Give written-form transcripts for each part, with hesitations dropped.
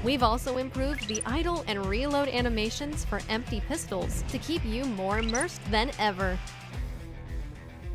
We've also improved the idle and reload animations for empty pistols to keep you more immersed than ever.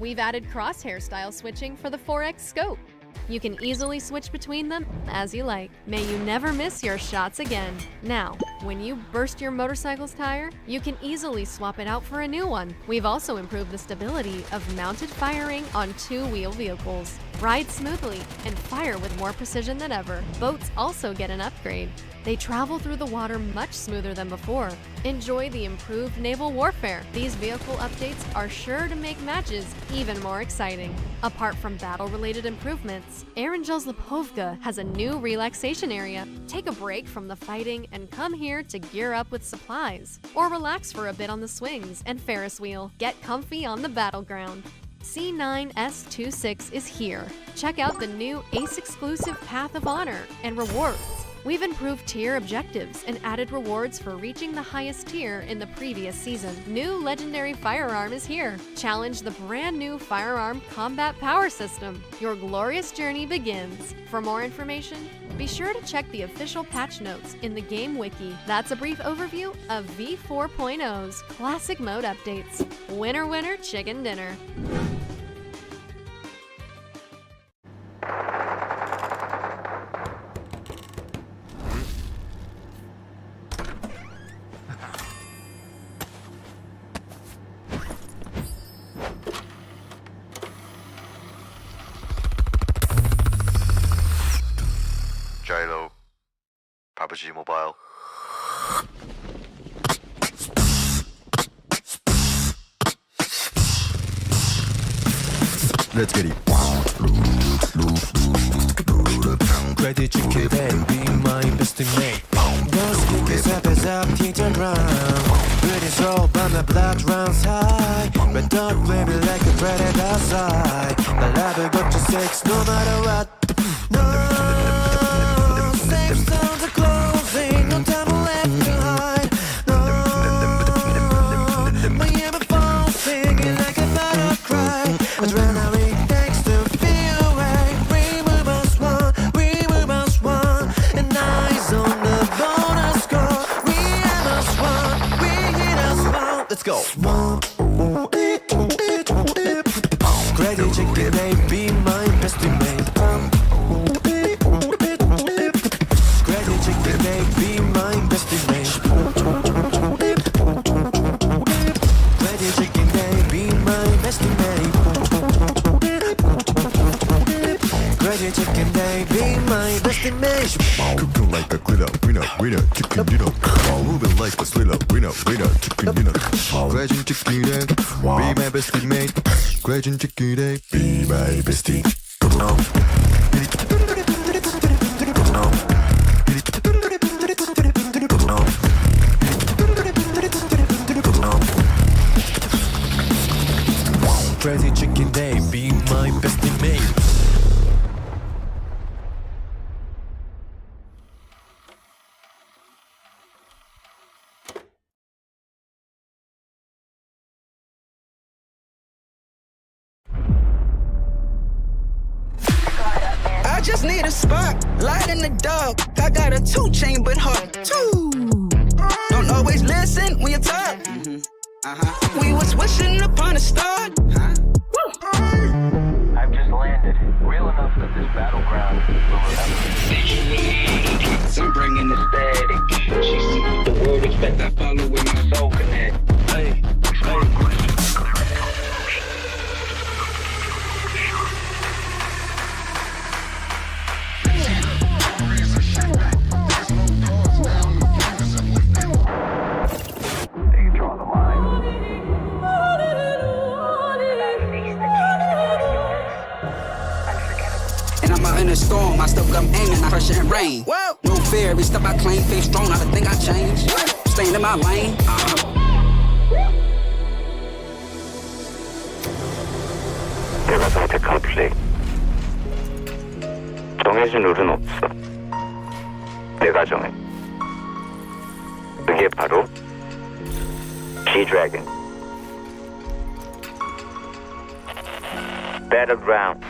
We've added crosshair style switching for the 4x scope. You can easily switch between them as you like. May you never miss your shots again. Now, when you burst your motorcycle's tire, you can easily swap it out for a new one. We've also improved the stability of mounted firing on two-wheel vehicles. Ride smoothly and fire with more precision than ever. Boats also get an upgrade. They travel through the water much smoother than before. Enjoy the improved naval warfare. These vehicle updates are sure to make matches even more exciting. Apart from battle-related improvements, Erangel's Lipovka has a new relaxation area. Take a break from the fighting and come here to gear up with supplies. Or relax for a bit on the swings and Ferris wheel. Get comfy on the battleground. C9S26 is here. Check out the new ACE-exclusive Path of Honor and rewards. We've improved tier objectives and added rewards for reaching the highest tier in the previous season. New legendary firearm is here. Challenge the brand new firearm combat power system. Your glorious journey begins. For more information, be sure to check the official patch notes in the game wiki. That's a brief overview of V4.0's classic mode updates. Winner, winner, chicken dinner. Gyro, PUBG Mobile. Let's get it. Credit you could be my best mate. Those kickers up as up, teeter round. Pretty soul, but my blood runs high. But don't play me like a predator side. My love got to sex no matter what. No, safe zones are closing, no time left behind. No, but yeah, my phone's singing like a battle cry. Adrenaline takes to feel away. We must one, and eyes on the bonus score. We must one. Let's go. Credit chicken, they be my best mate. Credit chicken, they be my best mate. Credit chicken, they be my best mate. Credit chicken, they be my best mate. Cooking like a glitter, winner, chicken dinner. Moving like a thriller, winner, chicken dinner. Credit chicken, they be my best mate. Credit chicken, they be my best mate. Crazy chicken, they be my best mate. I just need a spark, light in the dark. I got a 2 chain but heart too. Don't always listen when you talk. We was wishing upon a star. I've just landed. Real enough that this battleground will remember. I'm bringing the static. She see the world expect I follow with my soul connect. Hey. In a storm, I still come aiming, I pressure and rain. Whoa. No fear, every step I claim, face strong, I don't think I change. Staying in my lane. 내가 선택한 플레이. 정해진 룰은 없어. 내가 정해. 그게 바로 G-Dragon. Battleground.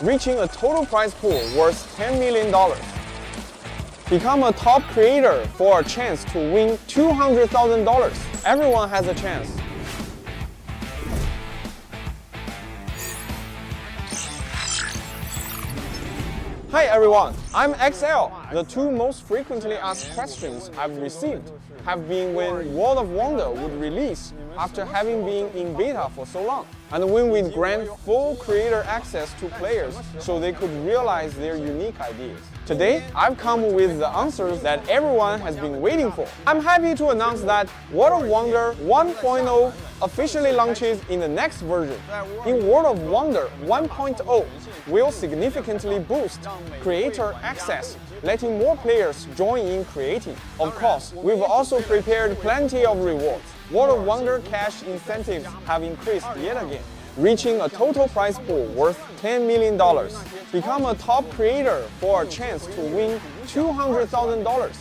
reaching a total prize pool worth $10 million. Become a top creator for a chance to win $200,000. Everyone has a chance. Hi everyone, I'm XL. The two most frequently asked questions I've received have been when World of Wonder would release after having been in beta for so long, and when we'd grant full creator access to players so they could realize their unique ideas. Today, I've come with the answers that everyone has been waiting for. I'm happy to announce that World of Wonder 1.0 officially launches in the next version. In World of Wonder 1.0 will significantly boost creator access, letting more players join in creating. Of course, we've also prepared plenty of rewards. World of Wonder cash incentives have increased yet again, reaching a total prize pool worth $10 million. Become a top creator for a chance to win $200,000.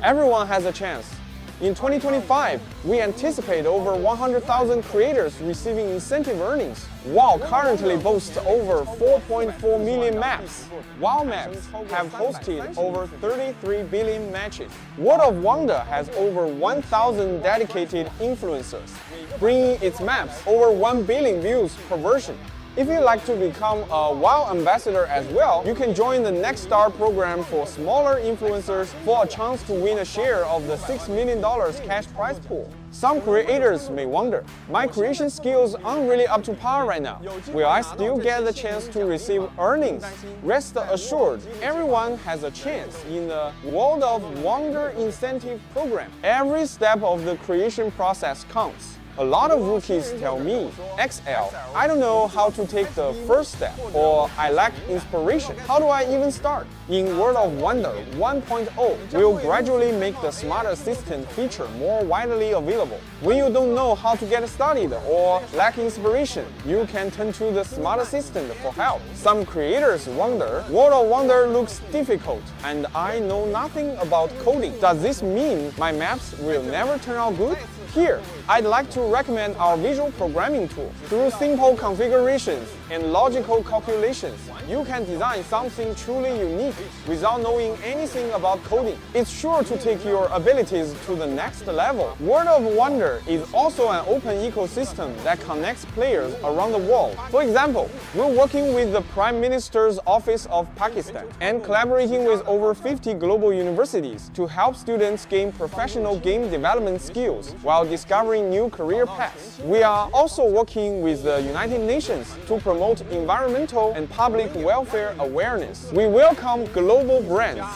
Everyone has a chance. In 2025, we anticipate over 100,000 creators receiving incentive earnings. WoW currently boasts over 4.4 million maps. WoW maps have hosted over 33 billion matches. World of Wonder has over 1,000 dedicated influencers, bringing its maps over 1 billion views per version. If you'd like to become a WoW ambassador as well, you can join the Next Star program for smaller influencers for a chance to win a share of the $6 million cash prize pool. Some creators may wonder, my creation skills aren't really up to par right now. Will I still get the chance to receive earnings? Rest assured, everyone has a chance in the World of Wonder incentive program. Every step of the creation process counts. A lot of rookies tell me, XL, I don't know how to take the first step, or I lack inspiration. How do I even start? In World of Wonder 1.0, we'll gradually make the Smart Assistant feature more widely available. When you don't know how to get started or lack inspiration, you can turn to the Smart Assistant for help. Some creators wonder, World of Wonder looks difficult, and I know nothing about coding. Does this mean my maps will never turn out good? Here, I'd like to recommend our visual programming tool. Through simple configurations and logical calculations, you can design something truly unique without knowing anything about coding. It's sure to take your abilities to the next level. World of Wonder is also an open ecosystem that connects players around the world. For example, we're working with the Prime Minister's Office of Pakistan and collaborating with over 50 global universities to help students gain professional game development skills while discovering new career paths. We are also working with the United Nations to promote environmental and public welfare awareness. We welcome global brands,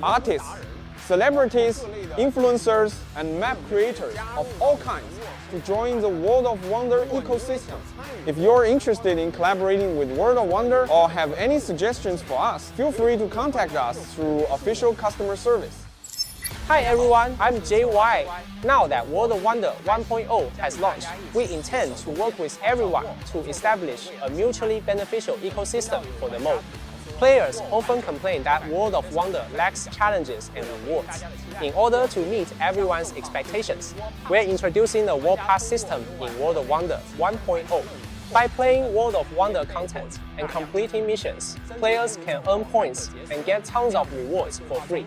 artists, celebrities, influencers, and map creators of all kinds to join the World of Wonder ecosystem. If you're interested in collaborating with World of Wonder or have any suggestions for us, feel free to contact us through official customer service. Hi everyone, I'm JY. Now that World of Wonder 1.0 has launched, we intend to work with everyone to establish a mutually beneficial ecosystem for the mode. Players often complain that World of Wonder lacks challenges and rewards. In order to meet everyone's expectations, we're introducing the World Pass system in World of Wonder 1.0. By playing World of Wonder content and completing missions, players can earn points and get tons of rewards for free.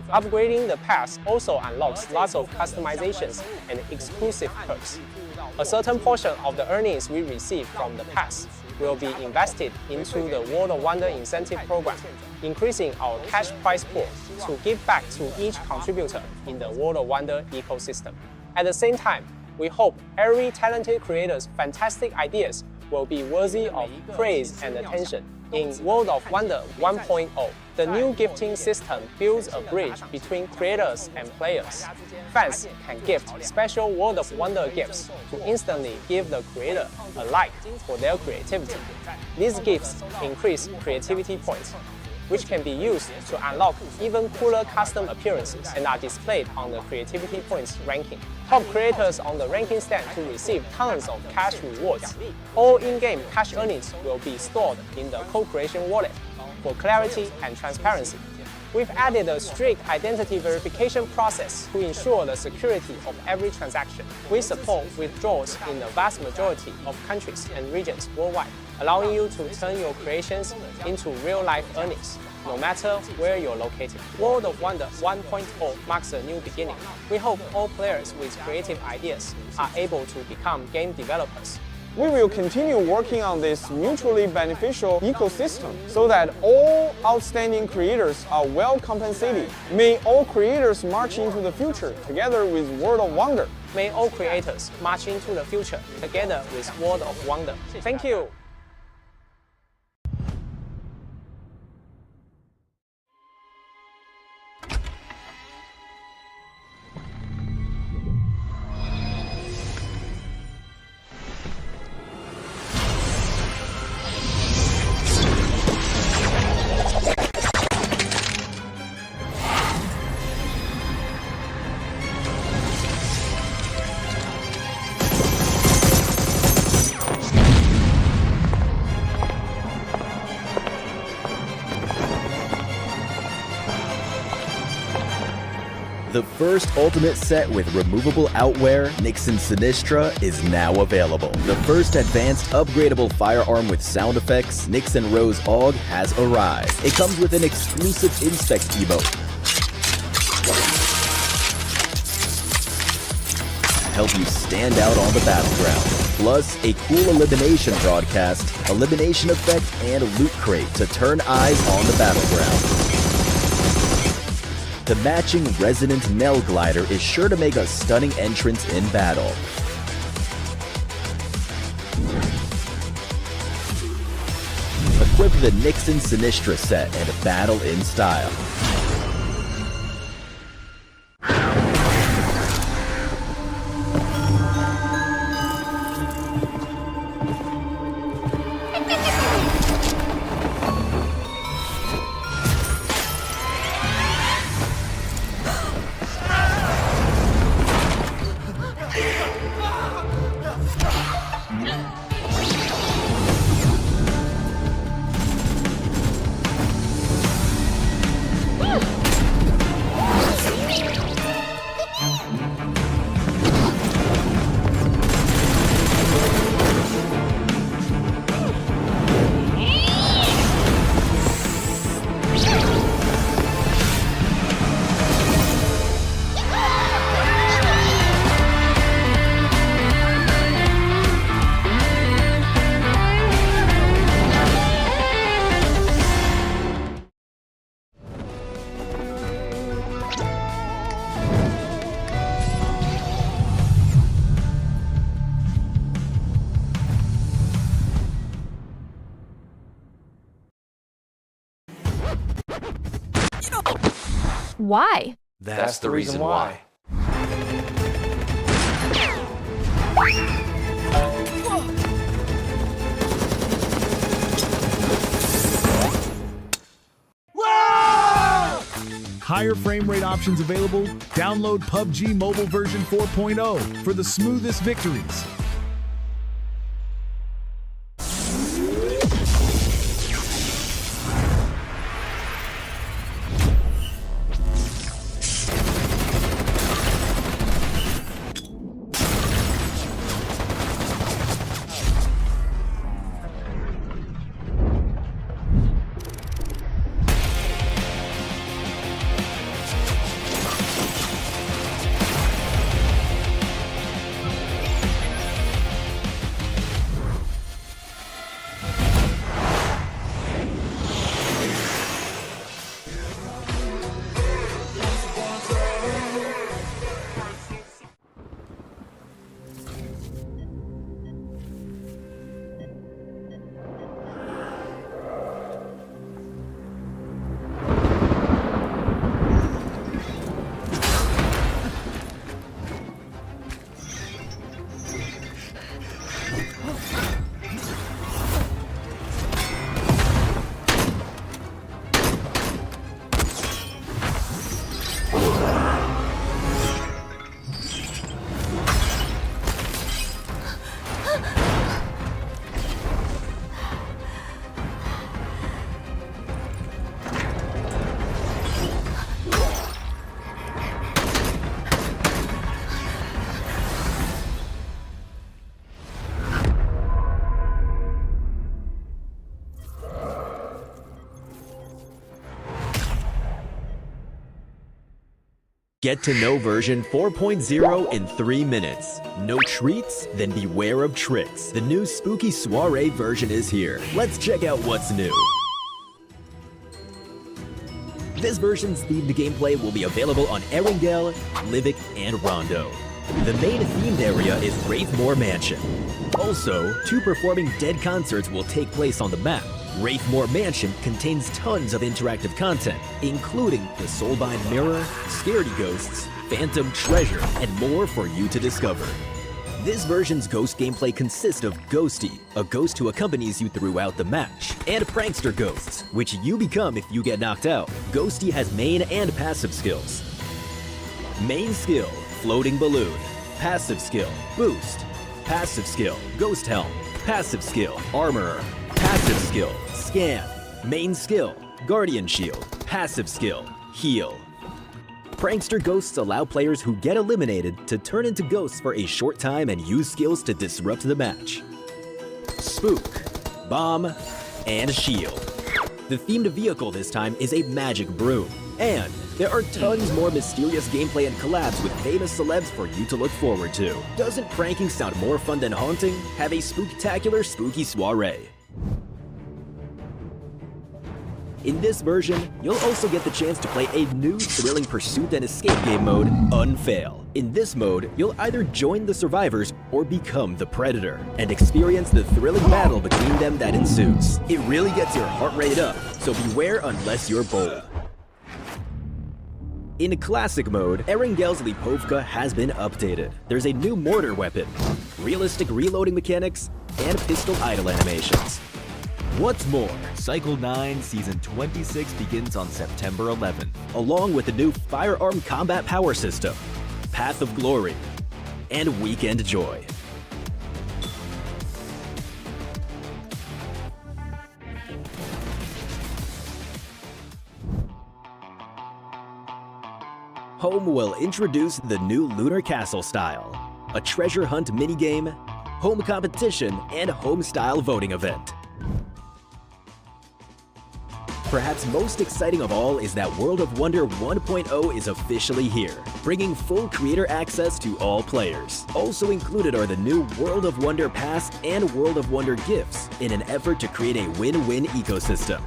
Upgrading the pass also unlocks lots of customizations and exclusive perks. A certain portion of the earnings we receive from the pass will be invested into the World of Wonder incentive program, increasing our cash prize pool to give back to each contributor in the World of Wonder ecosystem. At the same time, we hope every talented creator's fantastic ideas will be worthy of praise and attention. In World of Wonder 1.0, the new gifting system builds a bridge between creators and players. Fans can gift special World of Wonder gifts to instantly give the creator a like for their creativity. These gifts increase creativity points, which can be used to unlock even cooler custom appearances and are displayed on the creativity points ranking. Top creators on the ranking stand to receive tons of cash rewards. All in-game cash earnings will be stored in the co-creation wallet for clarity and transparency. We've added a strict identity verification process to ensure the security of every transaction. We support withdrawals in the vast majority of countries and regions worldwide. allowing you to turn your creations into real-life earnings, no matter where you're located. World of Wonder 1.0 marks a new beginning. We hope all players with creative ideas are able to become game developers. We will continue working on this mutually beneficial ecosystem so that all outstanding creators are well compensated. May all creators march into the future together with World of Wonder. May all creators march into the future together with World of Wonder. Thank you. The first Ultimate set with removable outwear, Nixon Sinistra, is now available. The first advanced upgradable firearm with sound effects, Nixon Rose AUG, has arrived. It comes with an exclusive Inspect emote. Help you stand out on the battleground. Plus, a cool elimination broadcast, elimination effect, and loot crate to turn eyes on the battleground. The matching Resonant Nell glider is sure to make a stunning entrance in battle. Equip the Nixon Sinistra set and battle in style. Why? That's the reason why. Higher frame rate options available? Download PUBG Mobile version 4.0 for the smoothest victories. Get to know version 4.0 in 3 minutes. No treats? Then beware of tricks. The new spooky soiree version is here. Let's check out what's new. This version's themed gameplay will be available on Erangel, Livik, and Rondo. The main themed area is Wraithmore Mansion. Also, 2 performing dead concerts will take place on the map. Wraithmore Mansion contains tons of interactive content, including the Soulbind Mirror, Scaredy Ghosts, Phantom Treasure, and more for you to discover. This version's ghost gameplay consists of Ghosty, a ghost who accompanies you throughout the match, and Prankster Ghosts, which you become if you get knocked out. Ghosty has main and passive skills. Main skill, Floating Balloon. Passive skill, Boost. Passive skill, Ghost Helm. Passive skill, Armorer. Passive skill, Scan. Main skill, Guardian Shield. Passive skill, Heal. Prankster Ghosts allow players who get eliminated to turn into ghosts for a short time and use skills to disrupt the match. Spook, Bomb, and Shield. The themed vehicle this time is a magic broom. And there are tons more mysterious gameplay and collabs with famous celebs for you to look forward to. Doesn't pranking sound more fun than haunting? Have a spooktacular spooky soiree. In this version, you'll also get the chance to play a new thrilling pursuit and escape game mode, Unfail. In this mode, you'll either join the survivors or become the predator, and experience the thrilling battle between them that ensues. It really gets your heart rate up, so beware unless you're bold. In Classic mode, Erangel's Lipovka has been updated. There's a new mortar weapon, realistic reloading mechanics, and pistol idle animations. What's more, Cycle 9 Season 26 begins on September 11th, along with the new firearm combat power system, Path of Glory, and Weekend Joy. Home will introduce the new Lunar Castle style, a treasure hunt minigame, home competition, and home-style voting event. Perhaps most exciting of all is that World of Wonder 1.0 is officially here, bringing full creator access to all players. Also included are the new World of Wonder Pass and World of Wonder gifts in an effort to create a win-win ecosystem.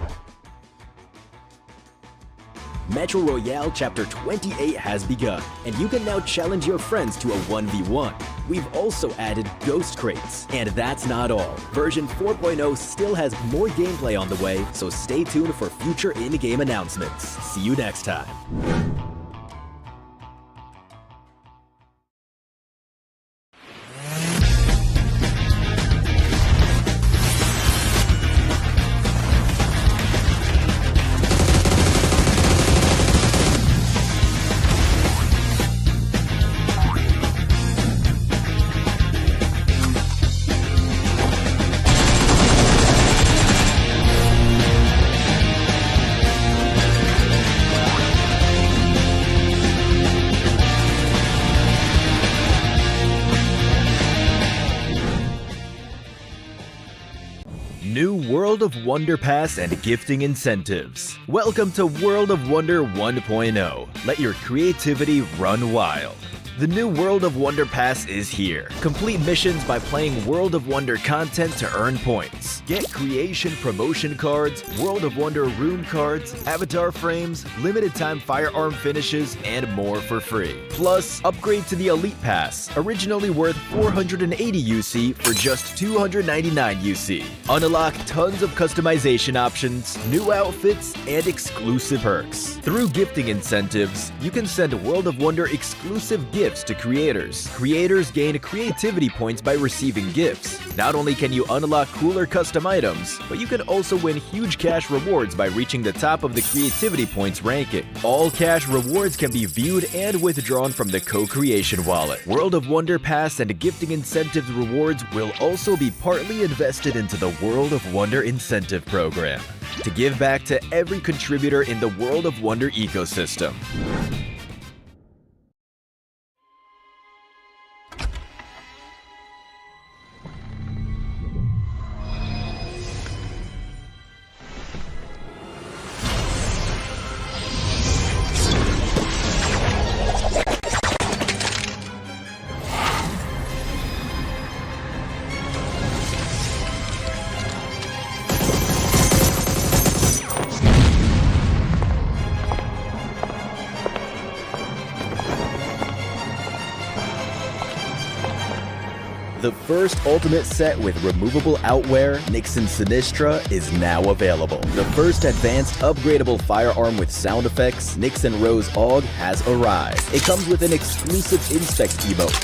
Metro Royale Chapter 28 has begun, and you can now challenge your friends to a 1v1. We've also added Ghost Crates. And that's not all. Version 4.0 still has more gameplay on the way, so stay tuned for future in-game announcements. See you next time. New World of Wonder Pass and gifting incentives. Welcome to World of Wonder 1.0. Let your creativity run wild. The new World of Wonder Pass is here. Complete missions by playing World of Wonder content to earn points. Get creation promotion cards, World of Wonder rune cards, avatar frames, limited time firearm finishes, and more for free. Plus, upgrade to the Elite Pass, originally worth 480 UC for just 299 UC. Unlock tons of customization options, new outfits, and exclusive perks. Through gifting incentives, you can send World of Wonder exclusive gifts to creators. Creators gain creativity points by receiving gifts. Not only can you unlock cooler custom items, but you can also win huge cash rewards by reaching the top of the creativity points ranking. All cash rewards can be viewed and withdrawn from the co-creation wallet. World of Wonder Pass and gifting incentives rewards will also be partly invested into the World of Wonder incentive program to give back to every contributor in the World of Wonder ecosystem. The first Ultimate set with removable outwear, Nixon Sinistra, is now available. The first advanced upgradable firearm with sound effects, Nixon Rose AUG, has arrived. It comes with an exclusive Inspect emote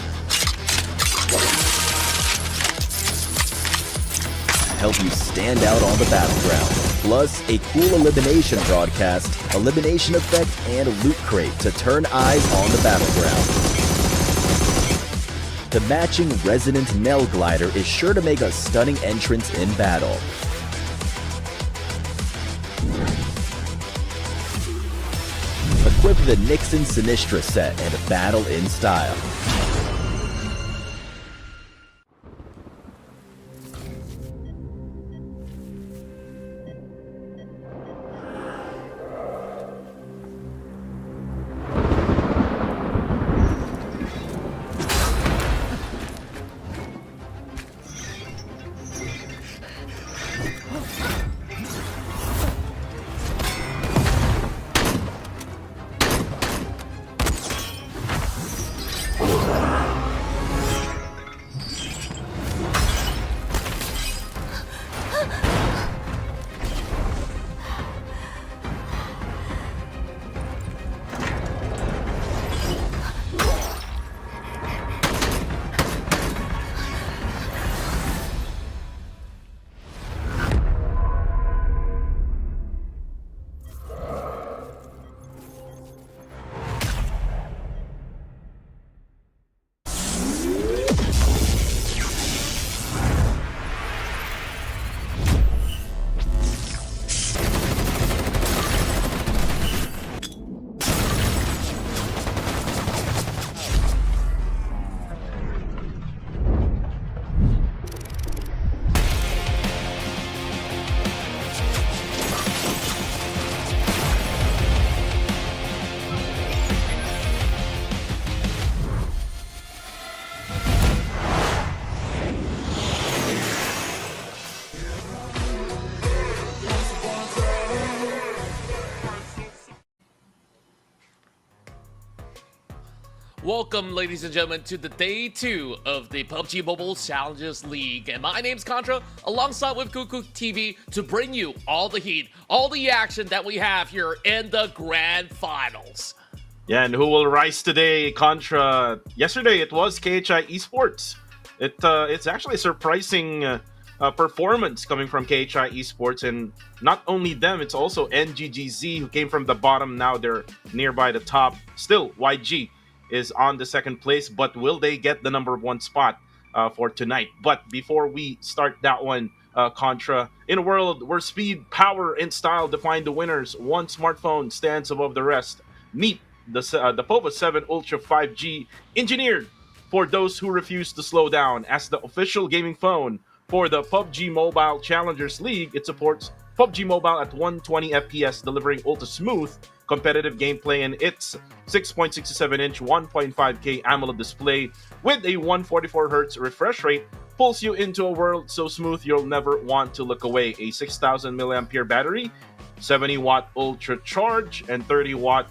to help you stand out on the battleground. Plus, a cool elimination broadcast, elimination effect, and loot crate to turn eyes on the battleground. The matching Resonant Nell Glider is sure to make a stunning entrance in battle. Equip the Nixon Sinistra set and battle in style. Welcome, ladies and gentlemen, to the day 2 of the PUBG Mobile Challenges League. And my name's Contra, alongside with Cuckoo TV, to bring you all the heat, all the action that we have here in the Grand Finals. Yeah, and who will rise today? Contra. Yesterday, it was KHI Esports. It's actually a surprising performance coming from KHI Esports. And not only them, it's also NGGZ, who came from the bottom. Now they're nearby the top. Still, YG is on the second place, but will they get the number 1 spot for tonight? But before we start that one, Contra, in a world where speed, power, and style define the winners, one smartphone stands above the rest. Meet the POVA 7 Ultra 5G, engineered for those who refuse to slow down. As the official gaming phone for the PUBG Mobile Challengers League, it supports PUBG Mobile at 120 FPS, delivering ultra smooth competitive gameplay, and its 6.67-inch 1.5K AMOLED display with a 144Hz refresh rate pulls you into a world so smooth you'll never want to look away. A 6,000 mAh battery, 70-watt ultra charge, and 30-watt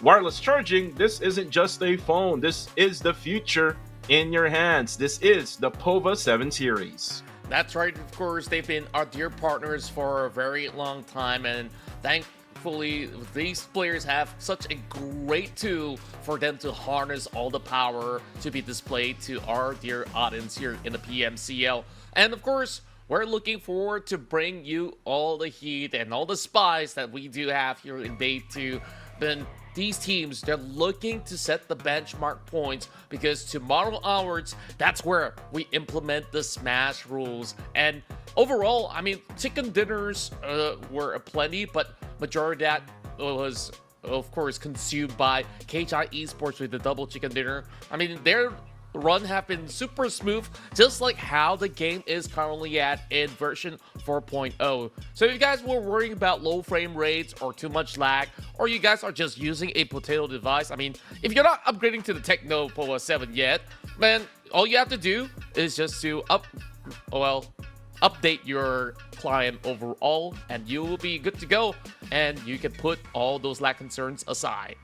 wireless charging. This isn't just a phone. This is the future in your hands. This is the POVA 7 series. That's right, of course, they've been our dear partners for a very long time, and thankfully, these players have such a great tool for them to harness all the power to be displayed to our dear audience here in the PMCL. And of course, we're looking forward to bring you all the heat and all the spies that we do have here in day 2. Then these teams, they're looking to set the benchmark points, because tomorrow onwards, that's where we implement the Smash rules. And overall, I mean, chicken dinners were aplenty, but majority of that was, of course, consumed by KHI Esports with the double chicken dinner. I mean, their run have been super smooth, just like how the game is currently at in version 4.0. So if you guys were worrying about low frame rates or too much lag, or you guys are just using a potato device, I mean, if you're not upgrading to the Techno POVA 7 yet, man, all you have to do is just to update your client overall, and you will be good to go, and you can put all those lag concerns aside.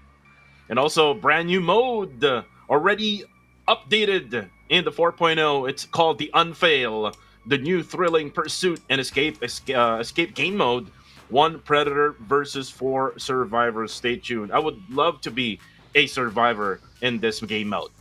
And also, brand new mode already updated in the 4.0. It's called the Unfail, the new thrilling pursuit and escape game mode. 1 Predator versus 4 survivors. Stay tuned. I would love to be a survivor in this game mode.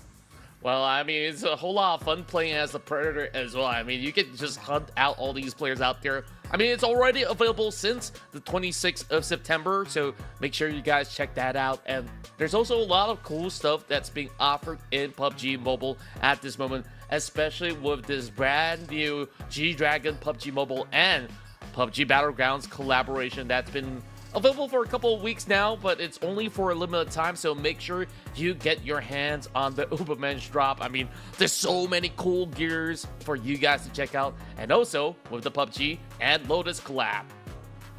Well, I mean, it's a whole lot of fun playing as a Predator as well. I mean, you can just hunt out all these players out there. I mean, it's already available since the 26th of September, so make sure you guys check that out. And there's also a lot of cool stuff that's being offered in PUBG Mobile at this moment, especially with this brand new G-Dragon PUBG Mobile and PUBG Battlegrounds collaboration that's been available for a couple of weeks now, but it's only for a limited time, so make sure you get your hands on the Ubermensch drop. I mean, there's so many cool gears for you guys to check out, and also with the PUBG and Lotus collab.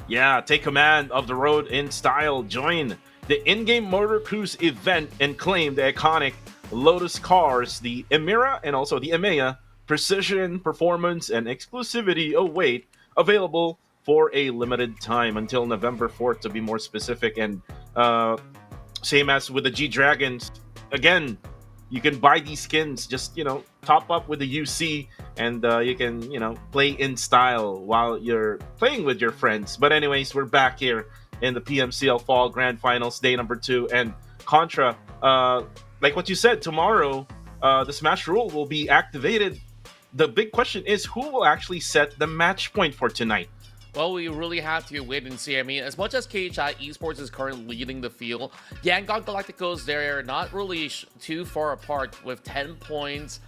Yeah, take command of the road in style. Join the in-game Motor Cruise event and claim the iconic Lotus cars, the Emira and also the EMEA. Precision, performance, and exclusivity await. Available for a limited time until November 4th, to be more specific. And same as with the G-Dragons, again, you can buy these skins, just, top up with the UC, and you can, play in style while you're playing with your friends. But anyways, we're back here in the PMCL Fall Grand Finals, day number 2. And Contra, like what you said, tomorrow, the Smash rule will be activated. The big question is, who will actually set the match point for tonight? Well, we really have to wait and see. I mean, as much as KHI Esports is currently leading the field, Yangon Galacticos, they're not really too far apart, with 10 points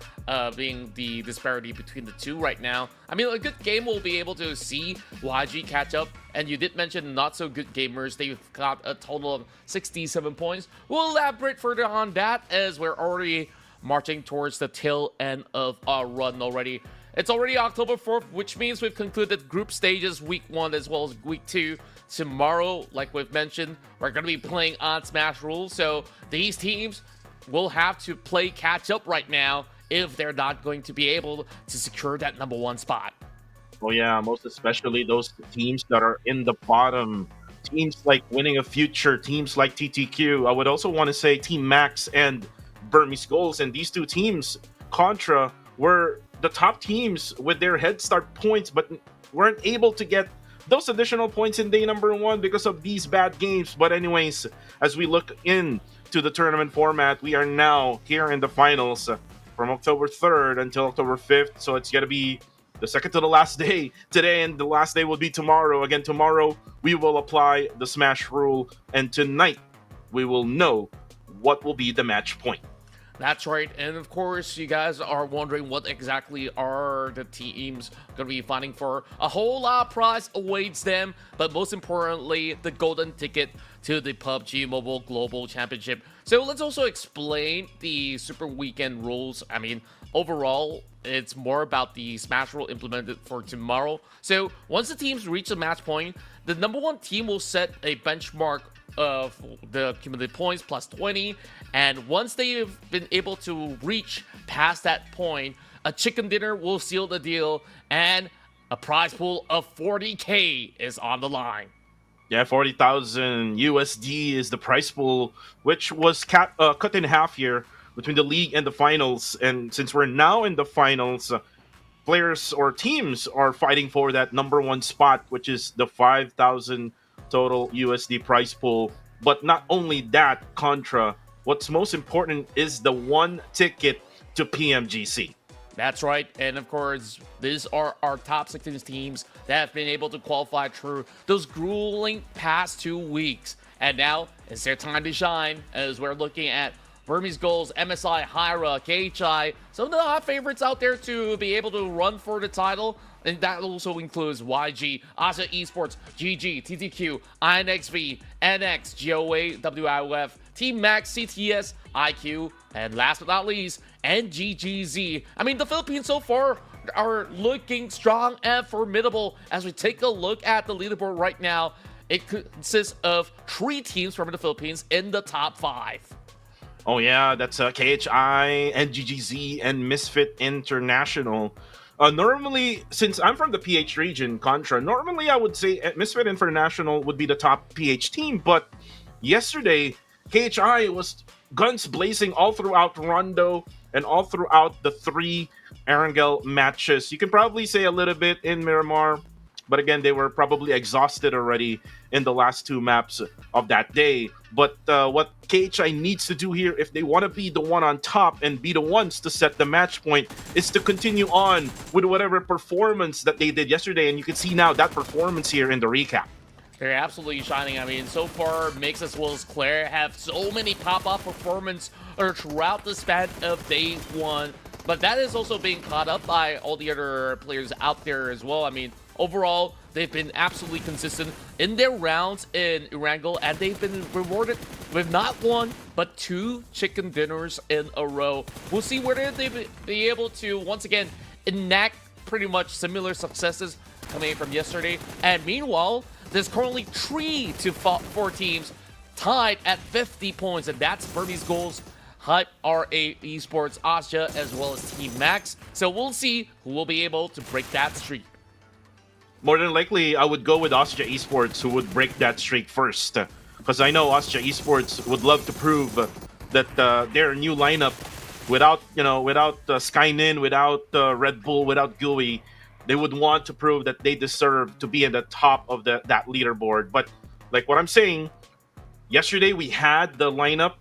being the disparity between the two right now. I mean, a good game will be able to see YG catch up, and you did mention not so good gamers. They've got a total of 67 points. We'll elaborate further on that as we're already marching towards the tail end of our run already. It's already October 4th, which means we've concluded group stages week 1 as well as week 2. Tomorrow, like we've mentioned, we're going to be playing on Smash Rules, so these teams will have to play catch up right now if they're not going to be able to secure that number 1 spot. Oh yeah, most especially those teams that are in the bottom. Teams like Winning a Future, teams like TTQ. I would also want to say Team Max and Burmese Goals, and these two teams, Contra, were the top teams with their head start points, but weren't able to get those additional points in day number 1 because of these bad games. But anyways, as we look into the tournament format, we are now here in the finals from October 3rd until October 5th. So it's going to be the second to the last day today, and the last day will be tomorrow. Again, tomorrow we will apply the Smash rule, and tonight we will know what will be the match point. That's right, and of course, you guys are wondering what exactly are the teams going to be fighting for. A whole lot of prize awaits them, but most importantly, the golden ticket to the PUBG Mobile Global Championship. So let's also explain the Super Weekend rules. I mean, overall, it's more about the Smash rule implemented for tomorrow. So once the teams reach the match point, the number 1 team will set a benchmark of the cumulative points plus 20, and once they've been able to reach past that point, a chicken dinner will seal the deal, and a prize pool of 40K is on the line. Yeah, 40,000 USD is the prize pool, which was cut in half here between the league and the finals. And since we're now in the finals, players or teams are fighting for that number 1 spot, which is the 5,000 total USD prize pool. But not only that, Contra, what's most important is the 1 ticket to PMGC. That's right, and of course, these are our top 16 teams that have been able to qualify through those grueling past 2 weeks. And now, it's their time to shine, as we're looking at Burmese Goals, MSI, Hyra, KHI, some of the hot favorites out there to be able to run for the title. And that also includes YG, Asia Esports, GG, TTQ, INXV, NX, GOA, WIOF, Team Max, CTS, IQ, and last but not least, NGGZ. I mean, the Philippines so far are looking strong and formidable. As we take a look at the leaderboard right now, it consists of 3 teams from the Philippines in the top 5. Oh yeah, that's KHI, NGGZ, and Misfit International. Normally, since I'm from the PH region, Contra, normally I would say Misfit International would be the top PH team, but yesterday, KHI was guns blazing all throughout Rondo, and all throughout the 3 Erangel matches. You can probably say a little bit in Miramar, but again, they were probably exhausted already in the last 2 maps of that day. But what KHI needs to do here, if they want to be the one on top and be the ones to set the match point, is to continue on with whatever performance that they did yesterday. And you can see now that performance here in the recap. They're absolutely shining. I mean, so far, Mix as well as Claire have so many pop-up performance throughout the span of day 1. But that is also being caught up by all the other players out there as well. I mean, overall, they've been absolutely consistent in their rounds in Erangel, and they've been rewarded with not 1, but 2 chicken dinners in a row. We'll see whether they be able to, once again, enact pretty much similar successes coming from yesterday. And meanwhile, there's currently 3 to 4 teams tied at 50 points, and that's Burmese Goals, Hype, RA Esports, Asja, as well as Team Max. So we'll see who will be able to break that streak. More than likely, I would go with Asja Esports, who would break that streak first. Because I know Asja Esports would love to prove that their new lineup, without Skynin, without Red Bull, without GUI, they would want to prove that they deserve to be in the top of that leaderboard. But like what I'm saying, yesterday we had the lineup,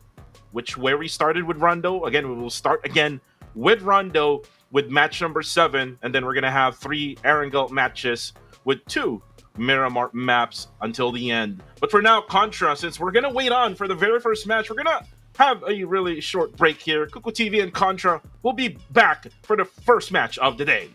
where we started with Rondo. Again, we will start again with Rondo with match number 7, and then we're gonna have 3 Erangel matches with 2 Miramar maps until the end. But for now, Contra, since we're gonna wait on for the very first match, we're gonna have a really short break here. Kuku TV and Contra will be back for the first match of the day.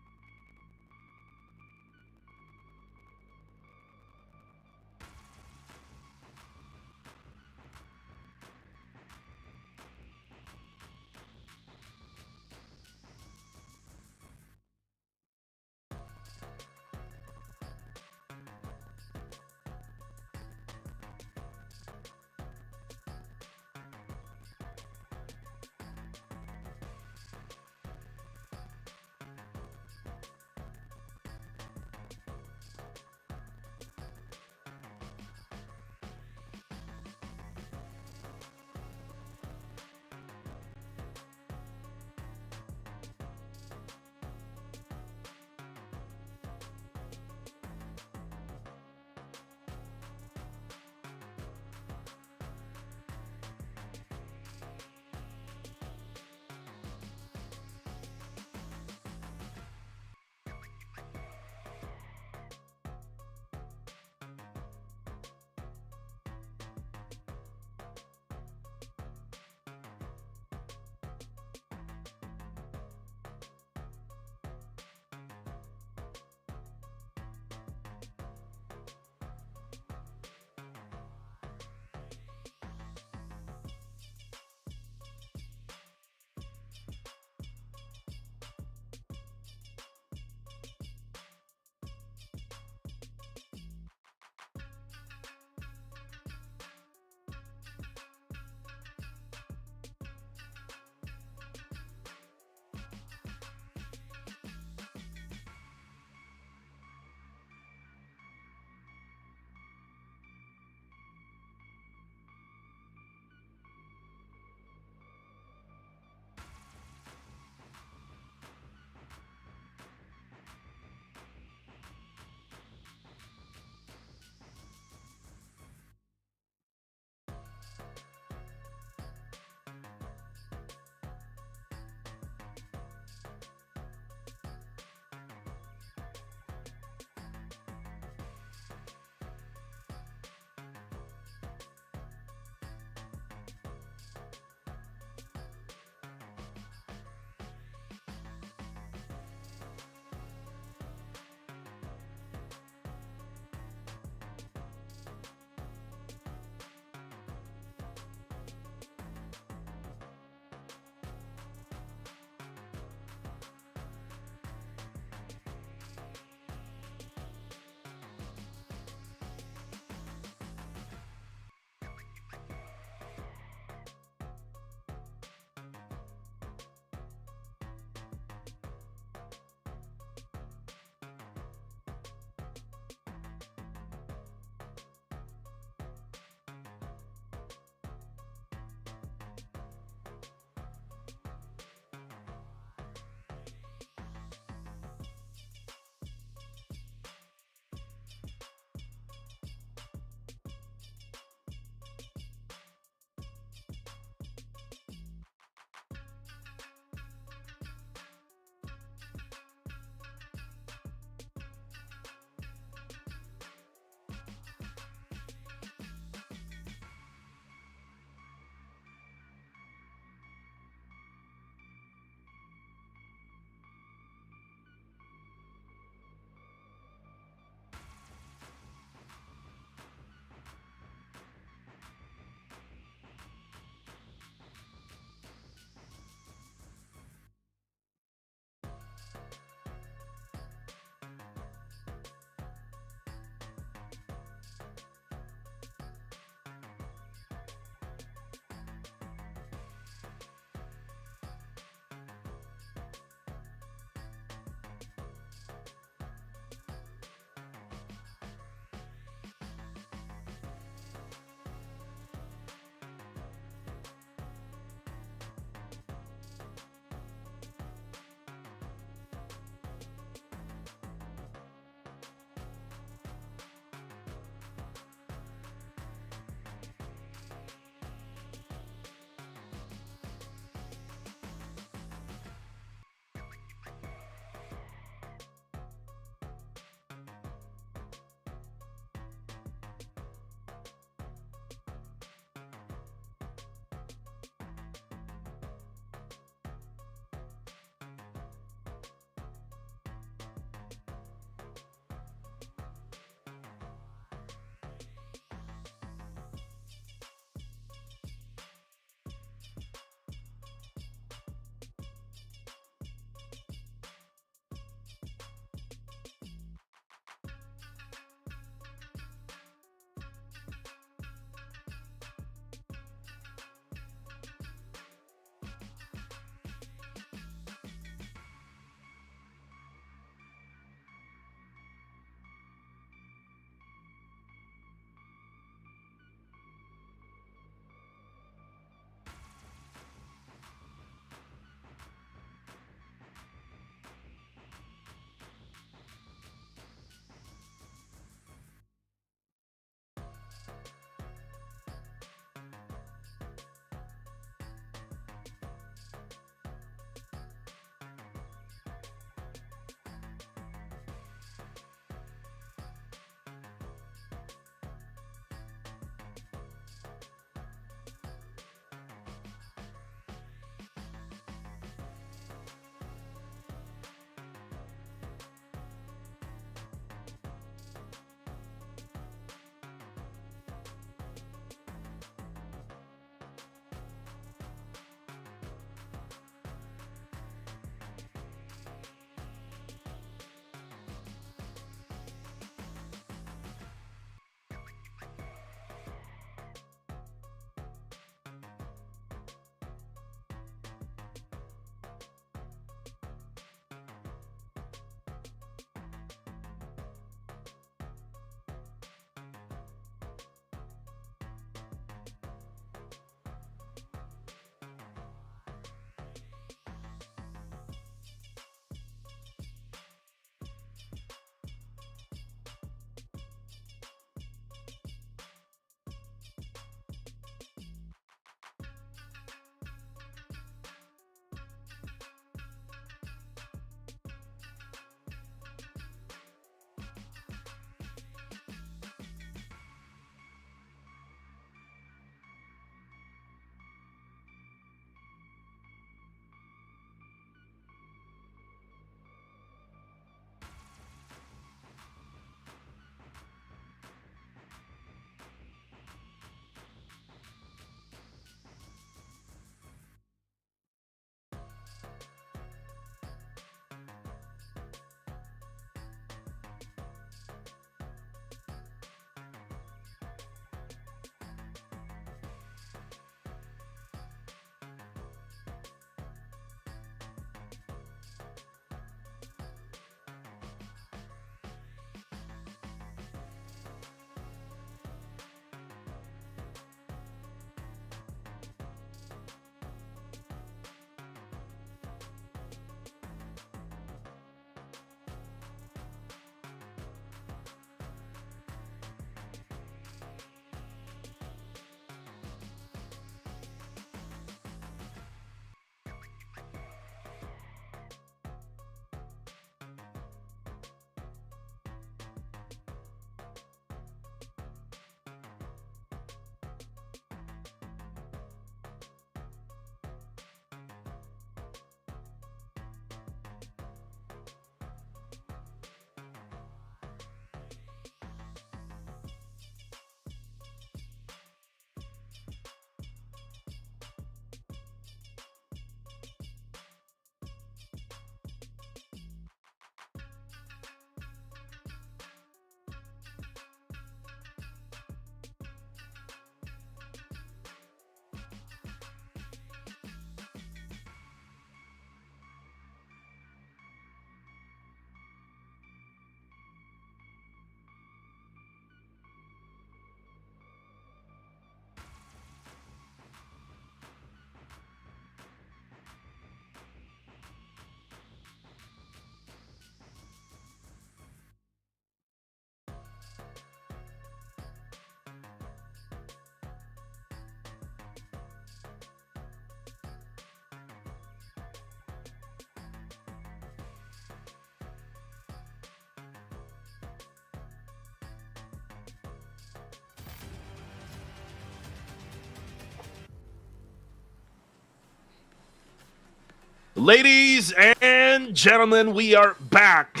Ladies and gentlemen, we are back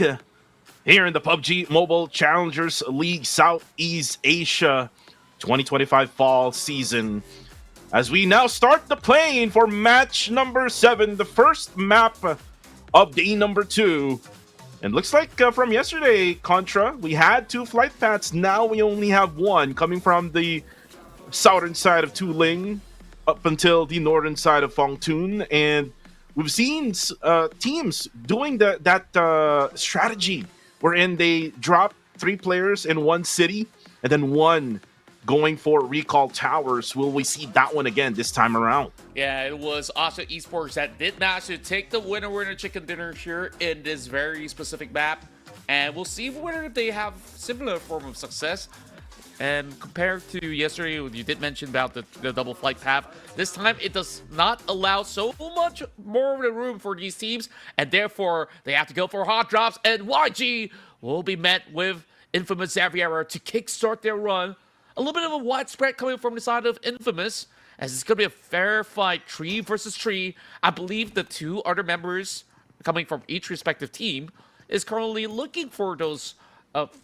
here in the PUBG Mobile Challengers League Southeast Asia 2025 fall season. As we now start the playing for match number 7, the first map of day number 2. And looks like from yesterday, Contra, we had 2 flight paths. Now we only have 1 coming from the southern side of Tuling up until the northern side of Fongtun. And we've seen teams doing that strategy wherein they drop 3 players in one city and then 1 going for recall towers. Will we see that one again this time around? Yeah, it was also Esports that did manage to take the winner chicken dinner here in this very specific map. And we'll see whether they have similar form of success. And compared to yesterday, you did mention about the double flight path. This time, it does not allow so much more of the room for these teams. And therefore, they have to go for hot drops. And YG will be met with Infamous Xaviera to kickstart their run. A little bit of a widespread coming from the side of Infamous, as it's going to be a fair fight, 3 versus 3. I believe the 2 other members coming from each respective team is currently looking for those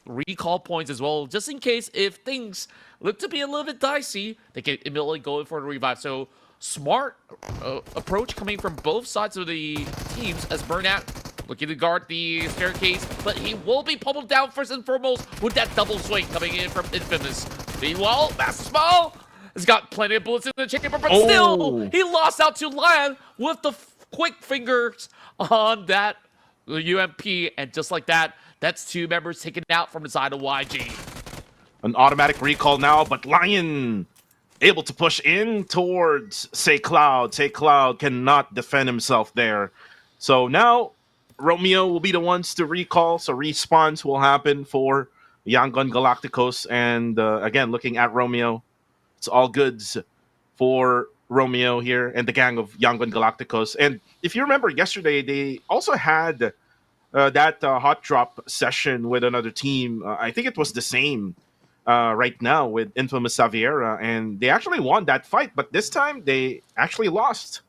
recall points as well, just in case if things look to be a little bit dicey, they can immediately go in for the revive. So smart approach coming from both sides of the teams, as Burnout looking to guard the staircase, but he will be pummeled down first and foremost with that double swing coming in from Infamous. Meanwhile, Master Small has got plenty of bullets in the chamber, but still, he lost out to Lion with the quick fingers on that UMP, and just like that, that's 2 members taken out from the side of YG. An automatic recall now, but Lion able to push in towards Say Cloud. Say Cloud cannot defend himself there. So now Romeo will be the ones to recall, so respawns will happen for Yangon Galacticos. And again, looking at Romeo, it's all goods for Romeo here and the gang of Yangon Galacticos. And if you remember yesterday, they also had that hot drop session with another team. I think it was the same right now with Infamous Xaviera, and they actually won that fight, but this time they actually lost.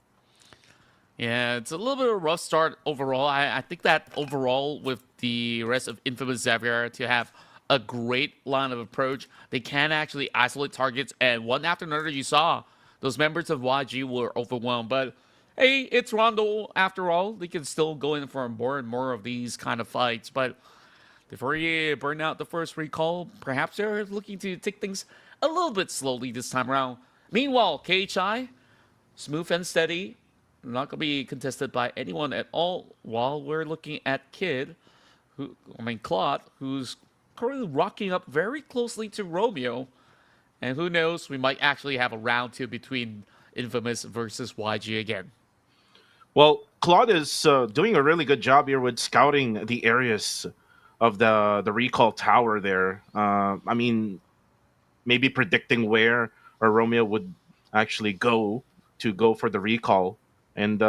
Yeah, it's a little bit of a rough start overall. I think that overall with the rest of Infamous Xavier to have a great line of approach, they can actually isolate targets, and one after another you saw those members of YG were overwhelmed. But hey, it's Rondo after all. They can still go in for more and more of these kind of fights. But before you burn out the first recall, perhaps they're looking to take things a little bit slowly this time around. Meanwhile, KHI, smooth and steady, not going to be contested by anyone at all, while we're looking at Claude, who's currently rocking up very closely to Romeo. And who knows, we might actually have a round 2 between Infamous versus YG again. Well, Claude is doing a really good job here with scouting the areas of the recall tower there. I mean, maybe predicting where Romeo would actually go for the recall. And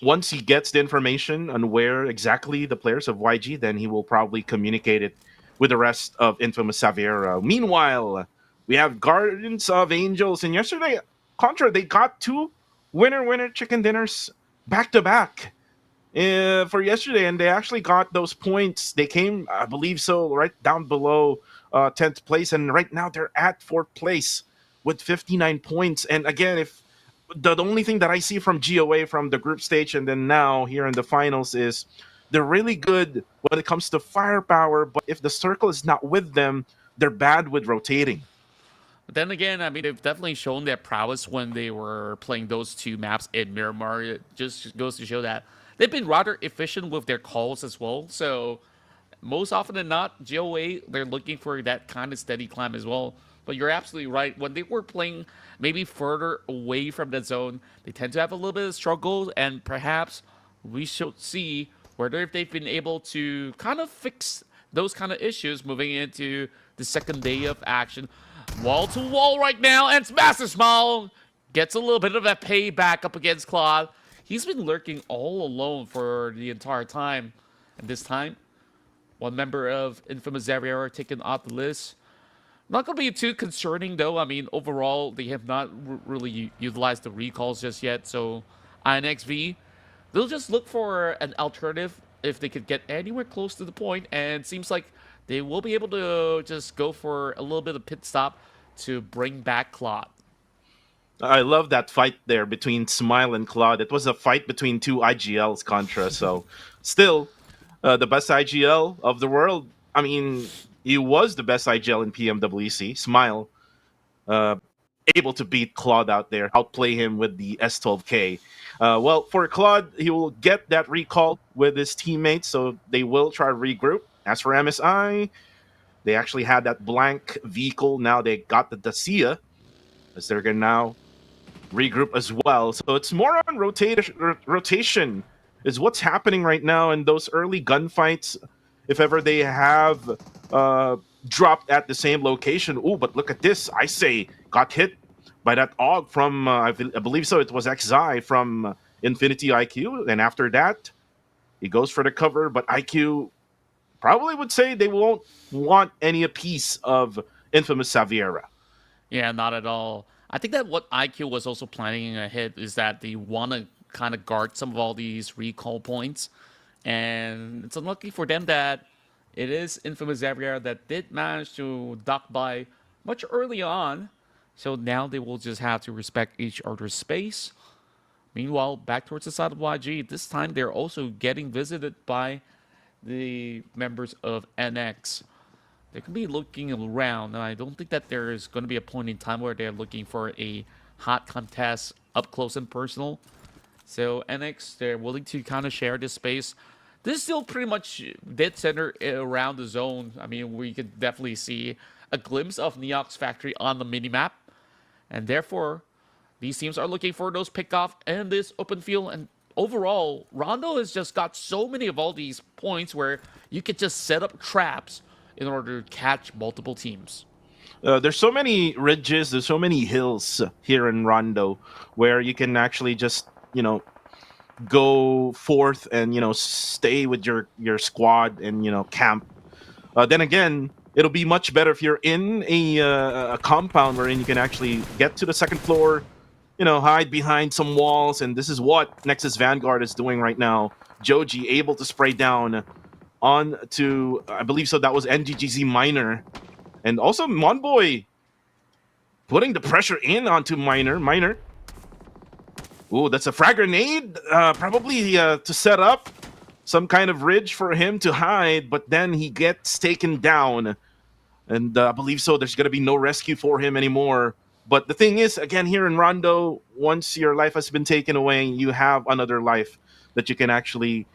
once he gets the information on where exactly the players of YG, then he will probably communicate it with the rest of Infamous Xaviera. Meanwhile, we have Guardians of Angels. And yesterday, Contra, they got 2 winner chicken dinners back-to-back for yesterday. And they actually got those points. They came, I believe so, right down below 10th place. And right now, they're at 4th place with 59 points. And again, if the only thing that I see from GOA from the group stage and then now here in the finals is they're really good when it comes to firepower, but if the circle is not with them, they're bad with rotating. But then again, I mean, they've definitely shown their prowess when they were playing those 2 maps in Miramar. It just goes to show that they've been rather efficient with their calls as well. So most often than not, GOA, they're looking for that kind of steady climb as well. But you're absolutely right. When they were playing maybe further away from the zone, they tend to have a little bit of struggle, and perhaps we should see whether if they've been able to kind of fix those kind of issues moving into the second day of action. Wall to wall right now, and it's Master Smile gets a little bit of a payback up against Claude. He's been lurking all alone for the entire time, and this time, one member of Infamous Xavier taken off the list. Not going to be too concerning, though. I mean, overall, they have not really utilized the recalls just yet. So, INXV they'll just look for an alternative if they could get anywhere close to the point, and it seems like they will be able to just go for a little bit of pit stop to bring back Claude. I love that fight there between Smile and Claude. It was a fight between two IGLs, Contra. So, still, the best IGL of the world. I mean, he was the best IGL in PMWC. Smile, able to beat Claude out there, outplay him with the S12K. Well, for Claude, he will get that recall with his teammates, so they will try to regroup. As for MSI, they actually had that blank vehicle. Now they got the Dacia, as they're going to now regroup as well. So it's more on rotation is what's happening right now in those early gunfights. If ever they have dropped at the same location. Oh, but look at this. I say got hit by that AUG from, I believe so, it was XI from Infinity IQ. And after that, he goes for the cover. But IQ probably would say they won't want any piece of Infamous Xaviera. Yeah, not at all. I think that what IQ was also planning ahead is that they want to kind of guard some of all these recall points. And it's unlucky for them that it is Infamous Xavier that did manage to duck by much early on. So now they will just have to respect each other's space. Meanwhile, back towards the side of YG, this time they're also getting visited by the members of NX. They could be looking around, and I don't think that there is going to be a point in time where they're looking for a hot contest up close and personal. So NX, they're willing to kind of share this space. This is still pretty much dead center around the zone. I mean, we could definitely see a glimpse of Neox Factory on the minimap. And therefore, these teams are looking for those pickoff and this open field. And overall, Rondo has just got so many of all these points where you could just set up traps in order to catch multiple teams. There's so many ridges, there's so many hills here in Rondo where you can actually just, go forth and, stay with your squad and, camp. Then again, it'll be much better if you're in a compound wherein you can actually get to the second floor, hide behind some walls. And this is what Nexus Vanguard is doing right now. Joji able to spray down on to, I believe so, that was NGGZ Miner. And also Monboy putting the pressure in onto Miner. Ooh, that's a frag grenade, probably to set up some kind of ridge for him to hide, but then he gets taken down. And I believe so, there's going to be no rescue for him anymore. But the thing is, again, here in Rondo, once your life has been taken away, you have another life that you can actually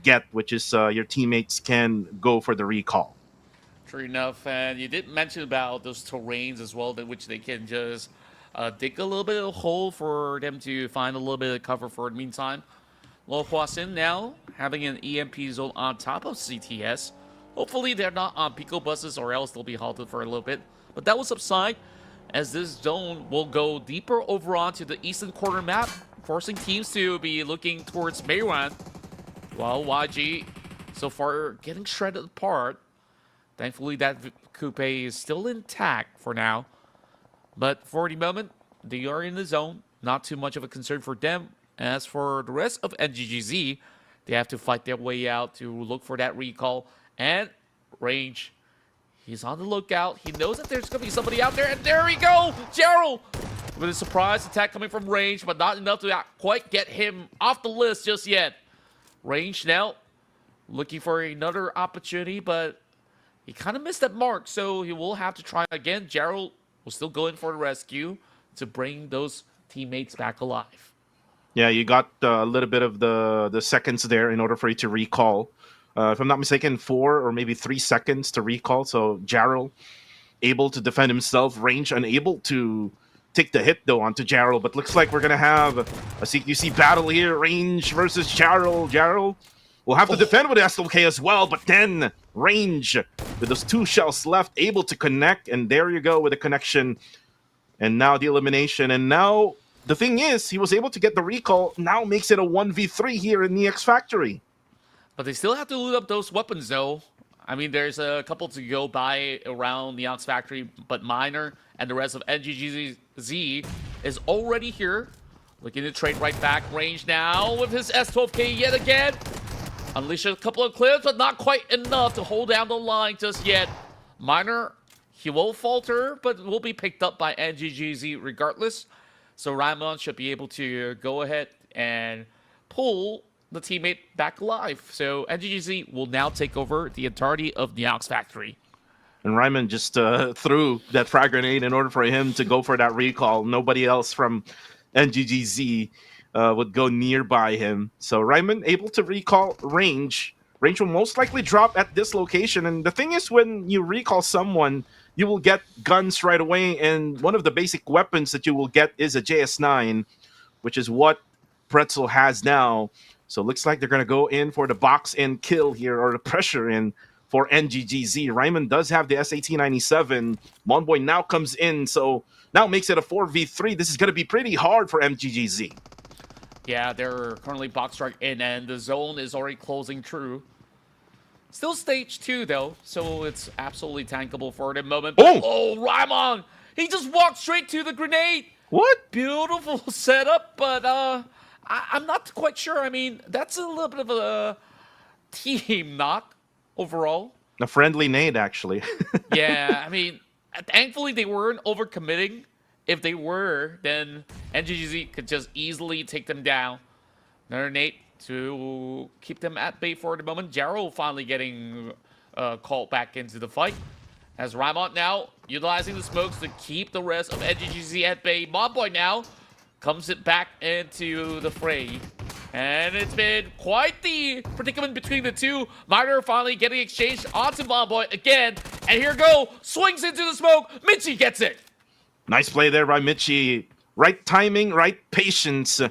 get, which is your teammates can go for the recall. True enough, and you did mention about those terrains as well, which they can just dig a little bit of a hole for them to find a little bit of cover for the meantime. Lo Huasin now having an EMP zone on top of CTS. Hopefully they're not on Pico buses or else they'll be halted for a little bit. But that will subside as this zone will go deeper over onto the eastern corner map, forcing teams to be looking towards Mayran. While YG so far getting shredded apart. Thankfully that coupe is still intact for now. But for the moment, they are in the zone. Not too much of a concern for them. As for the rest of NGGZ, they have to fight their way out to look for that recall. And Range, he's on the lookout. He knows that there's going to be somebody out there. And there we go! Gerald! With a surprise attack coming from Range, but not enough to quite get him off the list just yet. Range now looking for another opportunity, but he kind of missed that mark, so he will have to try again. Gerald will still go in for the rescue to bring those teammates back alive. Yeah, you got a little bit of the seconds there in order for you to recall. If I'm not mistaken, 4 or maybe 3 seconds to recall. So Gerald able to defend himself. Range unable to take the hit though onto Gerald. But looks like we're going to have a CQC battle here. Range versus Gerald. Gerald will have to defend with SLK as well. But then Range with those 2 shells left able to connect. And there you go with the connection. And now the elimination. And now the thing is, he was able to get the recall. Now makes it a 1v3 here in the X Factory. But they still have to loot up those weapons, though. I mean, there's a couple to go by around the Ox Factory, but Miner and the rest of NGGZ is already here, Looking to trade right back. Range now with his S12K yet again. Unleash a couple of clips, but not quite enough to hold down the line just yet. Miner, he will falter, but will be picked up by NGGZ regardless. So Raimon should be able to go ahead and pull the teammate back alive. So NGGZ will now take over the entirety of Neox Factory. And Ryman just threw that frag grenade in order for him to go for that recall. Nobody else from NGGZ would go nearby him. So Ryman able to recall range. Range will most likely drop at this location. And the thing is, when you recall someone, you will get guns right away. And one of the basic weapons that you will get is a JS9, which is what Pretzel has now. So it looks like they're going to go in for the box and kill here, or the pressure in for NGGZ. Ryman does have the S1897. Monboy now comes in, so now makes it a 4v3. This is going to be pretty hard for MGGZ. Yeah, they're currently box strike in, and the zone is already closing true. Still stage 2, though, so it's absolutely tankable for the moment. Oh, Raimon! He just walked straight to the grenade! What? Beautiful setup, but I'm not quite sure. I mean, that's a little bit of a team knock overall. A friendly nade, actually. Yeah, I mean, thankfully they weren't overcommitting. If they were, then NGGZ could just easily take them down. Another nade to keep them at bay for the moment. Jaro finally getting called back into the fight. As Raimon now utilizing the smokes to keep the rest of NGGZ at bay. Monboy now comes it back into the fray. And it's been quite the predicament between the two. Miner finally getting exchanged onto Monboy again. And here go, swings into the smoke. Michi gets it. Nice play there by Michi. Right timing, right patience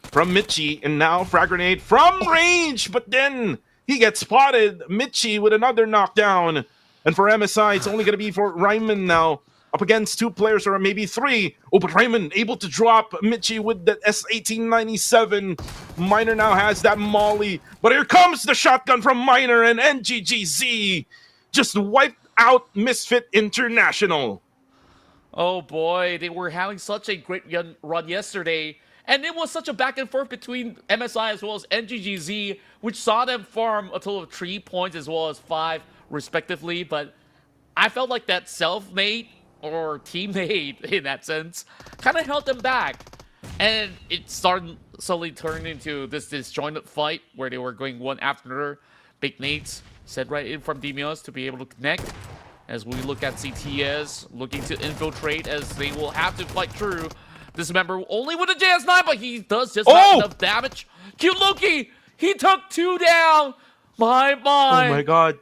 from Michi. And now frag grenade from range. But then he gets spotted. Michi with another knockdown. And for MSI, it's only going to be for Ryman now. Up against 2 players, or maybe 3. Oh, but Ryman able to drop Michi with the S1897. Miner now has that molly. But here comes the shotgun from Miner, and NGGZ just wiped out Misfit International. Oh boy, they were having such a great run yesterday. And it was such a back and forth between MSI as well as NGGZ, which saw them farm a total of 3 points as well as 5 respectively. But I felt like that self-made or teammate in that sense kind of held them back. And it started slowly turning into this disjointed fight where they were going one after another. Big nades set right in from Demios to be able to connect. As we look at CTS looking to infiltrate, as they will have to fight through. This member only with a JS9, but he does just not enough damage. Cute Loki, he took 2 down. My. Oh my god.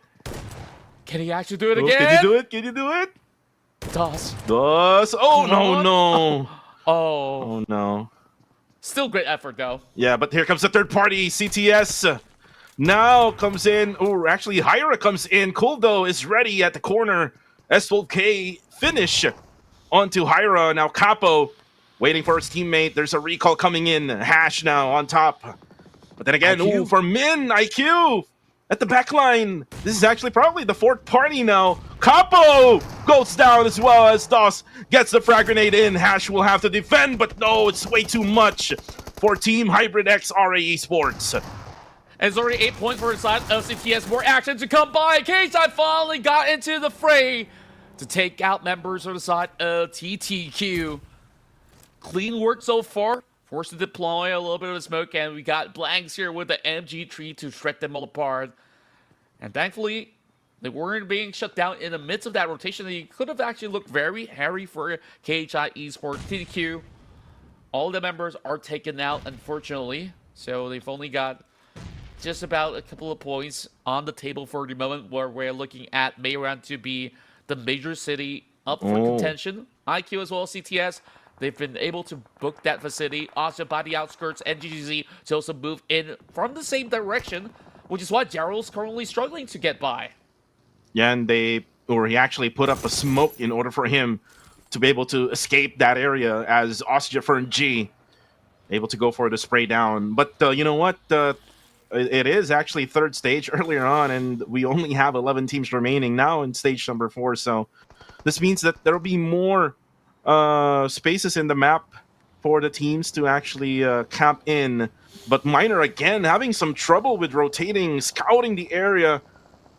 Can he actually do it again? Can you do it? Can you do it? Does. Oh, no. Oh, no. Still great effort, though. Yeah, but here comes the third party, CTS. Now comes in. Oh, actually, Hyra comes in. Kuldo is ready at the corner. S12K finish onto Hyra. Now Capo waiting for his teammate. There's a recall coming in. Hash now on top. But then again, ooh, for Min, IQ at the back line. This is actually probably the 4th party now. Capo goes down as well as DOS gets the frag grenade in. Hash will have to defend, but no, it's way too much for Team Hybrid X RA Esports. And it's already 8 points for his side. LCTS, more action to come by. KSI finally got into the fray to take out members of the side of TTQ. Clean work so far. Forced to deploy a little bit of smoke, and we got blanks here with the MG3 to shred them all apart. And thankfully, they weren't being shut down in the midst of that rotation. They could have actually looked very hairy for KHI Esports. TTQ, all the members are taken out, unfortunately. So they've only got just about a couple of points on the table for the moment, where we're looking at Mayround to be the major city up for contention. IQ as well as CTS. They've been able to book that facility. Also by the outskirts, NGGZ to also move in from the same direction, which is why Daryl's currently struggling to get by. Yeah, and he actually put up a smoke in order for him to be able to escape that area, as Osjafern G able to go for the spray down. But you know what? It is actually 3rd stage earlier on, and we only have 11 teams remaining now in stage number 4. So this means that there will be more spaces in the map for the teams to actually camp in. But Miner again having some trouble with rotating, scouting the area.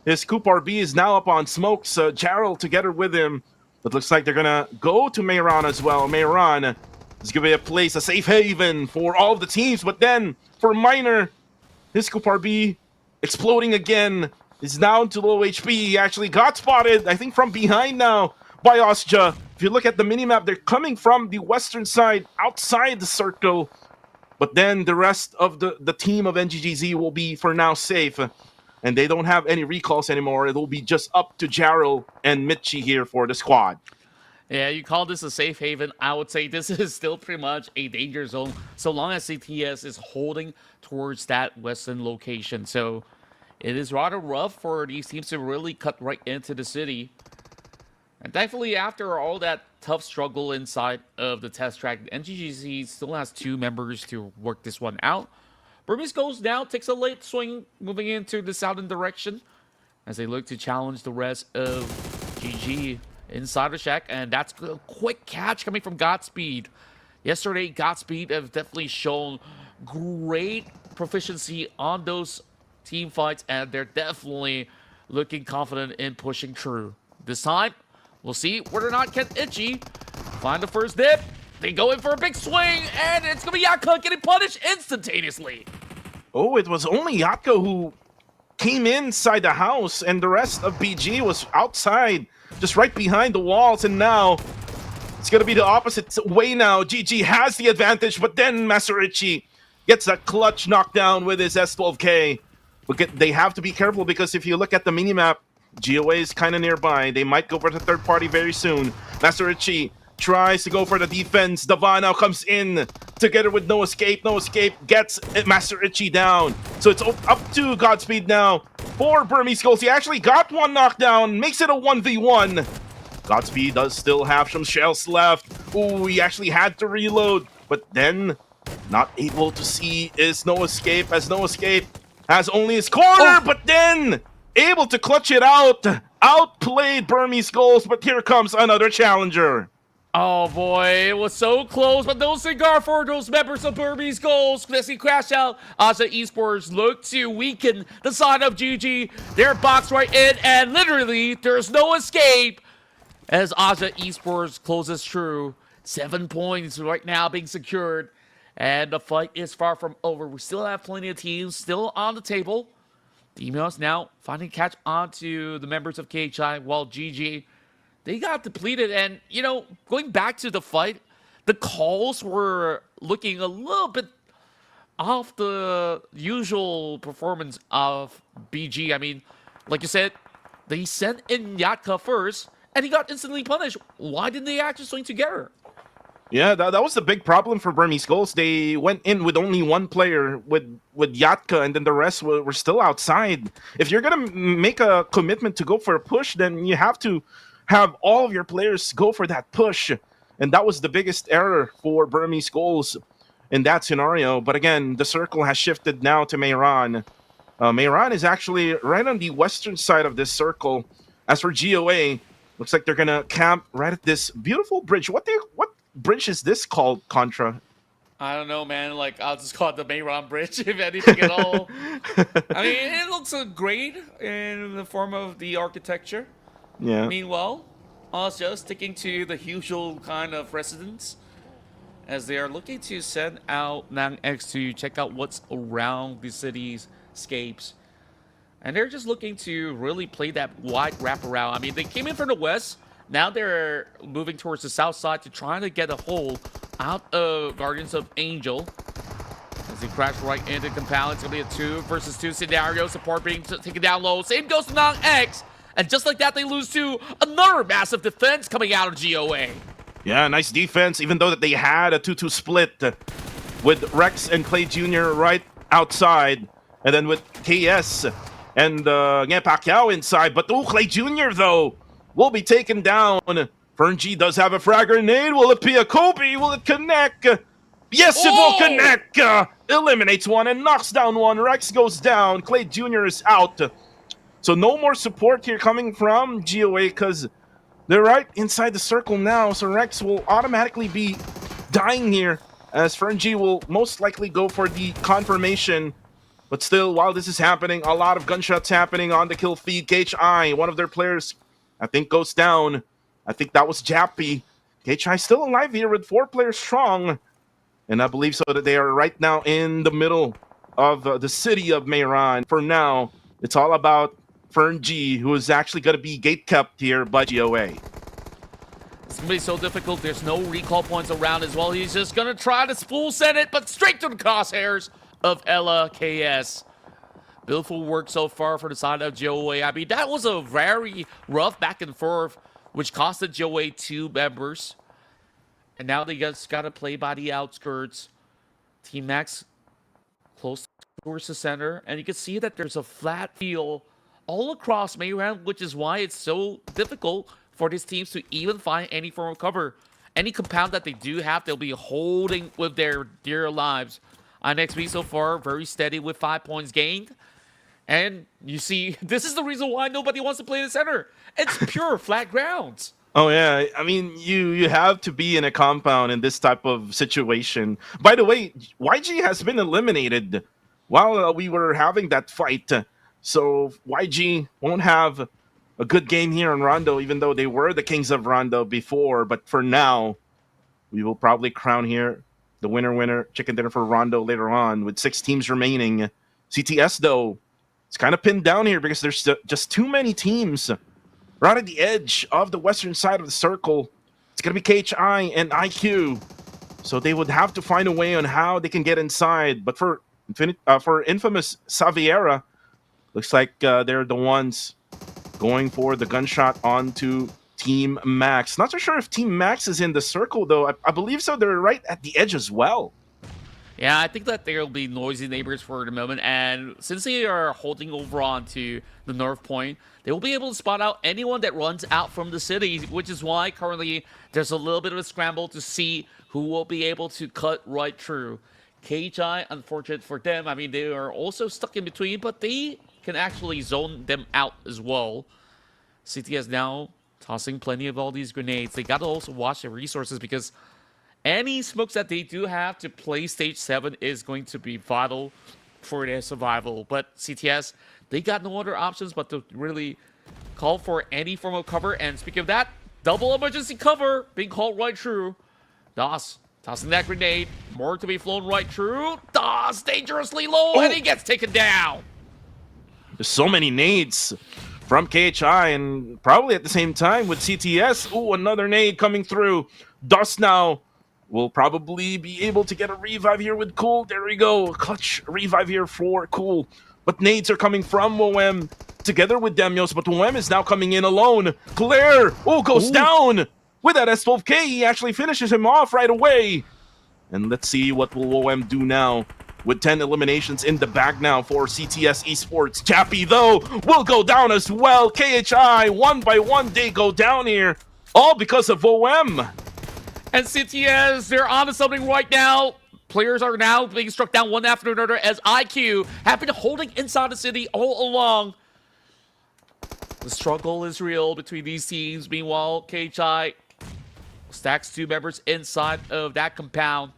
His Coop RB is now up on smokes. Jarrell together with him. It looks like they're gonna go to Mayron as well. Mayron is gonna be a place, a safe haven for all of the teams. But then for Miner, his Coop RB exploding again. Is now into low HP. He actually got spotted, I think, from behind now by Osja. If you look at the minimap, they're coming from the western side, outside the circle. But then the rest of the team of NGGZ will be, for now, safe. And they don't have any recalls anymore. It'll be just up to Jarrell and Mitchie here for the squad. Yeah, you call this a safe haven. I would say this is still pretty much a danger zone, so long as CTS is holding towards that western location. So it is rather rough for these teams to really cut right into the city. And thankfully, after all that tough struggle inside of the test track, NGGZ still has 2 members to work this one out. Burmese goes down, takes a late swing, moving into the southern direction as they look to challenge the rest of GG inside the shack. And that's a quick catch coming from Godspeed. Yesterday, Godspeed have definitely shown great proficiency on those team fights, and they're definitely looking confident in pushing through. This time, we'll see whether or not can Itchy find the first dip. They go in for a big swing, and it's going to be Yatka getting punished instantaneously. Oh, it was only Yatka who came inside the house, and the rest of BG was outside, just right behind the walls, and now it's going to be the opposite way now. GG has the advantage, but then Masarichi gets that clutch knockdown with his S12K. They have to be careful because if you look at the minimap, GOA is kind of nearby. They might go for the third party very soon. Masarichi tries to go for the defense. Davan now comes in together with No Escape. No Escape gets Masarichi down. So it's up to Godspeed now for Burmese Goals. He actually got one knockdown, makes it a 1v1. Godspeed does still have some shells left. Ooh, he actually had to reload, but then not able to see is No Escape, as No Escape has only his corner, but then able to clutch it out. Outplayed Burmese Goals, but here comes another challenger. Oh boy, it was so close, but no cigar for those members of Burmese Goals. Let's see crash out. Aja Esports look to weaken the side of GG. They're boxed right in, and literally, there's no escape as Aja Esports closes through. 7 points right now being secured, and the fight is far from over. We still have plenty of teams still on the table. The emails now finding catch on to the members of KHI, while GG, they got depleted. And, you know, going back to the fight, the calls were looking a little bit off the usual performance of BG. I mean, like you said, they sent in Yatka first, and he got instantly punished. Why didn't they actually swing together? Yeah, that was the big problem for Burmese Goals. They went in with only one player, with Yatka, and then the rest were still outside. If you're going to make a commitment to go for a push, then you have to have all of your players go for that push. And that was the biggest error for Burmese Goals in that scenario. But again, the circle has shifted now to Mayron. Mayron is actually right on the western side of this circle. As for GOA, looks like they're going to camp right at this beautiful bridge. What bridge is this called, Contra? I don't know, man. Like, I'll just call it the Mayron Bridge, if anything at all. I mean, it looks great in the form of the architecture. Yeah. Meanwhile, also sticking to the usual kind of residence, as they are looking to send out Nang X to check out what's around the city's scapes. And they're just looking to really play that wide wraparound. I mean, they came in from the west. Now they're moving towards the south side to try to get a hold out of Guardians of Angel. As he crashed right into compound, it's going to be a 2 versus 2 scenario. Support being taken down low. Same goes to Nang X. And just like that, they lose to another massive defense coming out of GOA. Yeah, nice defense, even though that they had a 2-2 split with Rex and Clay Jr. right outside. And then with KS and Pacquiao inside. But Clay Jr., though, will be taken down. Fernji does have a frag grenade. Will it be a Kobe? Will it connect? Yes, it will connect. Eliminates one and knocks down one. Rex goes down. Clay Jr. is out. So no more support here coming from GOA because they're right inside the circle now. So Rex will automatically be dying here as Fernji will most likely go for the confirmation. But still, while this is happening, a lot of gunshots happening on the kill feed. KHI, one of their players, I think goes down. I think that was Jappy. KHI still alive here with 4 players strong. And I believe so that they are right now in the middle of the city of Mehran. For now, it's all about Fernji, who is actually going to be gate-kept here by GOA. It's going to be so difficult. There's no recall points around as well. He's just going to try to full send it, but straight to the crosshairs of Ella KS. Beautiful work so far for the side of GOA. I mean, that was a very rough back and forth, which costed GOA 2 members. And now they just got to play by the outskirts. Team Max close towards the center. And you can see that there's a flat field all across Mehran, which is why it's so difficult for these teams to even find any form of cover. Any compound that they do have, they'll be holding with their dear lives. INXB so far, very steady with 5 points gained. And you see, this is the reason why nobody wants to play in the center. It's pure flat grounds. Oh, yeah. I mean, you have to be in a compound in this type of situation. By the way, YG has been eliminated while we were having that fight. So YG won't have a good game here in Rondo, even though they were the kings of Rondo before. But for now, we will probably crown here the winner chicken dinner for Rondo later on with 6 teams remaining. CTS, though, it's kind of pinned down here because there's just too many teams right at the edge of the western side of the circle. It's going to be KHI and IQ. So they would have to find a way on how they can get inside. But for infamous Xaviera, looks like they're the ones going for the gunshot onto Team Max. Not so sure if Team Max is in the circle, though. I believe so. They're right at the edge as well. Yeah, I think that there'll be noisy neighbors for the moment, and since they are holding over on to the north point, they will be able to spot out anyone that runs out from the city, which is why currently there's a little bit of a scramble to see who will be able to cut right through. KHI, unfortunate for them, I mean, they are also stuck in between, but they can actually zone them out as well. CTS now tossing plenty of all these grenades. They got to also watch their resources because any smokes that they do have to play Stage 7 is going to be vital for their survival. But CTS, they got no other options but to really call for any form of cover. And speaking of that, double emergency cover being called right through. DOS tossing that grenade. More to be flown right through. DOS dangerously low and he gets taken down. There's so many nades from KHI and probably at the same time with CTS. Oh, another nade coming through. DOS now will probably be able to get a revive here with Cool. There we go. Clutch revive here for Cool. But nades are coming from OM together with Demios. But OM is now coming in alone. Claire, goes down. With that S12K, he actually finishes him off right away. And let's see what will OM do now. With 10 eliminations in the bag now for CTS Esports. Chappie, though, will go down as well. KHI, one by one, they go down here. All because of OM. And CTS, they're onto something right now. Players are now being struck down one after another as IQ have been holding inside the city all along. The struggle is real between these teams. Meanwhile, KHI stacks 2 members inside of that compound.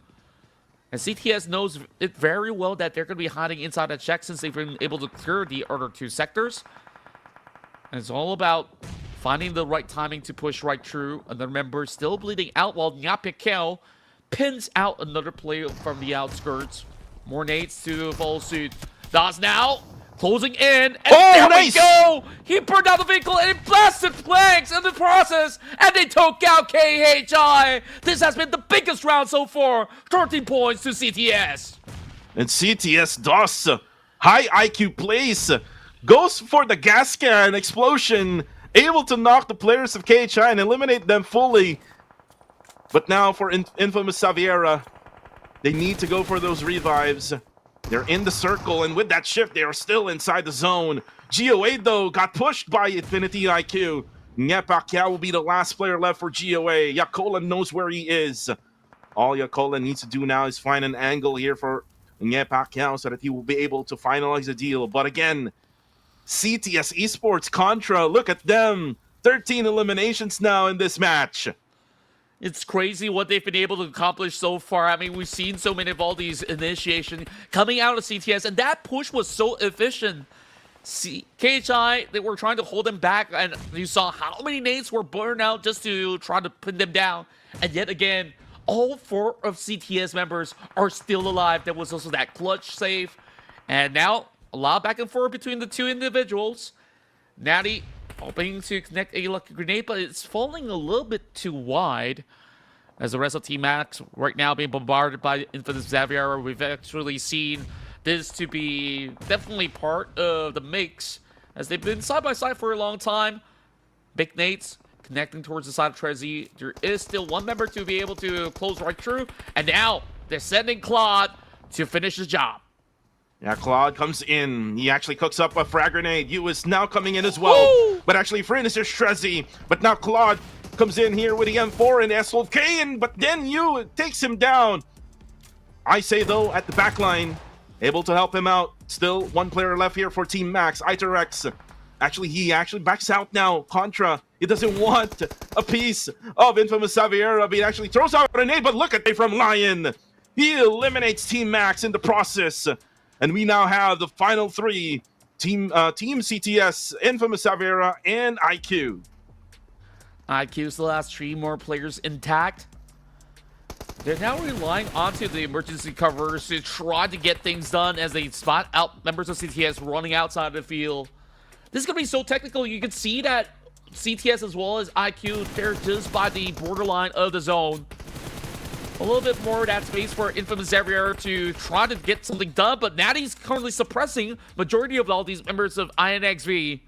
And CTS knows it very well that they're going to be hiding inside that check since they've been able to clear the other 2 sectors. And it's all about finding the right timing to push right through. Another member still bleeding out while Nyapikel pins out another player from the outskirts. More nades to follow suit. DOS now closing in. And there we go! He burned out the vehicle and he blasted flags in the process. And they took out KHI. This has been the biggest round so far. 13 points to CTS. And CTS DOS, high IQ plays, goes for the gas can explosion. Able to knock the players of KHI and eliminate them fully. But now for infamous Xaviera, they need to go for those revives. They're in the circle, and with that shift, they are still inside the zone. GOA, though, got pushed by Infinity IQ. Nyapakia will be the last player left for GOA. Yakola knows where he is. All Yakola needs to do now is find an angle here for Nyapakia so that he will be able to finalize the deal. But again, CTS Esports Contra, look at them. 13 eliminations now in this match. It's crazy what they've been able to accomplish so far. I mean, we've seen so many of all these initiation coming out of CTS, and that push was so efficient. KHI, they were trying to hold them back, and you saw how many nades were burned out just to try to pin them down. And yet again, all 4 of CTS members are still alive. There was also that clutch save. And now, a lot back and forth between the 2 individuals. Natty hoping to connect a lucky grenade, but it's falling a little bit too wide. As the rest of Team Max right now being bombarded by Infamous Xavier. We've actually seen this to be definitely part of the mix, as they've been side by side for a long time. Big nades connecting towards the side of Trezzy. There is still one member to be able to close right through, and now they're sending Claude to finish the job. Yeah, Claude comes in. He actually cooks up a frag grenade. Yu is now coming in as well. Woo! But actually finishes Trezzy. But now Claude comes in here with the M4 and S12K, but then Yu takes him down. I say though, at the back line, able to help him out. Still one player left here for Team Max. Iterex. Actually, he backs out now. Contra, he doesn't want a piece of Infamous Xavier, but he actually throws out a grenade, but look at it from Lion. He eliminates Team Max in the process. And we now have the final 3. Team CTS, Infamous Xavier, and IQ. IQ still has 3 more players intact. They're now relying onto the emergency covers to try to get things done as they spot out members of CTS running outside the field. This is going to be so technical. You can see that CTS as well as IQ, they're just by the borderline of the zone. A little bit more of that space for Infamous Xavier to try to get something done, but Natty's currently suppressing majority of all these members of INXV.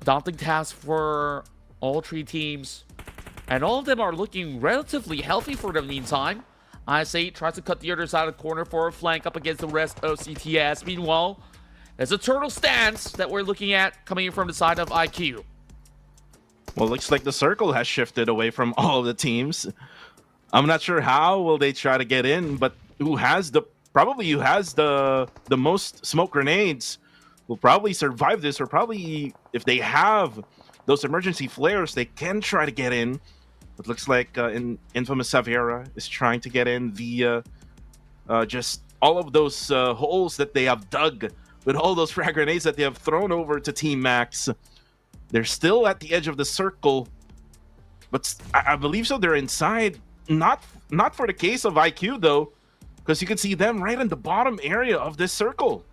Daunting task for all 3 teams. And all of them are looking relatively healthy for the meantime. IS8 tries to cut the other side of the corner for a flank up against the rest of CTS. Meanwhile, there's a turtle stance that we're looking at coming in from the side of IQ. Well, looks like the circle has shifted away from all of the teams. I'm not sure how will they try to get in, but who has the most smoke grenades will probably survive this, or probably if they have those emergency flares, they can try to get in. It looks like Infamous Xavier is trying to get in via just all of those holes that they have dug with all those frag grenades that they have thrown over to Team Max. They're still at the edge of the circle, but I believe so they're inside. Not for the case of IQ though, because you can see them right in the bottom area of this circle.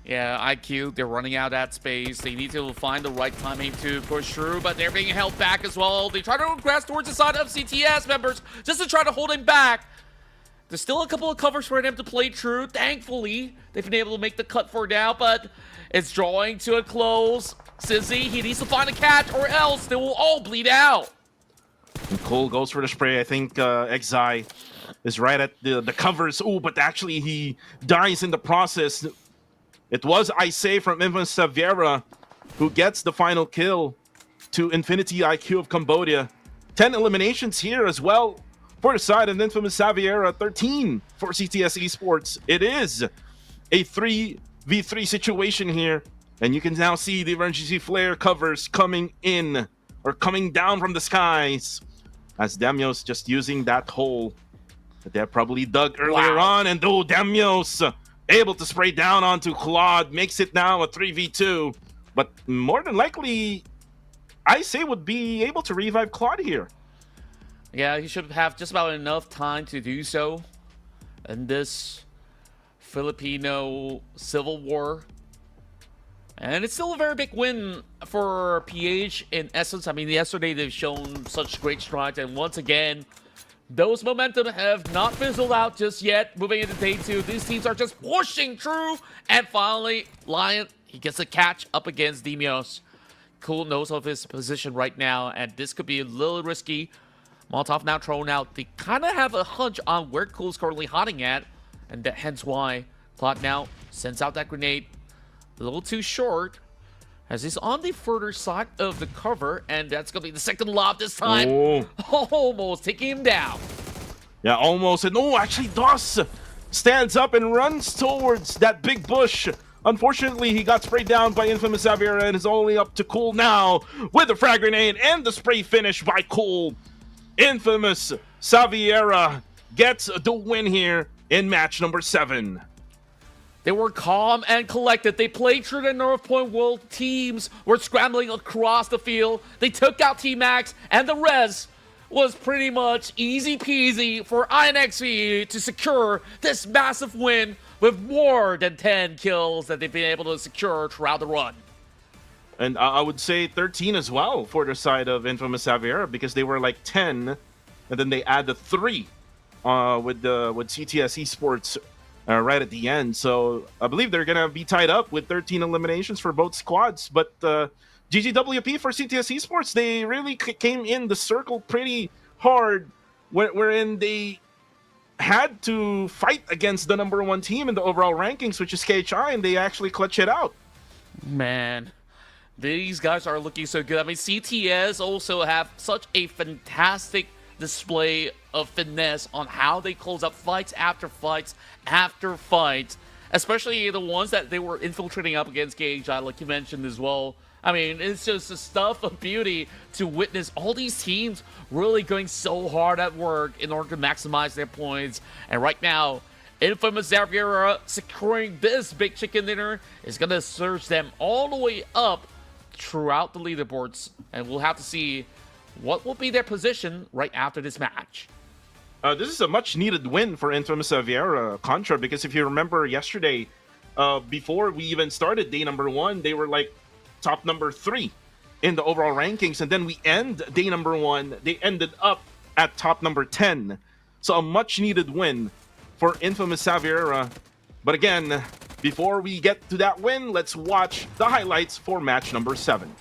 Yeah, IQ, they're running out of that space. They need to find the right timing to push through, but they're being held back as well. They try to progress towards the side of CTS members just to try to hold him back. There's still a couple of covers for them to play through. Thankfully, they've been able to make the cut for now, but it's drawing to a close. Sizzy, he needs to find a catch or else they will all bleed out. And Cole goes for the spray. I think Exai is right at the covers. Oh, but actually he dies in the process. It was Isay from Infamous Xavier who gets the final kill to Infinity IQ of Cambodia. 10 eliminations here as well for the side of Infamous Xavier, 13 for CTS Esports. It is a 3v3 situation here, and you can now see the emergency flare covers coming in, or coming down from the skies, as Damios just using that hole that they probably dug earlier on. And oh, Damios able to spray down onto Claude, makes it now a 3v2. But more than likely, I say would be able to revive Claude here. Yeah, he should have just about enough time to do so in this Filipino civil war. And it's still a very big win for PH in essence. I mean, yesterday they've shown such great strides, and once again, those momentum have not fizzled out just yet. Moving into day 2, these teams are just pushing through, and finally, Lion, he gets a catch up against Demios. Cool knows of his position right now, and this could be a little risky. Molotov now thrown out. They kind of have a hunch on where Cool's currently hiding at, and hence why Claude now sends out that grenade. A little too short, as he's on the further side of the cover, and that's going to be the second lob this time. Oh. Almost taking him down. Yeah, almost. And oh, actually, Doss stands up and runs towards that big bush Unfortunately, he got sprayed down by Infamous Xaviera and is only up to Cool now with the frag grenade and the spray finish by Cool. Infamous Xaviera gets the win here in match number 7. They were calm and collected. They played through the North Point World teams, were scrambling across the field. They took out T-Max, and the rest was pretty much easy peasy for INXV to secure this massive win with more than 10 kills that they've been able to secure throughout the run. And I would say 13 as well for the side of Infamous Xaviera, because they were like 10, and then they added 3 with CTS Esports right at the end. So I believe they're going to be tied up with 13 eliminations for both squads. But GGWP for CTS Esports, they really came in the circle pretty hard, wherein they had to fight against the number 1 team in the overall rankings, which is KHI, and they actually clutch it out. Man, these guys are looking so good. I mean, CTS also have such a fantastic display of finesse on how they close up fights after fights after fights, especially the ones that they were infiltrating up against KHI, like you mentioned as well. I mean, it's just a stuff of beauty to witness all these teams really going so hard at work in order to maximize their points. And right now, Infamous Xaviera securing this big chicken dinner is going to surge them all the way up throughout the leaderboards. And we'll have to see what will be their position right after this match. This is a much-needed win for Infamous Xaviera, Contra, because if you remember yesterday, before we even started day number 1, they were like top number 3 in the overall rankings, and then we end day number 1, they ended up at top number 10. So a much-needed win for Infamous Xaviera. But again, before we get to that win, let's watch the highlights for match number 7.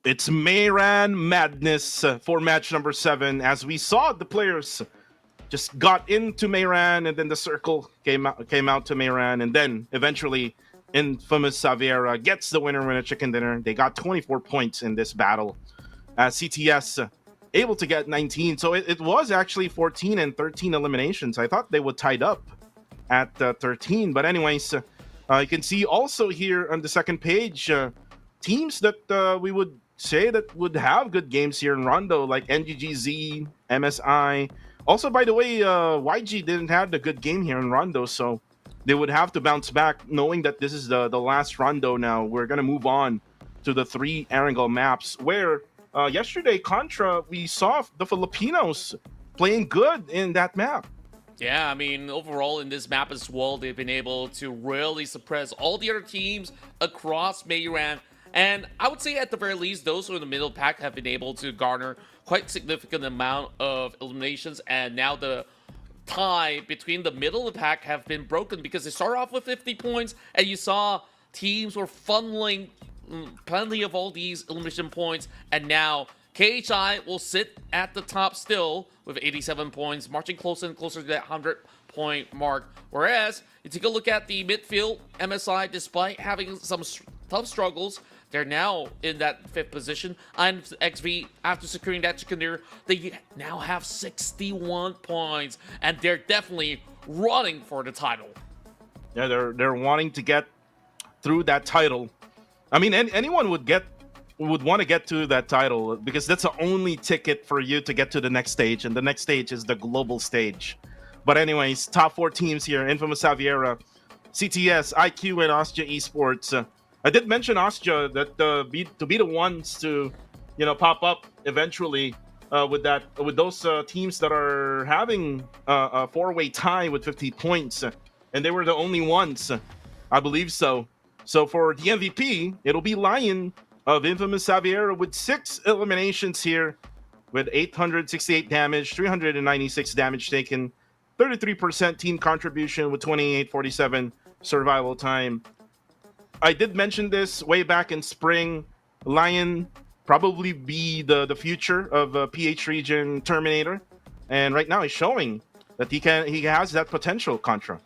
It's Mayran madness for match number 7, as we saw the players just got into Mayran, and then the circle came out to Mayran, and then eventually Infamous Xaviera gets the winner chicken dinner. They got 24 points in this battle. CTS able to get 19, so it was actually 14 and 13 eliminations. I thought they would tied up at 13, but anyways, you can see also here on the second page teams that we would say that would have good games here in Rondo, like NGGZ, MSI. Also, by the way, YG didn't have the good game here in Rondo, so they would have to bounce back, knowing that this is the last Rondo now. We're going to move on to the 3 Erangel maps, where yesterday, Contra, we saw the Filipinos playing good in that map. Yeah, I mean, overall in this map as well, they've been able to really suppress all the other teams across Mayran And I would say at the very least, those who are in the middle pack have been able to garner quite significant amount of eliminations, and now the tie between the middle of the pack have been broken because they started off with 50 points, and you saw teams were funneling plenty of all these elimination points, and now KHI will sit at the top still with 87 points, marching closer and closer to that 100-point mark. Whereas, you take a look at the midfield, MSI, despite having some tough struggles, they're now in that 5th position. And XV, after securing that chicken dinner, they now have 61 points, and they're definitely running for the title. Yeah, they're wanting to get through that title. I mean, anyone would want to get to that title because that's the only ticket for you to get to the next stage, and the next stage is the global stage. But anyways, top 4 teams here: Infamous Xaviera, CTS, IQ, and Austria Esports. I did mention Austria that to be the ones to, pop up eventually with those teams that are having a 4-way tie with 50 points, and they were the only ones, I believe so. So for the MVP, it'll be Lion of Infamous Xaviera with 6 eliminations here, with 868 damage, 396 damage taken, 33% team contribution with 2847 survival time. I did mention this way back in spring. Lion probably be the future of PH Region Terminator, and right now he's showing that he has that potential. Contra.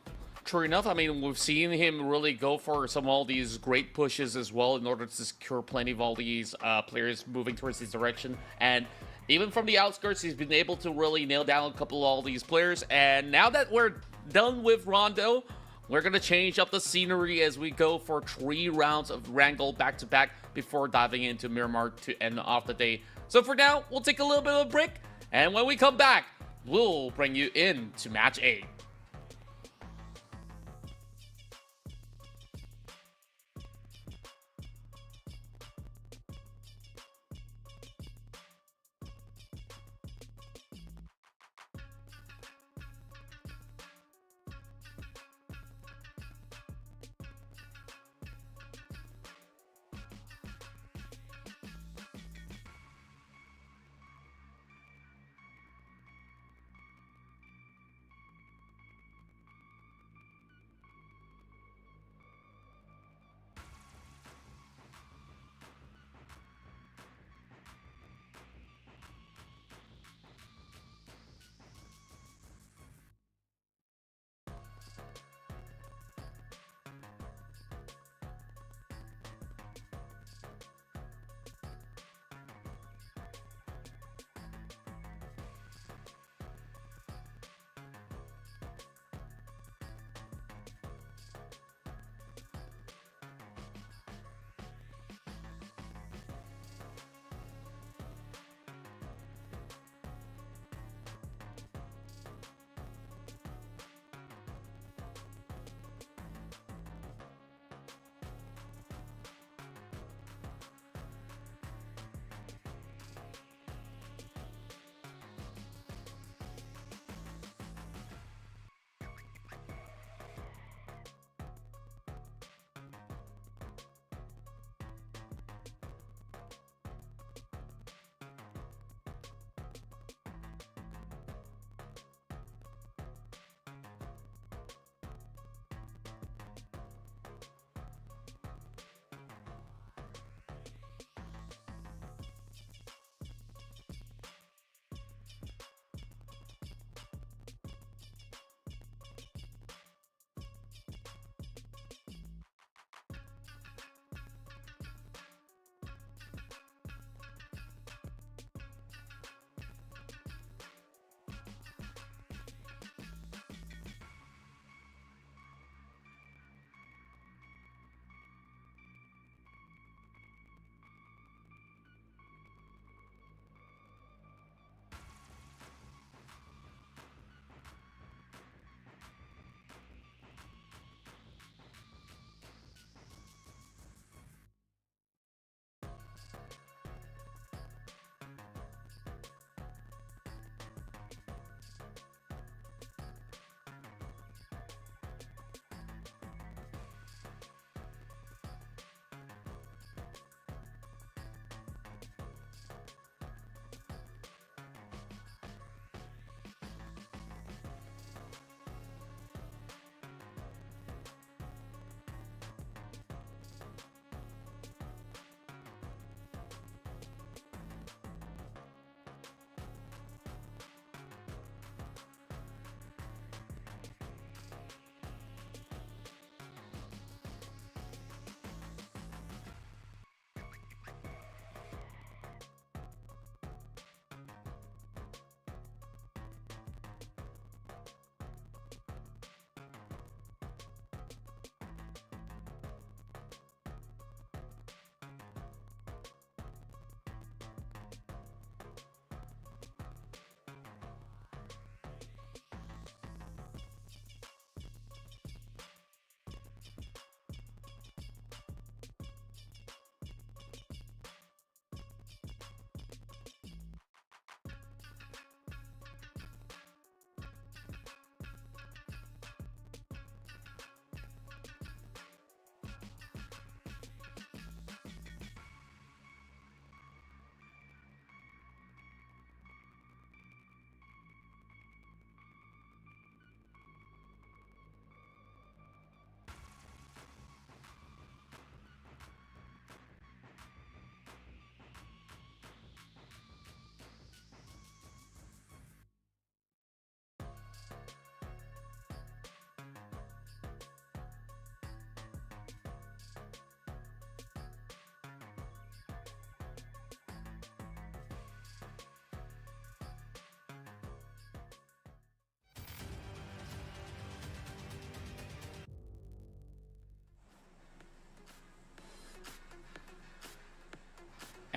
True enough, I mean, we've seen him really go for all these great pushes as well in order to secure plenty of all these players moving towards his direction. And even from the outskirts, he's been able to really nail down a couple of all these players. And now that we're done with Rondo, we're going to change up the scenery as we go for 3 rounds of Wrangle back-to-back before diving into Miramar to end off the day. So for now, we'll take a little bit of a break. And when we come back, we'll bring you into Match 8.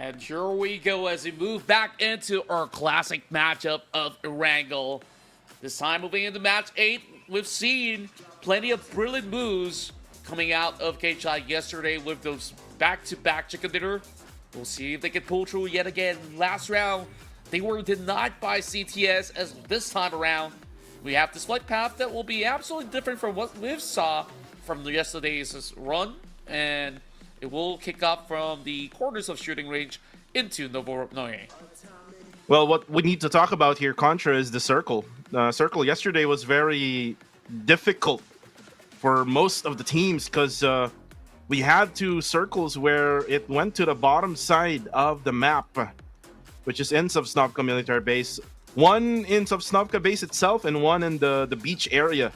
And here we go as we move back into our classic matchup of Erangel. This time moving into match 8, we've seen plenty of brilliant moves coming out of KHI yesterday with those back-to-back chicken dinner. We'll see if they can pull through yet again. Last round, they were denied by CTS, as this time around, we have this flight path that will be absolutely different from what we saw from yesterday's run, and it will kick off from the corners of shooting range into Novorobnoye. Well, what we need to talk about here, Contra, is the circle. Circle yesterday was very difficult for most of the teams because we had 2 circles where it went to the bottom side of the map, which is in Sovsnovka military base. One in Sovsnovka base itself and one in the beach area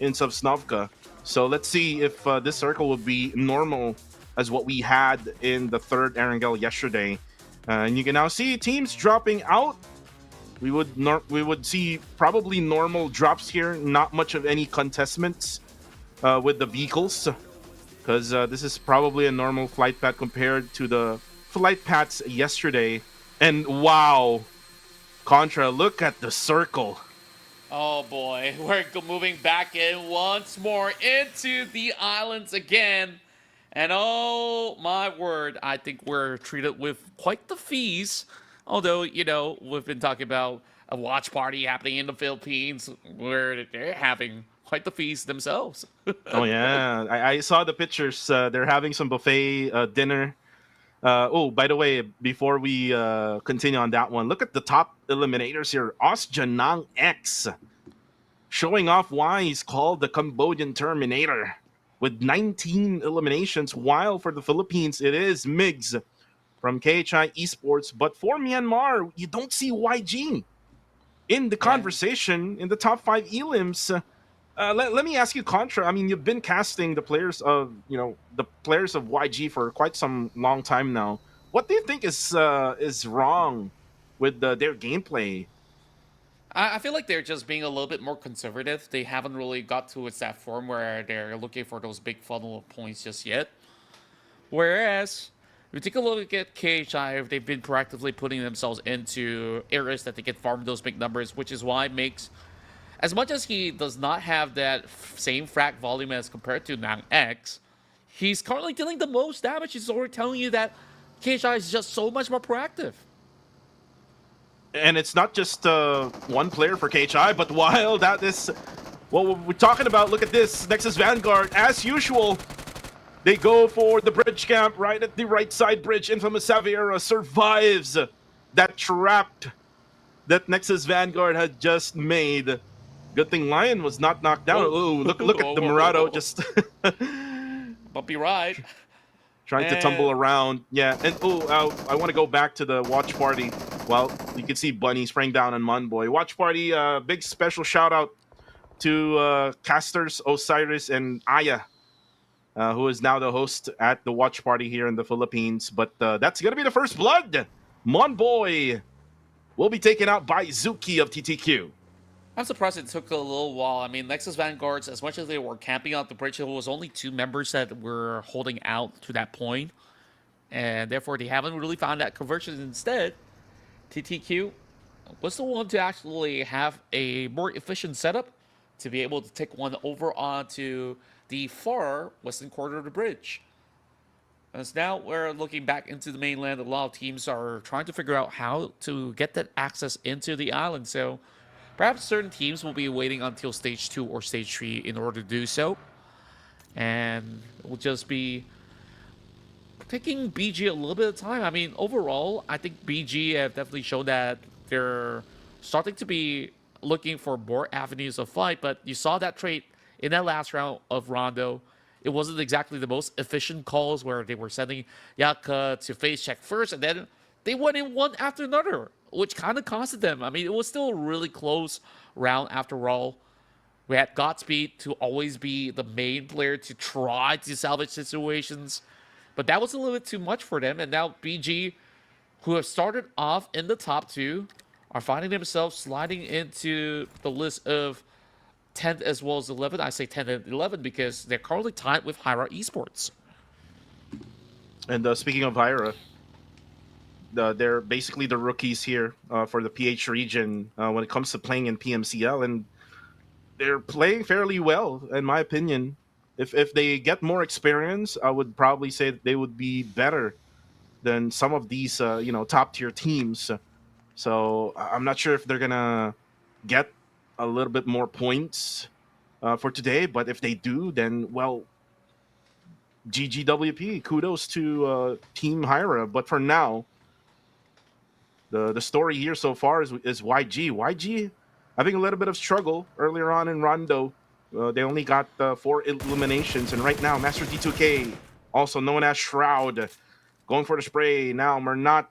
in Sovsnovka. So let's see if this circle will be normal as what we had in the 3rd Erangel yesterday. And you can now see teams dropping out. We would see probably normal drops here, not much of any contestments with the vehicles, because this is probably a normal flight path compared to the flight paths yesterday. And wow, Contra, look at the circle. Oh boy, we're moving back in once more into the islands again. And oh my word, I think we're treated with quite the feast. Although, you know, we've been talking about a watch party happening in the Philippines where they're having quite the feast themselves. Oh yeah, I saw the pictures. They're having some buffet dinner. Oh, by the way, before we continue on that one, look at the top eliminators here. Osjanang X showing off why he's called the Cambodian Terminator with 19 eliminations, while for the Philippines, it is Migs from KHI Esports. But for Myanmar, you don't see YG in the conversation in the top 5 elims. Let me ask you, Contra. I mean, you've been casting the players of YG for quite some long time now. What do you think is wrong with their gameplay? I feel like they're just being a little bit more conservative. They haven't really got to that form where they're looking for those big funnel of points just yet. Whereas, if you take a look at KHI, they've been proactively putting themselves into areas that they can farm those big numbers, which is why it makes, as much as he does not have that same frag volume as compared to Nang X, he's currently dealing the most damage. He's already telling you that KHI is just so much more proactive. And it's not just one player for KHI, but while that is what we're talking about, look at this. Nexus Vanguard, as usual, they go for the bridge camp right at the right side bridge. Infamous Saviera survives that trap that Nexus Vanguard had just made. Good thing Lion was not knocked down. Oh, look at the Murado just bumpy ride. Trying to tumble around. Yeah, and I want to go back to the watch party. Well, you can see Bunny spraying down on Munboy. Watch party, big special shout out to casters Osiris and Aya, who is now the host at the watch party here in the Philippines. But that's going to be the first blood. Munboy will be taken out by Zuki of TTQ. I'm surprised it took a little while. I mean, Nexus Vanguards, as much as they were camping out the bridge, there was only 2 members that were holding out to that point. And therefore, they haven't really found that conversion. Instead, TTQ was the one to actually have a more efficient setup to be able to take one over onto the far western corner of the bridge. As now we're looking back into the mainland, a lot of teams are trying to figure out how to get that access into the island. So perhaps certain teams will be waiting until stage 2 or stage 3 in order to do so. And it will just be taking BG a little bit of time. I mean, overall, I think BG have definitely shown that they're starting to be looking for more avenues of fight, but you saw that trait in that last round of Rondo. It wasn't exactly the most efficient calls where they were sending Yaka to face check first, and then they went in one after another, which kind of costed them. I mean, it was still a really close round after all. We had Godspeed to always be the main player to try to salvage situations, but that was a little bit too much for them. And now BG, who have started off in the top 2, are finding themselves sliding into the list of 10th as well as 11th. I say 10th and 11th because they're currently tied with Hyra Esports. And speaking of Hyra, they're basically the rookies here for the PH region when it comes to playing in PMCL, and they're playing fairly well, in my opinion. If they get more experience, I would probably say that they would be better than some of these top tier teams. So I'm not sure if they're gonna get a little bit more points for today, but if they do, then well, GGWP, kudos to Team Hyra. But for now, the story here so far is YG. YG having a little bit of struggle earlier on in Rondo. They only got 4 eliminations, and right now Master D2K, also known as Shroud, going for the spray. Now Mernat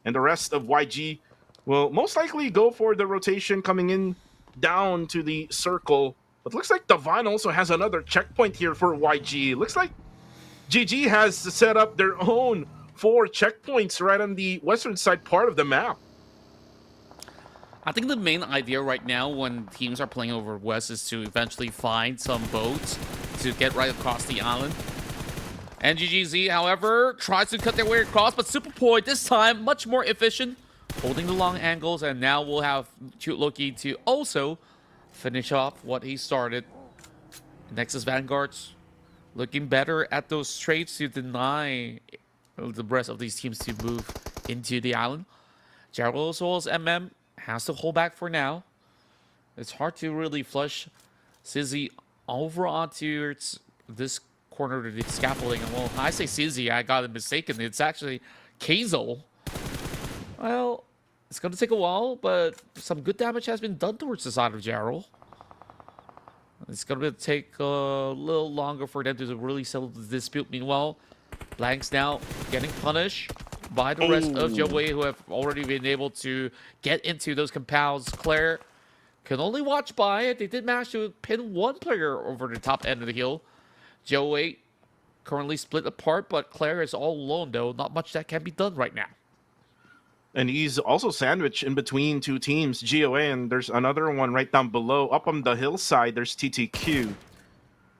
and the rest of YG will most likely go for the rotation coming in down to the circle. But looks like Devon also has another checkpoint here for YG. Looks like GG has set up their own 4 checkpoints right on the western side part of the map. I think the main idea right now when teams are playing over west is to eventually find some boats to get right across the island. And GGZ, however, tries to cut their way across, but Superpoint this time much more efficient, holding the long angles, and now we'll have Loki to also finish off what he started. Nexus Vanguards looking better at those trades to deny the rest of these teams to move into the island. Gerald as well as MM has to hold back for now. It's hard to really flush Sizzy over onto this corner of the scaffolding. And well, I say Sizzy, I got it mistaken. It's actually Kazel. Well, it's going to take a while, but some good damage has been done towards the side of Gerald. It's going to take a little longer for them to really settle the dispute. Meanwhile, Blanks now getting punished by the rest of Joey, who have already been able to get into those compounds. Claire can only watch by it. They did manage to pin one player over the top end of the hill. Joey currently split apart, but Claire is all alone, though. Not much that can be done right now. And he's also sandwiched in between 2 teams, GOA, and there's another one right down below. Up on the hillside, there's TTQ.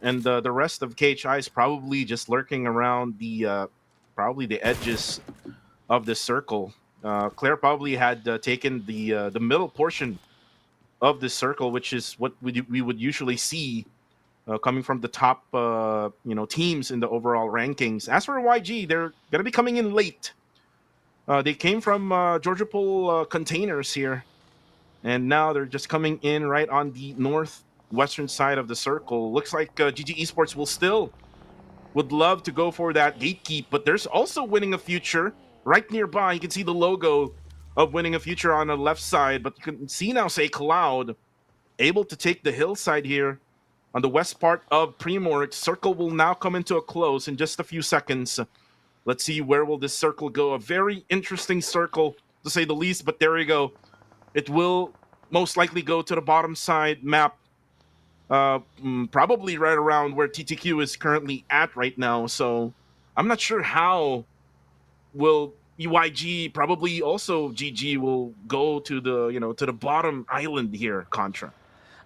And the rest of KHI is probably just lurking around the edges of this circle. Claire probably had taken the middle portion of this circle, which is what we would usually see coming from the top teams in the overall rankings. As for YG, they're going to be coming in late. They came from Georgia Pool containers here, and now they're just coming in right on the northwestern side of the circle. Looks like GG Esports would love to go for that gatekeep, but there's also Winning a Future right nearby. You can see the logo of Winning a Future on the left side, but you can see now, say, Cloud able to take the hillside here on the west part of Primorix. Circle will now come into a close in just a few seconds. Let's see, where will this circle go? A very interesting circle, to say the least, but there you go. It will most likely go to the bottom side map, probably right around where TTQ is currently at right now. So I'm not sure how will EYG, probably also GG, will go to the bottom island here, Contra.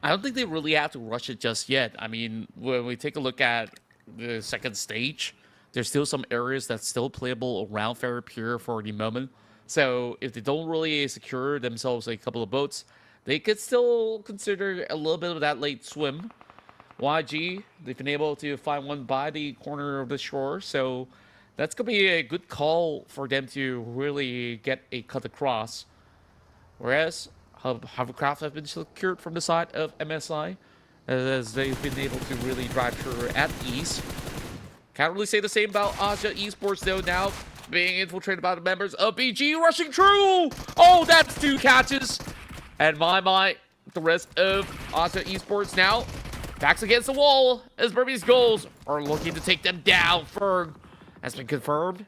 I don't think they really have to rush it just yet. I mean, when we take a look at the second stage, there's still some areas that's still playable around Ferropier for the moment. So if they don't really secure themselves a couple of boats, they could still consider a little bit of that late swim. YG, they've been able to find one by the corner of the shore. So that's going to be a good call for them to really get a cut across. Whereas Hovercraft have been secured from the side of MSI, as they've been able to really drive through at ease. Can't really say the same about Asia Esports, though, now being infiltrated by the members of BG rushing through. Oh, that's 2 catches. And my, the rest of Asia Esports now backs against the wall as Burmese goals are looking to take them down. Ferg has been confirmed.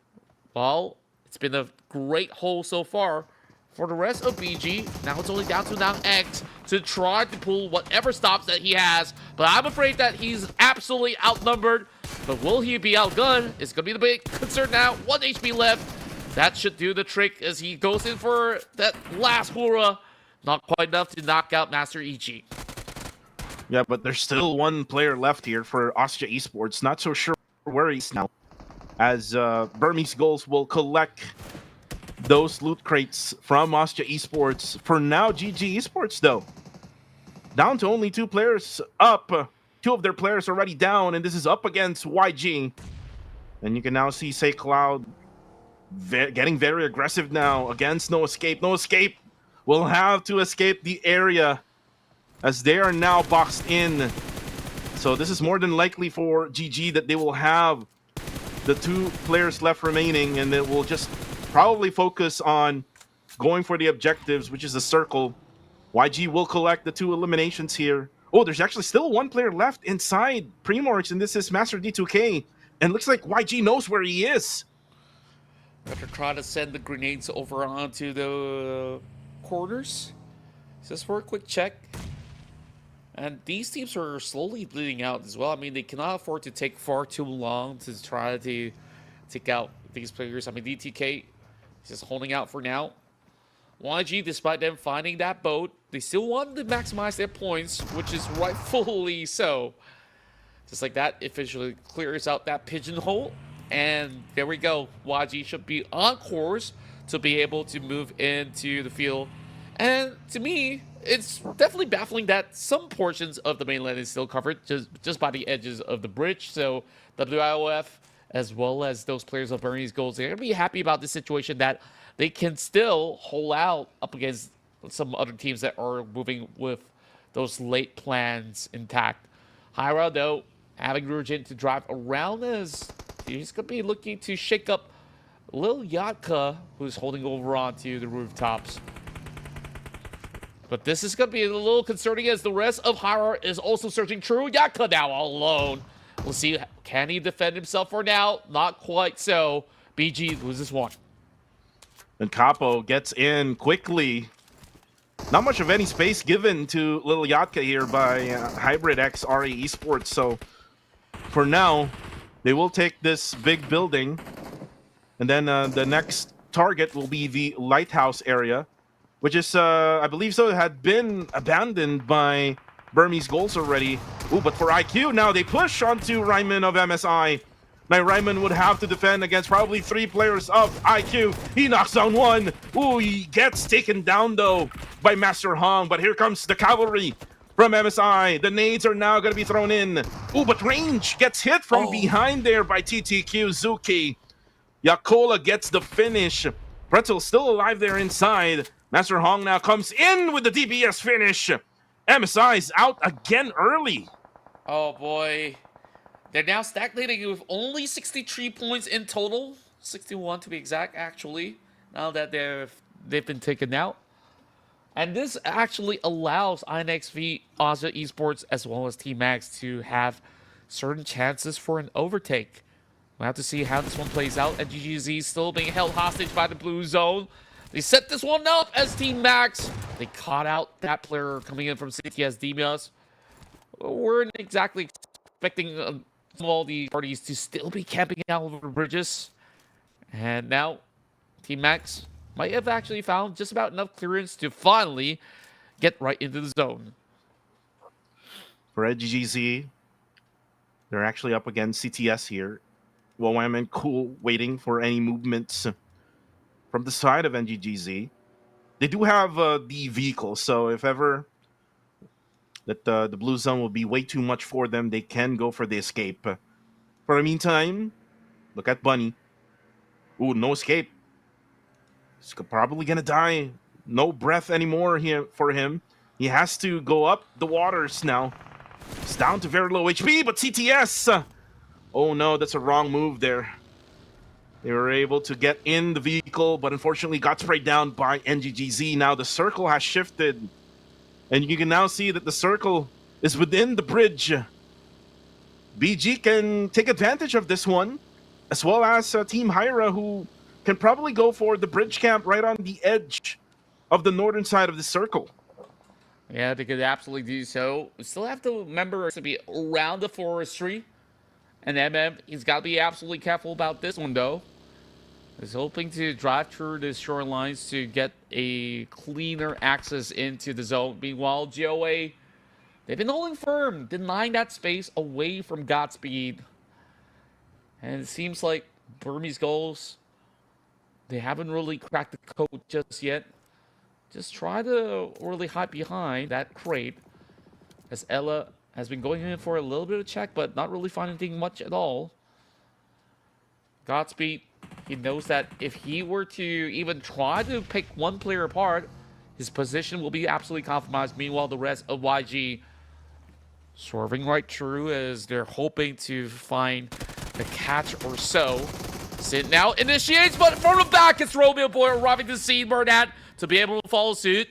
Well, it's been a great hole so far for the rest of BG. Now it's only down to now X to try to pull whatever stops that he has. But I'm afraid that he's absolutely outnumbered. But will he be outgunned? It's going to be the big concern now. 1 HP left. That should do the trick as he goes in for that last hurrah. Not quite enough to knock out Master Ichi. Yeah, but there's still 1 player left here for Austria Esports. Not so sure where he's now, as Burmese Goals will collect those loot crates from Austria Esports. For now, GG Esports, though, down to only 2 players up. 2 of their players already down, and this is up against YG. And you can now see Say Cloud getting very aggressive now against No Escape. No Escape will have to escape the area as they are now boxed in. So this is more than likely for GG that they will have the 2 players left remaining, and they will just probably focus on going for the objectives, which is the circle. YG will collect the 2 eliminations here. Oh, there's actually still 1 player left inside Primorx, and this is Master D2K. And looks like YG knows where he is. After trying to send the grenades over onto the corners. Just for a quick check. And these teams are slowly bleeding out as well. I mean, they cannot afford to take far too long to try to take out these players. I mean, DTK is just holding out for now. YG, despite them finding that boat, they still want to maximize their points, which is rightfully so. Just like that, it officially clears out that pigeonhole. And there we go. YG should be on course to be able to move into the field. And to me, it's definitely baffling that some portions of the mainland is still covered just by the edges of the bridge. So WIOF, as well as those players of Burmese Goals, they're going to be happy about this situation that they can still hold out up against some other teams that are moving with those late plans intact. Hyra, though, having urgent to drive around as he's going to be looking to shake up Lil Yatka, who's holding over onto the rooftops. But this is going to be a little concerning as the rest of Hyra is also searching true. Yatka now all alone. We'll see, can he defend himself for now? Not quite so. BG loses 1. And Capo gets in quickly. Not much of any space given to Little Yatka here by Hybrid X RA Esports. So for now, they will take this big building. And then the next target will be the lighthouse area, which is, I believe so, had been abandoned by Burmese Goals already. Ooh, but for IQ, now they push onto Ryman of MSI. Now Ryman would have to defend against probably 3 players of IQ. He knocks down 1. Ooh, he gets taken down, though, by Master Hong. But here comes the cavalry from MSI. The nades are now going to be thrown in. Ooh, but Range gets hit from behind there by TTQ Zuki. Yakola gets the finish. Pretzel still alive there inside. Master Hong now comes in with the DBS finish. MSI's out again early. Oh, boy. They're now stagnating with only 63 points in total. 61 to be exact, actually, now that they've been taken out. And this actually allows INXV, Austria Esports, as well as Team Max to have certain chances for an overtake. We'll have to see how this one plays out. And GGZ still being held hostage by the blue zone. They set this one up as Team Max. They caught out that player coming in from CTS Demios. Weren't exactly expecting all the parties to still be camping out over the bridges. And now, Team Max might have actually found just about enough clearance to finally get right into the zone. For GGZ, they're actually up against CTS here. Wowam and Cool waiting for any movements from the side of NGGZ. They do have the vehicle, so if ever that the blue zone will be way too much for them, they can go for the escape. For the meantime, look at Bunny. Ooh, no escape. He's probably gonna die. No breath anymore here for him. He has to go up the waters now. He's down to very low HP, but CTS! Oh no, that's a wrong move there. They were able to get in the vehicle, but unfortunately got sprayed down by NGGZ. Now the circle has shifted. And you can now see that the circle is within the bridge. BG can take advantage of this one, as well as Team Hyra, who can probably go for the bridge camp right on the edge of the northern side of the circle. Yeah, they could absolutely do so. We still have to remember to be around the forestry. And MM, he's got to be absolutely careful about this one, though. He's hoping to drive through the shorelines to get a cleaner access into the zone. Meanwhile, GOA, they've been holding firm, denying that space away from Godspeed. And it seems like Burmese Goals They haven't really cracked the code just yet. Just try to really hide behind that crate, as Ella has been going in for a little bit of check, but not really finding anything much at all. Godspeed, he knows that if he were to even try to pick one player apart, his position will be absolutely compromised. Meanwhile, the rest of YG swerving right through as they're hoping to find a catch or so. Sid now initiates, but from the back, it's Romeo Boy arriving to see Bernat to be able to follow suit.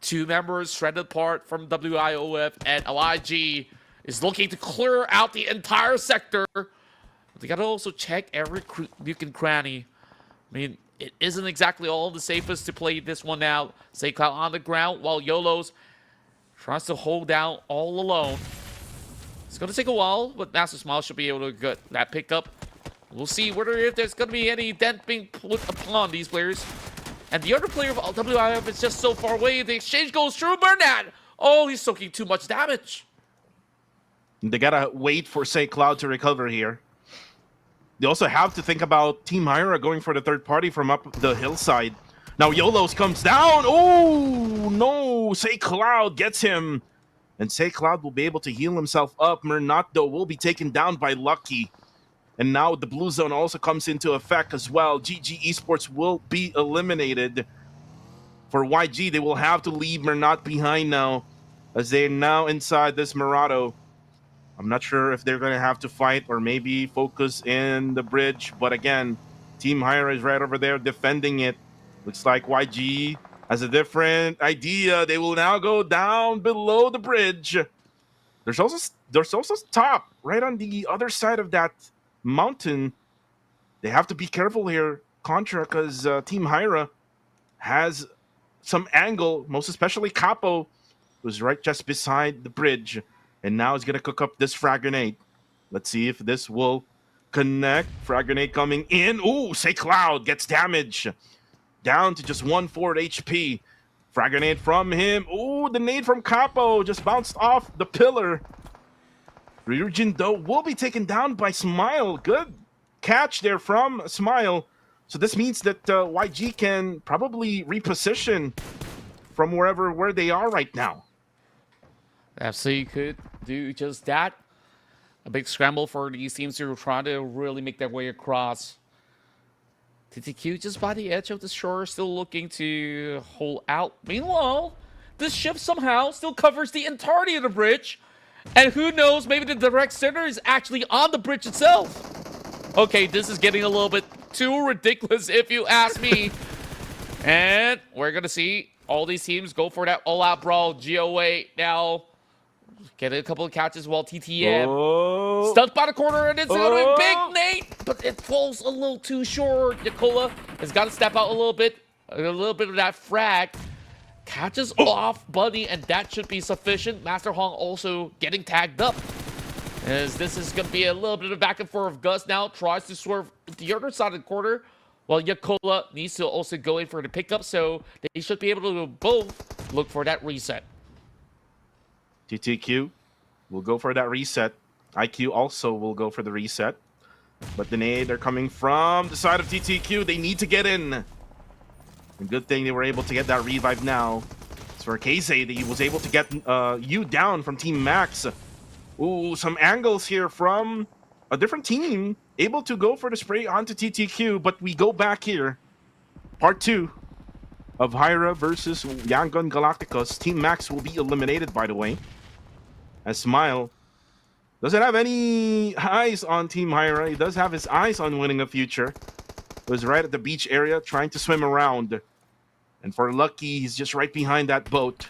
Two members shredded apart from WIOF, and YG is looking to clear out the entire sector. They gotta also check every nook and cranny. I mean, it isn't exactly all the safest to play this one out. Seikao on the ground while YOLO's tries to hold down all alone. It's gonna take a while, but Master Smile should be able to get that pickup. We'll see whether if there's gonna be any dent being put upon these players. And the other player of WIF is just so far away. The exchange goes through Bernat. Oh, he's soaking too much damage. They gotta wait for St. Cloud to recover here. They also have to think about Team Hyra going for the third party from up the hillside. Now YOLO's comes down. Oh, no. St. Cloud gets him. And St. Cloud will be able to heal himself up. Mernato will be taken down by Lucky. And now the blue zone also comes into effect as well. GG Esports will be eliminated. For YG, they will have to leave Mernat behind now, as they're now inside this Murado. I'm not sure if they're going to have to fight or maybe focus in the bridge. But again, Team Hyra is right over there defending it. Looks like YG has a different idea. They will now go down below the bridge. There's also top right on the other side of that mountain. They have to be careful here, Contra, because Team Hyra has some angle, most especially Capo, who's right just beside the bridge. And now he's going to cook up this frag grenade. Let's see if this will connect. Frag grenade coming in. Ooh, St. Cloud gets damage. Down to just 1/4 HP. Frag grenade from him. Ooh, the nade from Capo just bounced off the pillar. Ryujin, though, will be taken down by Smile. Good catch there from Smile. So this means that YG can probably reposition from where they are right now. FC could do just that. A big scramble for these teams who are trying to really make their way across. TTQ just by the edge of the shore, still looking to hold out. Meanwhile, this ship somehow still covers the entirety of the bridge. And who knows, maybe the direct center is actually on the bridge itself. Okay, this is getting a little bit too ridiculous if you ask me. And we're going to see all these teams go for that all-out brawl. GOA now getting a couple of catches while TTM stuck by the corner, and it's going to be big Nate, but it falls a little too short. Nicola has got to step out a little bit of that frag. Catches off Buddy, and that should be sufficient. Master Hong also getting tagged up, as this is going to be a little bit of back and forth. Gus now tries to swerve the other side of the corner, while Yakola needs to also go in for the pickup, so they should be able to both look for that reset. TTQ will go for that reset. IQ also will go for the reset. But the nade are coming from the side of TTQ. They need to get in. And good thing they were able to get that revive now. As for Keizei, he was able to get you down from Team Max. Ooh, some angles here from a different team. Able to go for the spray onto TTQ, but we go back here. Part 2 of Hyra versus Yangon Galacticos. Team Max will be eliminated, by the way. As Smile doesn't have any eyes on Team Hyra. He does have his eyes on winning a future. He was right at the beach area trying to swim around. And for Lucky, he's just right behind that boat.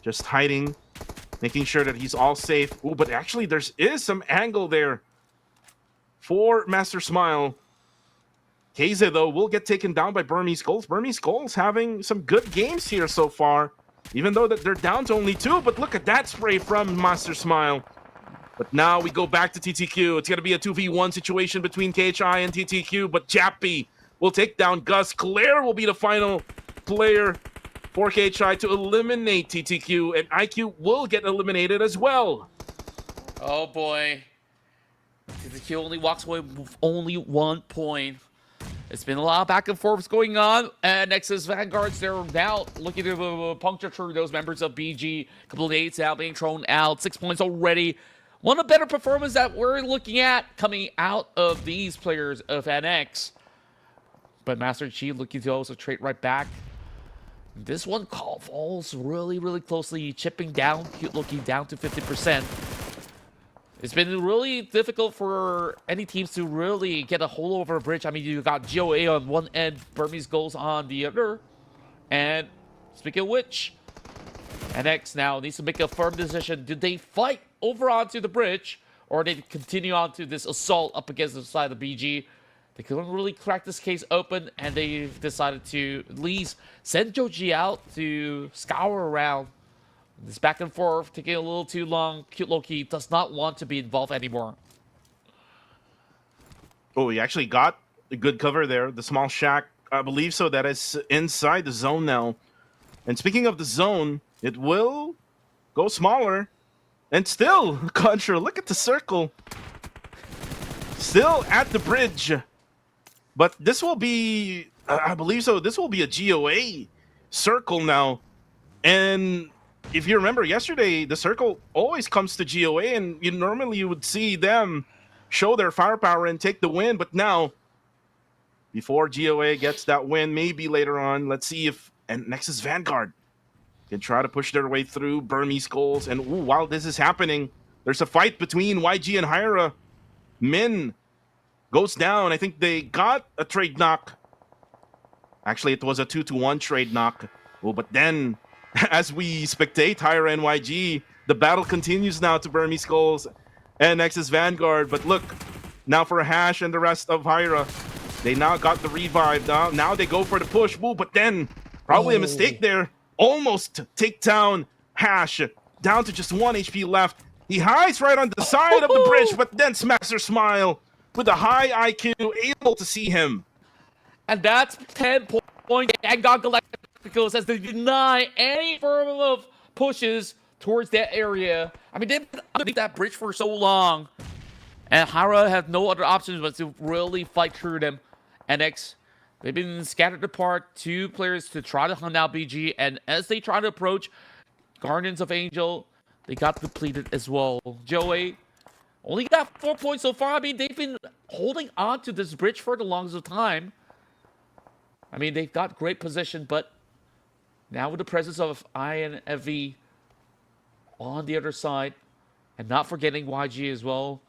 Just hiding, making sure that he's all safe. Ooh, but actually there is some angle there for Master Smile. Keize, though, will get taken down by Burmese Goals. Burmese Goals having some good games here so far, even though that they're down to only 2. But look at that spray from Master Smile. But now we go back to TTQ. It's going to be a 2v1 situation between KHI and TTQ, but Jappy will take down Gus. Claire will be the final player for KHI to eliminate TTQ, and IQ will get eliminated as well. Oh boy. TTQ only walks away with only 1 point. It's been a lot of back and forths going on. And Nexus Vanguards, they're now looking to puncture through those members of BG. A couple of nades out, being thrown out. 6 points already. One of the better performances that we're looking at coming out of these players of NX. But Master Chi looking to also trade right back. This one falls really, really closely, chipping down, looking down to 50%. It's been really difficult for any teams to really get a hold over a bridge. I mean, you got GOA on one end, Burmese goals on the other. And speaking of which, NX now needs to make a firm decision. Do they fight over onto the bridge, or they continue on to this assault up against the side of BG? They couldn't really crack this case open, and they've decided to at least send Joji out to scour around. This back and forth, taking a little too long. Cute Loki does not want to be involved anymore. Oh, he actually got a good cover there. The small shack, I believe so. That is inside the zone now. And speaking of the zone, it will go smaller. And still, Contra, look at the circle. Still at the bridge. But this will be, I believe so, this will be a GOA circle now. And if you remember yesterday, the circle always comes to GOA, and you would see them show their firepower and take the win. But now, before GOA gets that win, maybe later on, let's see if Nexus Vanguard can try to push their way through Burmese goals. And while this is happening, there's a fight between YG and Hyra. Min goes down. I think they got a trade knock. Actually, it was a 2-1 trade knock. Oh, but then, as we spectate Hyra and YG, the battle continues now to Burmese goals and Nexus Vanguard. But look, now for Hash and the rest of Hyra, they now got the revive. Now they go for the push. Ooh, but then, probably a mistake there. Almost take down Hash. Down to just 1 HP left. He hides right on the side of the bridge, but then Smaster Smile with a high IQ, able to see him. And that's 10 points. And God Galacticos as they deny any form of pushes towards that area. I mean, they've been underneath that bridge for so long. And Hara have no other options but to really fight through them. NX, they've been scattered apart. 2 players to try to hunt out BG. And as they try to approach Guardians of Angel, they got depleted as well. Joey only got 4 points so far. I mean, they've been holding on to this bridge for the longest of time. I mean, they've got great position, but now with the presence of INFV on the other side, and not forgetting YG as well,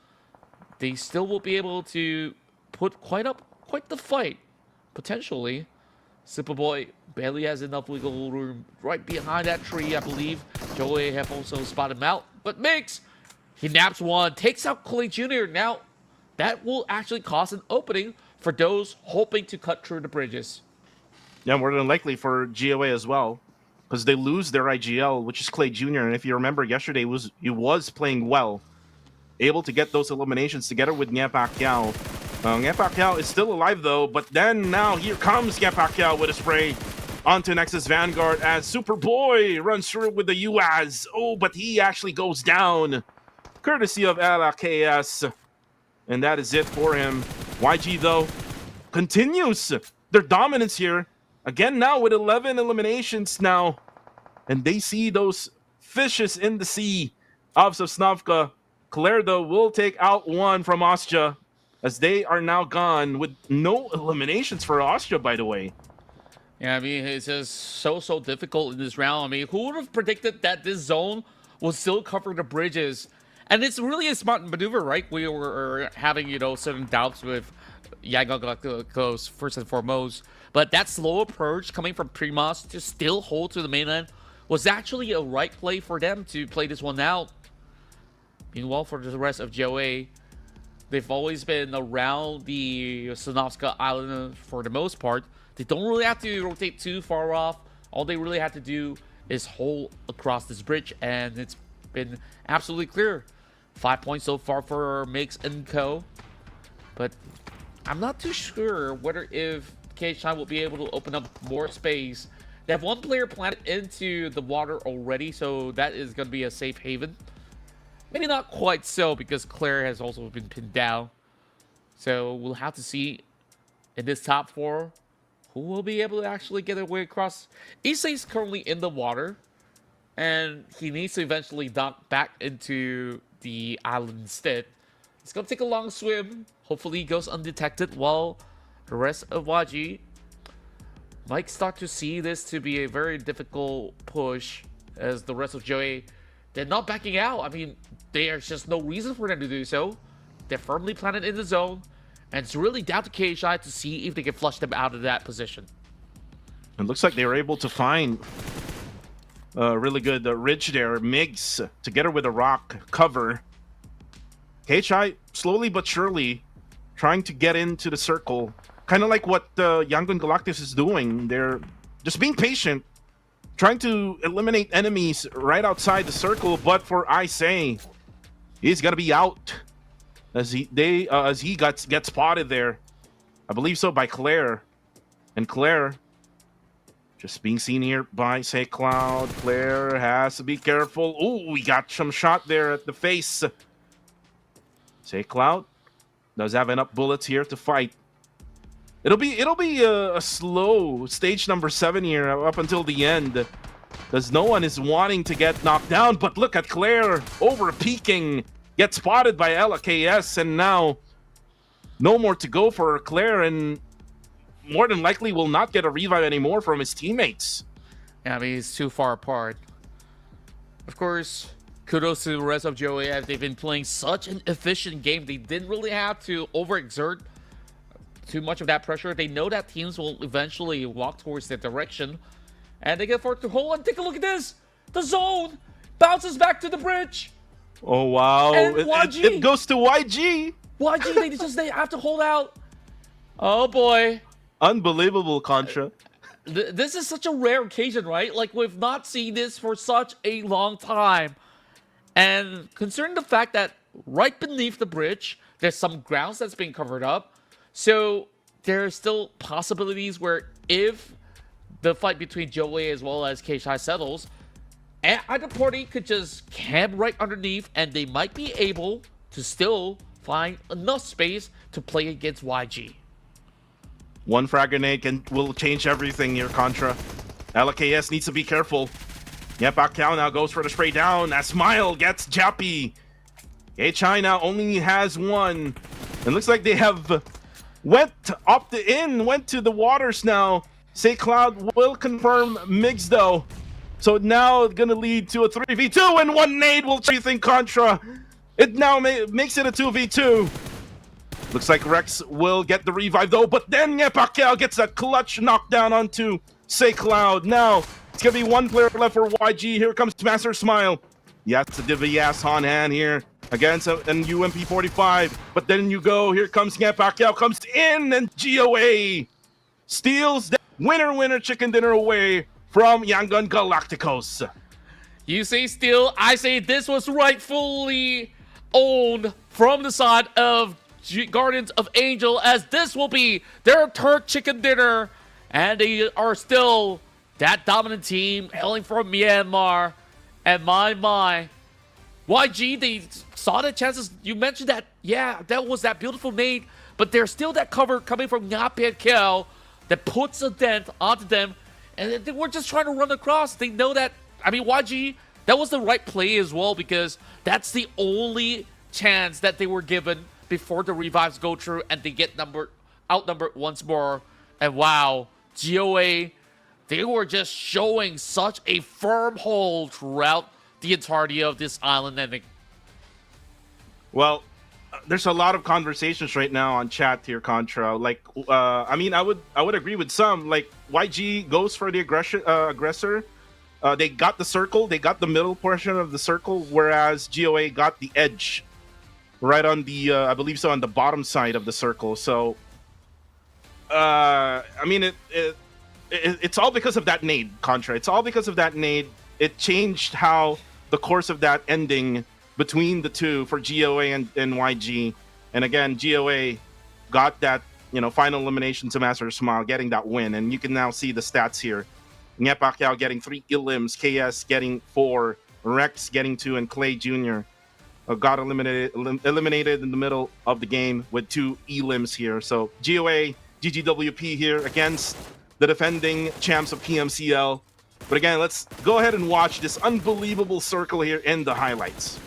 they still will be able to put quite the fight, potentially. Superboy barely has enough wiggle room right behind that tree, I believe. Joey have also spotted him out, but Mix, he naps one, takes out Clay Jr. Now, that will actually cause an opening for those hoping to cut through the bridges. Yeah, more than likely for GOA as well, because they lose their IGL, which is Clay Jr. And if you remember yesterday, he was playing well, able to get those eliminations together with Nya Pacquiao. Nya Pacquiao is still alive though, but then now here comes Nya Pacquiao with a spray onto Nexus Vanguard as Superboy runs through with the UAZ. Oh, but he actually goes down, courtesy of LKS. And that is it for him. YG though continues their dominance here. Again now with 11 eliminations now. And they see those fishes in the sea of Sosnovka. Claire though will take out one from Austria, as they are now gone with no eliminations for Austria, by the way. Yeah, I mean, it's just so difficult in this round. I mean, who would have predicted that this zone will still cover the bridges? And it's really a smart maneuver, right? We were having, certain doubts with Galacticos first and foremost. But that slow approach coming from Primas to still hold to the mainland was actually a right play for them to play this one out. Meanwhile, for the rest of Joey, they've always been around the Sonovska Island for the most part. They don't really have to rotate too far off. All they really have to do is hold across this bridge, and it's been absolutely clear. 5 points so far for Mix and Co. But I'm not too sure whether if KHI will be able to open up more space. They have 1 player planted into the water already, so that is going to be a safe haven. Maybe not quite so, because Claire has also been pinned down. So we'll have to see in this top 4, who will be able to actually get away across? Issei's currently in the water, and he needs to eventually dock back into the island instead. It's going to take a long swim. Hopefully he goes undetected, while the rest of YG might start to see this to be a very difficult push, as the rest of Joey, they're not backing out. I mean, there's just no reason for them to do so. They're firmly planted in the zone, and it's really down to KHI to see if they can flush them out of that position. It looks like they were able to find a really good ridge there. Migs together with a rock cover. KHI slowly but surely trying to get into the circle. Kind of like what Yangon Galactus is doing. They're just being patient, trying to eliminate enemies right outside the circle. But for Issei, he's gonna be out as he gets spotted there. I believe so by Claire, and Claire just being seen here by Say Cloud. Claire has to be careful. Oh, we got some shot there at the face. Say Cloud does have enough bullets here to fight. It'll be a slow stage number 7 here up until the end, because no one is wanting to get knocked down. But look at Claire over peeking, gets spotted by LKS, and now no more to go for Claire, and more than likely will not get a revive anymore from his teammates. Yeah, I mean, he's too far apart. Of course, kudos to the rest of Joey, as they've been playing such an efficient game. They didn't really have to overexert too much of that pressure. They know that teams will eventually walk towards their direction, and they get forward to hold. And take a look at this. The zone bounces back to the bridge. Oh, wow. And YG. It goes to YG. YG, they have to hold out. Oh, boy. Unbelievable, Contra. This is such a rare occasion, right? Like, we've not seen this for such a long time. And considering the fact that right beneath the bridge, there's some grounds that's being covered up. So there are still possibilities where if the fight between Joey as well as KSHI settles, either party could just camp right underneath, and they might be able to still find enough space to play against YG. One frag grenade will change everything here, Contra. LKS needs to be careful. Yep, Akao now goes for the spray down. As Smile gets Jappy. KHI now only has one. It looks like they have went to the waters now. Say Cloud will confirm Migs though. So now it's gonna lead to a 3v2, and one nade will think Contra. It now makes it a 2v2. Looks like Rex will get the revive though, but then Pacquiao gets a clutch knockdown onto Say Cloud. Now it's gonna be one player left for YG. Here comes Master Smile. Yes, a Divias on hand here against an UMP 45. But then you go, here comes Pacquiao, comes in, and GOA steals the winner chicken dinner away from Yangon Galacticos. You say steal, I say this was rightfully owned from the side of Guardians of Angel, as this will be their third chicken dinner, and they are still that dominant team hailing from Myanmar. And my YG, they saw the chances. You mentioned that, yeah, that was that beautiful nade, but there's still that cover coming from Kel that puts a dent onto them, and they were just trying to run across. They know that, I mean, YG, that was the right play as well, because that's the only chance that they were given before the revives go through and they get outnumbered once more. And wow, GOA, they were just showing such a firm hold throughout the entirety of this island ending. Well, there's a lot of conversations right now on chat here, Contra. Like, I mean, I would agree with some. Like, YG goes for the aggressor. They got the circle. They got the middle portion of the circle, whereas GOA got the edge right on the, I believe so, on the bottom side of the circle. So, I mean, it's all because of that nade, Contra. It's all because of that nade. It changed how the course of that ending between the two for GOA and YG. And again, GOA got that, final elimination to Master Smile, getting that win. And you can now see the stats here. Pacquiao getting 3 elims, KS getting 4, Rex getting 2, and Clay Jr. Got eliminated in the middle of the game with 2 elims here. So GOA GGWP here against the defending champs of PMCL. But again, let's go ahead and watch this unbelievable circle here in the highlights.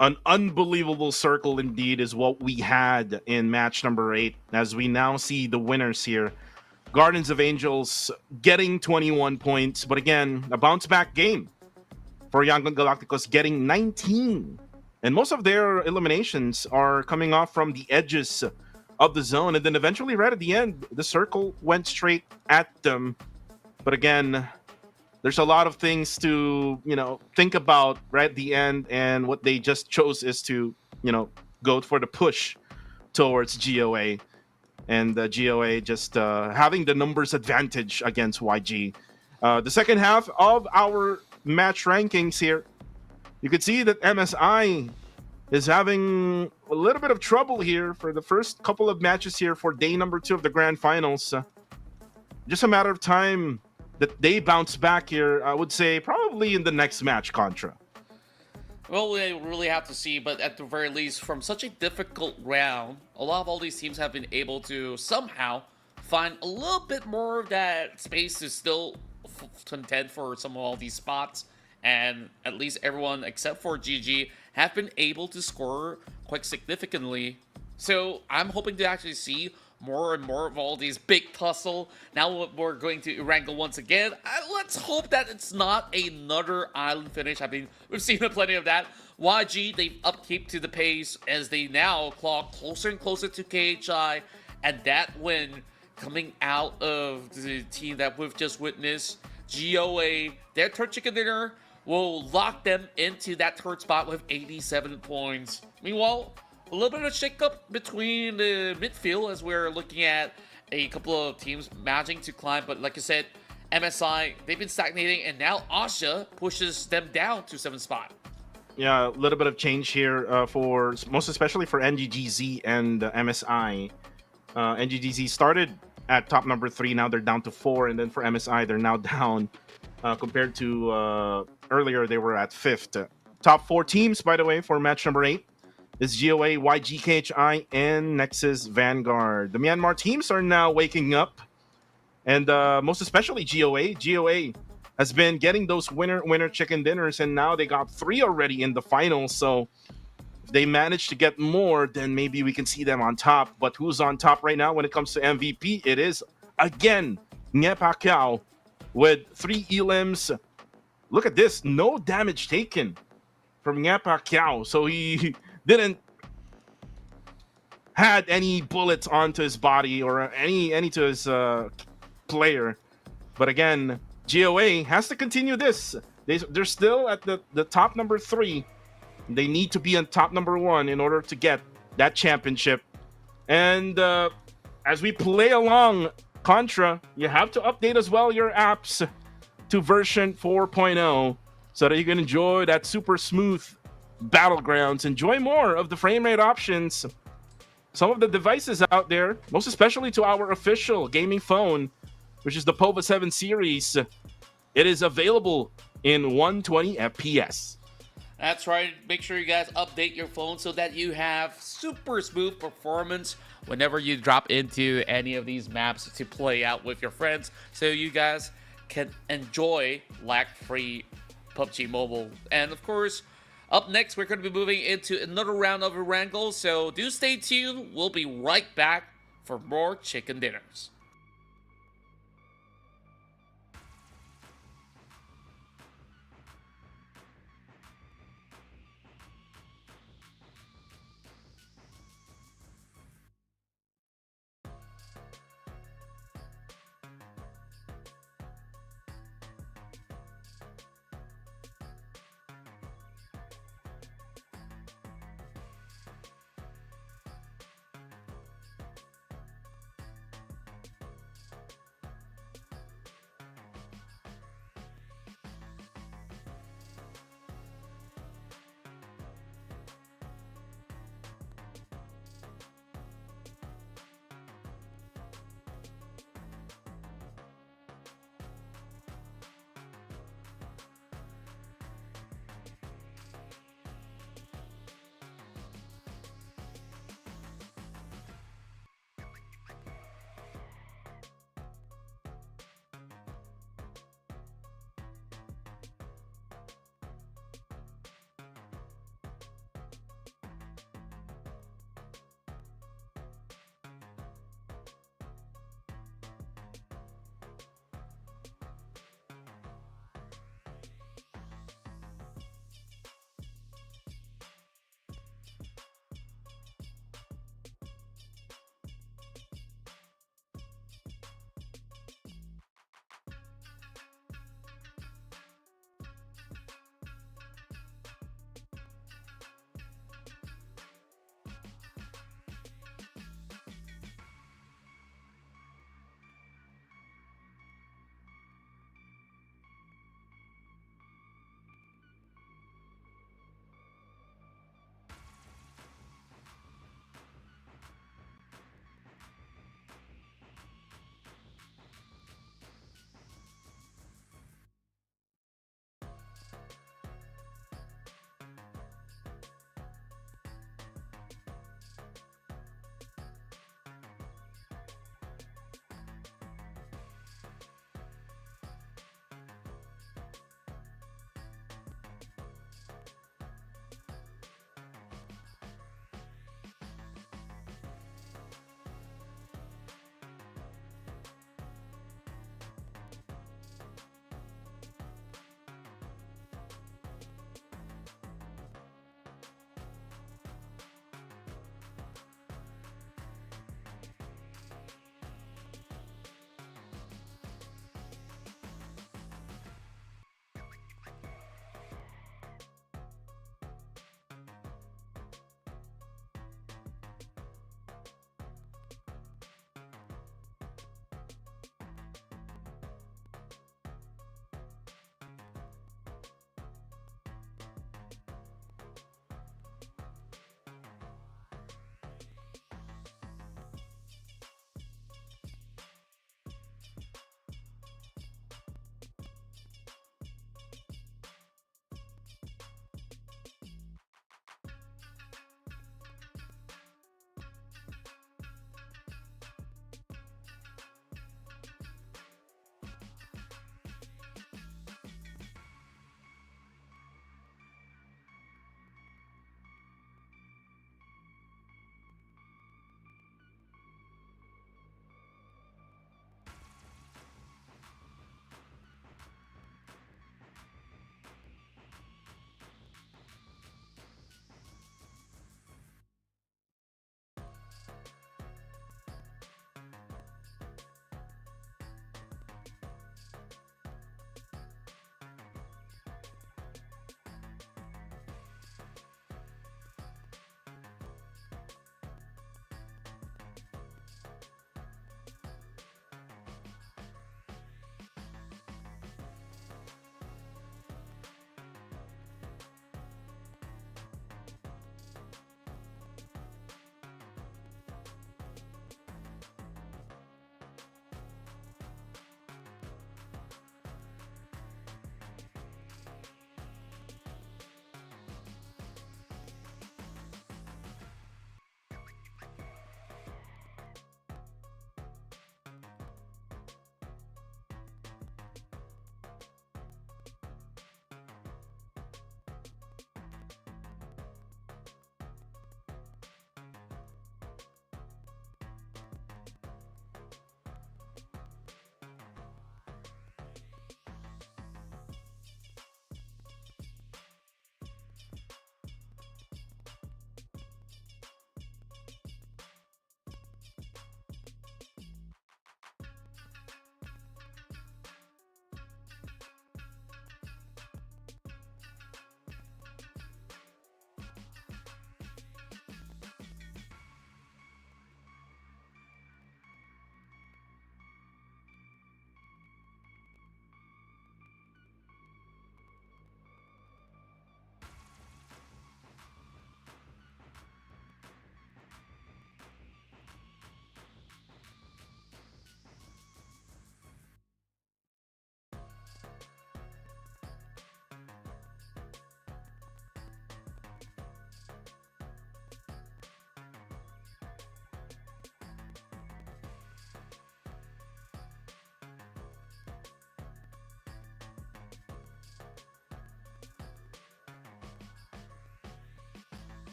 An unbelievable circle indeed is what we had in match number 8, as we now see the winners here. Guardians of Angels getting 21 points, but again, a bounce back game for Young Galacticos, getting 19. And most of their eliminations are coming off from the edges of the zone. And then eventually, right at the end, the circle went straight at them. But again, there's a lot of things to, think about right at the end. And what they just chose is to, go for the push towards GOA. And GOA just having the numbers advantage against YG. The second half of our match rankings here, you could see that MSI is having a little bit of trouble here for the first couple of matches here for day number 2 of the grand finals. Just a matter of time that they bounce back here, I would say probably in the next match, Contra. Well, we really have to see, but at the very least, from such a difficult round, a lot of all these teams have been able to somehow find a little bit more of that space to still contend for some of all these spots. And at least everyone except for GG have been able to score quite significantly. So I'm hoping to actually see more and more of all these big tussle. Now we're going to wrangle once again. Let's hope that it's not another island finish. I mean, we've seen plenty of that. YG, they've upkeep to the pace as they now claw closer and closer to KHI. And that win coming out of the team that we've just witnessed, GOA, their third chicken dinner will lock them into that third spot with 87 points. Meanwhile, a little bit of a shakeup between the midfield as we're looking at a couple of teams managing to climb. But like I said, MSI, they've been stagnating, and now Asha pushes them down to 7th spot. Yeah, a little bit of change here for most especially for NGGZ and MSI. NGGZ started at top number 3, now they're down to 4, and then for MSI, they're now down compared to earlier, they were at 5th. Top 4 teams, by the way, for match number 8 is GOA, YG, KHI, and Nexus Vanguard. The Myanmar teams are now waking up, and most especially GOA. GOA has been getting those winner chicken dinners, and now they got 3 already in the finals. So if they manage to get more, then maybe we can see them on top. But who's on top right now when it comes to MVP? It is, again, Nye Pacquiao with 3 elims. Look at this, no damage taken from Nye Pacquiao. So he didn't had any bullets onto his body or any to his player. But again, GOA has to continue this. They're still at the top number 3. They need to be on top number 1 in order to get that championship. And as we play along, Contra, you have to update as well your apps to version 4.0 so that you can enjoy that super smooth battlegrounds, enjoy more of the frame rate options. Some of the devices out there, most especially to our official gaming phone, which is the POVA 7 series, it is available in 120 FPS. That's right. Make sure you guys update your phone so that you have super smooth performance whenever you drop into any of these maps to play out with your friends, so you guys can enjoy lag-free PUBG Mobile. And of course, up next, we're going to be moving into another round of Wrangle, so do stay tuned. We'll be right back for more chicken dinners.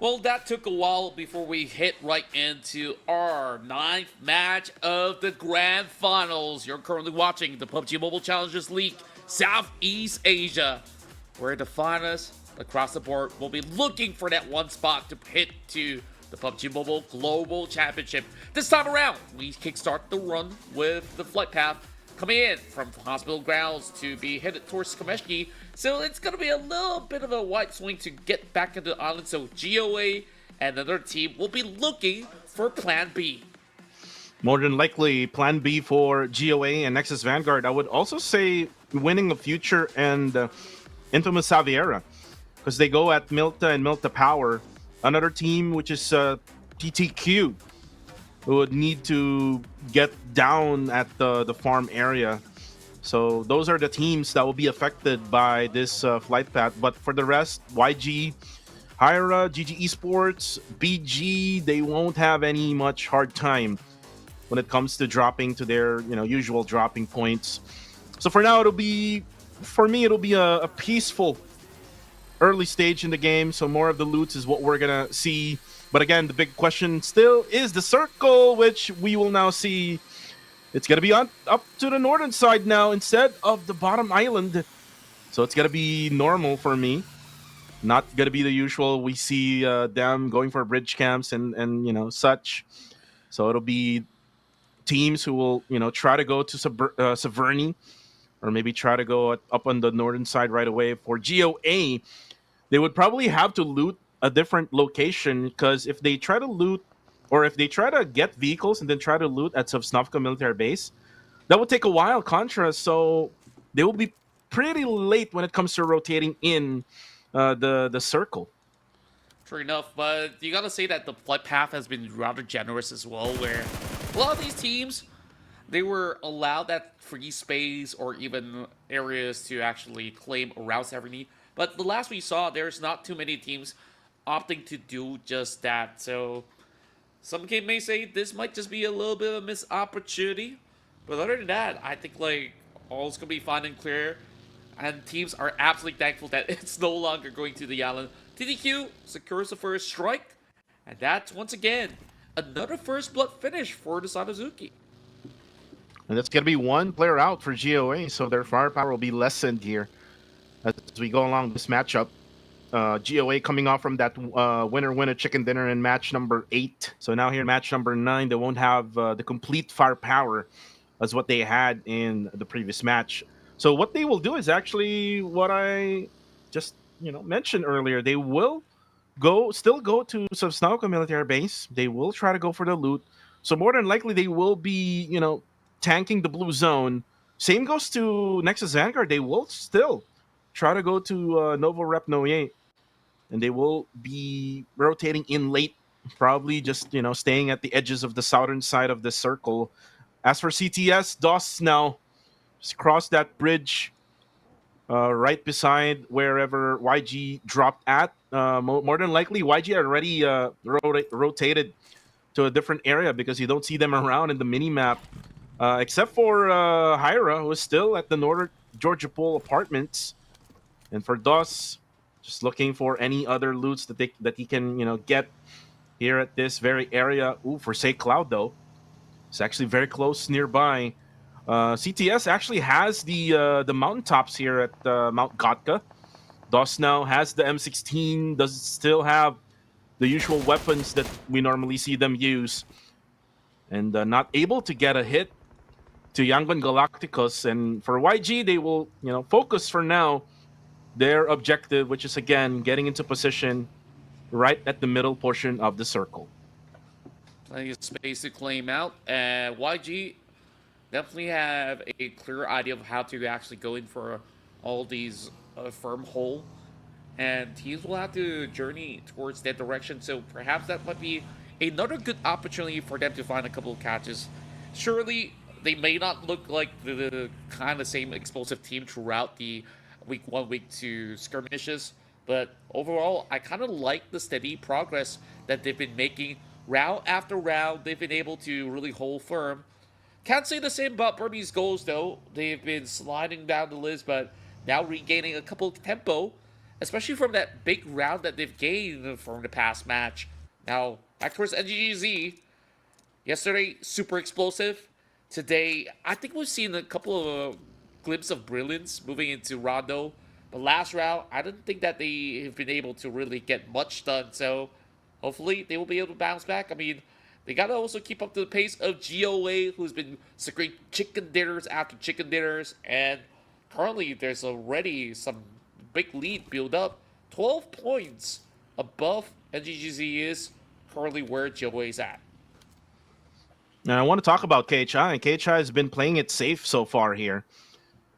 Well, that took a while before we hit right into our 9th match of the Grand Finals. You're currently watching the PUBG Mobile Challengers League Southeast Asia, where the finalists across the board will be looking for that one spot to hit to the PUBG Mobile Global Championship. This time around, we kickstart the run with the flight path coming in from hospital grounds to be headed towards Kameshki. So it's going to be a little bit of a wide swing to get back into the island. So GOA and another team will be looking for Plan B. More than likely, Plan B for GOA and Nexus Vanguard. I would also say winning the Future and Infamous Xaviera, because they go at Milta and Milta Power. Another team, which is TTQ, who would need to get down at the farm area. So those are the teams that will be affected by this flight path. But for the rest, YG, Hyra, GG Esports, BG, they won't have any much hard time when it comes to dropping to their usual dropping points. So for now, it'll be a peaceful early stage in the game. So more of the loots is what we're gonna see. But again, the big question still is the circle, which we will now see. It's going to be up to the northern side now instead of the bottom island. So it's going to be normal for me. Not going to be the usual. We see them going for bridge camps and such. So it'll be teams who will, try to go to Severny, or maybe try to go up on the northern side right away. For GOA, they would probably have to loot a different location, because if they try to loot, or if they try to get vehicles and then try to loot at Sovsnovka military base, that would take a while, Contra. So they will be pretty late when it comes to rotating in the circle. True enough, but you gotta say that the flight path has been rather generous as well, where a lot of these teams, they were allowed that free space or even areas to actually claim around Severny. But the last we saw, there's not too many teams opting to do just that. So some may say this might just be a little bit of a missed opportunity. But other than that, I think all's gonna be fine and clear. And teams are absolutely thankful that it's no longer going to the island. TDQ secures the first strike. And that's once again another first blood finish for the Sanazuki. And that's going to be one player out for GOA, so their firepower will be lessened here as we go along this matchup. GOA coming off from that winner chicken dinner in match number 8. So now here in match number 9, they won't have the complete firepower as what they had in the previous match. So what they will do is actually what I just mentioned earlier. They will still go to Sovsnovka military base. They will try to go for the loot. So more than likely they will be tanking the blue zone. Same goes to Nexus Vanguard. They will still try to go to Novo Rep Noye, and they will be rotating in late, probably just staying at the edges of the southern side of the circle. As for CTS, DOS now just crossed that bridge right beside wherever YG dropped at. More than likely, YG already rotated to a different area because you don't see them around in the mini-map. Except for Hyra, who is still at the Northern Georgia Pool Apartments. And for DOS, just looking for any other loots that he can get here at this very area. Ooh, for Say Cloud, though. It's actually very close nearby. CTS actually has the mountaintops here at Mount Gotka. DOS now has the M16, does still have the usual weapons that we normally see them use. And not able to get a hit to Yangon Galacticos. And for YG, they will focus for now their objective, which is again getting into position right at the middle portion of the circle. Plenty of space to claim out. YG definitely have a clear idea of how to actually go in for all these firm hole. And teams will have to journey towards that direction. So perhaps that might be another good opportunity for them to find a couple of catches. Surely they may not look like the kind of same explosive team throughout the week 1, week 2 skirmishes, but overall, I kind of like the steady progress that they've been making. Round after round, they've been able to really hold firm. Can't say the same about Burmese goals, though. They've been sliding down the list, but now regaining a couple of tempo. especially from that big round that they've gained from the past match. Now, back towards NGGZ. Yesterday, super explosive. Today, I think we've seen a couple of glimpses of brilliance moving into Rondo. But last round, I don't think that they have been able to really get much done. So, hopefully, they will be able to bounce back. I mean, they got to also keep up to the pace of GOA, who's been securing chicken dinners after chicken dinners. And currently, there's already some big lead build up. 12 points above NGGZ is currently where GOA is at. Now, I want to talk about KHI, and KHI has been playing it safe so far here.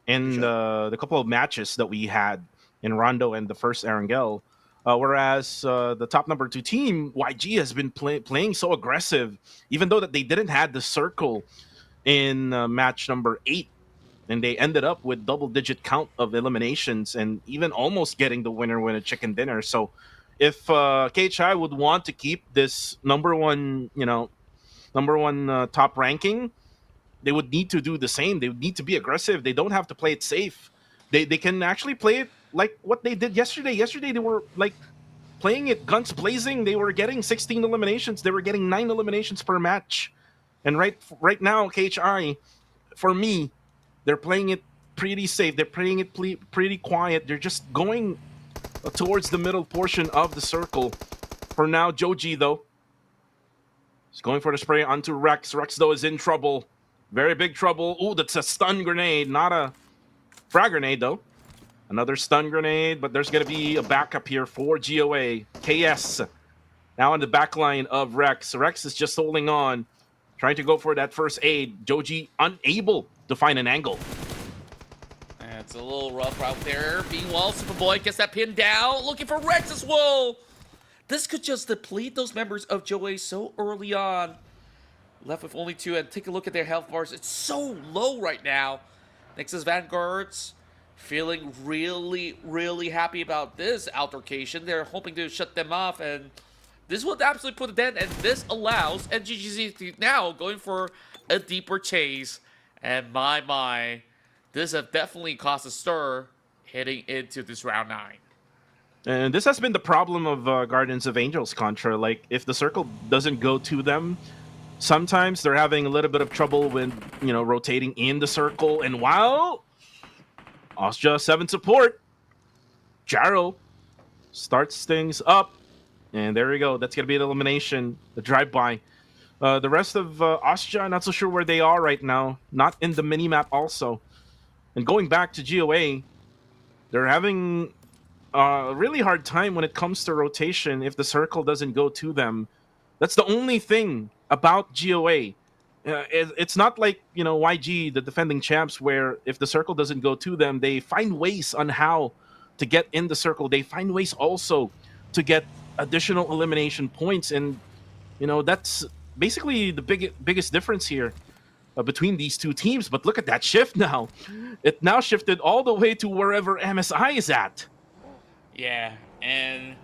In the couple of matches that we had in Rondo and the first Erangel. Whereas the top number 2 team, YG, has been playing so aggressive, even though that they didn't have the circle in match number 8. And they ended up with double-digit count of eliminations and even almost getting the winner with a chicken dinner. So if KHI would want to keep this number one top ranking, they would need to do the same. They would need to be aggressive. They don't have to play it safe. They can actually play it like what they did yesterday. Yesterday, they were like playing it guns blazing. They were getting 16 eliminations. They were getting 9 eliminations per match. And right now, KHI, for me, they're playing it pretty safe. They're playing it pretty quiet. They're just going towards the middle portion of the circle. For now, Joji, though, is going for the spray onto Rex. Rex, though, is in trouble. Very big trouble. Ooh, that's a stun grenade, not a frag grenade, though. Another stun grenade, but there's going to be a backup here for GOA. KS now on the back line of Rex. Rex is just holding on, trying to go for that first aid. Joji unable to find an angle. It's a little rough out there. Meanwhile, Superboy gets that pin down, looking for Rex as well. This could just deplete those members of GOA so early on. Left with only 2, and take a look at their health bars. It's so low right now. Nexus Vanguards feeling really, really happy about this altercation. They're hoping to shut them off, and this will absolutely put a dent, and this allows NGGZ to now going for a deeper chase. And my, this has definitely caused a stir heading into this round 9. And this has been the problem of Guardians of Angels Contra. Like, if the circle doesn't go to them, sometimes they're having a little bit of trouble with, rotating in the circle. And while Austria 7 support, Jaro starts things up. And there we go. That's going to be an elimination, the drive-by. The rest of Austria, not so sure where they are right now. Not in the minimap also. And going back to GOA, they're having a really hard time when it comes to rotation if the circle doesn't go to them. That's the only thing about GOA. It's not like, YG, the defending champs, where if the circle doesn't go to them, they find ways on how to get in the circle. They find ways also to get additional elimination points. And, that's basically the biggest difference here between these two teams. But look at that shift now. It now shifted all the way to wherever MSI is at. Yeah, and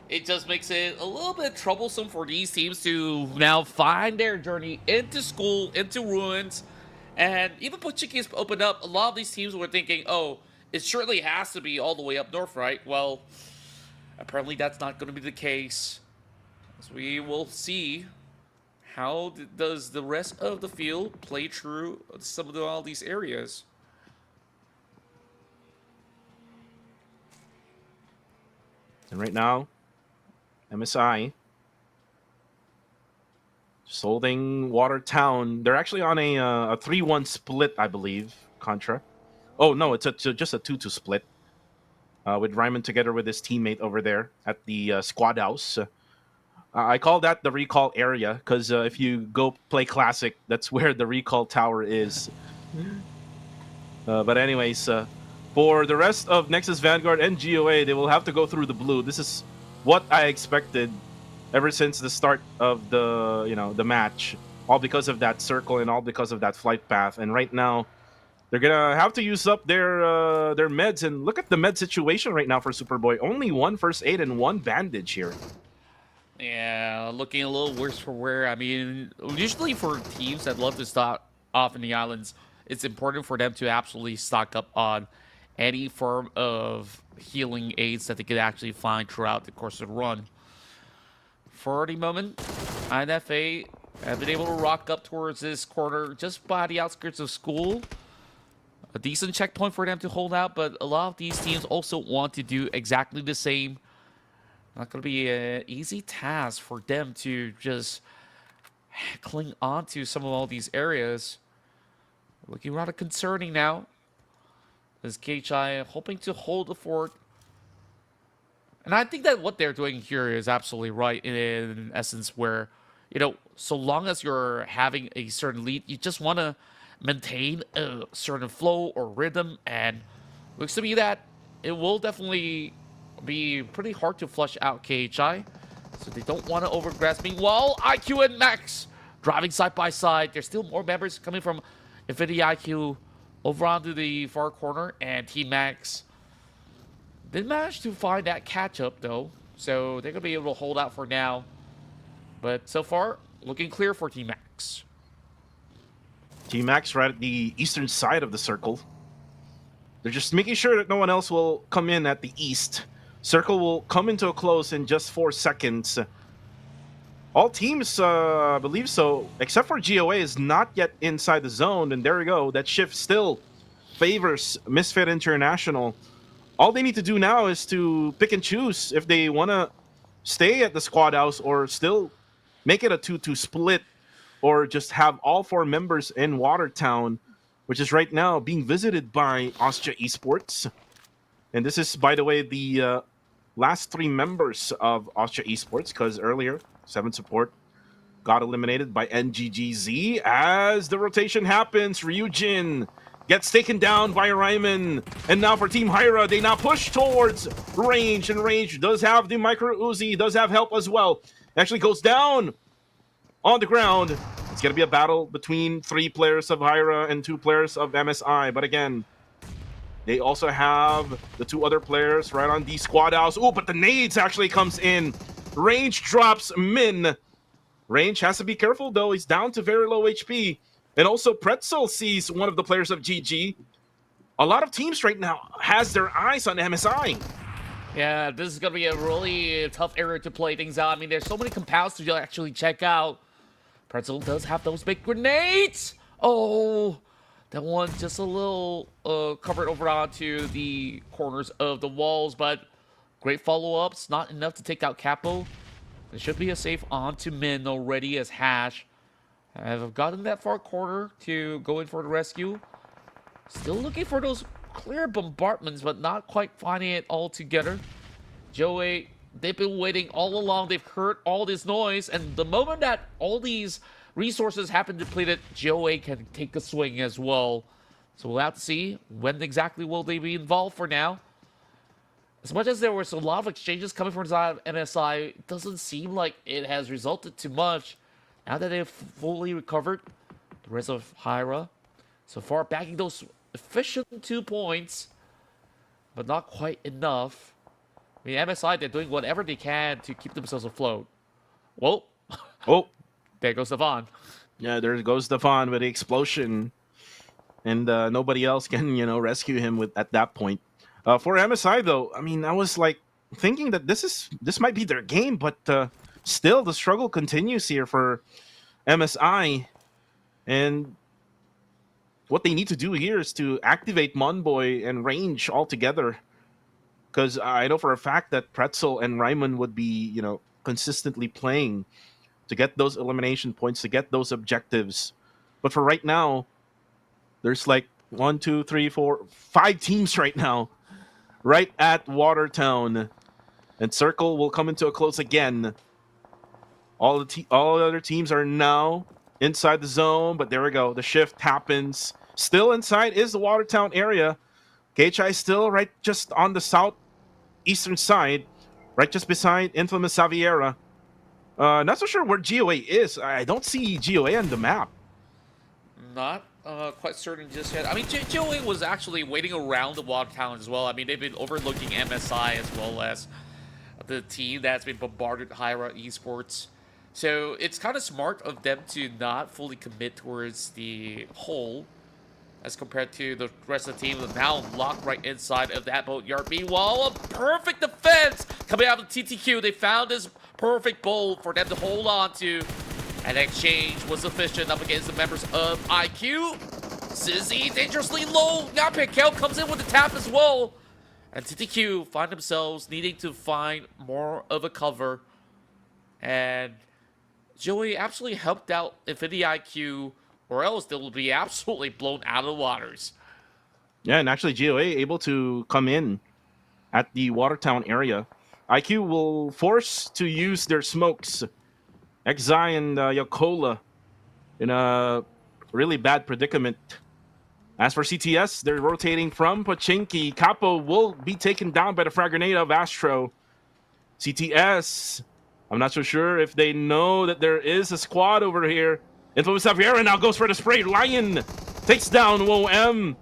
it just makes it a little bit troublesome for these teams to now find their journey into school, into ruins. And even Puchiki opened up, a lot of these teams were thinking, oh, it surely has to be all the way up north, right? Well, apparently that's not going to be the case. So we will see how does the rest of the field play through some of all these areas. And right now, MSI just holding Watertown. They're actually on a 3-1 split, I believe, Contra. Oh, no, it's just a 2-2 split with Ryman together with his teammate over there at the squad house. I call that the recall area because if you go play Classic, that's where the recall tower is. But anyways, for the rest of Nexus Vanguard and GOA, they will have to go through the blue. This is what I expected ever since the start of the match. All because of that circle and all because of that flight path. And right now, they're gonna have to use up their meds. And look at the med situation right now for Superboy. Only 1 first aid and 1 bandage here. Yeah, looking a little worse for wear. I mean, usually for teams that love to start off in the islands, it's important for them to absolutely stock up on any form of healing aids that they could actually find throughout the course of the run. For the moment, INFA have been able to rock up towards this corner just by the outskirts of school. A decent checkpoint for them to hold out, but a lot of these teams also want to do exactly the same. Not going to be an easy task for them to just cling on to some of all these areas. Looking rather concerning now. As KHI hoping to hold the fort. And I think that what they're doing here is absolutely right in essence, where, you know, so long as you're having a certain lead, you just want to maintain a certain flow or rhythm, and looks to be that it will definitely be pretty hard to flush out KHI, so they don't want to overgrasp. Meanwhile, IQ and Max driving side by side. There's still more members coming from Infinity IQ over onto the far corner, and Team Max did manage to find that catch-up, though, so they're going to be able to hold out for now. But so far, looking clear for Team Max. Team Max right at the eastern side of the circle. They're just making sure that no one else will come in at the east. Circle will come into a close in just 4 seconds. All teams, I believe so, except for GOA, is not yet inside the zone. And there we go. That shift still favors Misfit International. All they need to do now is to pick and choose if they want to stay at the squad house or still make it a 2-2 split, or just have all 4 members in Watertown, which is right now being visited by Austria Esports. And this is, by the way, the last 3 members of Austria Esports, because earlier 7 support got eliminated by NGGZ. As the rotation happens, Ryujin gets taken down by Ryman. And now for Team Hyra, they now push towards Range, and Range does have the micro Uzi, does have help as well. Actually goes down on the ground. It's going to be a battle between 3 players of Hyra and 2 players of MSI. But again, they also have the 2 other players right on the squad house. Oh, but the nades actually comes in. Range drops Min. Range has to be careful, though. He's down to very low HP. And also Pretzel sees one of the players of GG. A lot of teams right now has their eyes on MSI. Yeah, this is going to be a really tough area to play things out. I mean, there's so many compounds to actually check out. Pretzel does have those big grenades. Oh, that one just a little covered over onto the corners of the walls, but great follow-ups. Not enough to take out Capo. There should be a safe onto Min already, as Hash have gotten that far corner to go in for the rescue. Still looking for those clear bombardments, but not quite finding it all together. Joey, they've been waiting all along. They've heard all this noise, and the moment that all these resources happen depleted, Joey can take a swing as well. So we'll have to see when exactly will they be involved. For now, as much as there was a lot of exchanges coming from inside of MSI, it doesn't seem like it has resulted too much. Now that they've fully recovered, the rest of Hyra so far bagging those efficient 2 points, but not quite enough. I mean, MSI, they're doing whatever they can to keep themselves afloat. Whoa. Oh. There goes Stefan. Yeah, there goes Stefan with the explosion. And nobody else can, rescue him at that point. For MSI, though, I mean, I was like thinking that this might be their game, but still the struggle continues here for MSI. And what they need to do here is to activate Monboy and Range all together. Because I know for a fact that Pretzel and Ryman would be, consistently playing to get those elimination points, to get those objectives. But for right now, there's like 1, 2, 3, 4, 5 teams right now, right at Watertown. And Circle will come into a close again. All the other teams are now inside the zone, but there we go. The shift happens. Still inside is the Watertown area. KHI still right just on the southeastern side, right just beside Infamous Xaviera. Not so sure where GOA is. I don't see GOA on the map. Not quite certain just yet. I mean, GOA was actually waiting around the Watertown as well. I mean, they've been overlooking MSI as well as the team that's been bombarded, Hyra Esports. So it's kind of smart of them to not fully commit towards the whole. as compared to the rest of the team. Now locked right inside of that boatyard. Meanwhile, a perfect defense coming out of the TTQ. They found this perfect bolt for them to hold on to. And exchange was sufficient up against the members of IQ. Sizzy dangerously low. Now PMCL comes in with the tap as well. And TTQ find themselves needing to find more of a cover. And Joey absolutely helped out Infinity IQ, or else they will be absolutely blown out of the waters. Yeah, and actually GOA able to come in at the Watertown area. IQ will force to use their smokes. Exai and Yokola in a really bad predicament. As for CTS, they're rotating from Pachinki. Capo will be taken down by the frag grenade of Astro. CTS, I'm not so sure if they know that there is a squad over here. Infamous Xaviera now goes for the spray. Lion takes down WOM.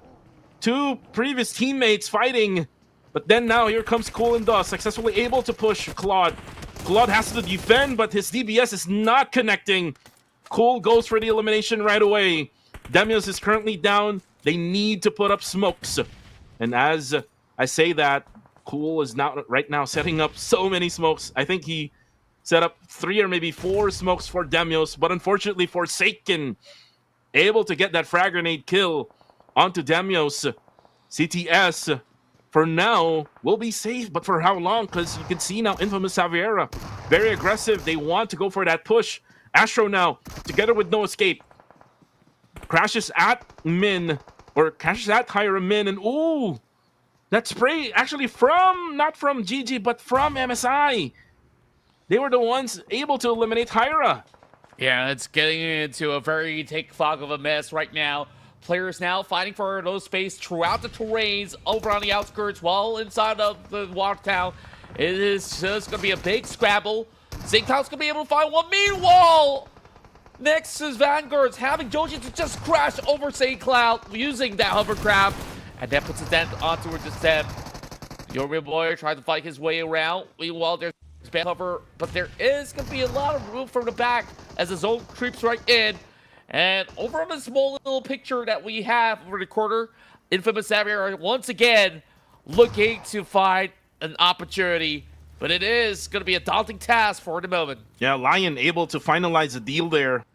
Two previous teammates fighting. But then now here comes Cool and Dust, successfully able to push Claude. Claude has to defend, but his DBS is not connecting. Cool goes for the elimination right away. Demios is currently down. They need to put up smokes. And as I say that, Cool is now right now setting up so many smokes. I think he set up 3 or maybe 4 smokes for Demios, but unfortunately Forsaken able to get that frag grenade kill onto Demios. CTS for now will be safe, but for how long? Because you can see now Infamous Xaviera very aggressive. They want to go for that push. Astro now together with No Escape crashes at Min, or crashes at Hyra Min, and ooh, that spray actually from, not from GG, but from MSI. They were the ones able to eliminate Hyra. Yeah, it's getting into a very take fog of a mess right now. Players now fighting for those space throughout the terrains over on the outskirts while inside of the Watertown. It is just going to be a big scrabble. St. Cloud's going to be able to find one. Meanwhile, Nexus Vanguard's having Joji to just crash over St. Cloud using that hovercraft. And that puts a dent onto her descent. Your real boy trying to fight his way around. Meanwhile, there's bad cover, but there is going to be a lot of room from the back as the zone creeps right in. And over on the small little picture that we have over the corner, Infamous Xavier once again looking to find an opportunity. But it is going to be a daunting task for the moment. Yeah, Lion able to finalize the deal there.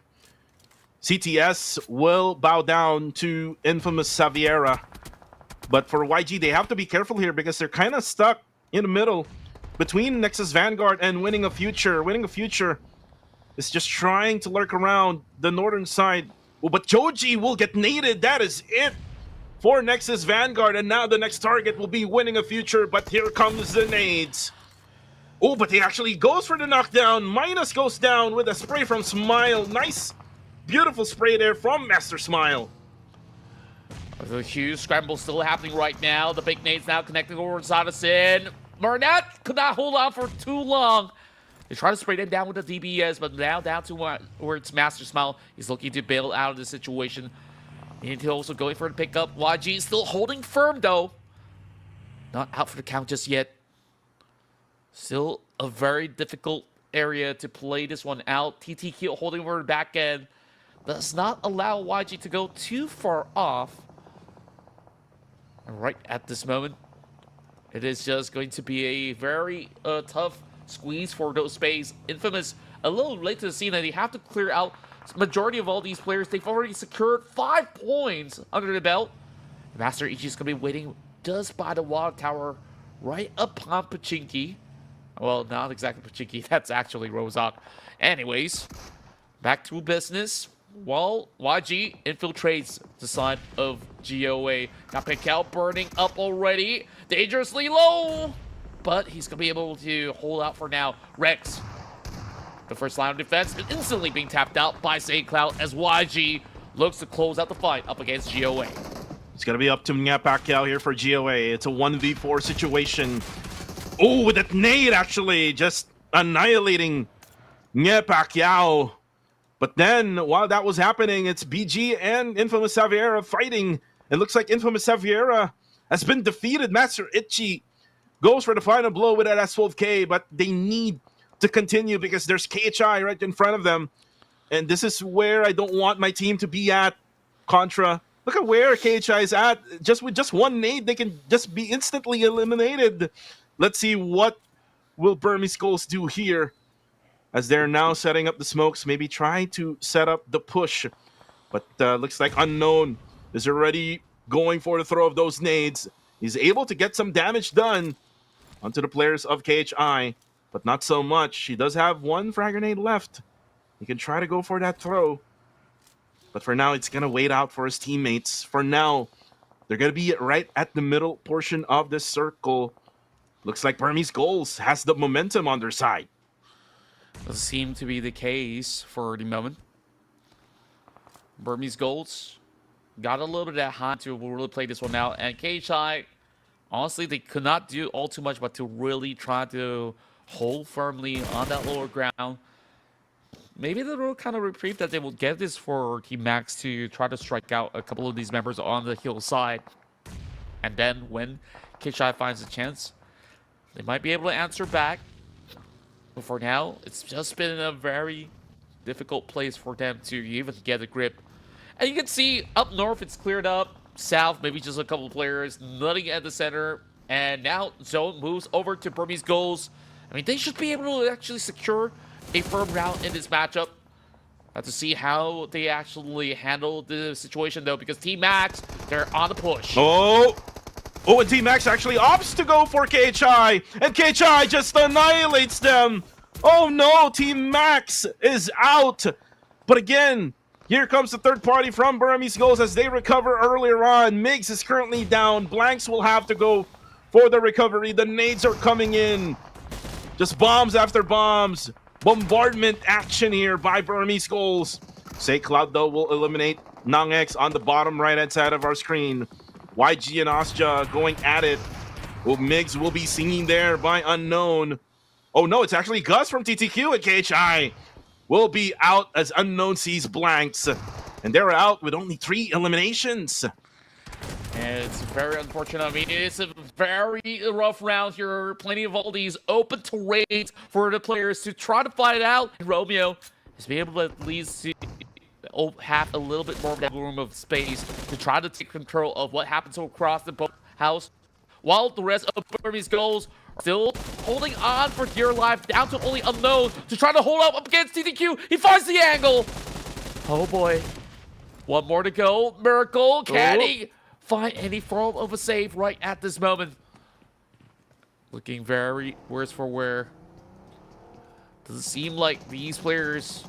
CTS will bow down to Infamous Xaviera. But for YG, they have to be careful here because they're kind of stuck in the middle between Nexus Vanguard and Winning a Future. Winning a Future is just trying to lurk around the northern side. Oh, but Joji will get naded. That is it for Nexus Vanguard. And now the next target will be Winning a Future. But here comes the nades. Oh, but he actually goes for the knockdown. Minus goes down with a spray from Smile. Nice, beautiful spray there from Master Smile. There's a huge scramble still happening right now. The big nades now connecting over Zadison. Burnett could not hold on for too long. They try to spray them down with the DBS, but now down to where it's Master Smile. He's looking to bail out of the situation. And he's also going for the pickup. YG still holding firm, though. Not out for the count just yet. Still a very difficult area to play this one out. TTQ holding over the back end. Does not allow YG to go too far off. And right at this moment, it is just going to be a very tough squeeze for those space. Infamous a little late to the scene, and they have to clear out majority of all these players. They've already secured 5 points under the belt. Master Ichi is going to be waiting just by the water tower right upon Pachinki. Well, not exactly Pachinki. That's actually Rozak. Anyways, back to business. While YG infiltrates the side of GOA. Got PMCL burning up already. Dangerously low. But he's going to be able to hold out for now. Rex, the first line of defense, is instantly being tapped out by St. Cloud as YG looks to close out the fight up against GOA. It's going to be up to Nga Pacquiao here for GOA. It's a 1v4 situation. Oh, with that nade actually just annihilating Nga Pacquiao. But then, while that was happening, it's BG and Infamous Xaviera fighting. It looks like Infamous Xaviera has been defeated. Master Ichi goes for the final blow with that S12K, but they need to continue because there's KHI right in front of them. And this is where I don't want my team to be at, Contra. Look at where KHI is at. Just with just one nade, they can just be instantly eliminated. Let's see what will Burmese Skulls do here, as they're now setting up the smokes. Maybe try to set up the push, but looks like Unknown is already going for the throw of those nades. He's able to get some damage done onto the players of KHI, but not so much. He does have one frag grenade left. He can try to go for that throw, but for now, it's going to wait out for his teammates. For now, they're going to be right at the middle portion of this circle. Looks like Burmese Goals has the momentum on their side. Doesn't seem to be the case for the moment. Burmese Goals got a little bit of that high to really play this one out. And KHI, honestly, they could not do all too much but to really try to hold firmly on that lower ground. Maybe the little kind of reprieve that they will get this for Team Max to try to strike out a couple of these members on the hillside. And then when KHI finds a chance, they might be able to answer back. But for now, it's just been a very difficult place for them to even get a grip. And you can see up north, it's cleared up. South, maybe just a couple of players. Nothing at the center. And now Zone moves over to Burmese Goals. I mean, they should be able to actually secure a firm round in this matchup. Have to see how they actually handle the situation, though, because Team Max, they're on the push. Oh, and Team Max actually opts to go for KHI, and KHI just annihilates them. Oh no, Team Max is out. But again, here comes the third party from Burmese Goals as they recover earlier on. Migs is currently down. Blanks will have to go for the recovery. The nades are coming in. Just bombs after bombs. Bombardment action here by Burmese Goals. Say Cloud, though, will eliminate Nang-X on the bottom right-hand side of our screen. YG and Ostja going at it. Well, Migs will be singing there by Unknown. Oh, no, it's actually Gus from TTQ at KHI. Will be out as Unknown sees Blanks. And they're out with only 3 eliminations. And it's very unfortunate. I mean, it's a very rough round here. Plenty of all these open terrains for the players to try to fight it out. And Romeo has been able to at least have a little bit more of that room of space to try to take control of what happens across the house, while the rest of Burmese Goals are still holding on for dear life, down to only Unknown to try to hold up against TTQ. He finds the angle. Oh boy. One more to go. Miracle, can he find any form of a save right at this moment? Looking very worse for wear. Doesn't seem like these players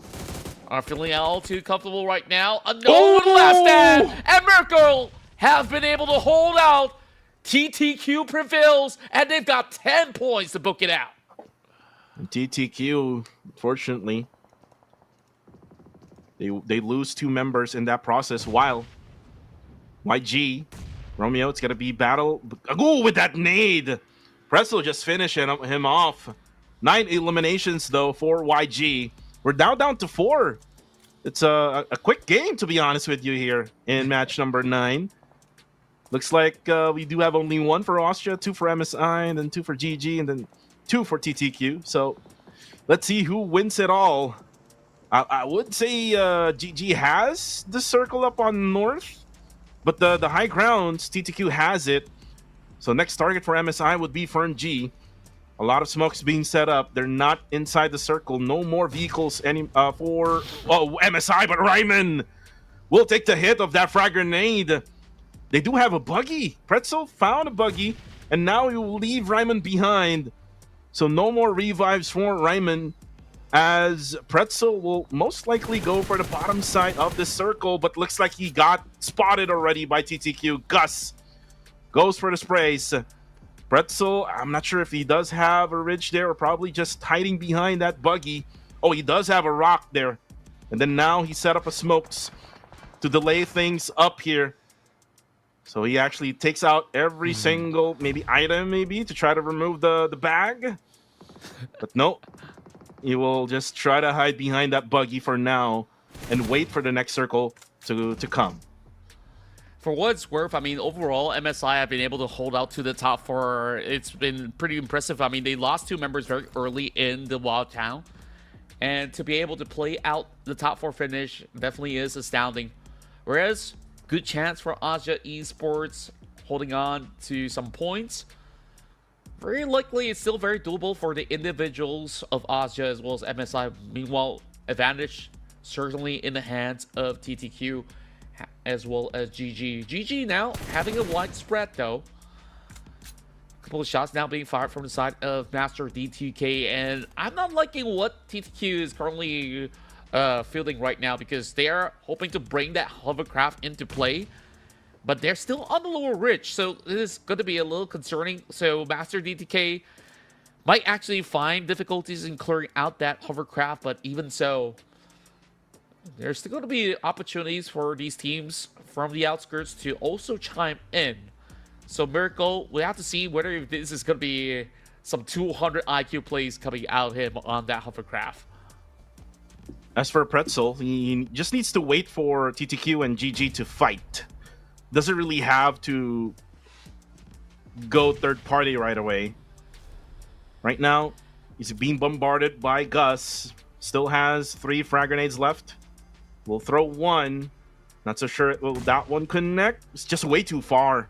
are feeling all too comfortable right now. Unknown with the last stand, and Miracle have been able to hold out. TTQ prevails, and they've got 10 points to book it out. And TTQ, unfortunately, they lose 2 members in that process, while YG, Romeo, it's going to be battle. Go with that nade. Pretzel just finishing him off. 9 eliminations, though, for YG. We're now down to 4. It's a quick game, to be honest with you, here in match number 9. Looks like we do have only 1 for Austria, 2 for MSI, and then 2 for GG, and then 2 for TTQ. So let's see who wins it all. I would say GG has the circle up on North, but the high grounds, TTQ has it. So next target for MSI would be Fern G. A lot of smokes being set up. They're not inside the circle. No more vehicles for MSI, but Ryman will take the hit of that frag grenade. They do have a buggy. Pretzel found a buggy, and now he will leave Ryman behind. So no more revives for Ryman, as Pretzel will most likely go for the bottom side of the circle, but looks like he got spotted already by TTQ. Gus goes for the sprays. Pretzel, I'm not sure if he does have a ridge there or probably just hiding behind that buggy. Oh, he does have a rock there. And then now he set up a smokes to delay things up here. So he actually takes out every single item to try to remove the bag. But no, he will just try to hide behind that buggy for now and wait for the next circle to come. For what it's worth, I mean, overall, MSI have been able to hold out to the top 4. It's been pretty impressive. I mean, they lost 2 members very early in the Wild Town. And to be able to play out the top 4 finish definitely is astounding. Whereas good chance for Asia Esports holding on to some points. Very likely, it's still very doable for the individuals of Asia as well as MSI. Meanwhile, advantage certainly in the hands of TTQ as well as GG. GG now having a wide spread though. A couple of shots now being fired from the side of Master D2K, and I'm not liking what TTQ is currently fielding right now because they are hoping to bring that hovercraft into play. But they're still on the lower ridge, so it is going to be a little concerning. So Master DTK might actually find difficulties in clearing out that hovercraft, but even so, there's still going to be opportunities for these teams from the outskirts to also chime in. So Miracle, we have to see whether this is going to be some 200 IQ plays coming out of him on that hovercraft. As for Pretzel, he just needs to wait for TTQ and GG to fight. Doesn't really have to go third party right away. Right now, he's being bombarded by Gus. Still has 3 frag grenades left. We'll throw one. Not so sure will that one connect. It's just way too far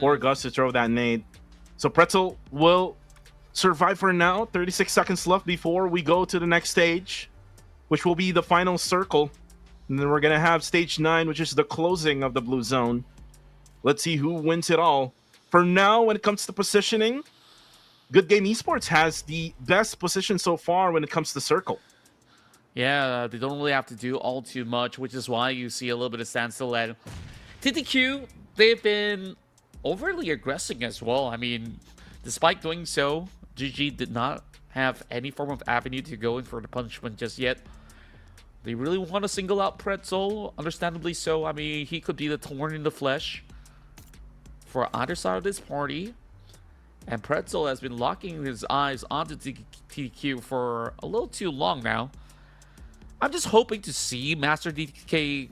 for Gus to throw that nade. So Pretzel will survive for now. 36 seconds left before we go to the next stage, which will be the final circle. And then we're going to have stage 9, which is the closing of the blue zone. Let's see who wins it all. For now, when it comes to positioning, Good Game Esports has the best position so far when it comes to circle. Yeah, they don't really have to do all too much, which is why you see a little bit of standstill at TTQ. They've been overly aggressive as well. I mean, despite doing so, GG did not have any form of avenue to go in for the punishment just yet. They really want to single out Pretzel, understandably so. I mean, he could be the thorn in the flesh for either side of this party. And Pretzel has been locking his eyes onto TTQ for a little too long now. I'm just hoping to see Master DK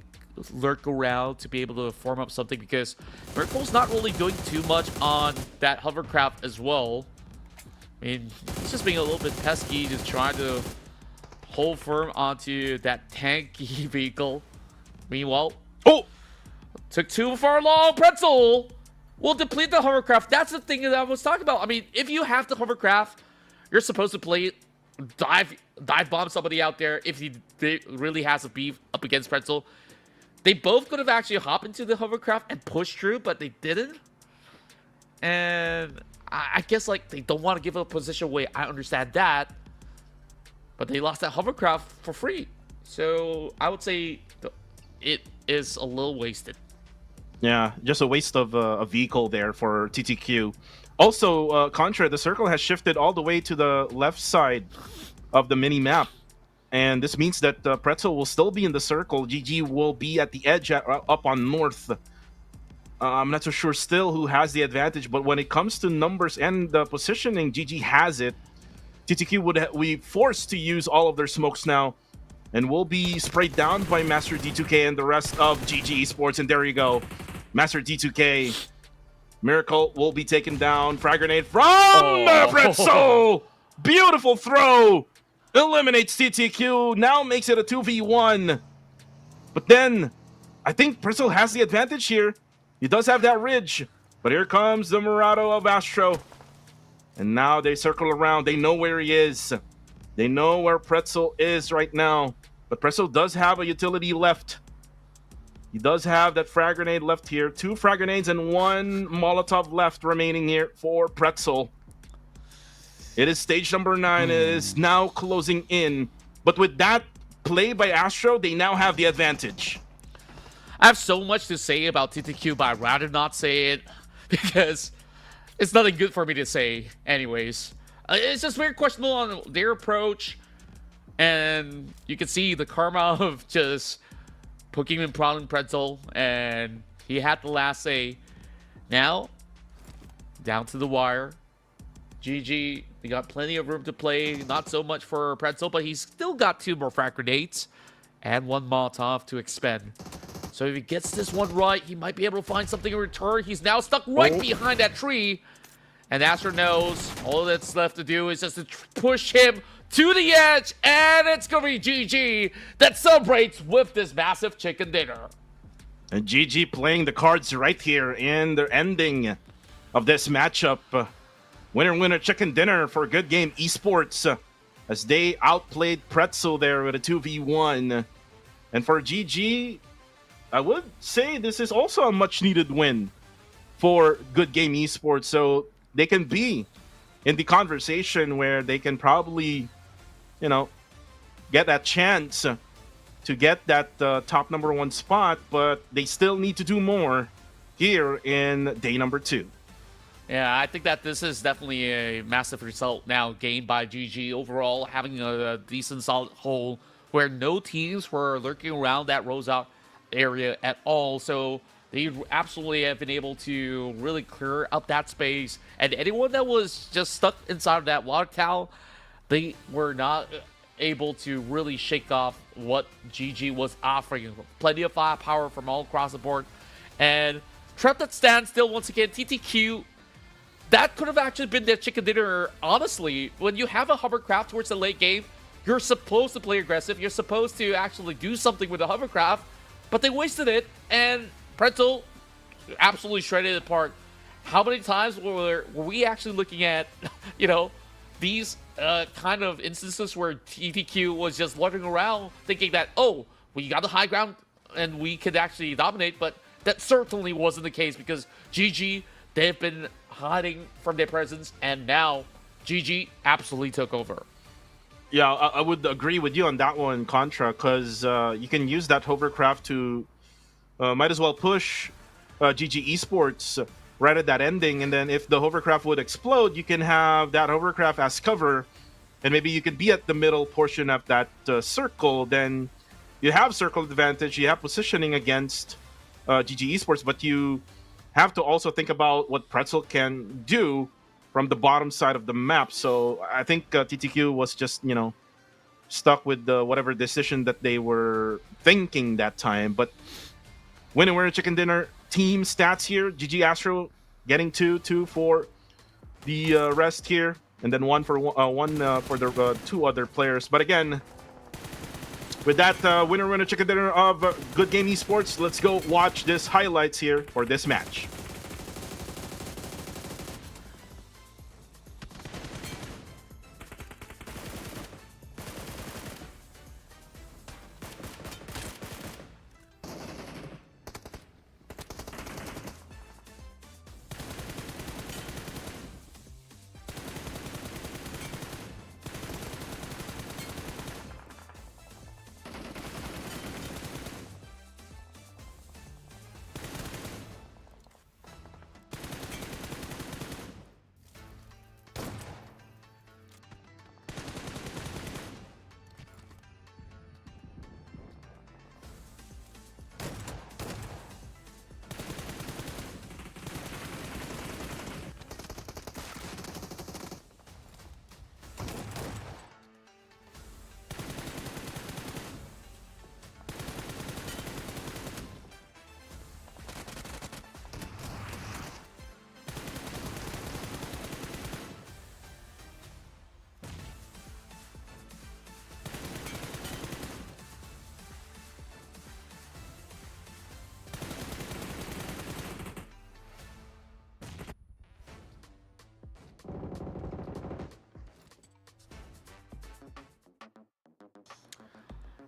lurk around to be able to form up something because Miracle's not really doing too much on that hovercraft as well. I mean, he's just being a little bit pesky, just trying to hold firm onto that tanky vehicle. Meanwhile, took too far long. Pretzel will deplete the hovercraft. That's the thing that I was talking about. I mean, if you have the hovercraft, you're supposed to play dive bomb somebody out there if he really has a beef up against Pretzel. They both could have actually hopped into the hovercraft and pushed through, but they didn't. And I guess like they don't want to give a position away. I understand that. But they lost that hovercraft for free. So I would say it is a little wasted. Yeah, just a waste of a vehicle there for TTQ. Also, Contra, the circle has shifted all the way to the left side of the mini-map. And this means that Pretzel will still be in the circle. GG will be at the edge up on north. I'm not so sure still who has the advantage, but when it comes to numbers and the positioning, GG has it. TTQ would be forced to use all of their smokes now and will be sprayed down by Master D2K and the rest of GG Esports. And there you go. Master D2K. Miracle will be taken down. Frag grenade from Pretzel. Beautiful throw. Eliminates TTQ. Now makes it a 2v1. But then, I think Pretzel has the advantage here. He does have that ridge. But here comes the Murado of Astro. And now they circle around. They know where he is. They know where Pretzel is right now. But Pretzel does have a utility left. He does have that frag grenade left here. 2 frag grenades and 1 Molotov left remaining here for Pretzel. It is stage number 9. It is now closing in. But with that play by Astro, they now have the advantage. I have so much to say about TTQ, but I'd rather not say it because it's nothing good for me to say anyways. It's just very questionable on their approach. And you can see the karma of just poking and prodding Pretzel. And he had the last say. Now, down to the wire. GG, they got plenty of room to play. Not so much for Pretzel, but he's still got 2 more frag grenades. And 1 Molotov to expend. So if he gets this one right, he might be able to find something in return. He's now stuck right behind that tree. And Astro knows all that's left to do is just to push him to the edge. And it's going to be GG that celebrates with this massive chicken dinner. And GG playing the cards right here in the ending of this matchup. Winner, chicken dinner for Good Game Esports as they outplayed Pretzel there with a 2v1. And for GG, I would say this is also a much-needed win for Good Game Esports. So they can be in the conversation where they can probably, you know, get that chance to get that top #1 spot, but they still need to do more here in day number 2. Yeah, I think that this is definitely a massive result now gained by GG overall, having a decent solid hole where no teams were lurking around that Roseout area at all. So they absolutely have been able to really clear up that space. And anyone that was just stuck inside of that water tower, they were not able to really shake off what GG was offering. Plenty of firepower from all across the board. And trapped at standstill once again, TTQ. That could have actually been their chicken dinner, honestly. When you have a hovercraft towards the late game, you're supposed to play aggressive. You're supposed to actually do something with the hovercraft, but they wasted it, and Pretzel absolutely shredded it apart. How many times were we actually looking at, you know, these kind of instances where TTQ was just lurking around thinking that, oh, we got the high ground and we could actually dominate, but that certainly wasn't the case because GG, they've been hiding from their presence, and now GG absolutely took over. Yeah, I would agree with you on that one, Contra, because you can use that hovercraft to might as well push GG Esports right at that ending, and then if the hovercraft would explode, you can have that hovercraft as cover, and maybe you could be at the middle portion of that circle. Then you have circle advantage, you have positioning against GG Esports, but you have to also think about what Pretzel can do from the bottom side of the map. So I think TTQ was just, you know, stuck with whatever decision that they were thinking that time. But winner, chicken dinner team stats here. GG Astro getting 2 for the rest here, and then one for the 2 other players. But again, with that winner, chicken dinner of Good Game Esports, let's go watch this highlights here for this match.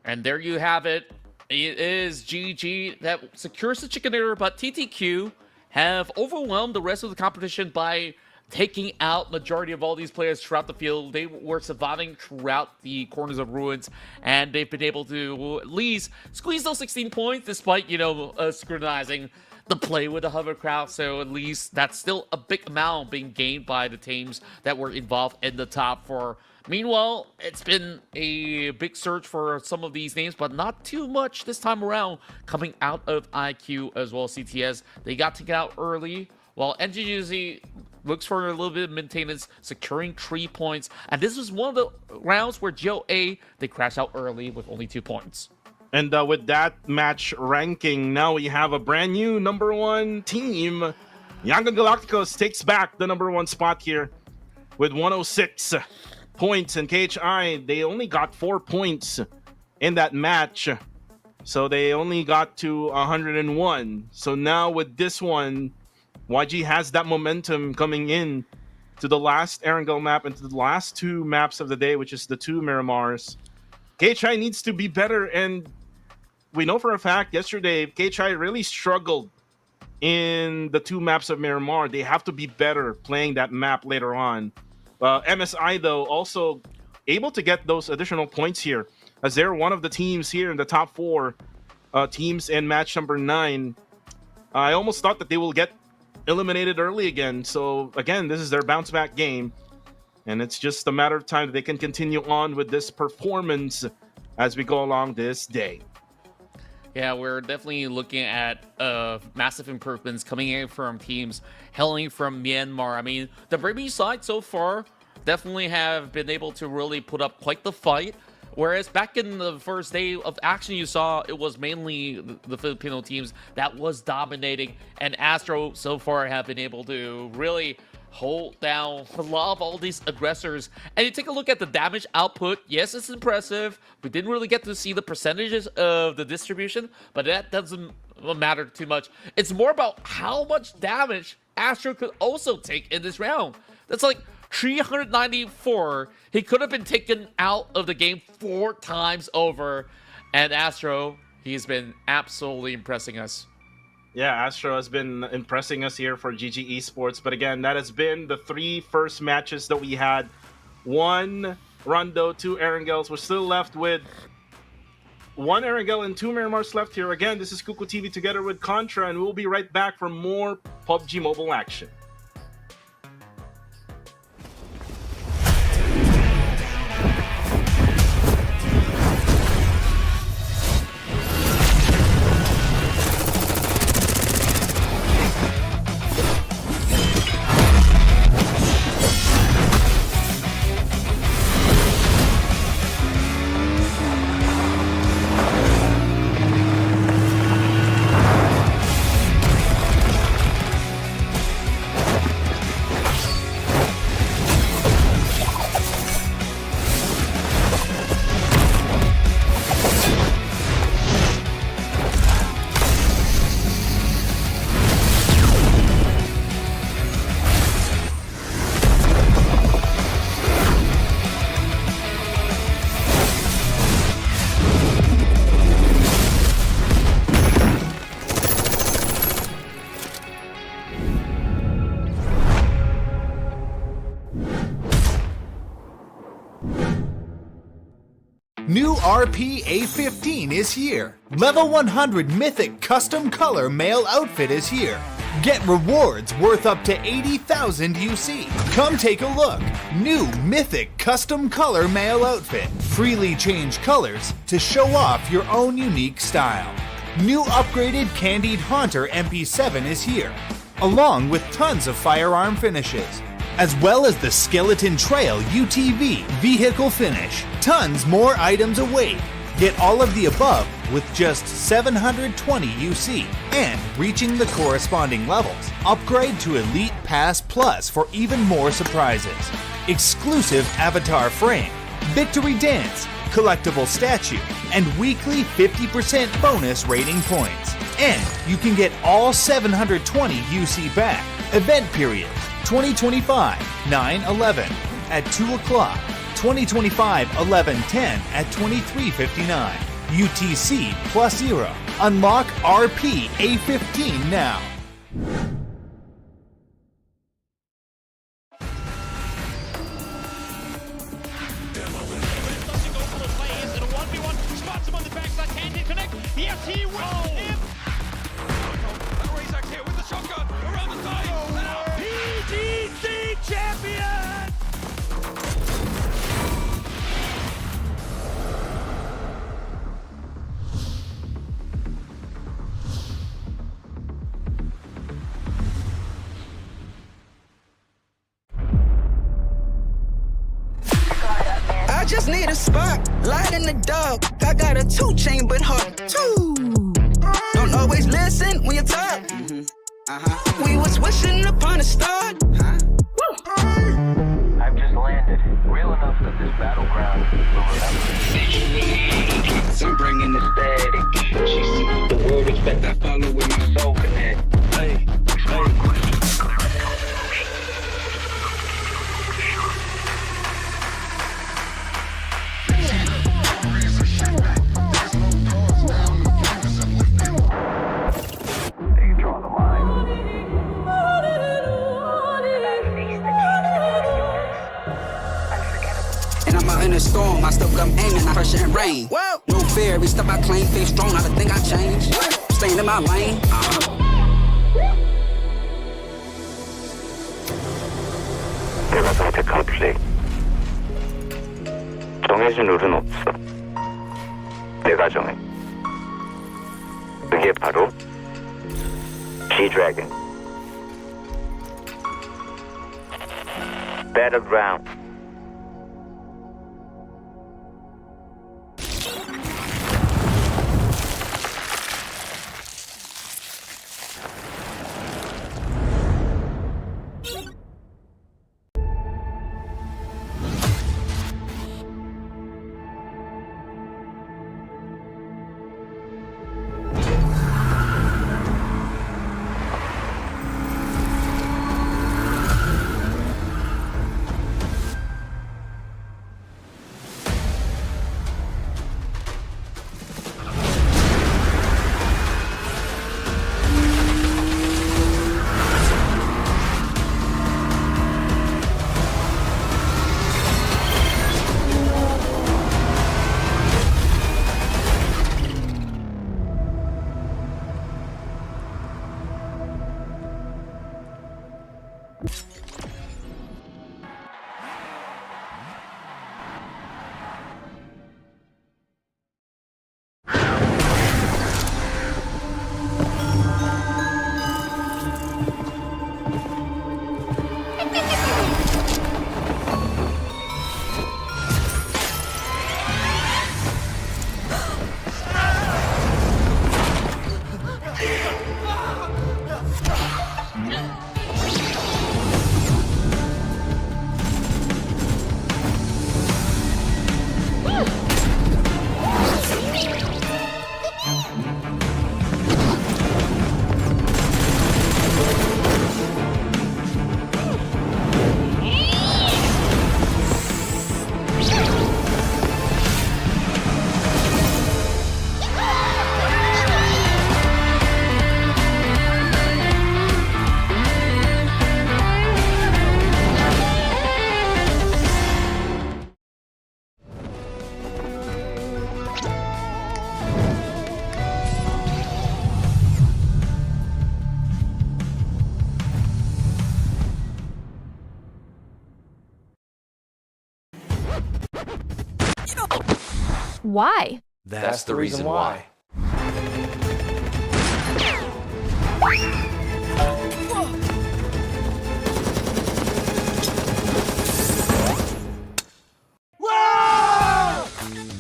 And there you have it. It is GG that secures the chicken dinner, but TTQ have overwhelmed the rest of the competition by taking out majority of all these players throughout the field. They were surviving throughout the corners of ruins, and they've been able to at least squeeze those 16 points despite, you know, scrutinizing the play with the hovercraft. So at least that's still a big amount being gained by the teams that were involved in the top four. Meanwhile, it's been a big search for some of these names, but not too much this time around coming out of IQ as well as CTS. They got taken out early, while NGGZ looks for a little bit of maintenance, securing 3 points. And this was one of the rounds where GOA, they crashed out early with only 2 points. And with that match ranking, now we have a brand new #1 team. Yangon Galacticos takes back the #1 spot here with 106 points. And KHI, they only got 4 points in that match. So they only got to 101. So now with this one, YG has that momentum coming in to the last Erangel map and to the last two maps of the day, which is the two Miramars. KHI needs to be better, and we know for a fact yesterday KHI really struggled in the two maps of Miramar. They have to be better playing that map later on. MSI, though, also able to get those additional points here, as they're one of the teams here in the top 4 teams in match number 9. I almost thought that they will get eliminated early again. So, again, this is their bounce-back game. And it's just a matter of time that they can continue on with this performance as we go along this day. Yeah, we're definitely looking at massive improvements coming in from teams hailing from Myanmar. I mean, the Brave side so far definitely have been able to really put up quite the fight. Whereas back in the first day of action, you saw it was mainly the Filipino teams that was dominating. And Astro so far have been able to really hold down a lot of all these aggressors. And you take a look at the damage output. Yes, it's impressive. We didn't really get to see the percentages of the distribution, but that doesn't matter too much. It's more about how much damage Astro could also take in this round. That's like 394. He could have been taken out of the game 4 times over. And Astro, he's been absolutely impressing us. Yeah, Astro has been impressing us here for GG Esports. But again, that has been the 3 first matches that we had. 1 Rondo, 2 Erangels. We're still left with 1 Erangel and 2 Miramars left here. Again, this is Kuku TV together with Contra, and we'll be right back for more PUBG Mobile action. New RP A15 is here. Level 100 Mythic Custom Color Male Outfit is here. Get rewards worth up to 80,000 UC. Come take a look. New Mythic Custom Color Male Outfit. Freely change colors to show off your own unique style. New upgraded Candied Haunter MP7 is here, along with tons of firearm finishes, as well as the Skeleton Trail UTV vehicle finish. Tons more items await. Get all of the above with just 720 UC and reaching the corresponding levels. Upgrade to Elite Pass Plus for even more surprises. Exclusive avatar frame, victory dance, collectible statue, and weekly 50% bonus rating points. And you can get all 720 UC back. Event period 2025 9/11 at 2 o'clock. 2025 11/10 at 23:59. UTC +0. Unlock RP A15 now. Yes, he will. Razak here with the shotgun around the side. And our PGC champion. I just need a spot, light in the dark. I got a 2 chain but hard too. Don't always listen when you talk. We was wishing upon a star. I've just landed. Real enough that this battleground will remember. I'm bringing the static. storm, I still come aiming, I pressure and rain. No fear, every step I claim, face strong, I don't think I change. Staying in my lane. 내가 선택한 플레이. 정해진 룰은 없어. 내가 정해. 그게 바로 G-Dragon. Battleground. Why? That's the reason why.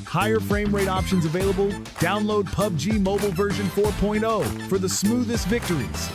Higher frame rate options available? Download PUBG Mobile version 4.0 for the smoothest victories.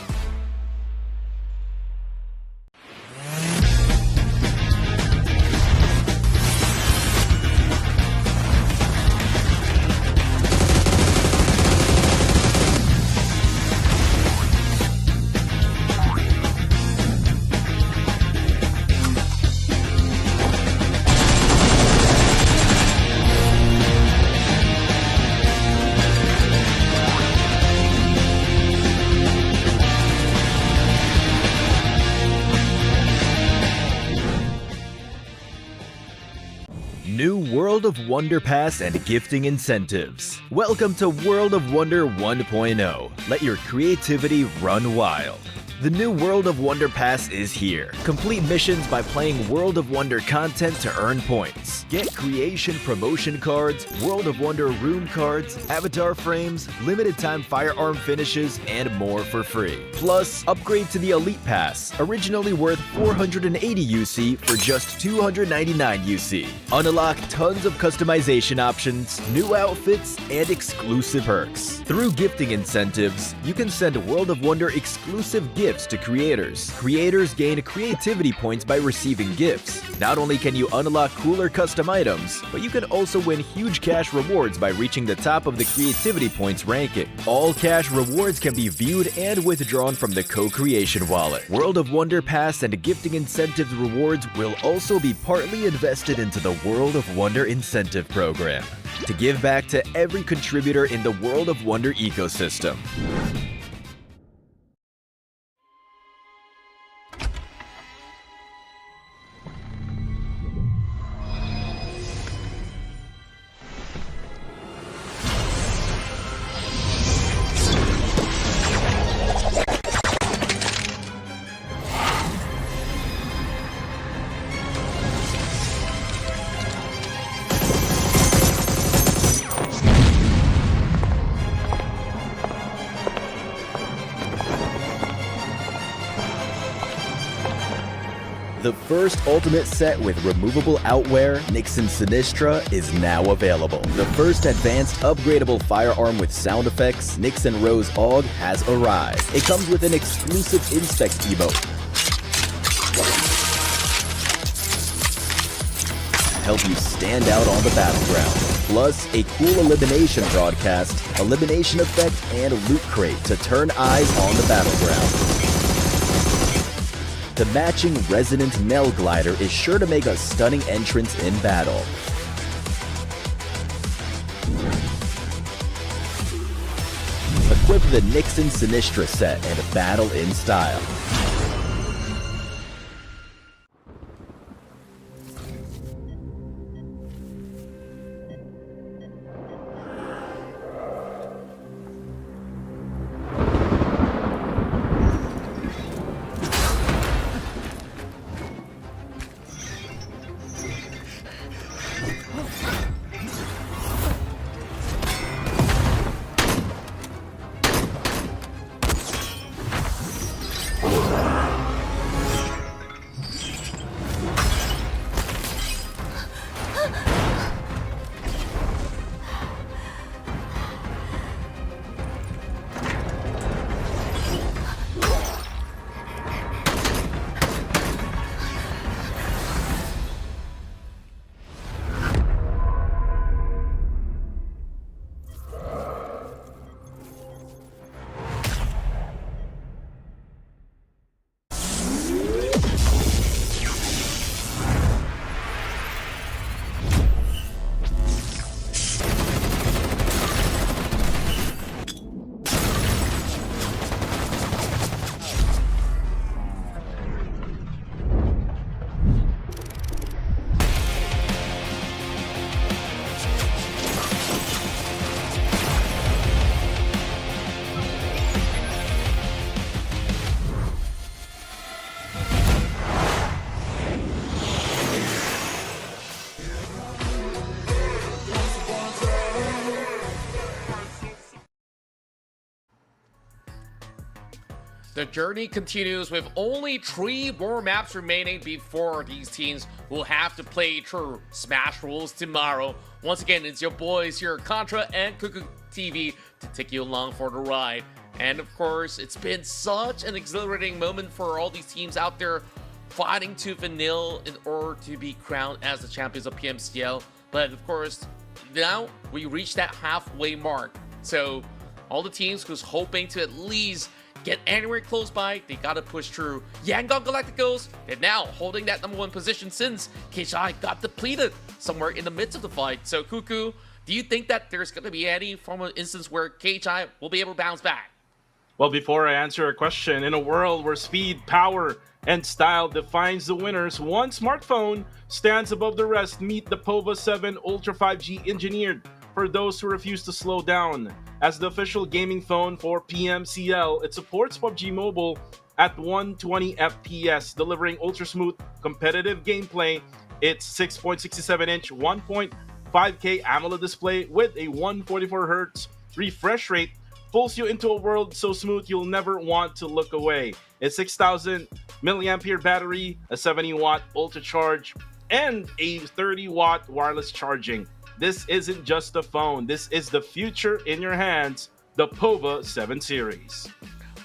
New World of Wonder Pass and gifting incentives. Welcome to World of Wonder 1.0. Let your creativity run wild. The new World of Wonder Pass is here. Complete missions by playing World of Wonder content to earn points. Get creation promotion cards, World of Wonder room cards, avatar frames, limited time firearm finishes, and more for free. Plus, upgrade to the Elite Pass, originally worth 480 UC for just 299 UC. Unlock tons of customization options, new outfits, and exclusive perks. Through gifting incentives, you can send World of Wonder exclusive gifts to creators. Creators gain creativity points by receiving gifts. Not only can you unlock cooler custom items, but you can also win huge cash rewards by reaching the top of the creativity points ranking. All cash rewards can be viewed and withdrawn from the co-creation wallet. World of Wonder Pass and gifting incentives rewards will also be partly invested into the World of Wonder incentive program to give back to every contributor in the World of Wonder ecosystem. The first Ultimate set with removable outwear, Nixon Sinistra, is now available. The first advanced upgradable firearm with sound effects, Nixon Rose AUG, has arrived. It comes with an exclusive Inspect emote, help you stand out on the battleground. Plus, a cool elimination broadcast, elimination effect, and loot crate to turn eyes on the battleground. The matching Resonant Mel Glider is sure to make a stunning entrance in battle. Equip the Nixon Sinistra set and battle in style. The journey continues with only 3 more maps remaining before these teams will have to play true Smash rules tomorrow. Once again, it's your boys here, Contra and Cuckoo TV, to take you along for the ride. And of course, it's been such an exhilarating moment for all these teams out there fighting tooth and nail in order to be crowned as the champions of PMCL. But of course, now we reached that halfway mark. So all the teams who's hoping to at least get anywhere close by, they gotta push through. Yangon Galacticos, they're now holding that #1 position since KHI got depleted somewhere in the midst of the fight. So Cuckoo, do you think that there's gonna be any form of instance where KHI will be able to bounce back? Well, before I answer a question, in a world where speed, power, and style defines the winners, one smartphone stands above the rest. Meet the POVA 7 Ultra 5G, engineered for those who refuse to slow down. As the official gaming phone for PMCL, it supports PUBG Mobile at 120 FPS, delivering ultra-smooth, competitive gameplay. Its 6.67-inch 1.5K AMOLED display with a 144Hz refresh rate pulls you into a world so smooth you'll never want to look away. Its 6,000 milliampere battery, a 70-watt ultra charge, and a 30-watt wireless charging. This isn't just a phone. This is the future in your hands, the POVA 7 series.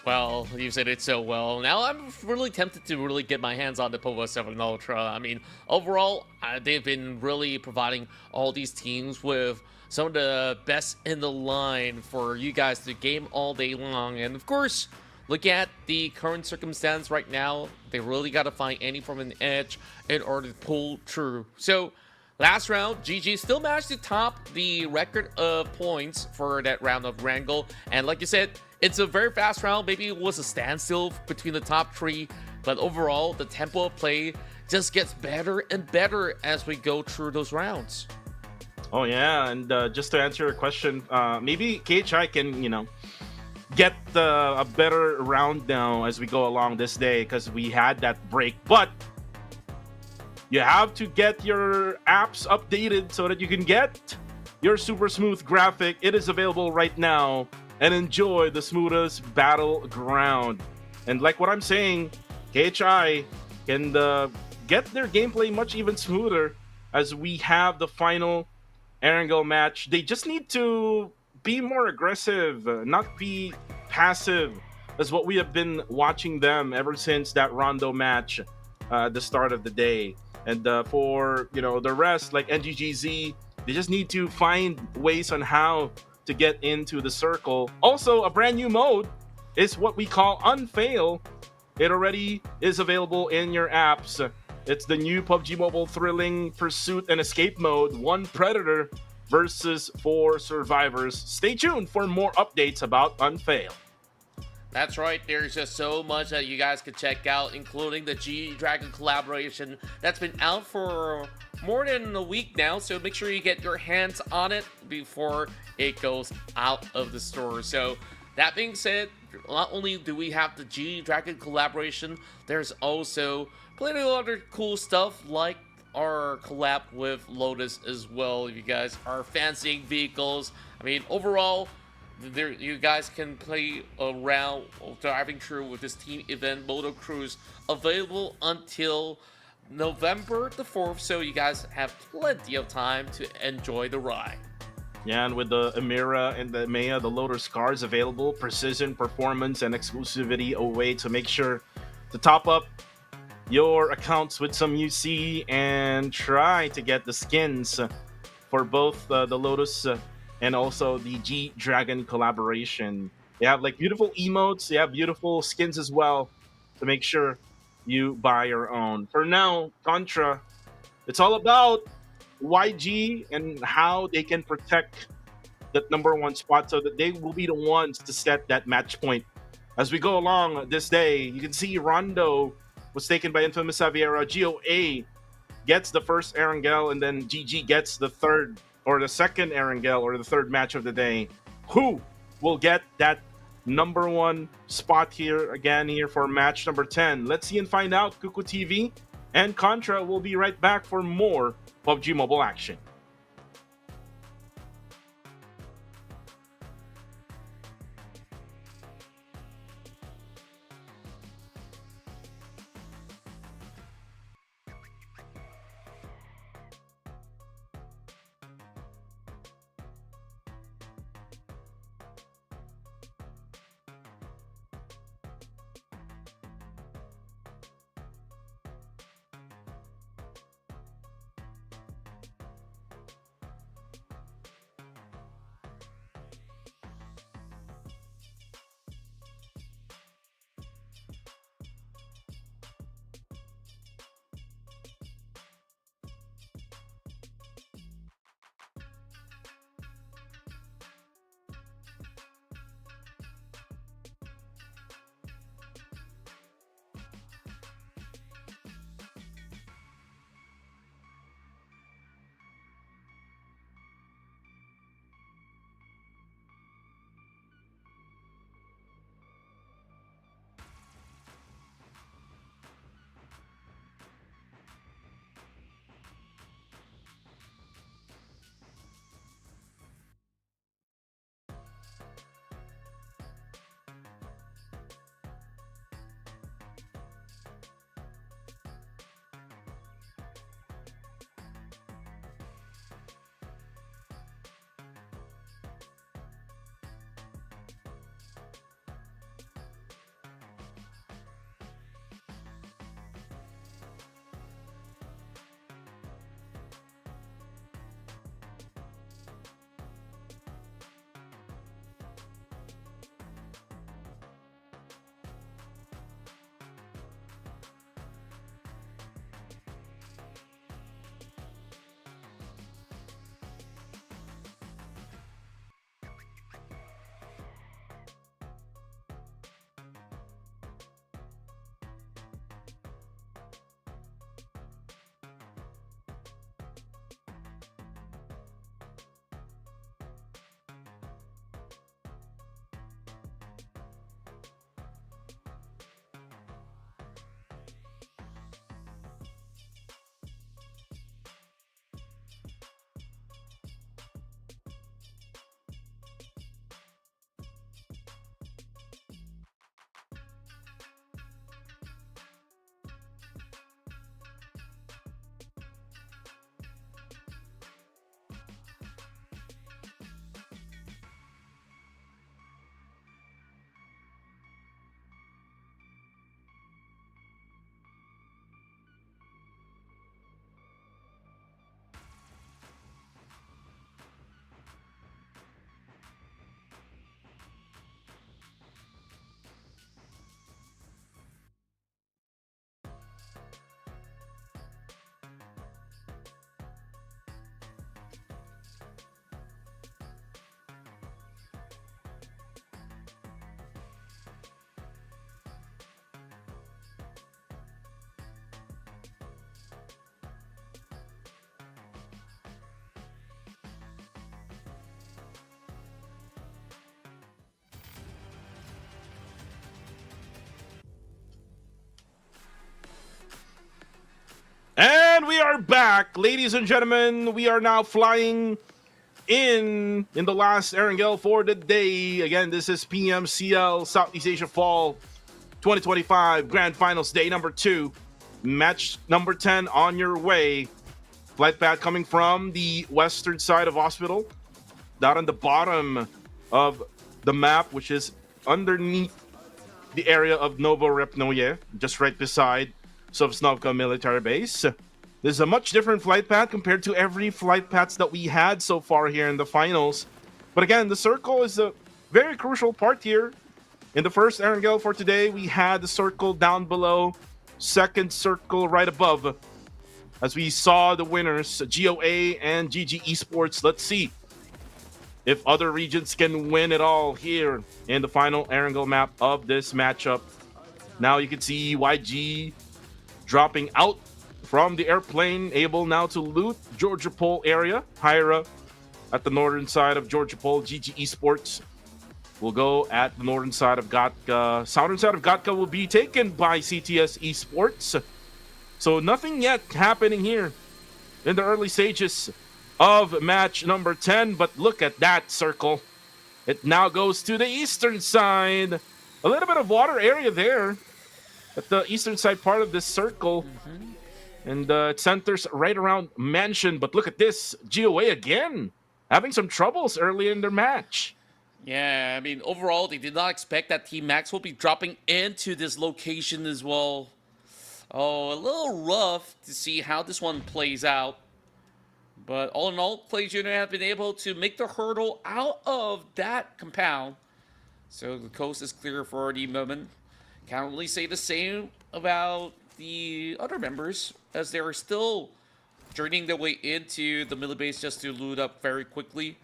Well, you said it so well. Now I'm really tempted to really get my hands on the POVA 7 Ultra. I mean, overall, they've been really providing all these teams with some of the best in the line for you guys to game all day long. And of course, look at the current circumstance right now. They really got to find any form of an edge in order to pull through. So last round, GG still managed to top the record of points for that round of Wrangle. And like you said, it's a very fast round. Maybe it was a standstill between the top 3. But overall, the tempo of play just gets better and better as we go through those rounds. Oh yeah, and just to answer your question, maybe KHI can, get a better round now as we go along this day, because we had that break. But you have to get your apps updated so that you can get your super smooth graphic. It is available right now, and enjoy the smoothest battleground. And like what I'm saying, KHI, can get their gameplay much even smoother as we have the final Erangel match. They just need to be more aggressive, not be passive, as what we have been watching them ever since that Rondo match at the start of the day. And for the rest, like NGGZ, they just need to find ways on how to get into the circle. Also, a brand new mode is what we call Unfail. It already is available in your apps. It's the new PUBG Mobile thrilling pursuit and escape mode. 1 predator versus 4 survivors. Stay tuned for more updates about Unfail. That's right, there's just so much that you guys can check out, including the G-Dragon collaboration that's been out for more than a week now, so make sure you get your hands on it before it goes out of the store. So that being said, not only do we have the G-Dragon collaboration, there's also plenty of other cool stuff like our collab with Lotus as well. If you guys are fancying vehicles, I mean, overall, you guys can play around driving through with this team event Moto Cruise, available until November the 4th, so you guys have plenty of time to enjoy the ride. Yeah, and with the Emira and the Maya, the Lotus cars available, precision, performance, and exclusivity, a way to make sure to top up your accounts with some UC and try to get the skins for both the Lotus and also the G-Dragon collaboration. They have like beautiful emotes, they have beautiful skins as well, to make sure you buy your own. For now, Contra, it's all about YG and how they can protect that #1 spot so that they will be the ones to set that match point. As we go along this day, you can see Rondo was taken by Infamous Xaviera. GOA gets the first Erangel, and then GG gets the third or the second Erangel, or the third match of the day. Who will get that #1 spot here again here for match number 10? Let's see and find out. Kuku TV and Contra will be right back for more PUBG Mobile action. are back, ladies and gentlemen. We are now flying in the last Erangel for the day. Again, this is PMCL Southeast Asia Fall 2025 Grand Finals Day number 2. Match number 10 on your way. Flight path coming from the western side of Hospital. Down on the bottom of the map, which is underneath the area of Novo Repnoye, just right beside Sosnovka military base. This is a much different flight path compared to every flight paths that we had so far here in the finals. But again, the circle is a very crucial part here. In the first Erangel for today, we had the circle down below, second circle right above. As we saw the winners, GOA and GG Esports. Let's see if other regions can win it all here in the final Erangel map of this matchup. Now you can see YG dropping out from the airplane, able now to loot Georgia Pole area. Hyra at the northern side of Georgia Pole. GG Esports will go at the northern side of Gatka. Southern side of Gatka will be taken by CTS Esports. So nothing yet happening here in the early stages of match number 10. But look at that circle. It now goes to the eastern side. A little bit of water area there at the eastern side part of this circle. And it centers right around Mansion. But look at this. GOA again having some troubles early in their match. Yeah, I mean, overall, they did not expect that Team Max will be dropping into this location as well. Oh, a little rough to see how this one plays out. But all in all, Clay Jr. have been able to make the hurdle out of that compound. So the coast is clear for the moment. Can't really say the same about the other members, as they are still journeying their way into the middle base just to loot up very quickly.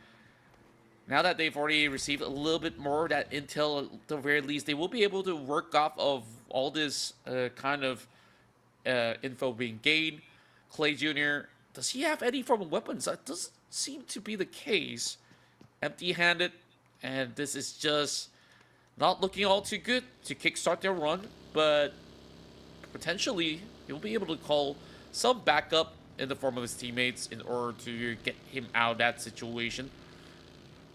Now that they've already received a little bit more of that intel, at the very least, they will be able to work off of all this kind of info being gained. Clay Jr., does he have any form of weapons? That doesn't seem to be the case. Empty-handed, and this is just not looking all too good to kickstart their run, but potentially he'll be able to call some backup in the form of his teammates in order to get him out of that situation.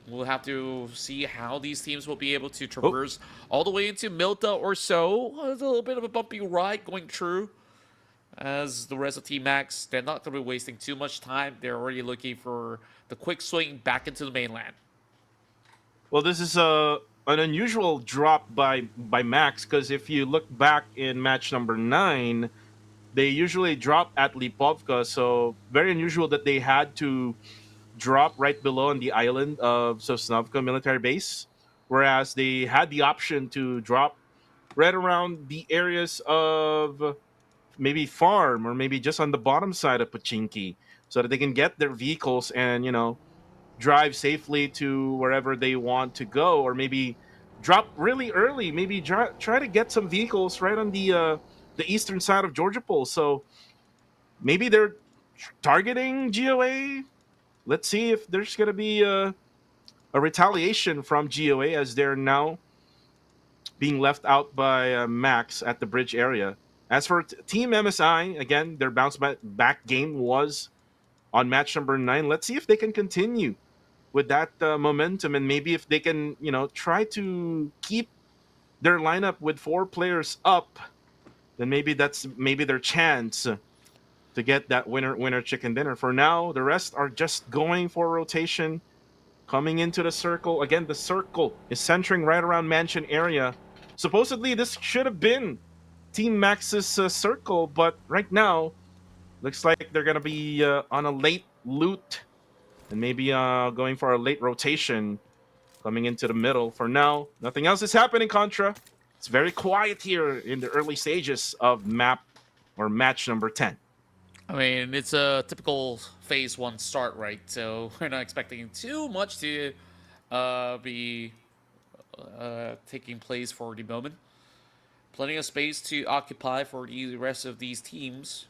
We'll have to see how these teams will be able to traverse all the way into Milta or so. It's a little bit of a bumpy ride going through. As the rest of Team Max, they're not going to be wasting too much time. They're already looking for the quick swing back into the mainland. Well, this is an unusual drop by Max, because if you look back in match number 9, they usually drop at Lipovka. So very unusual that they had to drop right below on the island of Sosnovka military base, whereas they had the option to drop right around the areas of maybe farm or maybe just on the bottom side of Pachinki, so that they can get their vehicles and, you know, drive safely to wherever they want to go, or maybe drop really early, maybe try to get some vehicles right on the eastern side of Georgia Pole. So maybe they're targeting GOA. Let's see if there's going to be a retaliation from GOA, as they're now being left out by Max at the bridge area. As for Team MSI, again, their bounce back game was on match number 9. Let's see if they can continue with that momentum, and maybe if they can, you know, try to keep their lineup with 4 players up, then maybe that's their chance to get that winner chicken dinner. For now, the rest are just going for rotation, coming into the circle. Again, the circle is centering right around Mansion area. Supposedly, this should have been Team Max's circle, but right now, looks like they're going to be on a late loot and maybe going for a late rotation coming into the middle. For now, nothing else is happening, Contra. It's very quiet here in the early stages of map or match number 10. I mean, it's a typical phase 1 start, right? So we're not expecting too much to be taking place for the moment. Plenty of space to occupy for the rest of these teams,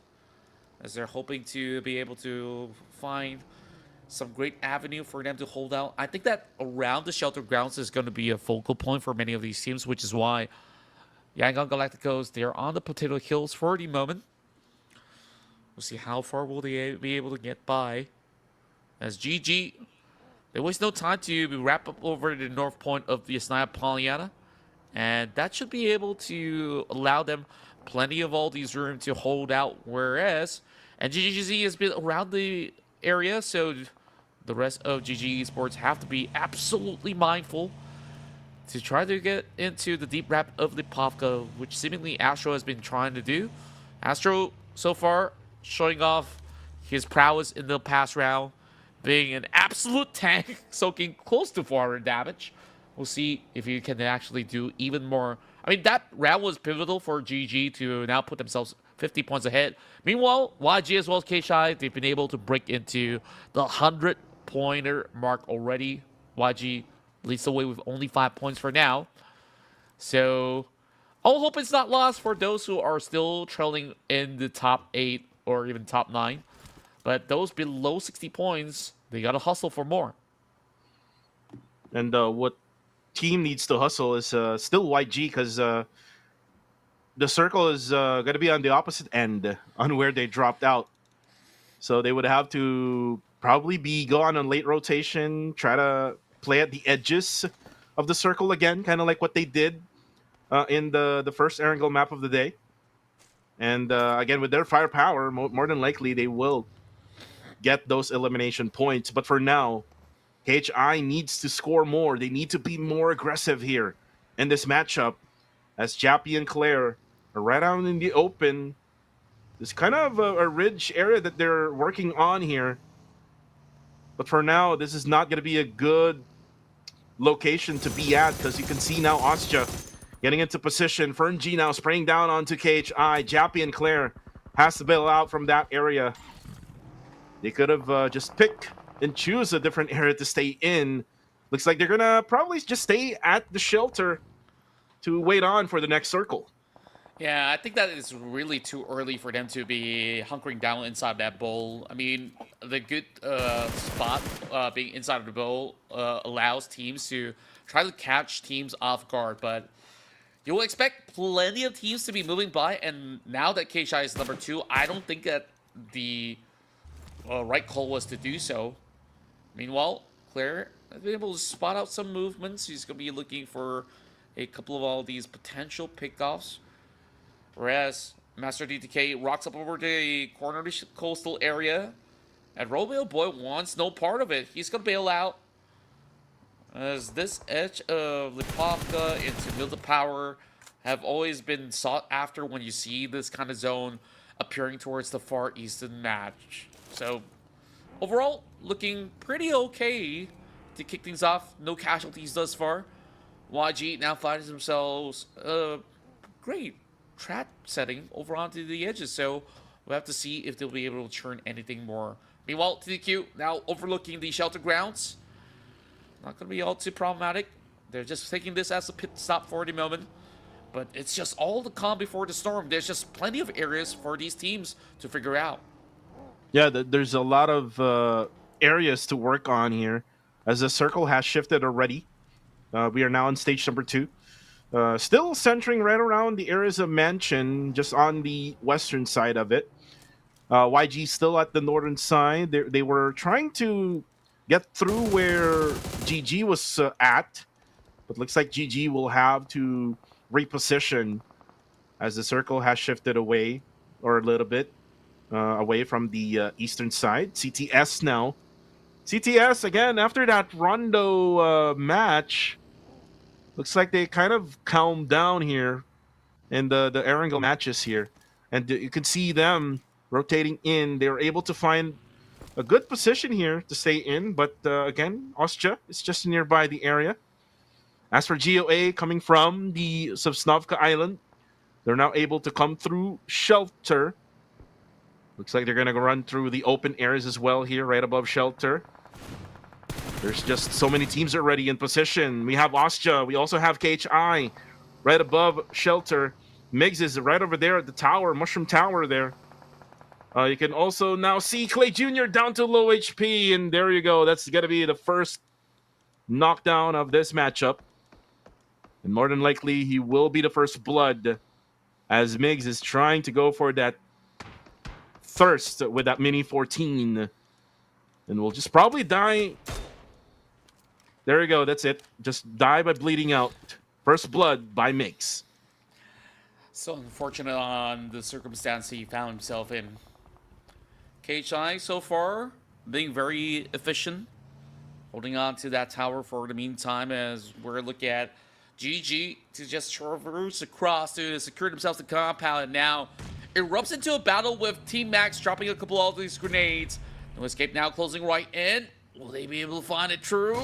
as they're hoping to be able to find some great avenue for them to hold out. I think that around the shelter grounds is going to be a focal point for many of these teams, which is why Yangon Galacticos, they're on the potato hills for the moment. We'll see how far will they be able to get by. As GG, there was no time to wrap up over the north point of the Asnaya Pollyanna. And that should be able to allow them plenty of all these room to hold out. Whereas, and GGZ has been around the area, so the rest of GG Esports have to be absolutely mindful to try to get into the deep wrap of the Pavka, which seemingly Astro has been trying to do. Astro, so far, showing off his prowess in the past round, being an absolute tank, soaking close to 400 damage. We'll see if he can actually do even more. I mean, that round was pivotal for GG to now put themselves 50 points ahead. Meanwhile, YG as well as KSHI, they've been able to break into the 100-pointer mark already. YG leads the way with only 5 points for now. So, all hope is not lost for those who are still trailing in the top 8 or even top 9. But those below 60 points, they gotta hustle for more. And what team needs to hustle is still YG, because the circle is going to be on the opposite end on where they dropped out. So they would have to probably be gone on late rotation, try to play at the edges of the circle again, kind of like what they did in the first Erangel map of the day. And again, with their firepower, more than likely they will get those elimination points. But for now, KHI needs to score more. They need to be more aggressive here in this matchup, as Jappy and Claire are right out in the open. There's kind of a ridge area that they're working on here. But for now, this is not going to be a good location to be at, because you can see now Ostja getting into position. Ferng now spraying down onto KHI. Jappy and Claire has to bail out from that area. They could have just picked and choose a different area to stay in. Looks like they're gonna probably just stay at the shelter to wait on for the next circle. Yeah, I think that is really too early for them to be hunkering down inside that bowl. I mean, the good spot being inside of the bowl allows teams to try to catch teams off guard, but you will expect plenty of teams to be moving by, and now that KSHI is number 2, I don't think that the right call was to do so. Meanwhile, Claire has been able to spot out some movements. He's going to be looking for a couple of all these potential pickoffs. Whereas Master DTK rocks up over the corner of the coastal area. And Romeo Boy wants no part of it. He's going to bail out. As this edge of Lipovka into Mill to Power have always been sought after when you see this kind of zone appearing towards the far eastern match. So, overall, looking pretty okay to kick things off. No casualties thus far. YG now finds themselves a great trap setting over onto the edges. So, we'll have to see if they'll be able to churn anything more. Meanwhile, TDQ now overlooking the shelter grounds. Not going to be all too problematic. They're just taking this as a pit stop for the moment. But it's just all the calm before the storm. There's just plenty of areas for these teams to figure out. Yeah, there's a lot of areas to work on here, as the circle has shifted already. We are now on stage number 2. Still centering right around the areas of Mansion, just on the western side of it. YG still at the northern side. They were trying to get through where GG was at, but looks like GG will have to reposition as the circle has shifted away, or a little bit away from the eastern side. CTS now. CTS, again, after that Rondo match, looks like they kind of calmed down here in the Erangel matches here. And you can see them rotating in. They were able to find a good position here to stay in, but again, Ostja is just nearby the area. As for GOA coming from the Sosnovka Island, they're now able to come through shelter. Looks like they're going to run through the open areas as well here, right above shelter. There's just so many teams already in position. We have Ostja. We also have KHI right above shelter. Migs is right over there at the tower, Mushroom Tower there. You can also now see Clay Jr. down to low HP, and there you go. That's going to be the first knockdown of this matchup. And more than likely, he will be the first blood, as Migs is trying to go for that thirst with that mini 14. And we'll just probably die. There we go. That's it. Just die by bleeding out. First blood by Mix. So unfortunate on the circumstance he found himself in. KHI so far being very efficient, holding on to that tower for the meantime as we're looking at GG to just traverse across to secure themselves the compound, and now erupts into a battle with Team Max dropping a couple of these grenades. No escape now, closing right in. Will they be able to find it true?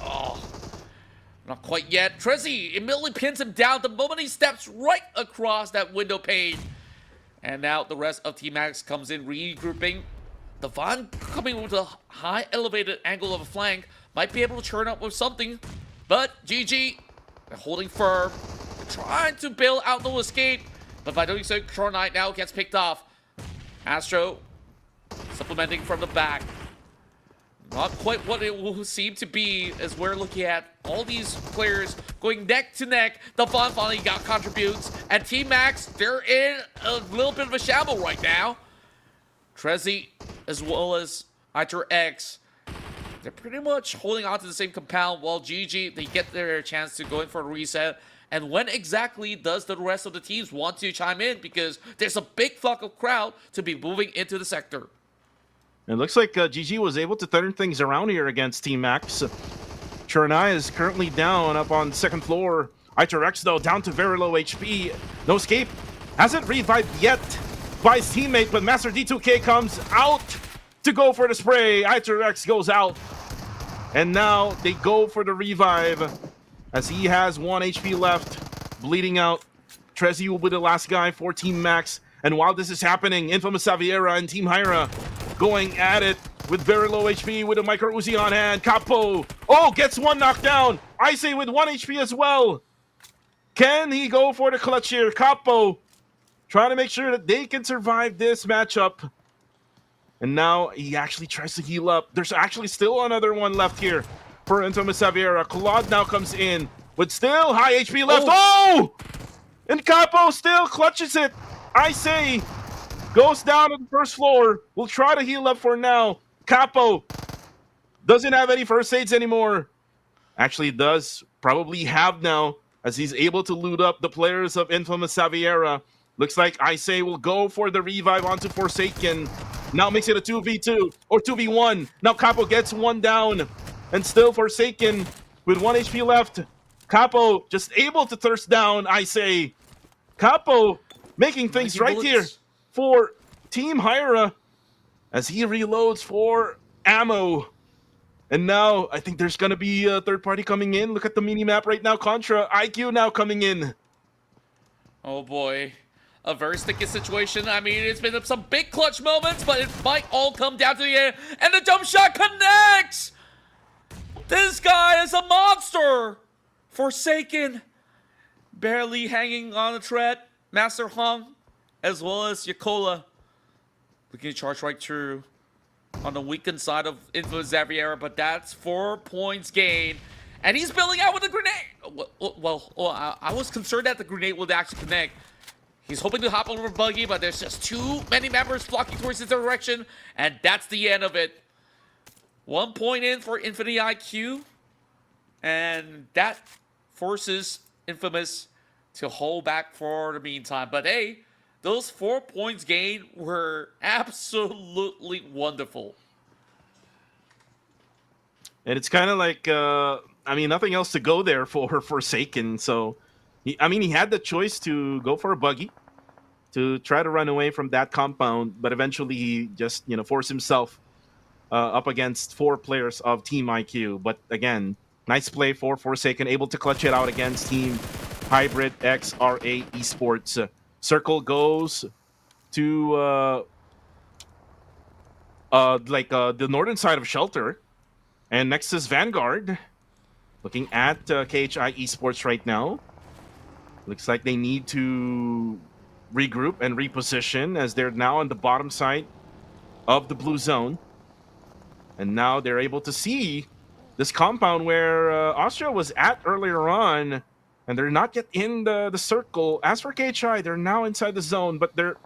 Oh, not quite yet. Trezzy immediately pins him down the moment he steps right across that window pane. And now the rest of Team Max comes in, regrouping. Devon coming with a high elevated angle of a flank. Might be able to turn up with something. But GG, they're holding firm. They're trying to bail out no escape. But by doing so, Control Knight now gets picked off. Astro supplementing from the back. Not quite what it will seem to be as we're looking at all these players going neck to neck. Devon finally got contributes. And Team Max, they're in a little bit of a shamble right now. Trezzy, as well as Iter X, they're pretty much holding on to the same compound, while GG, they get their chance to go in for a reset. And when exactly does the rest of the teams want to chime in? Because there's a big flock of crowd to be moving into the sector. It looks like GG was able to turn things around here against Team Max. Chernai is currently down up on second floor. Iterex, though, down to very low HP. No escape. Hasn't revived yet by his teammate, but Master D2K comes out to go for the spray. Iterex goes out. And now they go for the revive as he has 1 HP left, bleeding out. Trezzy will be the last guy for Team Max. And while this is happening, Infamous Xaviera and Team Hyra going at it with very low HP with a Micro Uzi on hand. Capo, oh, gets one knocked down. Ice with 1 HP as well. Can he go for the clutch here? Capo trying to make sure that they can survive this matchup. And now he actually tries to heal up. There's actually still another one left here for Infamous Xaviera. Claude now comes in with still high HP left. Oh! And Capo still clutches it. I say goes down to the first floor. We'll try to heal up for now. Capo doesn't have any first aids anymore. Actually does probably have now, as he's able to loot up the players of Infamous Xaviera. Looks like Ice will go for the revive onto Forsaken. Now makes it a 2v2 or 2v1. Now Capo gets one down. And still Forsaken with 1 HP left. Capo just able to thirst down Ice. Capo making things right here for Team Hyra as he reloads for ammo. And now I think there's going to be a third party coming in. Look at the mini-map right now. Contra, IQ now coming in. Oh boy. A very sticky situation. I mean, it's been some big clutch moments, but it might all come down to the end. And the jump shot connects! This guy is a monster! Forsaken. Barely hanging on the thread. Master Hong, as well as Yakola, looking to charge right through on the weakened side of Infamous Xaviera, but that's 4 points gain. And he's building out with a grenade. Well, I was concerned that the grenade would actually connect. He's hoping to hop over Buggy, but there's just too many members flocking towards his direction, and that's the end of it. 1 point in for Infinity IQ, and that forces Infamous to hold back for the meantime. But hey, those 4 points gained were absolutely wonderful. And it's kind of like, I mean, nothing else to go there for Forsaken. So, he had the choice to go for a buggy, to try to run away from that compound, but eventually he just, forced himself up against 4 players of Team IQ. But again, nice play for Forsaken, able to clutch it out against Team Hybrid XRA Esports. Circle goes to the northern side of Shelter, and next is Vanguard. Looking at KHI Esports right now. Looks like they need to regroup and reposition as they're now on the bottom side of the blue zone. And now they're able to see this compound where Austria was at earlier on, and they're not yet in the circle. As for KHI, they're now inside the zone, but they're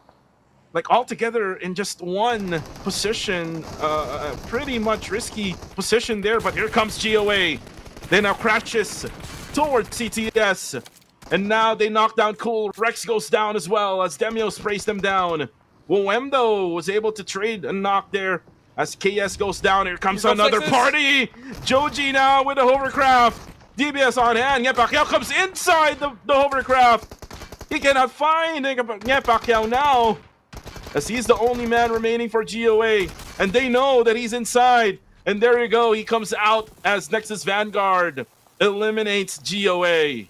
like all together in just one position, pretty much risky position there. But here comes GOA. They now crashes towards CTS, and now they knock down Cool. Rex goes down as well as Demio sprays them down. Woemdo was able to trade a knock there as KS goes down. Here comes another party. Joji now with the hovercraft. DBS on hand. Nye Pacquiao comes inside the hovercraft. He cannot find Nye Pacquiao now, as he's the only man remaining for GOA. And they know that he's inside. And there you go. He comes out as Nexus Vanguard eliminates GOA.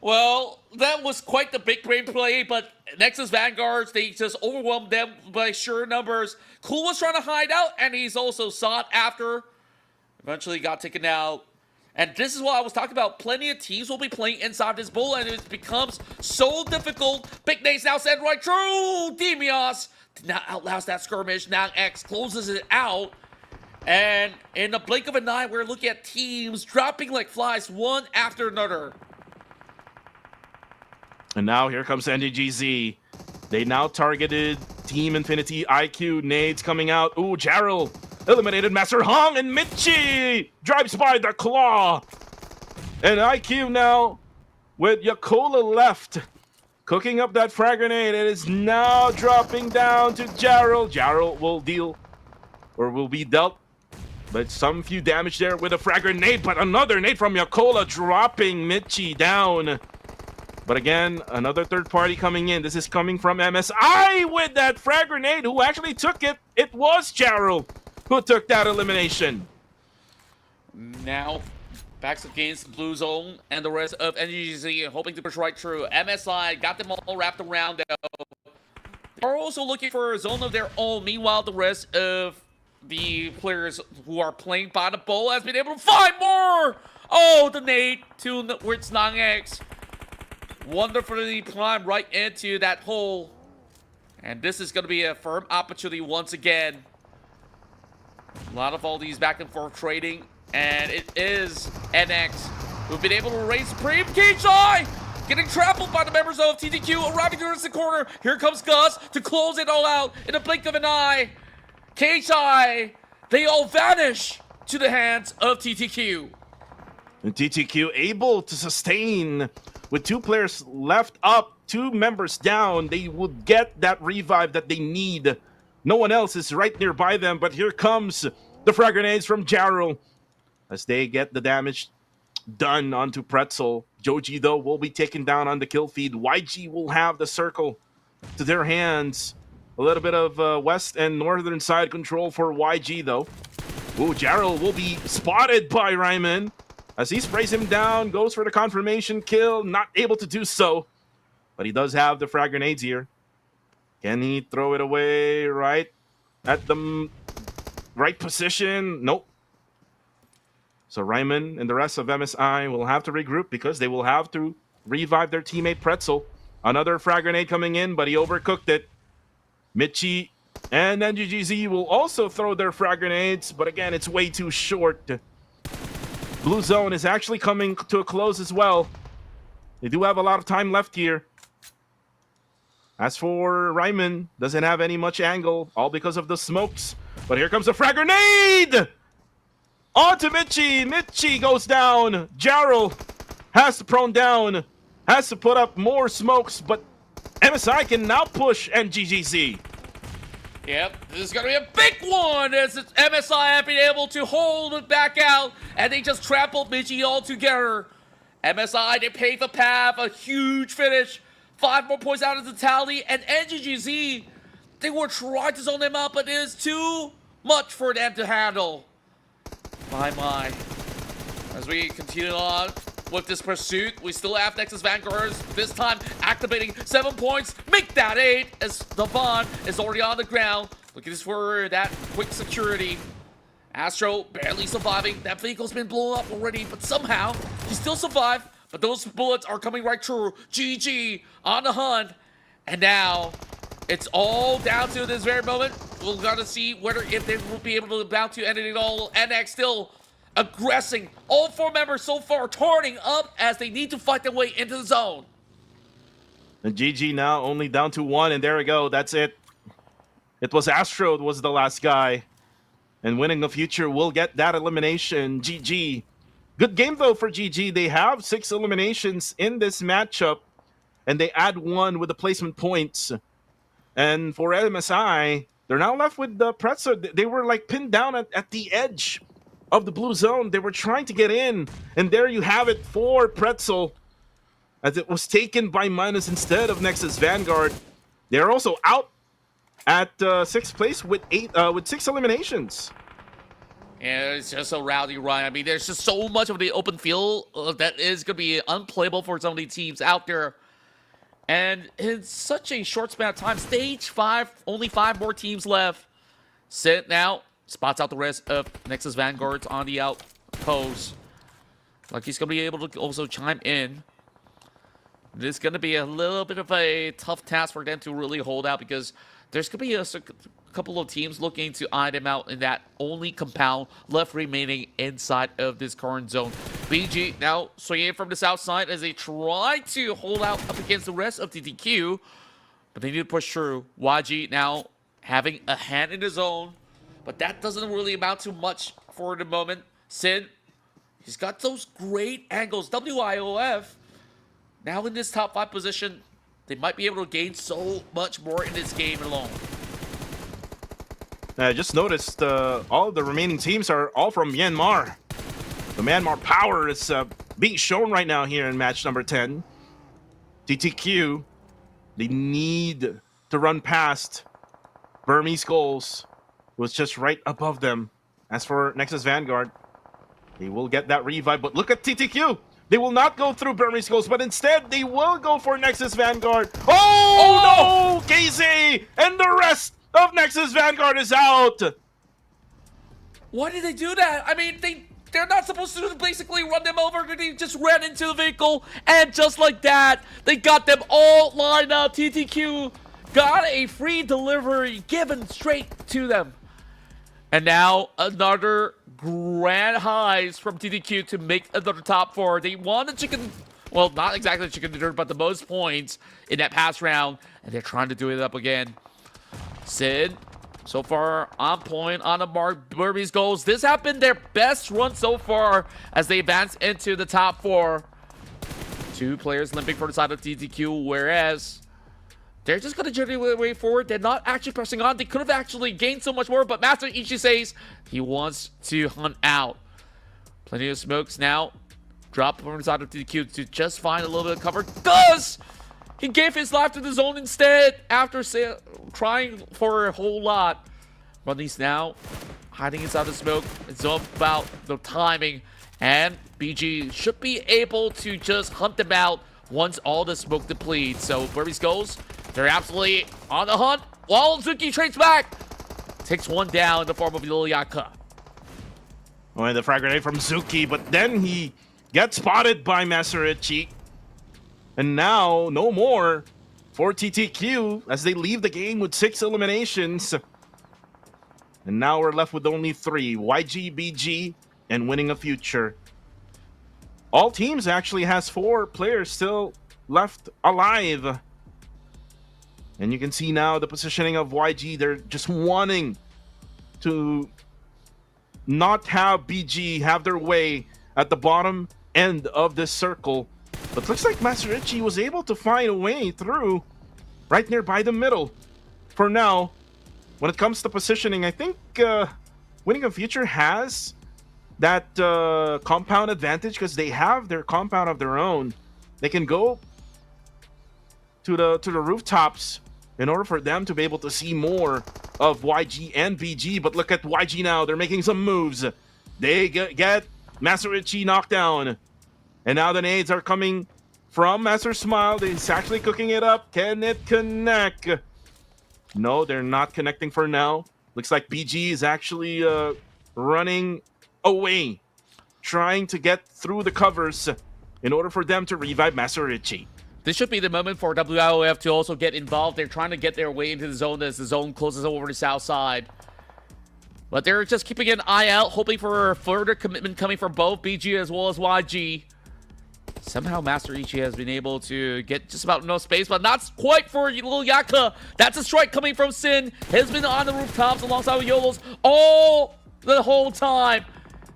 Well, that was quite the big brain play, but Nexus Vanguards, they just overwhelmed them by sheer numbers. Cool was trying to hide out, and he's also sought after. Eventually got taken out. And this is what I was talking about. Plenty of teams will be playing inside this bowl, and it becomes so difficult. Big Nate's now sent right through. Demios did not outlast that skirmish. Now X closes it out. And in the blink of an eye, we're looking at teams dropping like flies, one after another. And now here comes NDGZ. They now targeted Team Infinity. IQ, nades coming out. Ooh, Jarrell eliminated Master Hong, and Michi drives by the claw. And IQ now with Yakola left, cooking up that frag grenade. It is now dropping down to Jarrell. Jarrell will deal, or will be dealt, but some few damage there with a frag grenade. But another nade from Yakola dropping Michi down. But again, another third party coming in. This is coming from MSI with that frag grenade. Who actually took it? It was Jarrell who took that elimination. Now, backs against Blue Zone and the rest of NGZ, hoping to push right through. MSI got them all wrapped around. They're also looking for a zone of their own. Meanwhile, the rest of the players who are playing by the bowl has been able to find more. Oh, the nade to where it's Nang-X. Wonderfully climbed right into that hole. And this is going to be a firm opportunity once again. A lot of all these back and forth trading. And it is NX who've been able to raise Supreme. KHI getting trampled by the members of TTQ, arriving towards the corner. Here comes Gus to close it all out in a blink of an eye. KHI, they all vanish to the hands of TTQ. And TTQ able to sustain with two players left up, two members down. They would get that revive that they need. No one else is right nearby them, but here comes the frag grenades from Jarrell as they get the damage done onto Pretzel. Joji, though, will be taken down on the kill feed. YG will have the circle to their hands. A little bit of west and northern side control for YG, though. Ooh, Jarrell will be spotted by Ryman as he sprays him down, goes for the confirmation kill, not able to do so. But he does have the frag grenades here. Can he throw it away right at the right position? Nope. So Ryman and the rest of MSI will have to regroup because they will have to revive their teammate Pretzel. Another frag grenade coming in, but he overcooked it. Michi and NGGZ will also throw their frag grenades, but again, it's way too short. Blue Zone is actually coming to a close as well. They do have a lot of time left here. As for Ryman, doesn't have any much angle, all because of the smokes. But here comes the frag grenade! On to Michi. Michi goes down. Jarrell has to prone down, has to put up more smokes, but MSI can now push NGGZ. Yep, this is going to be a big one as MSI have been able to hold it back out, and they just trampled Michi altogether. MSI, they paved the path, a huge finish. 5 more points out of the tally, and NGGZ, they were trying to zone them out, but it is too much for them to handle. My. As we continue on with this pursuit, we still have Nexus Vanguards, this time activating 7 points. Make that 8 as Devon is already on the ground. Looking for that quick security. Astro barely surviving. That vehicle's been blown up already, but somehow he still survived. But those bullets are coming right through. GG on the hunt. And now it's all down to this very moment. We're going to see whether if they will be able to bounce to end it all. NX still aggressing. All 4 members so far turning up as they need to fight their way into the zone. And GG now only down to 1, and there we go. That's it. It was Astro was the last guy. And Winning the Future will get that elimination. GG. Good game, though, for GG. They have 6 eliminations in this matchup, and they add 1 with the placement points. And for MSI, they're now left with the Pretzel. They were like pinned down at the edge of the blue zone. They were trying to get in, and there you have it for Pretzel, as it was taken by Minus instead of Nexus Vanguard. They're also out at 6th place with 6 eliminations. And it's just a rowdy run. I mean, there's just so much of the open field that is going to be unplayable for some of the teams out there. And in such a short span of time, stage 5, only 5 more teams left. Sit now, spots out the rest of Nexus Vanguards on the outpost. Like he's going to be able to also chime in. This is going to be a little bit of a tough task for them to really hold out, because there's going to be a couple of teams looking to eye them out in that only compound left remaining inside of this current zone. BG now swinging from the south side as they try to hold out up against the rest of TTQ, but they need to push through. YG now having a hand in the zone, but that doesn't really amount to much for the moment. Sin, he's got those great angles. WIOF now in this top 5 position. They might be able to gain so much more in this game alone. I just noticed all of the remaining teams are all from Myanmar. The Myanmar power is being shown right now here in match number 10. TTQ, they need to run past Burmese goals, who is just right above them. As for Nexus Vanguard, they will get that revive, but look at TTQ! They will not go through Burmese goals, but instead they will go for Nexus Vanguard. Oh no! KZ and the rest of Nexus Vanguard is out. Why did they do that? I mean, they're not supposed to basically run them over. They just ran into the vehicle, and just like that, they got them all lined up. TTQ got a free delivery given straight to them. And now another grand highs from TTQ to make another top 4. They won the chicken, well, not exactly the chicken dinner, but the most points in that past round, and they're trying to do it up again. Sid, so far on point on the mark. Burmese goals. This has been their best run so far as they advance into the top 4. 2 players limping for the side of TTQ, whereas they're just going to journey their way forward. They're not actually pressing on. They could have actually gained so much more, but Master Ichi says he wants to hunt out. Plenty of smokes now. Drop from the side of TTQ to just find a little bit of cover. Does! He gave his life to the zone instead after trying for a whole lot. Runnies now hiding inside the smoke. It's all about the timing, and BG should be able to just hunt them out once all the smoke depletes. So Burmese goes. They're absolutely on the hunt. While Zuki trades back. Takes one down in the form of Liliaka. Oh, and the frag grenade from Zuki, but then he gets spotted by Masarichi. And now, no more for TTQ as they leave the game with 6 eliminations. And now we're left with only 3. YG, BG, and Winning a Future. All teams actually has 4 players still left alive. And you can see now the positioning of YG. They're just wanting to not have BG have their way at the bottom end of this circle. But looks like Masarichi was able to find a way through right nearby the middle. For now, when it comes to positioning, I think Winning a Future has that compound advantage because they have their compound of their own. They can go to the rooftops in order for them to be able to see more of YG and BG. But look at YG now. They're making some moves. They get Masarichi knocked down. And now the nades are coming from Master Smile. He's actually cooking it up. Can it connect? No, they're not connecting for now. Looks like BG is actually running away, trying to get through the covers in order for them to revive Masarichi. This should be the moment for WIOF to also get involved. They're trying to get their way into the zone as the zone closes over the south side. But they're just keeping an eye out, hoping for further commitment coming from both BG as well as YG. Somehow Master Ichi has been able to get just about no space, but not quite for little Yaka. That's a strike coming from Sin. Has been on the rooftops alongside with Yolos all the whole time.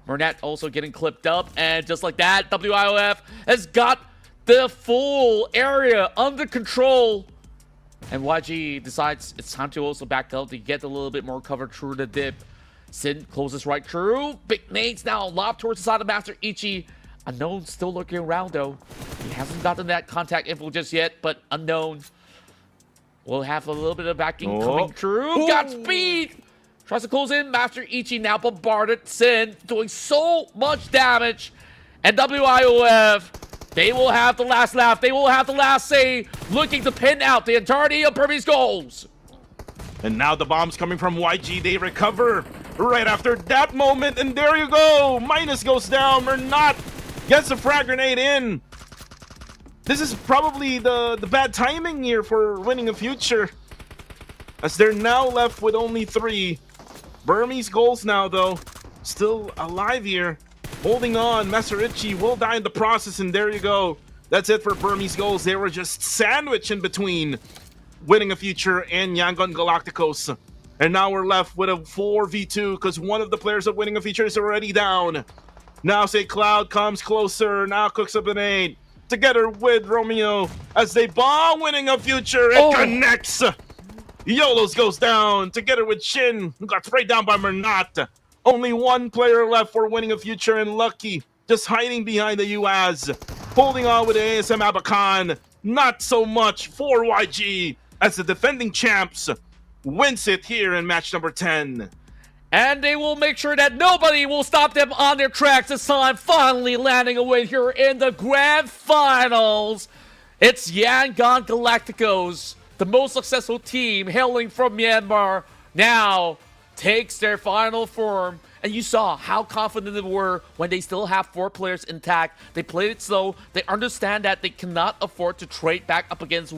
Mernat also getting clipped up, and just like that, WIOF has got the full area under control. And YG decides it's time to also back up to get a little bit more cover through the dip. Sin closes right through. Big nades now lob towards the side of Master Ichi. Unknown still looking around though. He hasn't gotten that contact info just yet, but Unknown will have a little bit of backing coming through. Got speed! Tries to close in. Master Ichi now bombarded. Sin doing so much damage. And WIOF, they will have the last laugh. They will have the last say, looking to pin out the entirety of Burmese goals. And now the bombs coming from YG. They recover right after that moment. And there you go. Minus goes down. Mernat gets a frag grenade in. This is probably the bad timing here for winning a future, as they're now left with only 3. Burmese goals now, though, still alive here. Holding on. Master Ichi will die in the process, and there you go. That's it for Burmese goals. They were just sandwiched in between winning a future and Yangon Galacticos. And now we're left with a 4v2 because one of the players of winning a future is already down. Now Say Cloud comes closer. Now cooks up an 8 together with Romeo as they bomb winning a future. It connects. Yolos goes down together with Shin, who got sprayed down by Mernat. Only one player left for winning a future, and Lucky just hiding behind the UAZ. Holding on with the ASM Abakan. Not so much for YG as the defending champs wins it here in match number 10. And they will make sure that nobody will stop them on their tracks this time, finally landing a win here in the grand finals. It's Yangon Galacticos, the most successful team hailing from Myanmar, now takes their final form. And you saw how confident they were when they still have 4 players intact. They played it slow. They understand that they cannot afford to trade back up against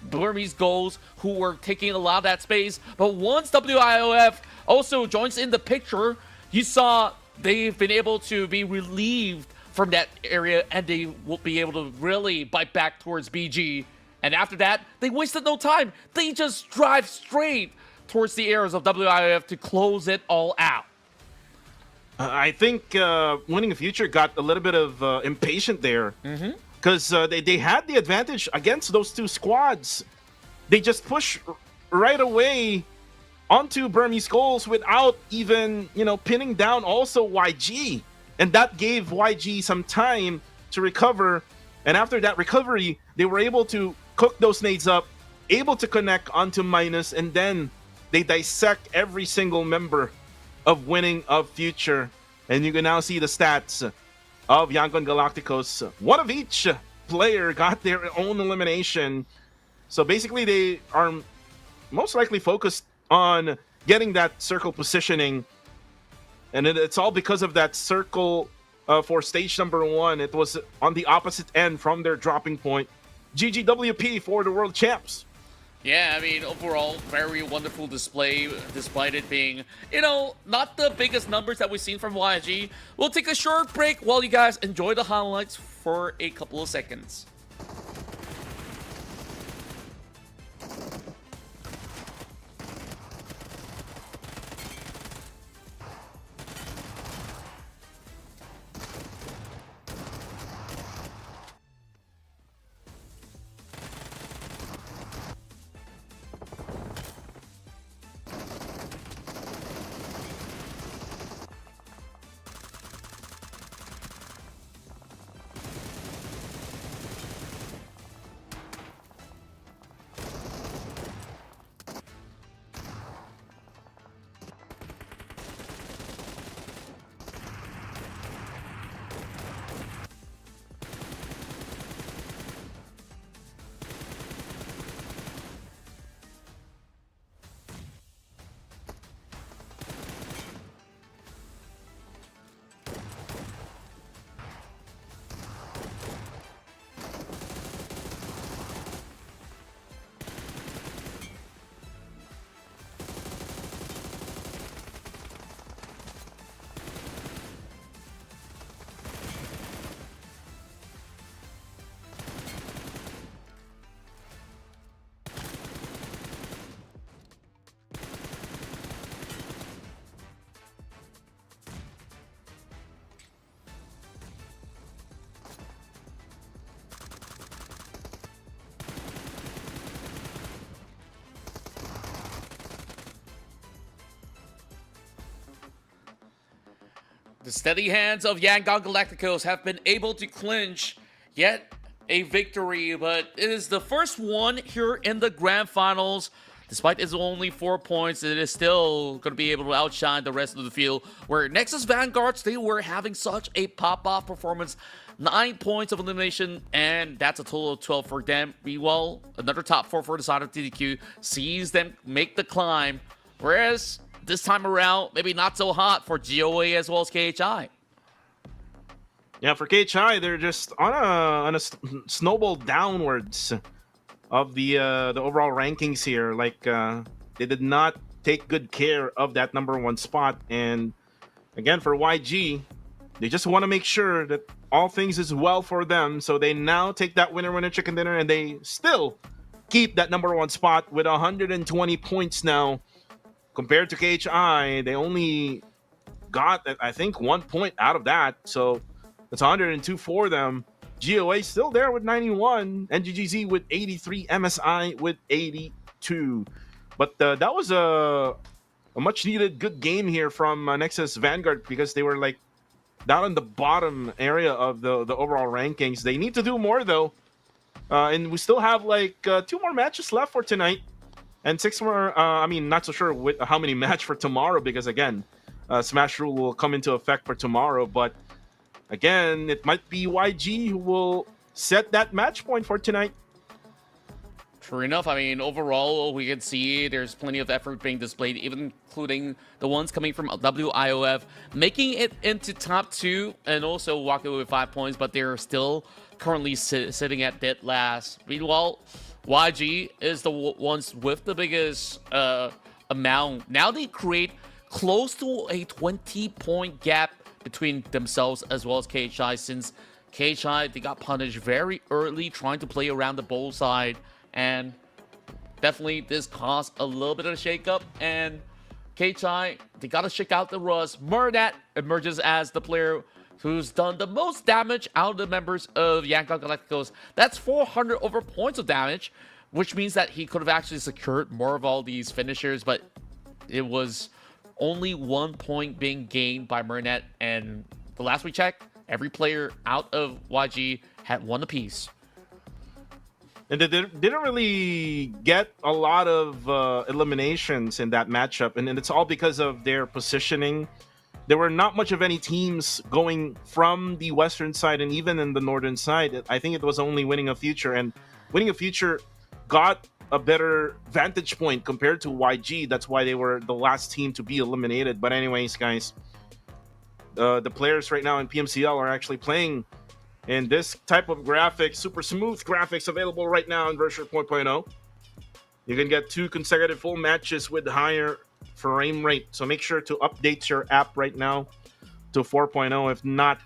Burmese goals, who were taking a lot of that space. But once WIOF also joins in the picture, you saw they've been able to be relieved from that area, and they will be able to really bite back towards BG. And after that, they wasted no time. They just drive straight towards the areas of WIOF to close it all out. I think winning a future got a little bit of impatient there. Because they had the advantage against those 2 squads. They just push right away onto Burmese goals without even, pinning down also YG. And that gave YG some time to recover. And after that recovery, they were able to cook those nades up, able to connect onto Minus, and then they dissect every single member of winning of future. And you can now see the stats of Yangon Galacticos. One of each player got their own elimination. So basically they are most likely focused on getting that circle positioning. And it's all because of that circle for stage number 1. It was on the opposite end from their dropping point. GGWP for the world champs. Yeah, I mean, overall, very wonderful display, despite it being, not the biggest numbers that we've seen from YG. We'll take a short break while you guys enjoy the highlights for a couple of seconds. The steady hands of Yangon Galacticos have been able to clinch yet a victory, but it is the first one here in the grand finals. Despite it's only 4 points, it is still going to be able to outshine the rest of the field, where Nexus Vanguards, they were having such a pop-off performance. 9 points of elimination, and that's a total of 12 for them. Meanwhile, another top 4 for the side of TDQ sees them make the climb, whereas this time around, maybe not so hot for GOA as well as KHI. Yeah, for KHI, they're just on a snowball downwards of the overall rankings here. Like, they did not take good care of that #1 spot. And again, for YG, they just want to make sure that all things is well for them. So they now take that winner chicken dinner, and they still keep that #1 spot with 120 points now. Compared to KHI, they only got, I think, 1 point out of that. So it's 102 for them. GOA still there with 91. NGGZ with 83. MSI with 82. But that was a much-needed good game here from Nexus Vanguard, because they were like down in the bottom area of the overall rankings. They need to do more, though. And we still have like 2 more matches left for tonight. And 6 more, I mean, not so sure with how many match for tomorrow, because again, Smash Rule will come into effect for tomorrow. But again, it might be YG who will set that match point for tonight. True enough. I mean, overall, we can see there's plenty of effort being displayed, even including the ones coming from WIOF, making it into top 2 and also walking away with 5 points, but they're still currently sitting at dead last. Meanwhile, YG is the ones with the biggest amount. Now they create close to a 20-point gap between themselves as well as KHI, since KHI, they got punished very early trying to play around the bowl side, and definitely this caused a little bit of a shakeup, and KHI, they got to shake out the rust. Murdat emerges as the player who's done the most damage out of the members of Yangon Galacticos. That's 400 over points of damage, which means that he could have actually secured more of all these finishers, but it was only 1 point being gained by Murnet, and the last we checked, every player out of YG had 1 apiece. And they didn't really get a lot of eliminations in that matchup, and it's all because of their positioning. There were not much of any teams going from the western side, and even in the northern side, I think it was only Winning a Future, and Winning a Future got a better vantage point compared to YG. That's why they were the last team to be eliminated. But anyways, guys, the players right now in PMCL are actually playing in this type of graphics, super smooth graphics available right now in version 4.0. You can get 2 consecutive full matches with higher frame rate, so make sure to update your app right now to 4.0. If not,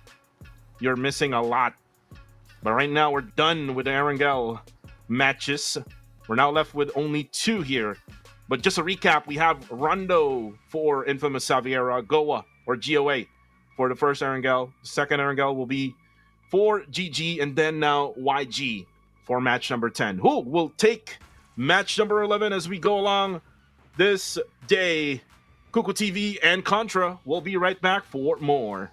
you're missing a lot. But right now we're done with the Erangel matches. We're now left with only 2 here. But just a recap, we have Rondo for Infamous Xaviera, Goa or GOA for the first Erangel. The second Erangel will be for GG, and then now YG for match number 10. Who will take match number 11 as we go along this day? Kuku TV and Contra will be right back for more.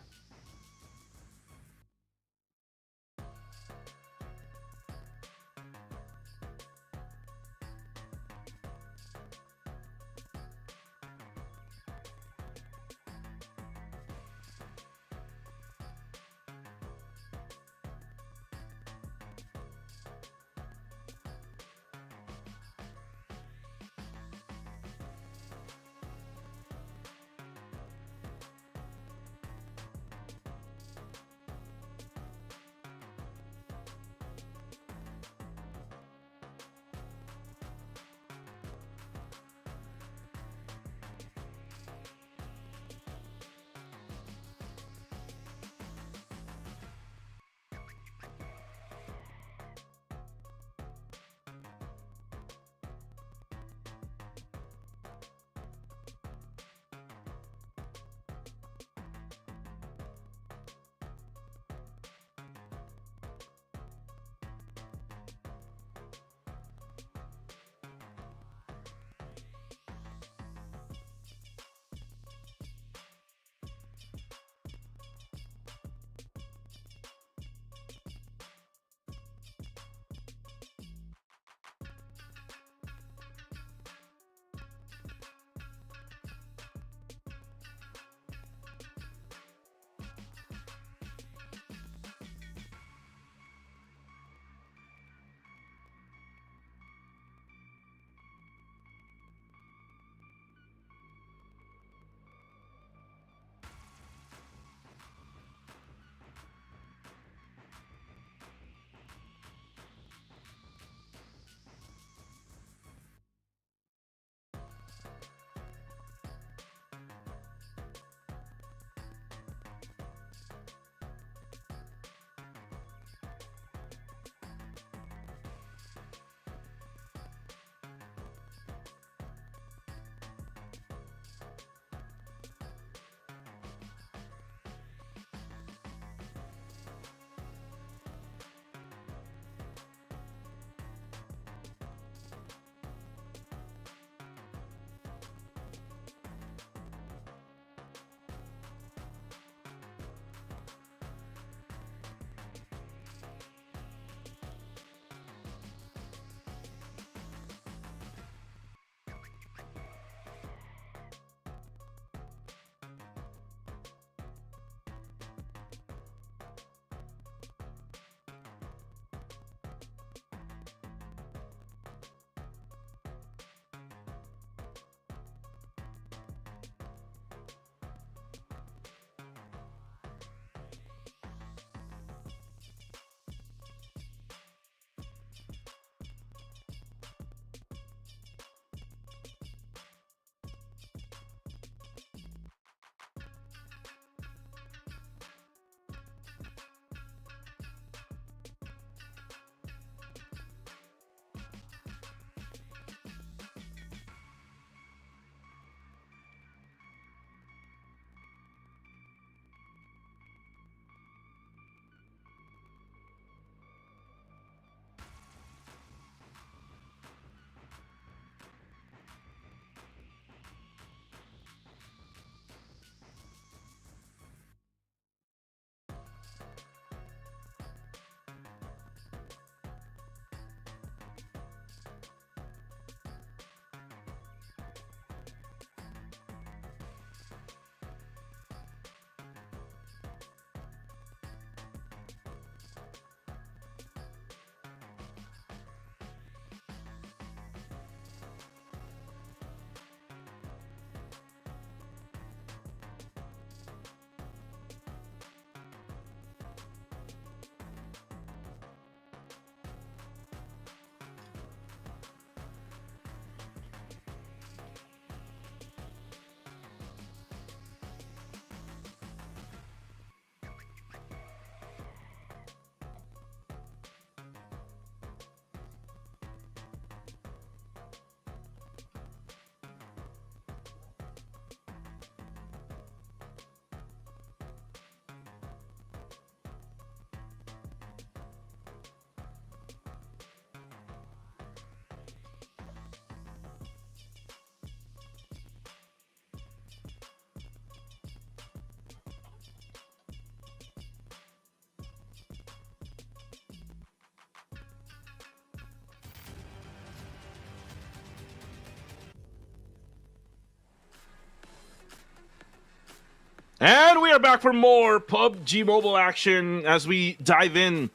And we are back for more PUBG Mobile action as we dive in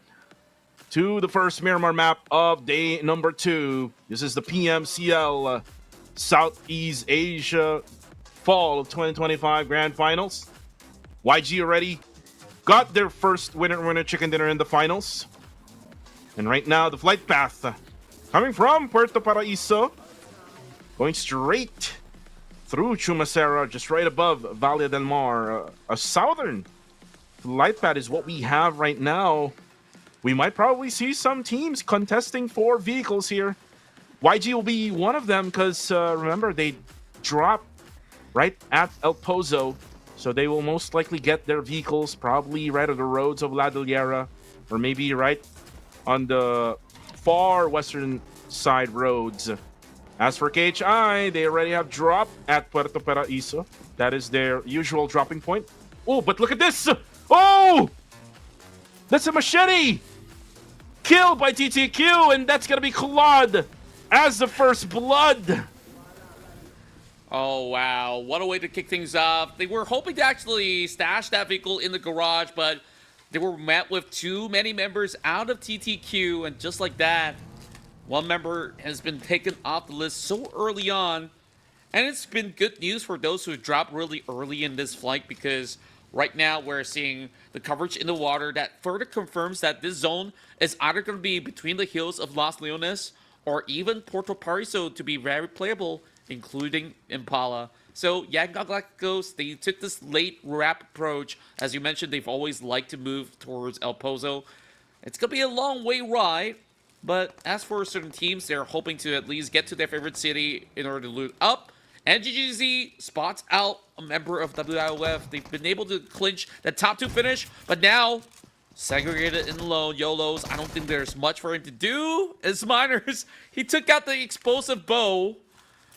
to the first Miramar map of day number 2. This is the PMCL Southeast Asia Fall of 2025 Grand Finals. YG already got their first winner chicken dinner in the finals. And right now, the flight path coming from Puerto Paraíso, going straight through Chumacera, just right above Valle del Mar. A southern flight path is what we have right now. We might probably see some teams contesting for vehicles here. YG will be one of them because, remember, they drop right at El Pozo. So they will most likely get their vehicles probably right on the roads of La Delera, or maybe right on the far western side roads. As for KHI, they already have dropped at Puerto Paraíso. That is their usual dropping point. Oh, but look at this! Oh! That's a machete! Killed by TTQ, and that's gonna be Claude as the first blood. Oh, wow. What a way to kick things off. They were hoping to actually stash that vehicle in the garage, but they were met with too many members out of TTQ, and just like that, one member has been taken off the list so early on. And it's been good news for those who dropped really early in this flight, because right now we're seeing the coverage in the water that further confirms that this zone is either going to be between the hills of Los Leones or even Puerto Paraíso to be very playable, including Impala. So yeah, Galacticos, they took this late wrap approach. As you mentioned, they've always liked to move towards El Pozo. It's going to be a long way ride, but as for certain teams, they're hoping to at least get to their favorite city in order to loot up. And GGZ spots out a member of WIOF. They've been able to clinch the top 2 finish, but now segregated in low YOLOs. I don't think there's much for him to do. As Miners, he took out the explosive bow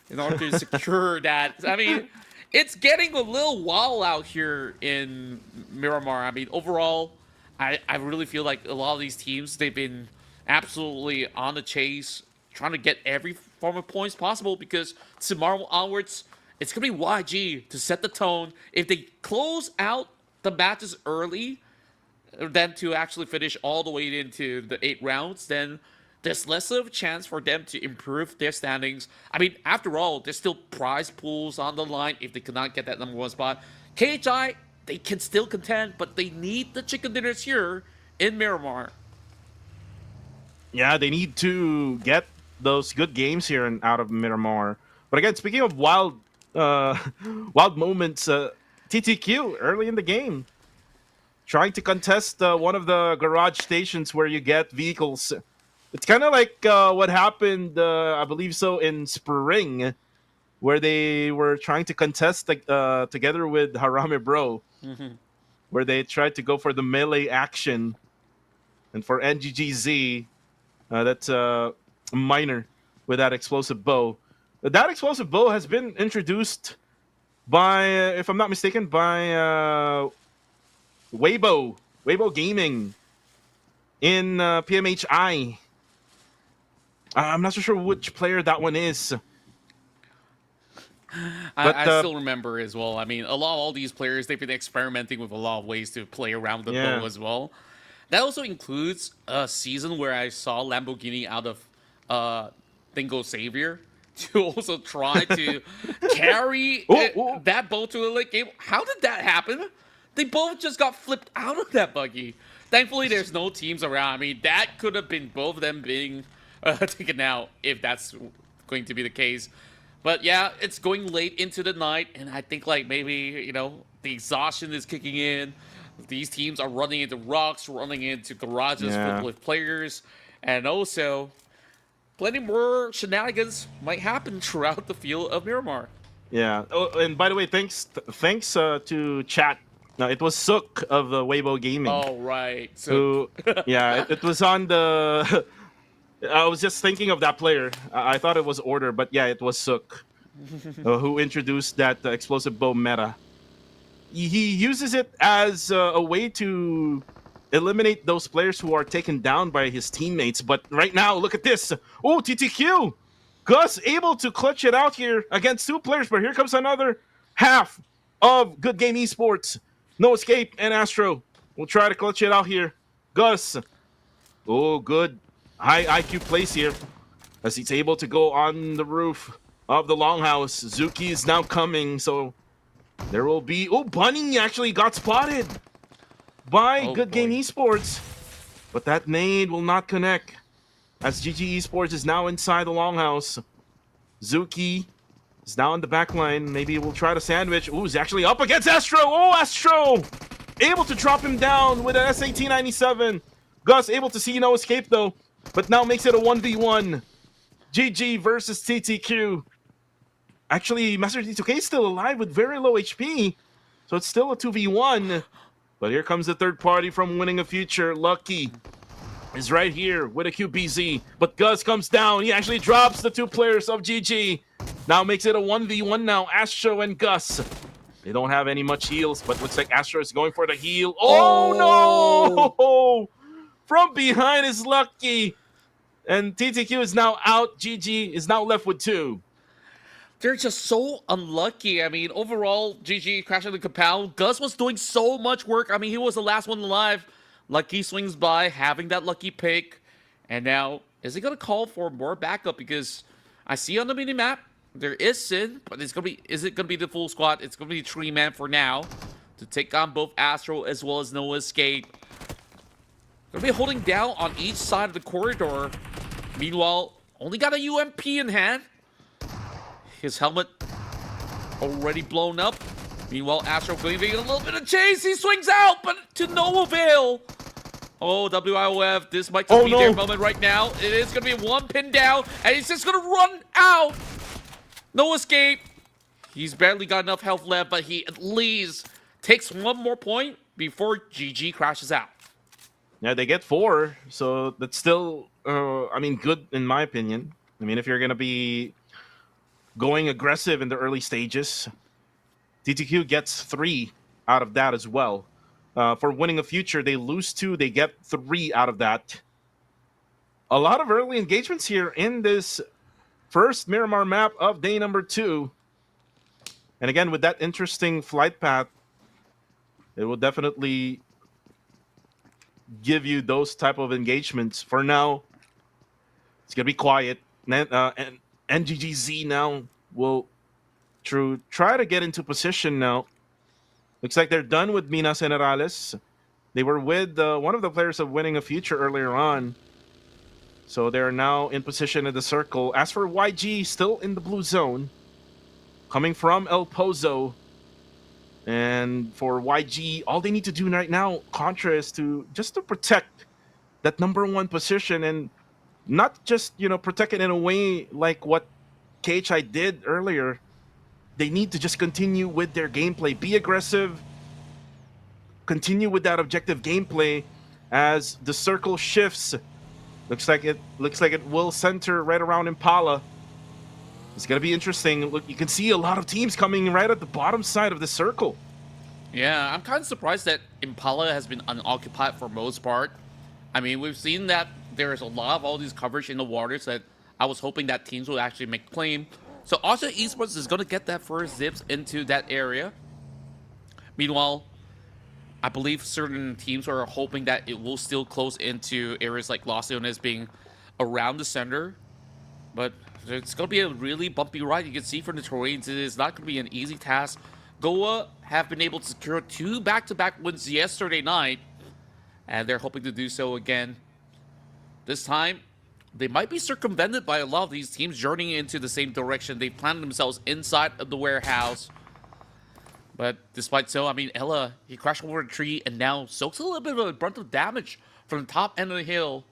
in order to secure that. I mean, it's getting a little wild out here in Miramar. I mean, overall, I really feel like a lot of these teams, they've been absolutely on the chase, trying to get every form of points possible, because tomorrow onwards, it's going to be YG to set the tone. If they close out the matches early, then to actually finish all the way into the 8 rounds, then there's less of a chance for them to improve their standings. I mean, after all, there's still prize pools on the line if they cannot get that number 1 spot. KHI, they can still contend, but they need the chicken dinners here in Miramar. Yeah, they need to get those good games here and out of Miramar. But again, speaking of wild moments, TTQ early in the game trying to contest one of the garage stations where you get vehicles. It's kind of like what happened, I believe so, in spring, where they were trying to contest together with Harame Bro, where they tried to go for the melee action. And for NGGZ, that's a minor with that explosive bow. That explosive bow has been introduced by, if I'm not mistaken, by Weibo Gaming in PMHI. I'm not so sure which player that one is. I still remember as well. I mean, all these players, they've been experimenting with a lot of ways to play around the bow as well. That also includes a season where I saw Lamborghini out of Dingo Savior to also try to carry that boat to the late game. How did that happen? They both just got flipped out of that buggy. Thankfully, there's no teams around. I mean, that could have been both of them being taken out if that's going to be the case. But yeah, it's going late into the night, and I think like maybe, the exhaustion is kicking in. These teams are running into rocks, running into garages with players, and also plenty more shenanigans might happen throughout the field of Miramar. Yeah. Oh, and by the way, thanks to chat. No, it was Sook of the Weibo Gaming. Oh, right. So it was on the. I was just thinking of that player. I thought it was Order, but yeah, it was Sook who introduced that explosive bow meta. He uses it as a way to eliminate those players who are taken down by his teammates. But right now, look at this. Oh, TTQ! Gus able to clutch it out here against 2 players, but here comes another half of Good Game Esports. No Escape and Astro will try to clutch it out here. Gus. Oh, good. High IQ place here as he's able to go on the roof of the longhouse. Zuki is now coming, so there will be... Oh, Bunny actually got spotted by Good Game Esports. But that nade will not connect as GG Esports is now inside the longhouse. Zuki is now in the back line. Maybe we'll try to sandwich. Ooh, he's actually up against Astro. Oh, Astro! Able to drop him down with an SAT-97. Gus able to see no escape, though. But now makes it a 1v1. GG versus TTQ. Actually, Master D2K is still alive with very low HP. So it's still a 2v1. But here comes the third party from Winning a Future. Lucky is right here with a QBZ. But Gus comes down. He actually drops the two players of GG. Now makes it a 1v1 now. Astro and Gus. They don't have any much heals, but looks like Astro is going for the heal. Oh, no! From behind is Lucky. And TTQ is now out. GG is now left with two. They're just so unlucky. I mean, overall, GG crashing the compound. Gus was doing so much work. I mean, he was the last one alive. Lucky swings by, having that lucky pick. And now, is he going to call for more backup? Because I see on the mini-map, there is Sin, but it's gonna be, is it going to be the full squad? It's going to be 3-man for now to take on both Astro as well as No Escape. Going to be holding down on each side of the corridor. Meanwhile, only got a UMP in hand. His helmet already blown up. Meanwhile, Astro going a little bit of chase. He swings out, but to no avail. Oh, WIOF, this might just be their moment right now. It is going to be one pin down, and he's just going to run out. No escape. He's barely got enough health left, but he at least takes one more point before GG crashes out. Yeah, they get 4, so that's still, I mean, good in my opinion. I mean, if you're going to be going aggressive in the early stages, TTQ gets 3 out of that as well. For Winning a Future, they lose 2, they get 3 out of that. A lot of early engagements here in this first Miramar map of day number 2. And again, with that interesting flight path, it will definitely give you those type of engagements. For now, it's going to be quiet. And NGGZ now will try to get into position now. Looks like they're done with Minas Generales. They were with one of the players of Winning a Future earlier on. So they're now in position in the circle. As for YG, still in the blue zone. Coming from El Pozo. And for YG, all they need to do right now, Contra, is to protect that number 1 position and not just, protect it in a way like what KHI did earlier. They need to just continue with their gameplay. Be aggressive. Continue with that objective gameplay as the circle shifts. Looks like it will center right around Impala. It's going to be interesting. Look, you can see a lot of teams coming right at the bottom side of the circle. Yeah, I'm kind of surprised that Impala has been unoccupied for most part. I mean, we've seen that there's a lot of all these coverage in the waters that I was hoping that teams would actually make claim. So also Esports is going to get that first zips into that area. Meanwhile, I believe certain teams are hoping that it will still close into areas like Los Leones being around the center. But it's going to be a really bumpy ride. You can see from the terrains, it is not going to be an easy task. Goa have been able to secure 2 back-to-back wins yesterday night. And they're hoping to do so again. This time, they might be circumvented by a lot of these teams journeying into the same direction. They planted themselves inside of the warehouse. But despite so, I mean, Ella, he crashed over a tree and now soaks a little bit of a brunt of damage from the top end of the hill.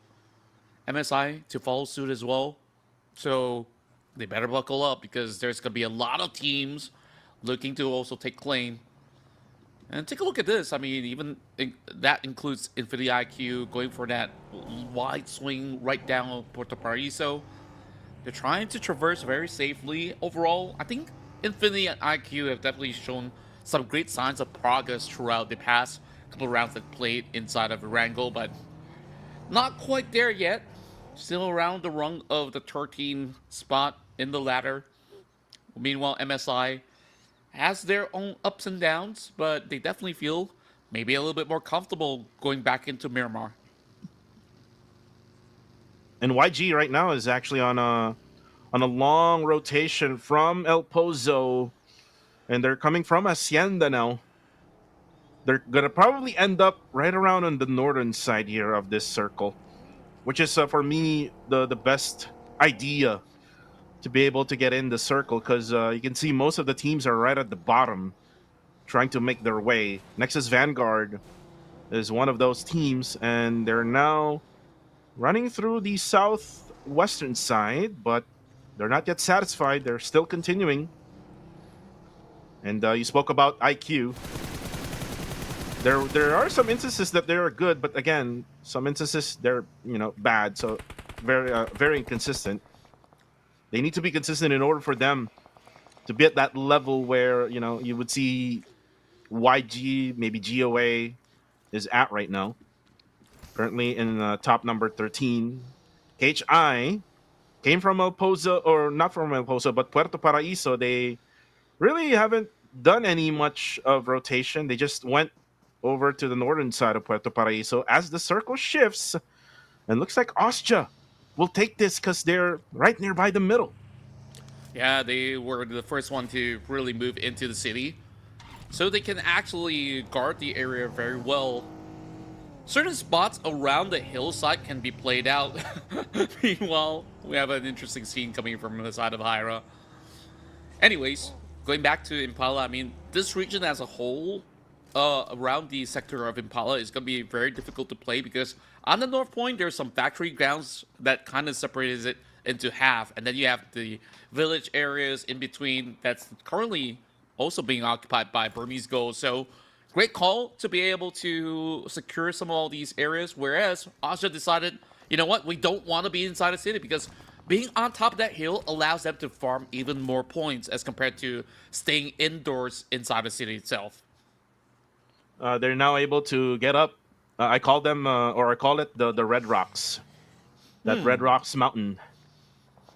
MSI to follow suit as well. So they better buckle up because there's going to be a lot of teams looking to also take claim. And take a look at this. I mean, even that includes Infinity IQ going for that wide swing right down Puerto Paraiso. They're trying to traverse very safely. Overall, I think Infinity IQ have definitely shown some great signs of progress throughout the past couple of rounds that played inside of Erangel, but not quite there yet. Still around the rung of the 13th spot in the ladder. Meanwhile, MSI has their own ups and downs, but they definitely feel maybe a little bit more comfortable going back into Miramar. And YG right now is actually on a long rotation from El Pozo, and they're coming from Hacienda now. They're gonna probably end up right around on the northern side here of this circle, which is for me the best idea to be able to get in the circle, because you can see most of the teams are right at the bottom trying to make their way. Nexus Vanguard is one of those teams, and they're now running through the southwestern side, but they're not yet satisfied. They're still continuing. And you spoke about IQ. There are some instances that they are good, but again, some instances they're bad. So very inconsistent. They need to be consistent in order for them to be at that level where you would see YG, maybe GOA is at right now. Currently in top number 13. KHI came from El Pozo, or not from El Pozo, but Puerto Paraíso. They really haven't done any much of rotation. They just went over to the northern side of Puerto Paraíso as the circle shifts. And looks like Austria will take this because they're right nearby the middle. Yeah, they were the first one to really move into the city, so they can actually guard the area very well. Certain spots around the hillside can be played out. Meanwhile, we have an interesting scene coming from the side of Hyra. Anyways, going back to Impala, I mean, this region as a whole, around the sector of Impala, is going to be very difficult to play because on the north point, there's some factory grounds that kind of separates it into half. And then you have the village areas in between that's currently also being occupied by Burmese Gold. So great call to be able to secure some of all these areas, whereas Austria decided, you know what, we don't want to be inside the city because being on top of that hill allows them to farm even more points as compared to staying indoors inside the city itself. They're now able to get up. I call them, or I call it the Red Rocks. That Red Rocks Mountain.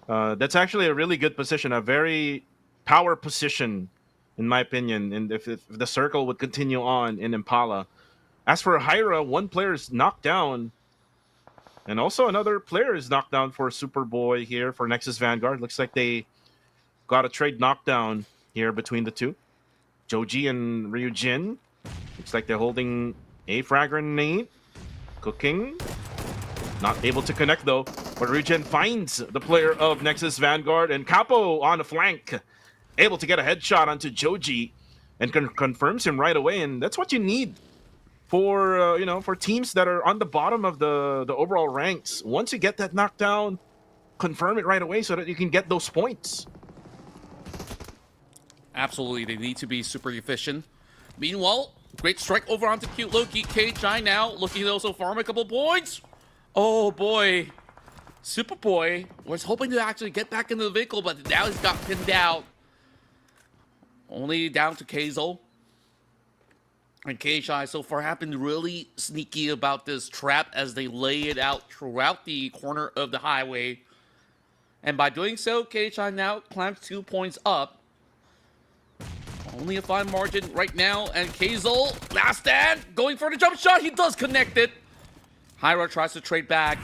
That's actually a really good position, a very power position, in my opinion, and if the circle would continue on in Impala. As for Hyra, one player is knocked down, and also another player is knocked down for Superboy here for Nexus Vanguard. Looks like they got a trade knockdown here between the two. Joji and Ryujin. Looks like they're holding a frag grenade. Cooking. Not able to connect though, but Ryujin finds the player of Nexus Vanguard, and Capo on the flank. Able to get a headshot onto Joji and confirms him right away, and that's what you need for for teams that are on the bottom of the overall ranks. Once you get that knockdown, confirm it right away so that you can get those points. Absolutely, they need to be super efficient. Meanwhile, great strike over onto Cute Loki. KHI now looking to also farm a couple points. Oh boy, Superboy was hoping to actually get back into the vehicle, but now he's got pinned out. Only down to Kazel. And KHI so far have been really sneaky about this trap as they lay it out throughout the corner of the highway. And by doing so, KHI now climbs 2 points up. Only a fine margin right now. And Kazel, last stand, going for the jump shot. He does connect it. Hyra tries to trade back.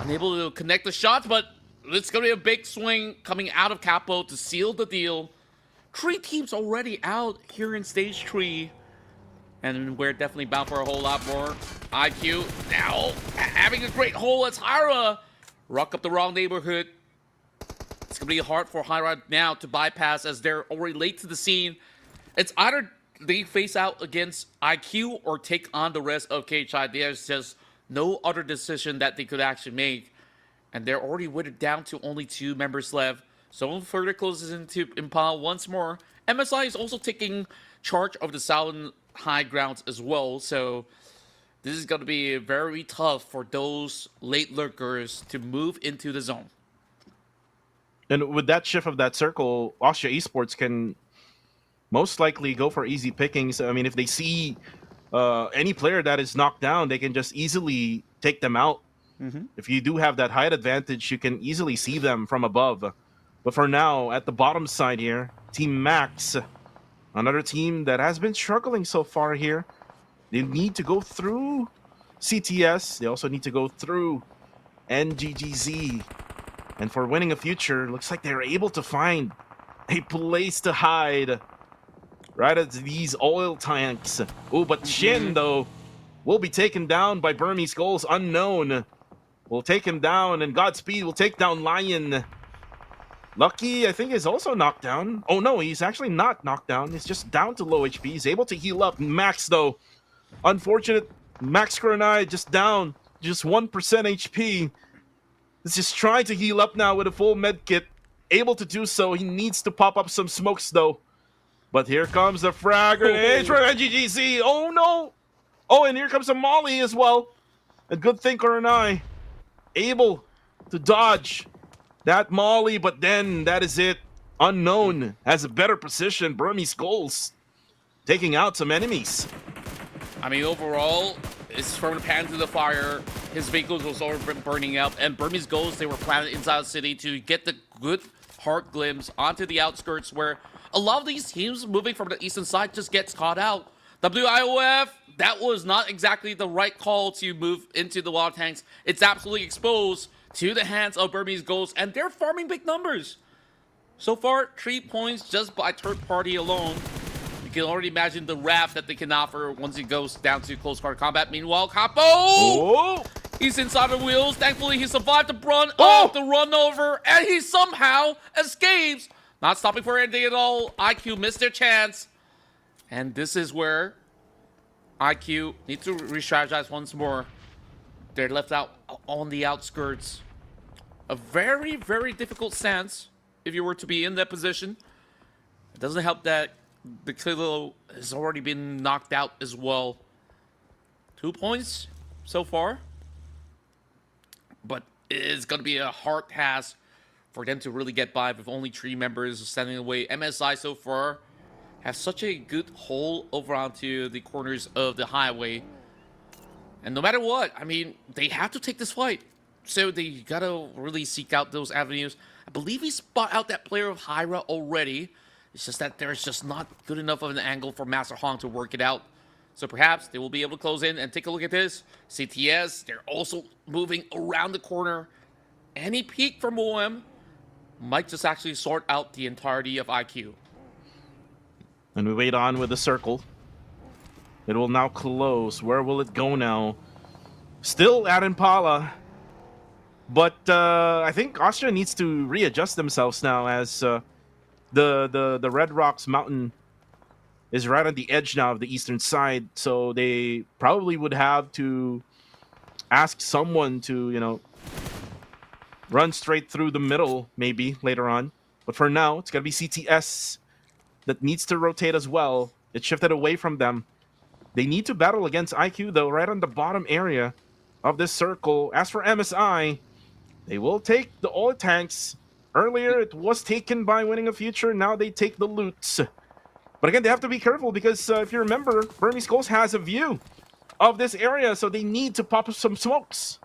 Unable to connect the shots, but it's going to be a big swing coming out of Capo to seal the deal. 3 teams already out here in stage 3. And we're definitely bound for a whole lot more. IQ now having a great hole as Hyra rock up the wrong neighborhood. It's going to be hard for Hyra now to bypass as they're already late to the scene. It's either they face out against IQ or take on the rest of KHI. There's just no other decision that they could actually make. And they're already whittled down to only 2 members left. Someone further closes into Impala once more. MSI is also taking charge of the southern high grounds as well. So this is going to be very tough for those late lurkers to move into the zone. And with that shift of that circle, Austria Esports can most likely go for easy pickings. I mean, if they see any player that is knocked down, they can just easily take them out. If you do have that height advantage, you can easily see them from above. But for now, at the bottom side here, Team Max Another team that has been struggling so far here. They need to go through CTS. They also need to go through NGGZ. And for winning a future, looks like they're able to find a place to hide right at these oil tanks. Oh, but Shin, though, will be taken down by Burmese Goals. Unknown will take him down, and Godspeed will take down Lion. Lucky, I think, is also knocked down. Oh, no, he's actually not knocked down. He's just down to low HP. He's able to heal up. Max, though, unfortunate. Max Granai just down, just 1% HP. He's just trying to heal up now with a full med kit. Able to do so. He needs to pop up some smokes, though. But here comes the frag grenade from NGGZ. Oh, no. Oh, and here comes a Molly as well. A good thing Granai able to dodge that Molly, but then that is it. Unknown has a better position. Burmese Goals taking out some enemies. I mean, overall, it's from the pan to the fire. His vehicles was already been burning up, and Burmese Goals, they were planted inside the city to get the good hard glimpse onto the outskirts, where a lot of these teams moving from the eastern side just gets caught out. WIOF, that was not exactly the right call to move into the water tanks. It's absolutely exposed to the hands of Burmese Goals, and they're farming big numbers. So far, 3 points just by third party alone. You can already imagine the wrath that they can offer once it goes down to close quarter combat. Meanwhile, Capo! He's inside the wheels. Thankfully, he survived the brunt of the run over, and he somehow escapes. Not stopping for anything at all. IQ missed their chance. And this is where IQ needs to re-strategize once more. They're left out on the outskirts. A very, very difficult stance if you were to be in that position. It doesn't help that the Kilo has already been knocked out as well. 2 points so far. But it's going to be a hard task for them to really get by with only 3 members standing away. MSI so far have such a good hold over onto the corners of the highway. And no matter what, I mean, they have to take this fight. So they gotta really seek out those avenues. I believe he spot out that player of Hyra already. It's just that there's just not good enough of an angle for Master Hong to work it out. So perhaps they will be able to close in and take a look at this. CTS, they're also moving around the corner. Any peek from OM might just actually sort out the entirety of IQ. And we wait on with the circle. It will now close. Where will it go now? Still at Impala. But I think Austria needs to readjust themselves now, as the Red Rocks mountain is right on the edge now of the eastern side. So they probably would have to ask someone to, you know, run straight through the middle maybe later on. But for now, it's going to be CTS that needs to rotate as well. It shifted away from them. They need to battle against IQ, though, right on the bottom area of this circle. As for MSI, they will take the oil tanks. Earlier, it was taken by winning a future. Now they take the loots. But again, they have to be careful because if you remember, Burmese Goals has a view of this area, so they need to pop up some smokes.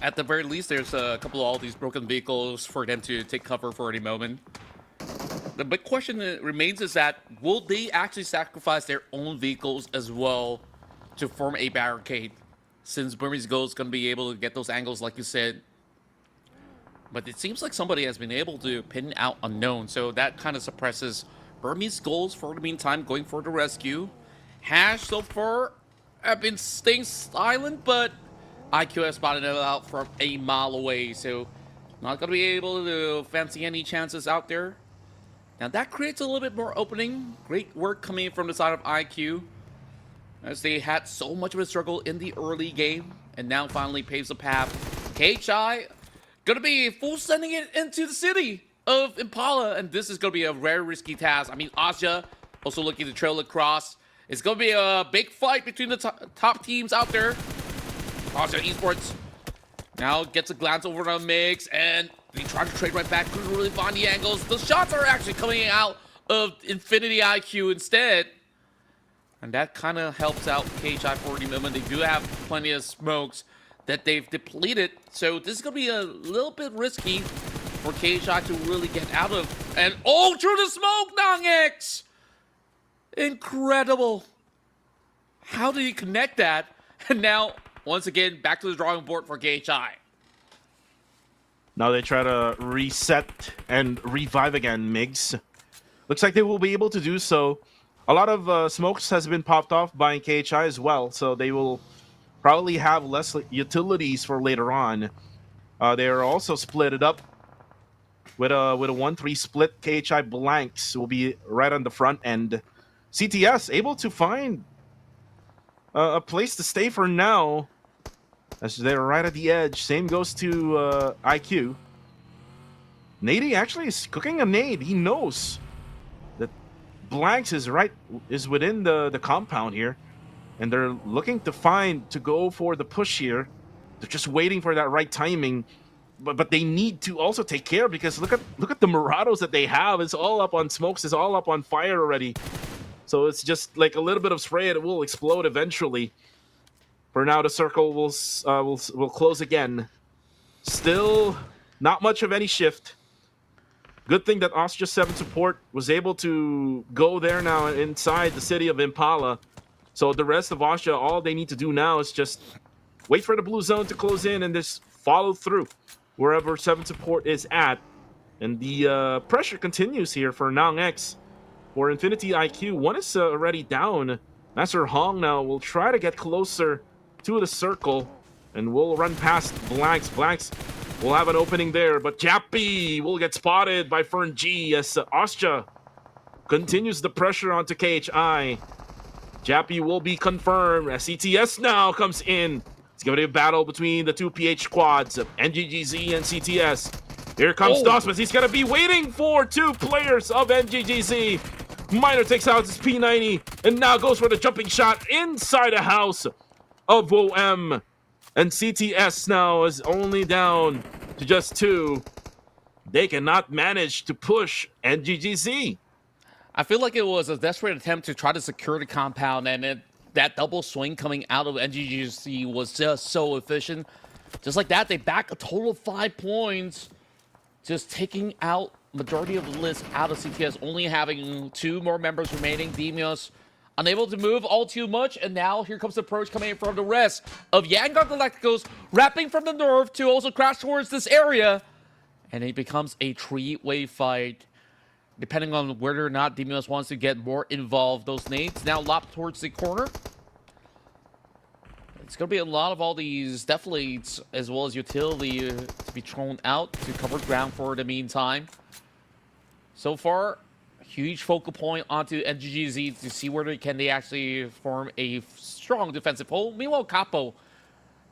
At the very least, there's a couple of all these broken vehicles for them to take cover for any moment. The big question that remains is that will they actually sacrifice their own vehicles as well to form a barricade? Since Burmese Goals is going to be able to get those angles, like you said. But it seems like somebody has been able to pin out Unknown, so that kind of suppresses Burmese Goals for the meantime, going for the rescue. Hash so far have been staying silent, but IQ has spotted it out from a mile away, so not going to be able to fancy any chances out there. Now that creates a little bit more opening. Great work coming from the side of IQ, as they had so much of a struggle in the early game, and now finally paves the path. KHI gonna be full sending it into the city of Impala, and this is gonna be a very risky task. I mean, Asha also looking to trail across. It's gonna be a big fight between the top teams out there. Asha Esports now gets a glance over on Mix, and they try to trade right back. Couldn't really find the angles. The shots are actually coming out of Infinity IQ instead. And that kind of helps out KHI for the moment. They do have plenty of smokes that they've depleted. So this is going to be a little bit risky for KHI to really get out of And oh, through the smoke, Nangx! Incredible. How did he connect that? And now, once again, back to the drawing board for KHI. Now they try to reset and revive again, Migs. Looks like they will be able to do so. A lot of smokes has been popped off by KHI as well, so they will probably have less utilities for later on. They are also split it up with a 1-3 split. KHI blanks will be right on the front end. CTS able to find a place to stay for now, as they're right at the edge. Same goes to IQ. Nady actually is cooking a nade. He knows that blanks is within the compound here, and they're looking to go for the push here. They're just waiting for that right timing, but they need to also take care, because look at the Morados that they have. It's all up on smokes. It's all up on fire already. So it's just like a little bit of spray and it will explode eventually. For now, the circle will close again. Still not much of any shift. Good thing that Austria 7 support was able to go there now inside the city of Impala. So the rest of Austria, all they need to do now is just wait for the blue zone to close in and just follow through wherever 7 support is at. And the pressure continues here for Nangx. For Infinity IQ, one is already down. Master Hong now will try to get closer to the circle, and we'll run past Blanks. Blanks will have an opening there, but Jappy will get spotted by Fern G as Austria continues the pressure onto KHI. Jappy will be confirmed as CTS now comes in. It's going to be a battle between the two PH squads of NGGZ and CTS. Here comes Dosmas. He's going to be waiting for two players of NGGZ. Miner takes out his P90 and now goes for the jumping shot inside the house of OM. And CTS now is only down to just 2. They cannot manage to push NGGZ. I feel like it was a desperate attempt to try to secure the compound, and that double swing coming out of NGGZ was just so efficient. Just like that, they back a total of 5 points, just taking out majority of the list out of CTS, only having 2 more members remaining. Demios unable to move all too much, and now here comes the approach coming in from the rest of Vanguard Galacticos, wrapping from the north to also crash towards this area, and it becomes a 3-way fight. Depending on whether or not Demios wants to get more involved, those nades now lopped towards the corner. It's going to be a lot of all these deflates as well as utility to be thrown out to cover ground for the meantime. So far, huge focal point onto NGGZ to see whether they actually form a strong defensive hold. Meanwhile, Capo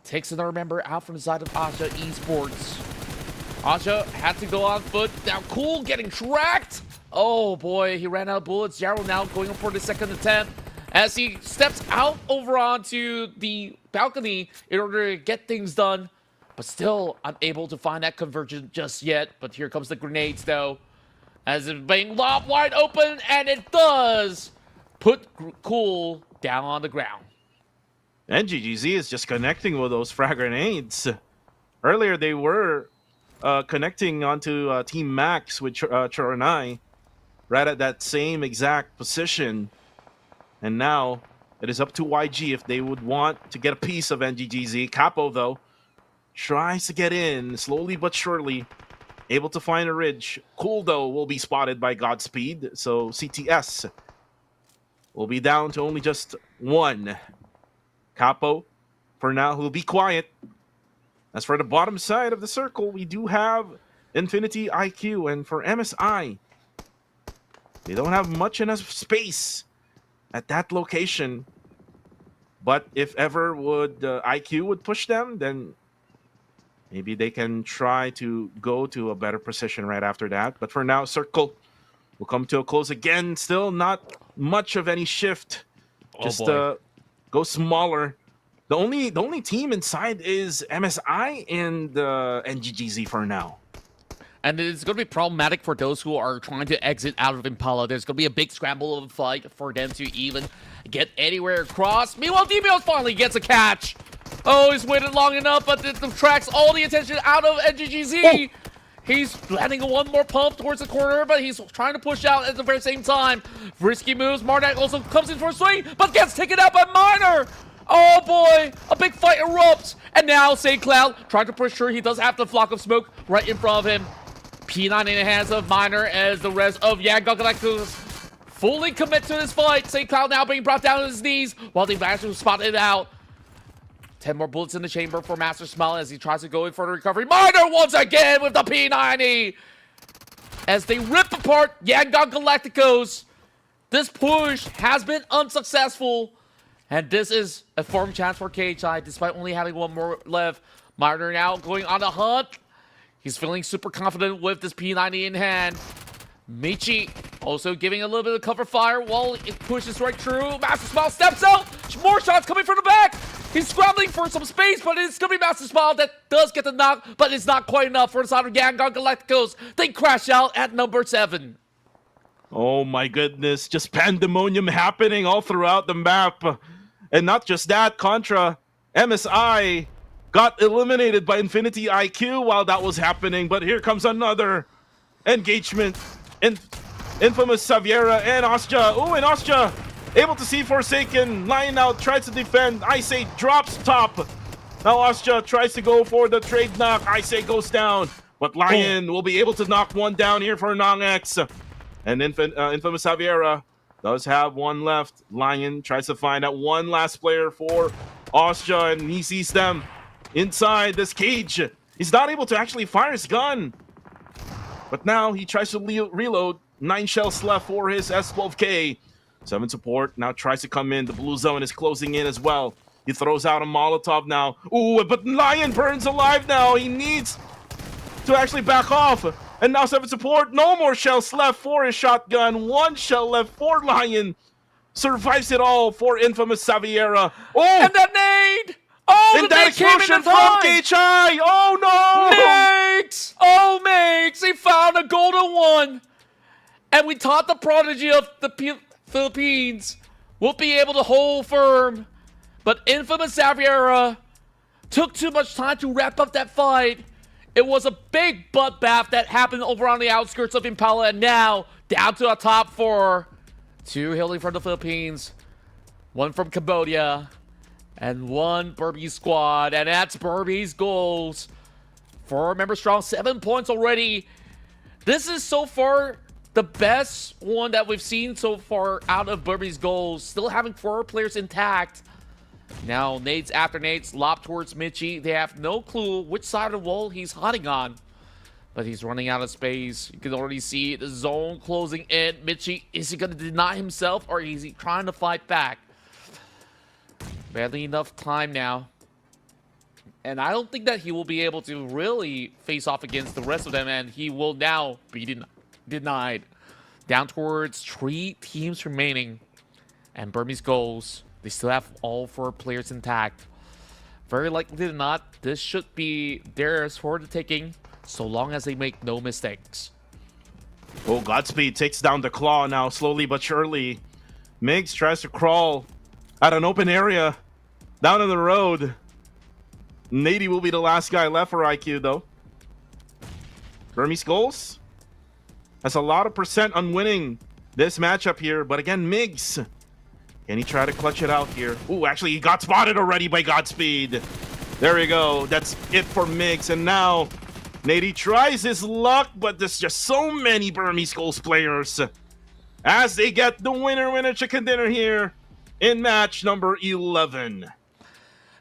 takes another member out from the side of Aja Esports. Aja had to go on foot. Now Cool getting tracked. Oh boy, he ran out of bullets. Jaro now going for the second attempt as he steps out over onto the balcony in order to get things done, but still unable to find that conversion just yet. But here comes the grenades though, as it's being lobbed wide open, and it does put Cool down on the ground. NGGZ is just connecting with those frag grenades. Earlier they were connecting onto Team Max with Choranai, right at that same exact position. And now it is up to YG if they would want to get a piece of NGGZ. Capo, though, tries to get in slowly but surely, able to find a ridge. Cool, though, will be spotted by Godspeed, so CTS will be down to only just 1. Capo, for now, will be quiet. As for the bottom side of the circle, we do have Infinity IQ, and for MSI, they don't have much enough space at that location. But if ever IQ would push them, then maybe they can try to go to a better position right after that. But for now, circle will come to a close again. Still not much of any shift. Just go smaller. The only team inside is MSI and NGGZ for now. And it's going to be problematic for those who are trying to exit out of Impala. There's going to be a big scramble of a fight for them to even get anywhere across. Meanwhile, Demios finally gets a catch. Oh, he's waited long enough, but it detracts all the attention out of NGGZ. He's landing one more pump towards the corner, but he's trying to push out at the very same time. Risky moves. Mardak also comes in for a swing, but gets taken out by Miner. Oh boy, a big fight erupts. And now St. Cloud trying to push sure he does have the flock of smoke right in front of him. P9 in the hands of Miner as the rest of Yangon Galacticos fully commit to this fight. St. Cloud now being brought down to his knees while they manage to spot it out. 10 more bullets in the chamber for Master Smile as he tries to go in for the recovery. Miner once again with the P90 as they rip apart Yangon Galacticos. This push has been unsuccessful, and this is a firm chance for KHI despite only having one more left. Miner now going on the hunt. He's feeling super confident with this P90 in hand. Michi also giving a little bit of cover fire while it pushes right through. Master Smile steps out. More shots coming from the back. He's scrambling for some space, but it's going to be Master Smile that does get the knock, but it's not quite enough for the side of Yangon Galacticos. They crash out at number 7. Oh my goodness, just pandemonium happening all throughout the map. And not just that, Contra, MSI got eliminated by Infinity IQ while that was happening, but here comes another engagement. Infamous Xaviera and Ostja. Oh, and Ostja able to see Forsaken. Lion out, tries to defend. I say drops top. Now Ostja tries to go for the trade knock. I say goes down. But Lion will be able to knock one down here for Nong-X. And Infamous Xaviera does have one left. Lion tries to find that one last player for Ostja, and he sees them inside this cage. He's not able to actually fire his gun. But now he tries to reload. 9 shells left for his S12K. 7 support now tries to come in. The blue zone is closing in as well. He throws out a Molotov now. Ooh, but Lion burns alive now. He needs to actually back off. And now 7 support. No more shells left for his shotgun. 1 shell left for Lion. Survives it all for Infamous Xaviera. Oh! And that nade! Oh, and that explosion from KHI! Oh no! Makes! Oh, Makes! He found a golden one! And we taught the prodigy of the Philippines will be able to hold firm. But Infamous Xaviera took too much time to wrap up that fight. It was a big bloodbath that happened over on the outskirts of Impala, and now down to the top 4. 2 hailing from the Philippines, 1 from Cambodia, and 1 Burmese squad. And that's Burmese goals. 4 members strong, 7 points already. This is so far the best one that we've seen so far out of Burmese goals. Still having 4 players intact. Now, nades after nades lob towards Michi. They have no clue which side of the wall he's hunting on. But he's running out of space. You can already see the zone closing in. Michi, is he going to deny himself or is he trying to fight back? Barely enough time now. And I don't think that he will be able to really face off against the rest of them. And he will now be denied. Down towards 3 teams remaining. And Burmese goals. They still have all 4 players intact. Very likely than not, this should be theirs for the taking, so long as they make no mistakes. Oh, Godspeed takes down the claw now, slowly but surely. Migs tries to crawl at an open area down on the road. Nady will be the last guy left for IQ, though. Burmese goals has a lot of percent on winning this matchup here, but again, Migs. Can he try to clutch it out here? Ooh, actually, he got spotted already by Godspeed. There we go. That's it for Migs. And now, Nady tries his luck, but there's just so many Burmese goals players as they get the winner chicken dinner here in match number 11.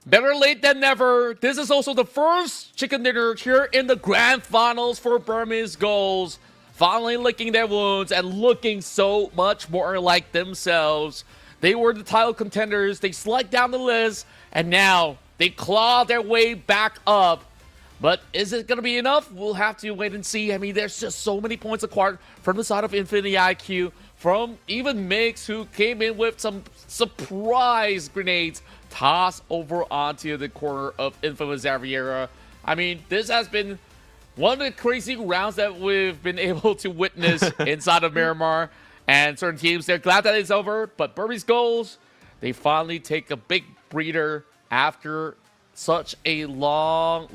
Better late than never. This is also the first chicken dinner here in the grand finals for Burmese goals. Finally licking their wounds and looking so much more like themselves. They were the title contenders. They slid down the list, and now they claw their way back up. But is it going to be enough? We'll have to wait and see. I mean, there's just so many points acquired from the side of Infinity IQ, from even Mix, who came in with some surprise grenades tossed over onto the corner of Infamous Xaviera. I mean, this has been one of the crazy rounds that we've been able to witness inside of Miramar. And certain teams, they're glad that it's over. But Burmese goals, they finally take a big breather after such a long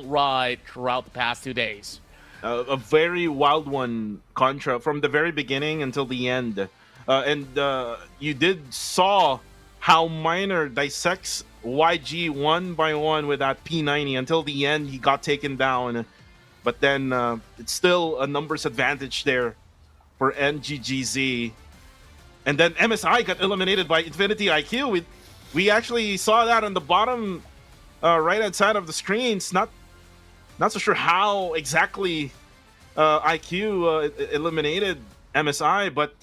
ride throughout the past 2 days. a very wild one, Contra, from the very beginning until the end. And you did saw how Miner dissects YG one by one with that P90 until the end. He got taken down, but then it's still a numbers advantage there for NGGZ. And then MSI got eliminated by Infinity IQ. We actually saw that on the bottom right hand side of the screen. It's not so sure how exactly IQ eliminated MSI, but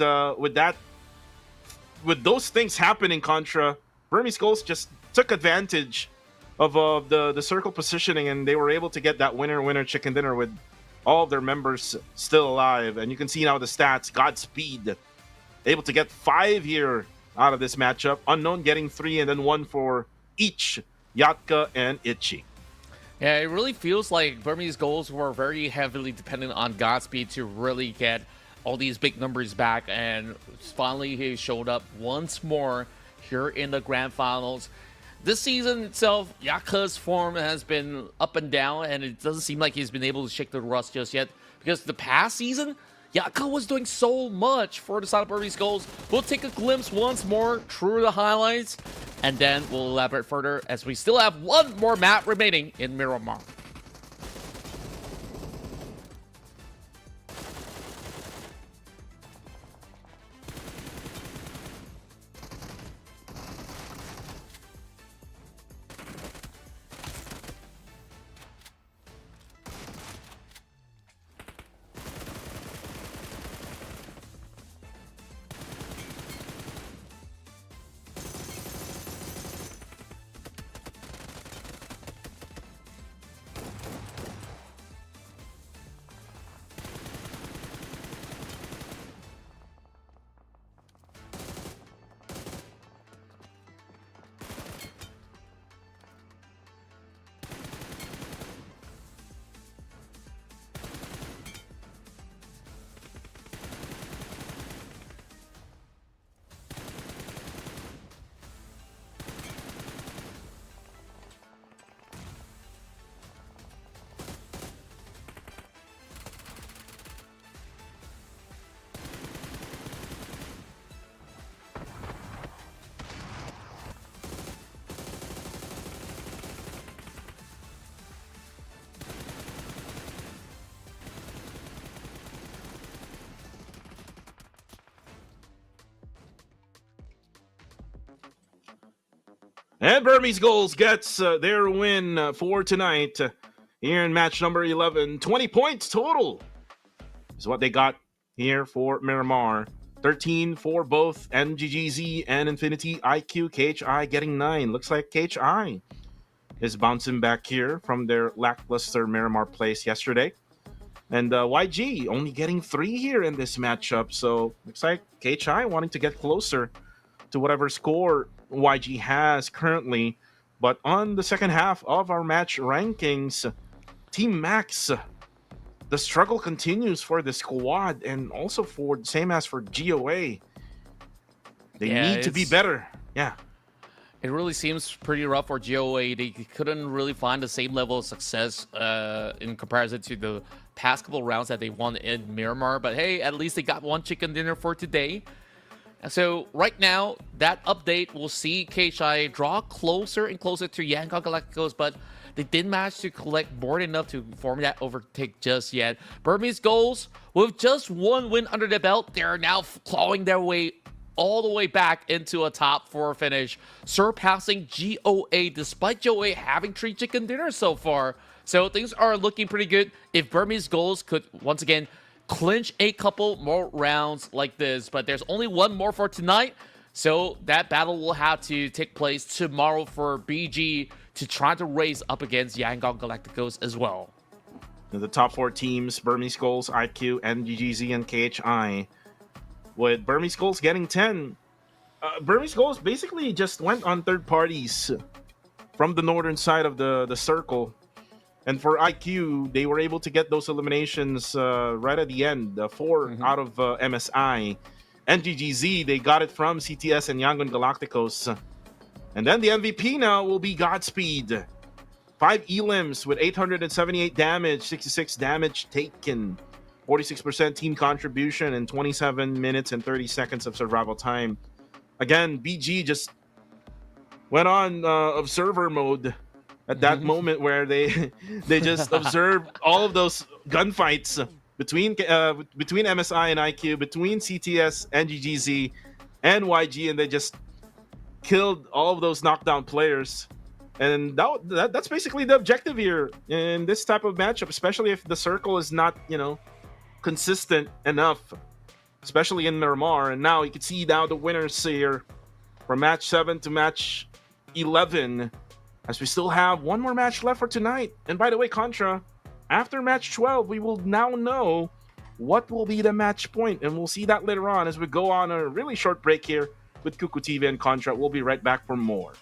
with those things happening, Contra, Burmese Skulls just took advantage of the circle positioning, and they were able to get that winner chicken dinner with all of their members still alive. And you can see now the stats. Godspeed able to get 5 here out of this matchup. Unknown getting 3, and then 1 for each Yatka and Itchy. Yeah, it really feels like Burmese goals were very heavily dependent on Godspeed to really get all these big numbers back, and finally he showed up once more here in the grand finals. This season itself, Yaka's form has been up and down, and it doesn't seem like he's been able to shake the rust just yet, because the past season, Yaka was doing so much for the side of Burmese goals. We'll take a glimpse once more through the highlights, and then we'll elaborate further as we still have one more map remaining in Miramar. And Burmese Goals gets their win for tonight here in match number 11. 20 points total is what they got here for Miramar. 13 for both NGGZ and Infinity IQ. KHI getting 9. Looks like KHI is bouncing back here from their lackluster Miramar place yesterday. And YG only getting 3 here in this matchup. So looks like KHI wanting to get closer to whatever score YG has currently. But on the second half of our match rankings, Team Max, the struggle continues for the squad, and also for same as for GOA. They need to be better. Yeah. It really seems pretty rough for GOA. They couldn't really find the same level of success in comparison to the past couple rounds that they won in Miramar. But hey, at least they got one chicken dinner for today. So right now, that update will see KHI draw closer and closer to Yangon Galacticos, but they didn't manage to collect more than enough to form that overtake just yet. Burmese Goals, with just 1 win under their belt, they're now clawing their way all the way back into a top 4 finish, surpassing GOA despite GOA having 3 chicken dinners so far. So things are looking pretty good. If Burmese Goals could once again clinch a couple more rounds like this, but there's only 1 more for tonight, so that battle will have to take place tomorrow for BG to try to race up against Yangon Galacticos as well. The top 4 teams, Burmese Goals, IQ, NGGZ, and KHI. With Burmese Goals getting 10, Burmese Goals basically just went on third parties from the northern side of the circle. And for IQ, they were able to get those eliminations right at the end, 4 out of MSI. NGGZ, they got it from CTS and Yangon Galacticos. And then the MVP now will be Godspeed. 5 elims with 878 damage, 66 damage taken, 46% team contribution, and 27 minutes and 30 seconds of survival time. Again, BG just went on observer mode at that moment where they just observed all of those gunfights between MSI and IQ, between CTS and GGZ and YG, and they just killed all of those knockdown players. And that's basically the objective here in this type of matchup, especially if the circle is not, consistent enough, especially in Miramar. And now you can see now the winners here from match 7 to match 11, as we still have one more match left for tonight. And by the way, Contra, after match 12, we will now know what will be the match point, and we'll see that later on as we go on a really short break here with Kuku TV and Contra. We'll be right back for more.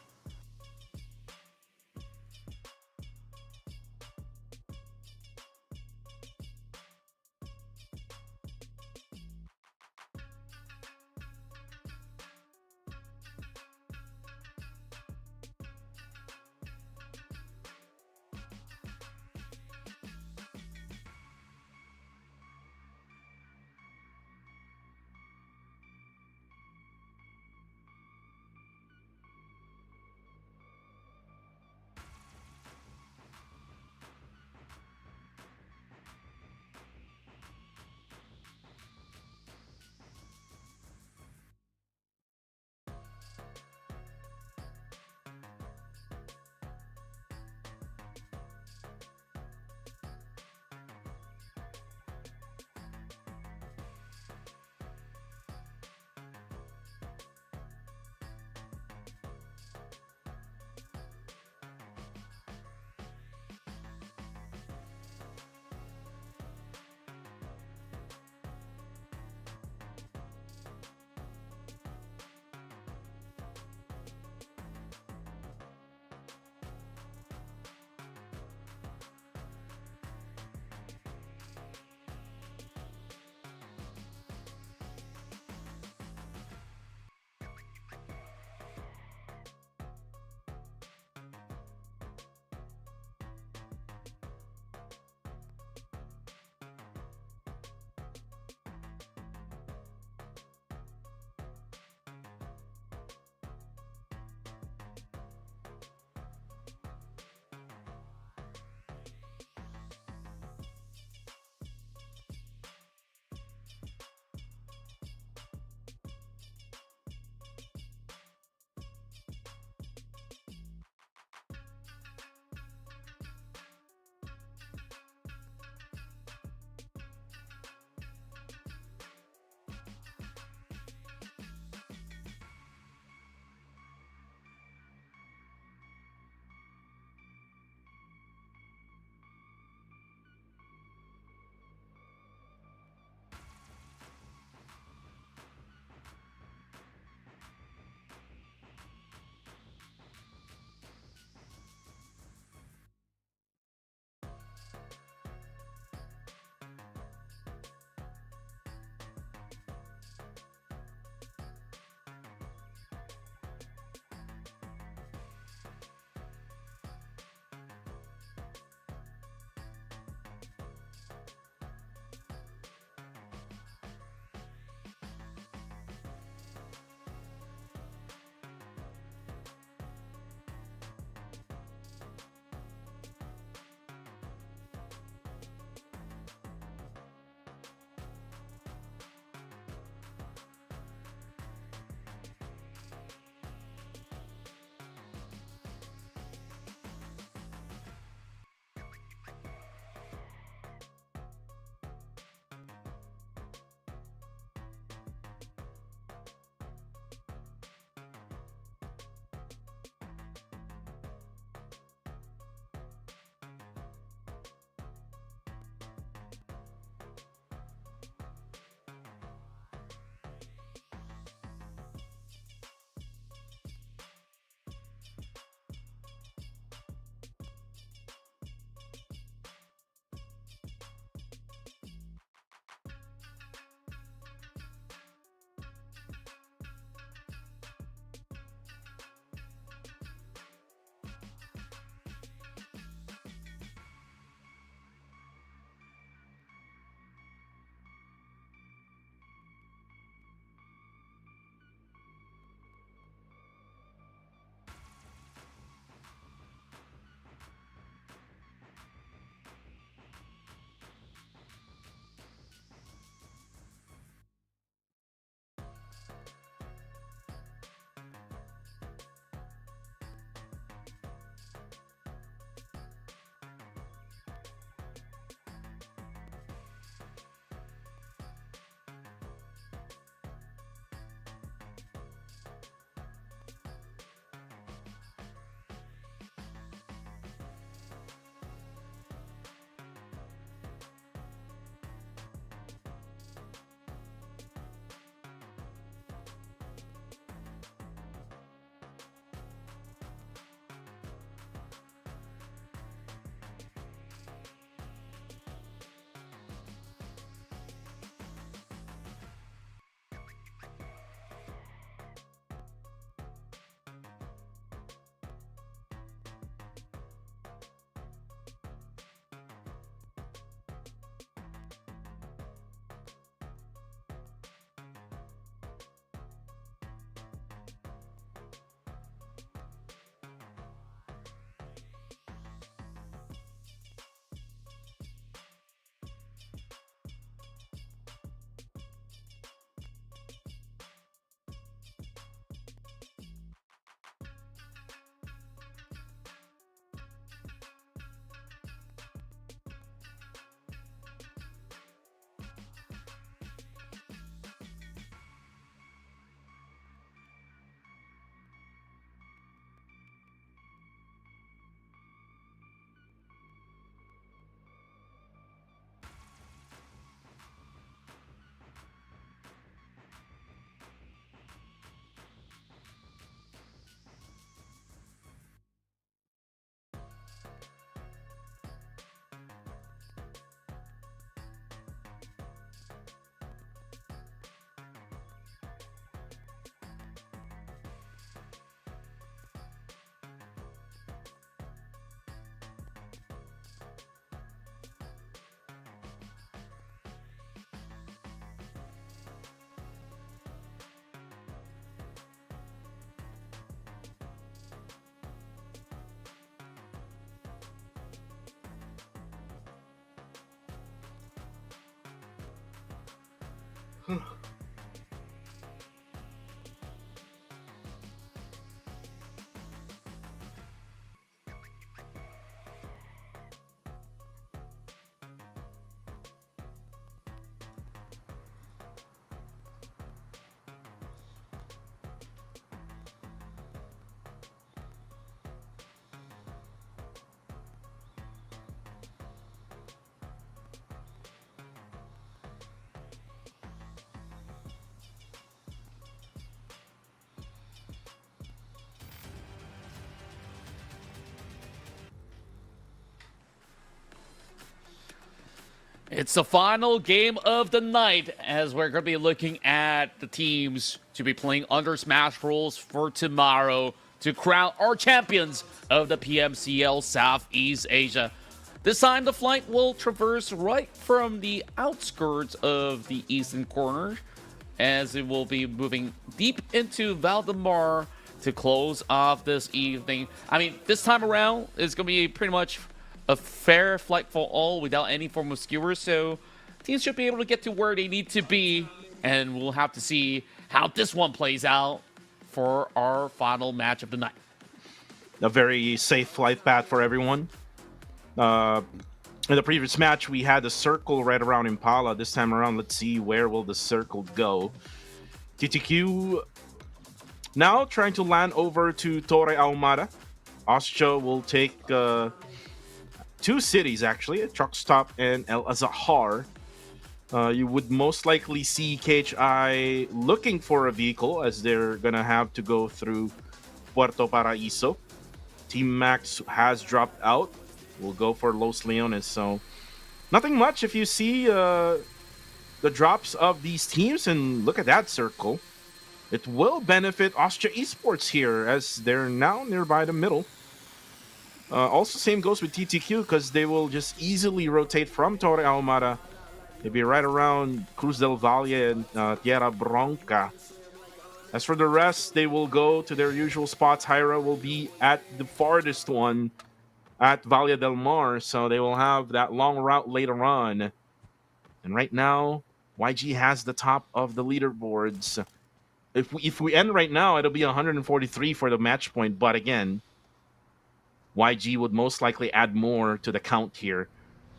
It's the final game of the night as we're going to be looking at the teams to be playing under Smash rules for tomorrow to crown our champions of the PMCL Southeast Asia. This time, the flight will traverse right from the outskirts of the eastern corner as it will be moving deep into Valdemar to close off this evening. I mean, this time around, it's going to be pretty much a fair flight for all without any form of skewers, so teams should be able to get to where they need to be, and we'll have to see how this one plays out for our final match of the night. A very safe flight path for everyone. In the previous match, we had a circle right around Impala. This time around, let's see where will the circle go. TTQ now trying to land over to Torre Ahumada. Oscho will take two cities, actually, a truck stop and El Azahar. You would most likely see KHI looking for a vehicle as they're going to have to go through Puerto Paraíso. Team Max has dropped out. We'll go for Los Leones. So nothing much if you see the drops of these teams. And look at that circle. It will benefit Austria Esports here as they're now nearby the middle. Also, same goes with TTQ because they will just easily rotate from Torre Ahumada. They'll be right around Cruz del Valle and Tierra Bronca. As for the rest, they will go to their usual spots. Hyra will be at the farthest one at Valle del Mar, so they will have that long route later on. And right now, YG has the top of the leaderboards. If we end right now, it'll be 143 for the match point, but again, YG would most likely add more to the count here.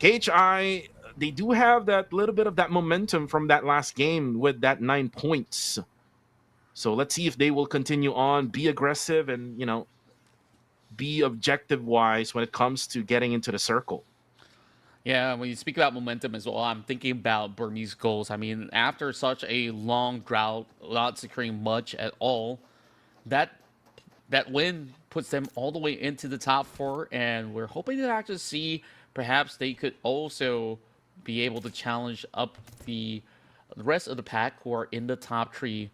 KHI, they do have that little bit of that momentum from that last game with that 9 points. So let's see if they will continue on, be aggressive, and, you know, be objective-wise when it comes to getting into the circle. Yeah, when you speak about momentum as well, I'm thinking about Burmese goals. I mean, after such a long drought, not securing much at all, that win puts them all the way into the top 4, and we're hoping to actually see perhaps they could also be able to challenge up the rest of the pack who are in the top 3.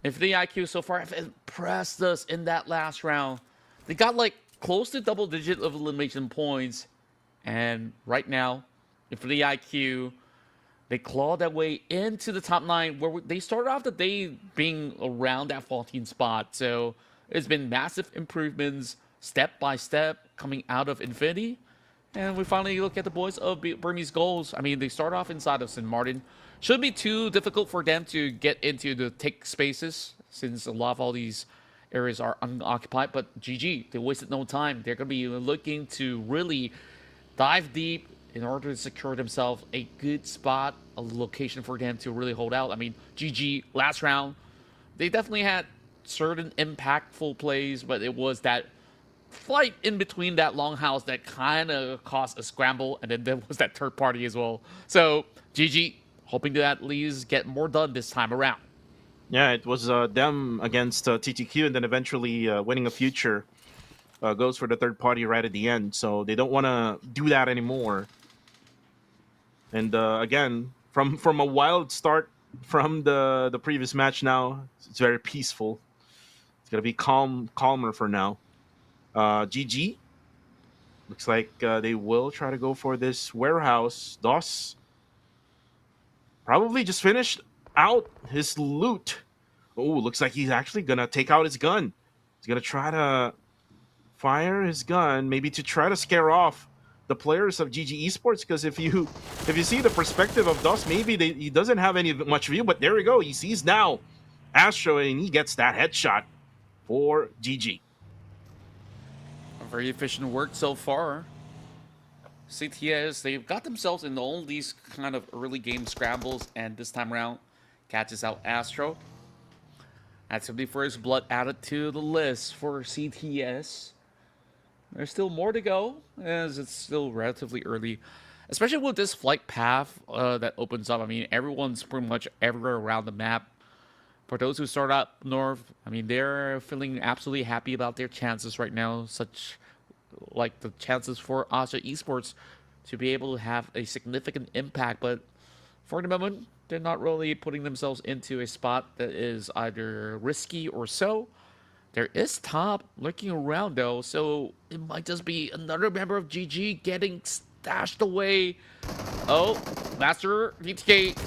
If the IQ so far have impressed us in that last round, they got like close to double-digit of elimination points, and right now, if the IQ, they claw their way into the top 9, where they started off the day being around that 14 spot. So it's been massive improvements, step by step, coming out of Infinity. And we finally look at the boys of Burmese Goals. I mean, they start off inside of St. Martin. Shouldn't be too difficult for them to get into the take spaces, since a lot of all these areas are unoccupied. But GG, they wasted no time. They're going to be looking to really dive deep in order to secure themselves a good spot, a location for them to really hold out. I mean, GG, last round, they definitely had certain impactful plays, but it was that flight in between that longhouse that kind of caused a scramble, and then there was that third party as well. So, GG, hoping to at least get more done this time around. Yeah, it was them against TTQ, and then eventually winning a future goes for the third party right at the end. So they don't want to do that anymore. And again, from a wild start from the previous match now, it's very peaceful. It's going to be calmer for now. GG. Looks like they will try to go for this warehouse. DOS probably just finished out his loot. Oh, looks like he's actually going to take out his gun. He's going to try to fire his gun, maybe to try to scare off the players of GG Esports, because if you see the perspective of Dust, maybe he doesn't have any much view, but there we go. He sees now Astro, and he gets that headshot for GG. Very efficient work so far. CTS, they've got themselves in all these kind of early game scrambles, and this time around catches out Astro. That's the first blood added to the list for CTS. There's still more to go, as it's still relatively early, especially with this flight path that opens up. I mean, everyone's pretty much everywhere around the map. For those who start up north, I mean, they're feeling absolutely happy about their chances right now, such like the chances for Asia Esports to be able to have a significant impact. But for the moment, they're not really putting themselves into a spot that is either risky or so. There is Top lurking around, though, so it might just be another member of GG getting stashed away. Oh, Master VTK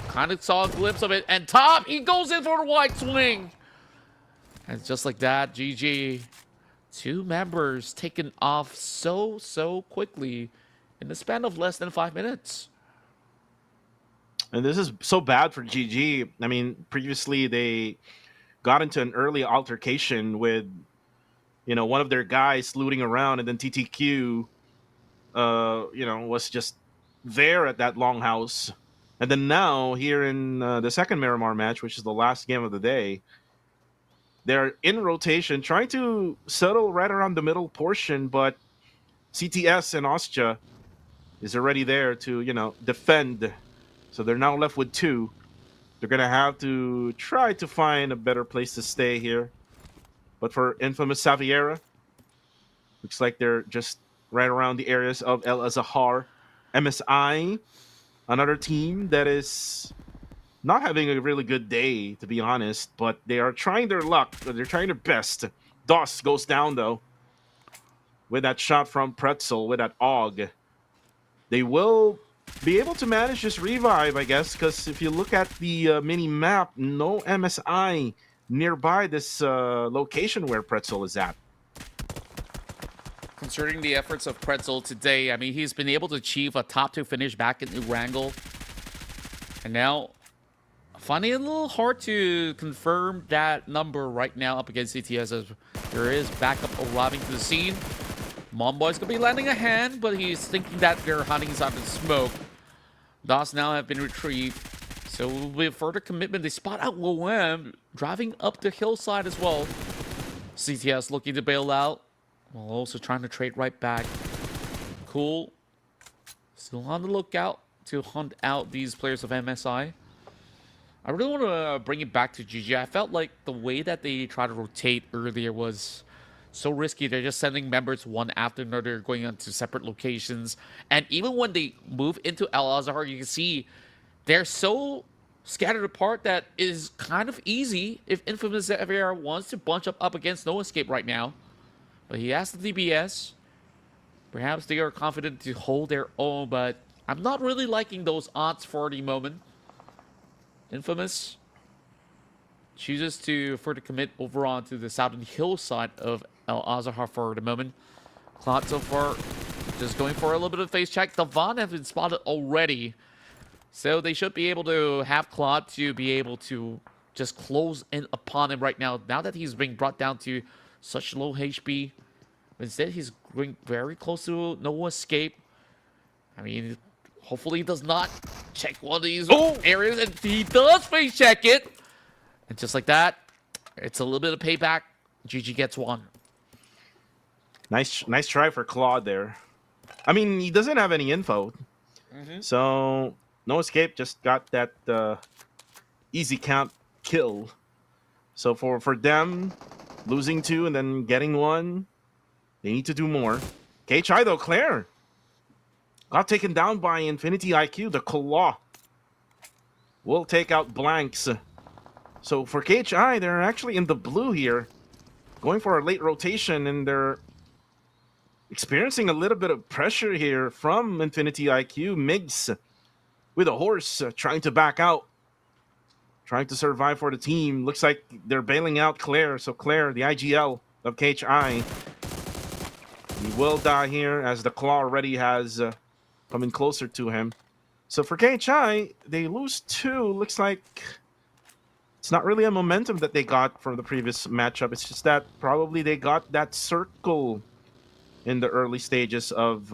kind of saw a glimpse of it, and Top, he goes in for the wide swing. And just like that, GG, 2 members taken off so quickly in the span of less than 5 minutes. And this is so bad for GG. I mean, previously they got into an early altercation with, you know, one of their guys looting around, and then TTQ, you know, was just there at that longhouse. And then now, here in the second Miramar match, which is the last game of the day, they're in rotation, trying to settle right around the middle portion, but CTS and Ostja is already there to, you know, defend. So they're now left with 2. They're going to have to try to find a better place to stay here. But for Infamous Xaviera, looks like they're just right around the areas of El Azahar. MSI, another team that is not having a really good day, to be honest, but they are trying their luck. They're trying their best. DOS goes down, though, with that shot from Pretzel, with that AUG. They will be able to manage this revive, I guess, because if you look at the mini-map, no MSI nearby this location where Pretzel is at. Concerning the efforts of Pretzel today, I mean, he's been able to achieve a top 2 finish back in Erangel. And now, finding it a little hard to confirm that number right now up against CTS, as there is backup arriving to the scene. Momboy's gonna be lending a hand, but he's thinking that they're hiding inside the smoke. DOS now have been retrieved, so with further commitment, they spot out Loam driving up the hillside as well. CTS looking to bail out, while also trying to trade right back. Cool, still on the lookout to hunt out these players of MSI. I really want to bring it back to GG. I felt like the way that they tried to rotate earlier was so risky. They're just sending members one after another, going on to separate locations. And even when they move into El Azhar, you can see they're so scattered apart that it is kind of easy if Infamous Xavier wants to bunch up against No Escape right now. But he has the DBS. Perhaps they are confident to hold their own, but I'm not really liking those odds for the moment. Infamous chooses to further commit over onto the southern hillside of El Azhar for the moment. Claude so far just going for a little bit of face check. Devon has been spotted already, so they should be able to have Claude to be able to just close in upon him right now that he's being brought down to such low HP. Instead, he's going very close to No Escape. I mean, hopefully he does not check one of these areas, and he does face check it. And just like that, it's a little bit of payback. GG gets 1. Nice try for Claude there. I mean, he doesn't have any info. So, No Escape just got that easy count kill. So for them, losing 2 and then getting 1, they need to do more. KHI, though, Claire got taken down by Infinity IQ. The Claw will take out Blanks. So for KHI, they're actually in the blue here, going for a late rotation, and they're experiencing a little bit of pressure here from Infinity IQ. Migs with a horse trying to back out, trying to survive for the team. Looks like they're bailing out Claire. So Claire, the IGL of KHI, He will die here as the claw already has coming closer to him. So for KHI, they lose 2. Looks like it's not really a momentum that they got from the previous matchup. It's just that probably they got that circle in the early stages of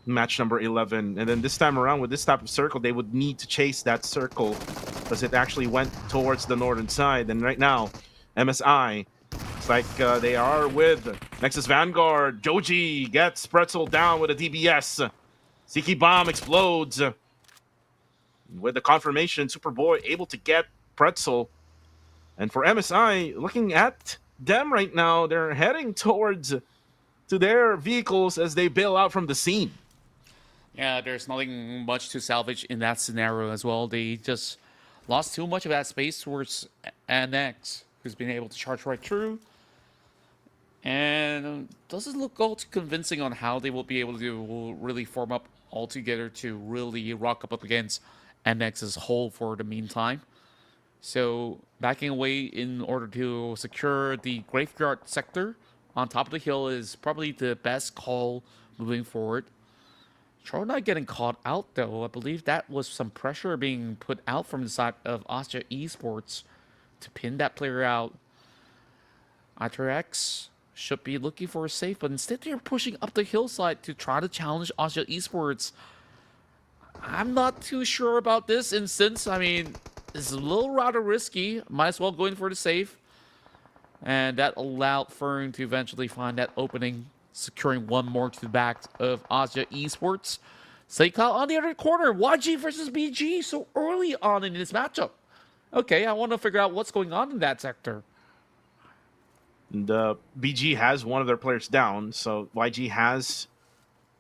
match number 11. And then this time around with this type of circle, they would need to chase that circle because it actually went towards the northern side. And right now, MSI, it's like they are with Nexus Vanguard. Joji gets Pretzel down with a DBS. Siki Bomb explodes. With the confirmation, Superboy able to get Pretzel. And for MSI, looking at them right now, they're heading towards to their vehicles as they bail out from the scene. Yeah, there's nothing much to salvage in that scenario as well. They just lost too much of that space towards NX, who's been able to charge right through. And doesn't look all too convincing on how they will be able to really form up all together to really rock up against NX as a whole for the meantime. So backing away in order to secure the graveyard sector on top of the hill is probably the best call moving forward. Charlotte getting caught out though. I believe that was some pressure being put out from the side of Austria Esports to pin that player out. ITRX should be looking for a safe, but instead they're pushing up the hillside to try to challenge Austria Esports. I'm not too sure about this instance. I mean, it's a little rather risky. Might as well go in for the safe. And that allowed Fern to eventually find that opening, securing one more to the back of Austria Esports. Seikal on the other corner. YG versus BG so early on in this matchup. Okay, I want to figure out what's going on in that sector. And BG has one of their players down, so YG has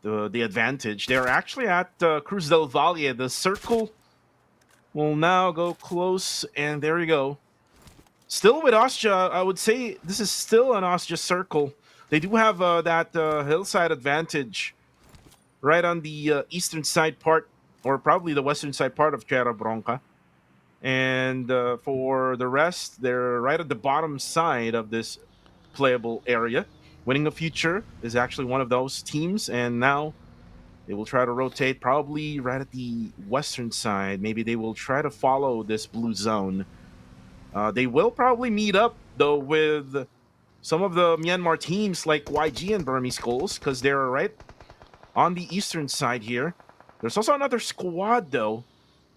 the advantage. They're actually at Cruz del Valle. The circle will now go close, and there you go. Still with Austria, I would say this is still an Austria circle. They do have that hillside advantage right on the eastern side part, or probably the western side part of Tierra Bronca. And for the rest, they're right at the bottom side of this playable area. Winning a Future is actually one of those teams, and now they will try to rotate probably right at the western side. Maybe they will try to follow this blue zone. They will probably meet up, though, with some of the Myanmar teams like YG and Burmese Skulls, because they're right on the eastern side here. There's also another squad, though,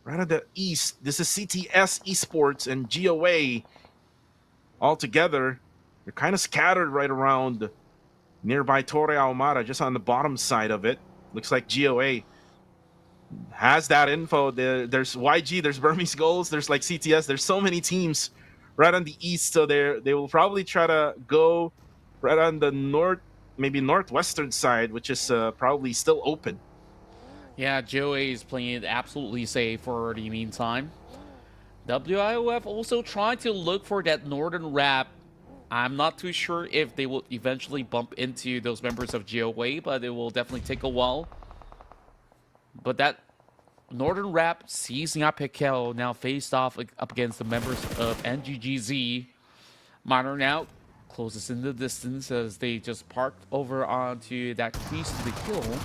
right at the east. This is CTS Esports and GOA all together. They're kind of scattered right around nearby Torre Ahumada, just on the bottom side of it. Looks like GOA has that info. There's YG, there's Burmese Goals, there's like CTS. There's so many teams right on the east, so they will probably try to go right on the north, maybe northwestern side, which is probably still open. Yeah, GOA is playing it absolutely safe for the meantime. WIOF also trying to look for that northern wrap. I'm not too sure if they will eventually bump into those members of GOA, but it will definitely take a while. But that northern wrap sees Nyapekel now faced off up against the members of NGGZ. Minor now closest in the distance as they just parked over onto that crease to the hill.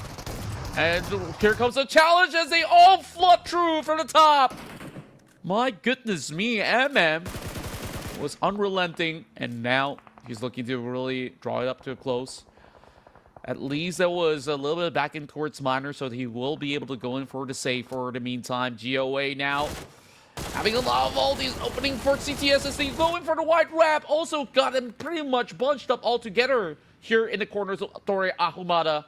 And here comes a challenge as they all flood through from the top. My goodness me, MM was unrelenting, and now he's looking to really draw it up to a close. At least there was a little bit of back in towards Minor, so he will be able to go in for the save for the meantime. GOA now having a lot of all these opening for CTS as they go in for the white wrap. Also got him pretty much bunched up all together here in the corners of Torre Ahumada.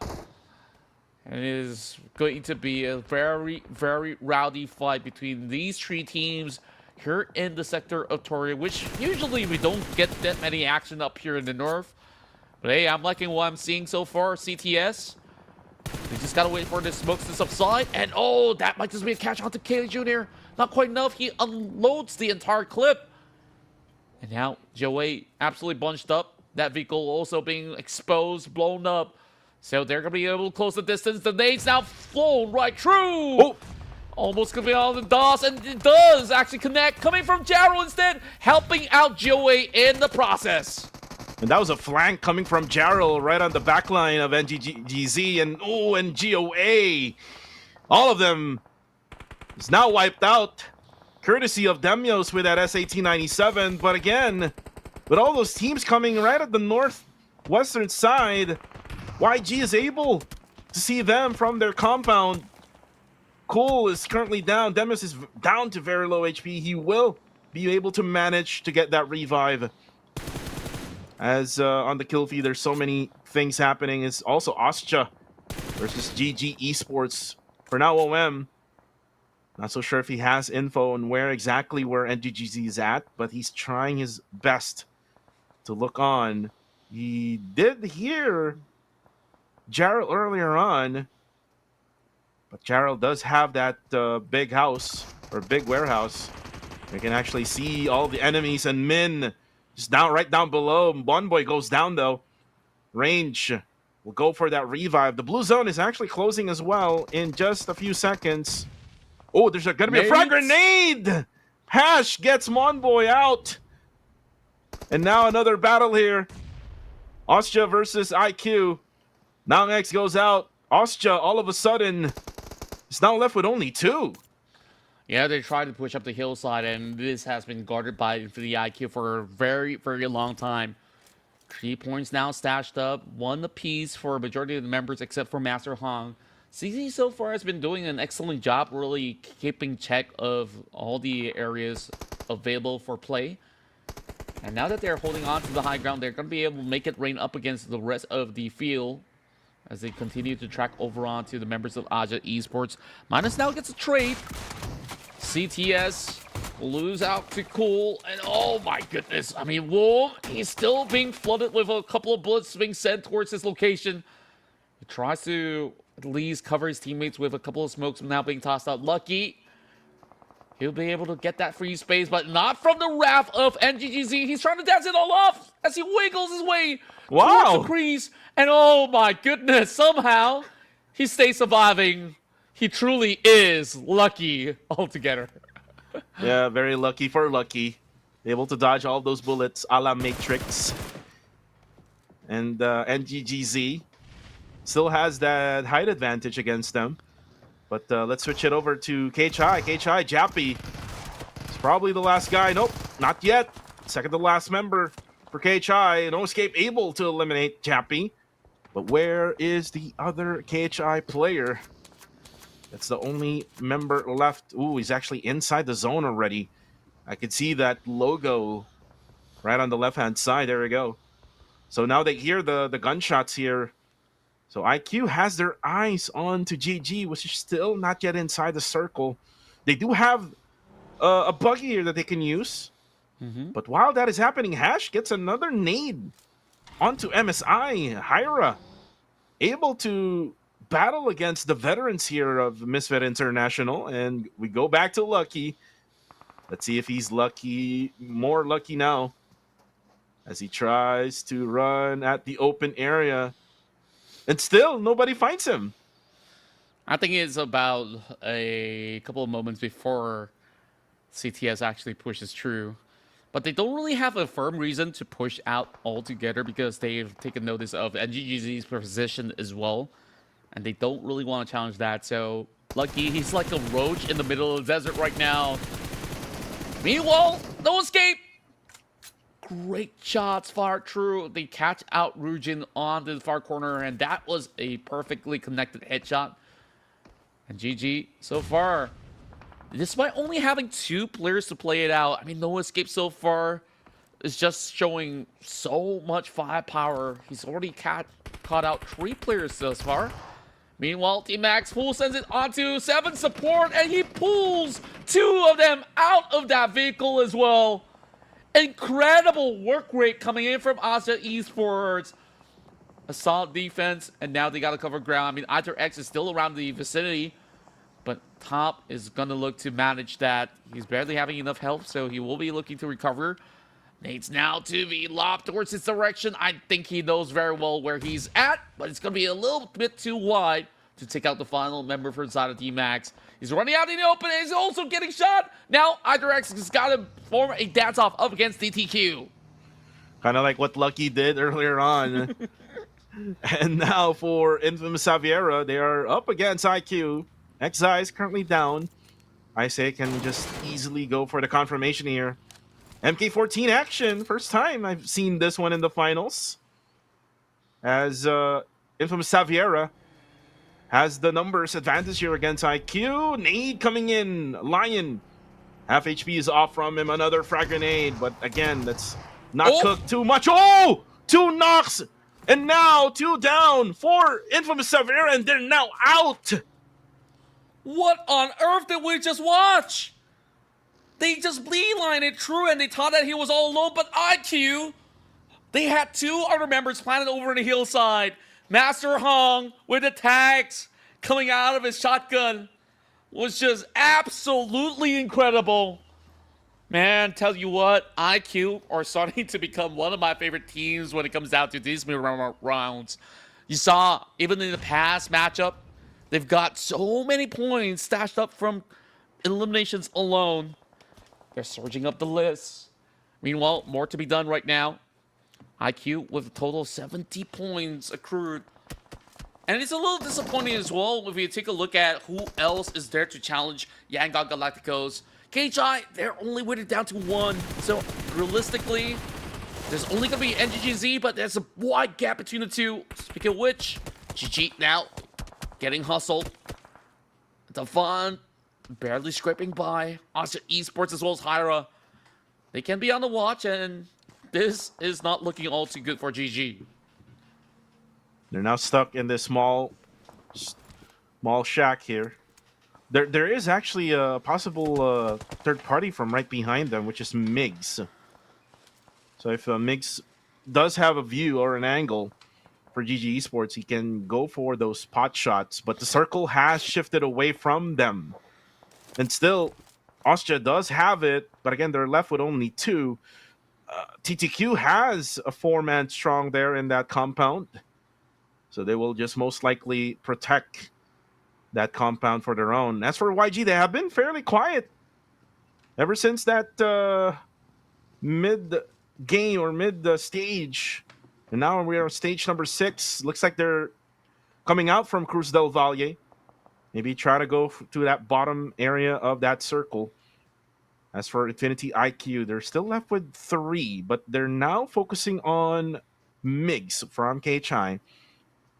And it is going to be a very, very rowdy fight between these three teams here in the sector of Torre, which usually we don't get that many action up here in the north. But hey, I'm liking what I'm seeing so far. CTS, we just gotta wait for the smokes to subside. And oh, that might just be a catch on to Kaylee Jr. Not quite enough. He unloads the entire clip. And now Joey absolutely bunched up. That vehicle also being exposed, blown up. So they're gonna be able to close the distance. The nade's now flown right through. Oh. Almost gonna be on the DOS, and it does actually connect. Coming from Jaro instead, helping out Joey in the process. And that was a flank coming from Jarrell right on the back line of NGGZ and GOA. All of them is now wiped out, courtesy of Demios with that SAT-97. But again, with all those teams coming right at the northwestern side, YG is able to see them from their compound. Cole is currently down. Demios is down to very low HP. He will be able to manage to get that revive. As on the kill feed, there's so many things happening. It's also Ostja versus GG Esports. For now, OM. Not so sure if he has info on where NGGZ is at, but he's trying his best to look on. He did hear Jarrell earlier on, but Jarrell does have that big house or big warehouse. You can actually see all the enemies, and Min just right down below. Bonboy goes down though. Range will go for that revive. The blue zone is actually closing as well in just a few seconds. Oh, there's going to be a frag grenade! Hash gets Monboy out. And now another battle here. Ostja versus IQ. Now X goes out. Ostja all of a sudden is now left with only 2. Yeah, they tried to push up the hillside, and this has been guarded by the IQ for a very, very long time. 3 points now stashed up, 1 apiece for a majority of the members except for Master Hong. CZ so far has been doing an excellent job really keeping check of all the areas available for play. And now that they're holding on to the high ground, they're going to be able to make it rain up against the rest of the field as they continue to track over onto the members of Aja Esports. Minus now gets a trade. CTS will lose out to Cool, and oh my goodness, I mean, Wolf, he's still being flooded with a couple of bullets being sent towards his location. He tries to at least cover his teammates with a couple of smokes now being tossed out. Lucky, he'll be able to get that free space, but not from the wrath of NGGZ. He's trying to dance it all off as he wiggles his way towards the crease, and oh my goodness, somehow he stays surviving. He truly is lucky altogether. Yeah, very lucky for Lucky. Able to dodge all those bullets a la Matrix. And NGGZ still has that height advantage against them. But let's switch it over to KHI. KHI, Jappy. It's probably the last guy. Nope, not yet. Second to last member for KHI. No escape able to eliminate Jappy. But where is the other KHI player? That's the only member left. Ooh, he's actually inside the zone already. I could see that logo right on the left-hand side. There we go. So now they hear the gunshots here. So IQ has their eyes on to GG, which is still not yet inside the circle. They do have a buggy here that they can use. But while that is happening, Hash gets another nade onto MSI. Hyra able to battle against the veterans here of Misfit International, and we go back to Lucky. Let's see if he's lucky, more lucky now, as he tries to run at the open area, and still nobody finds him. I think it's about a couple of moments before CTS actually pushes through, but they don't really have a firm reason to push out altogether because they've taken notice of NGGZ's position as well. And they don't really want to challenge that. So, Lucky, he's like a roach in the middle of the desert right now. Meanwhile, no escape. Great shots fired through. They catch out Rujin onto the far corner, and that was a perfectly connected headshot. And GG, so far, despite only having 2 players to play it out, I mean, no escape so far is just showing so much firepower. He's already caught out 3 players thus far. Meanwhile, T-Max Pool sends it onto 7 support, and he pulls 2 of them out of that vehicle as well. Incredible work rate coming in from Aja Esports. A solid defense, and now they got to cover ground. I mean, either X is still around the vicinity, but Top is going to look to manage that. He's barely having enough health, so he will be looking to recover. Nate's now to be lobbed towards his direction. I think he knows very well where he's at, but it's going to be a little bit too wide to take out the final member for inside of D-Max. He's running out in the open, and he's also getting shot. Now, IderX has got to form a dance-off up against DTQ. Kind of like what Lucky did earlier on. And now for Infamous Xaviera, they are up against IQ. XI is currently down. I say can just easily go for the confirmation here. MK14 action. First time I've seen this one in the finals. As Infamous Xaviera has the numbers advantage here against IQ. Nade coming in. Lion. Half HP is off from him. Another frag grenade. But again, that's not cooked too much. Oh! 2 knocks. And now 2 down for Infamous Xaviera. And they're now out. What on earth did we just watch? They just beeline it through and they thought that he was all alone, but IQ, they had 2 other members planted over in the hillside. Master Hong with the tags coming out of his shotgun was just absolutely incredible. Man, tell you what, IQ are starting to become one of my favorite teams when it comes down to these rounds. You saw, even in the past matchup, they've got so many points stashed up from eliminations alone. They're surging up the list. Meanwhile, more to be done right now. IQ with a total of 70 points accrued. And it's a little disappointing as well if you take a look at who else is there to challenge Yangon Galacticos. KHI, they're only weighted down to 1. So realistically, there's only going to be NGGZ, but there's a wide gap between the 2. Speaking of which, GG now getting hustled. Devon barely scraping by. Also, Esports as well as Hyra. They can be on the watch, and this is not looking all too good for GG. They're now stuck in this small shack here. There is actually a possible third party from right behind them, which is Migs. So if Migs does have a view or an angle for GG Esports, he can go for those pot shots, but the circle has shifted away from them. And still, Austria does have it, but again, they're left with only 2. TTQ has a 4-man strong there in that compound. So they will just most likely protect that compound for their own. As for YG, they have been fairly quiet ever since that mid-game or mid-stage. And now we are on stage number 6. Looks like they're coming out from Cruz del Valle. Maybe try to go to that bottom area of that circle. As for Infinity IQ, they're still left with 3, but they're now focusing on Migs from KHI.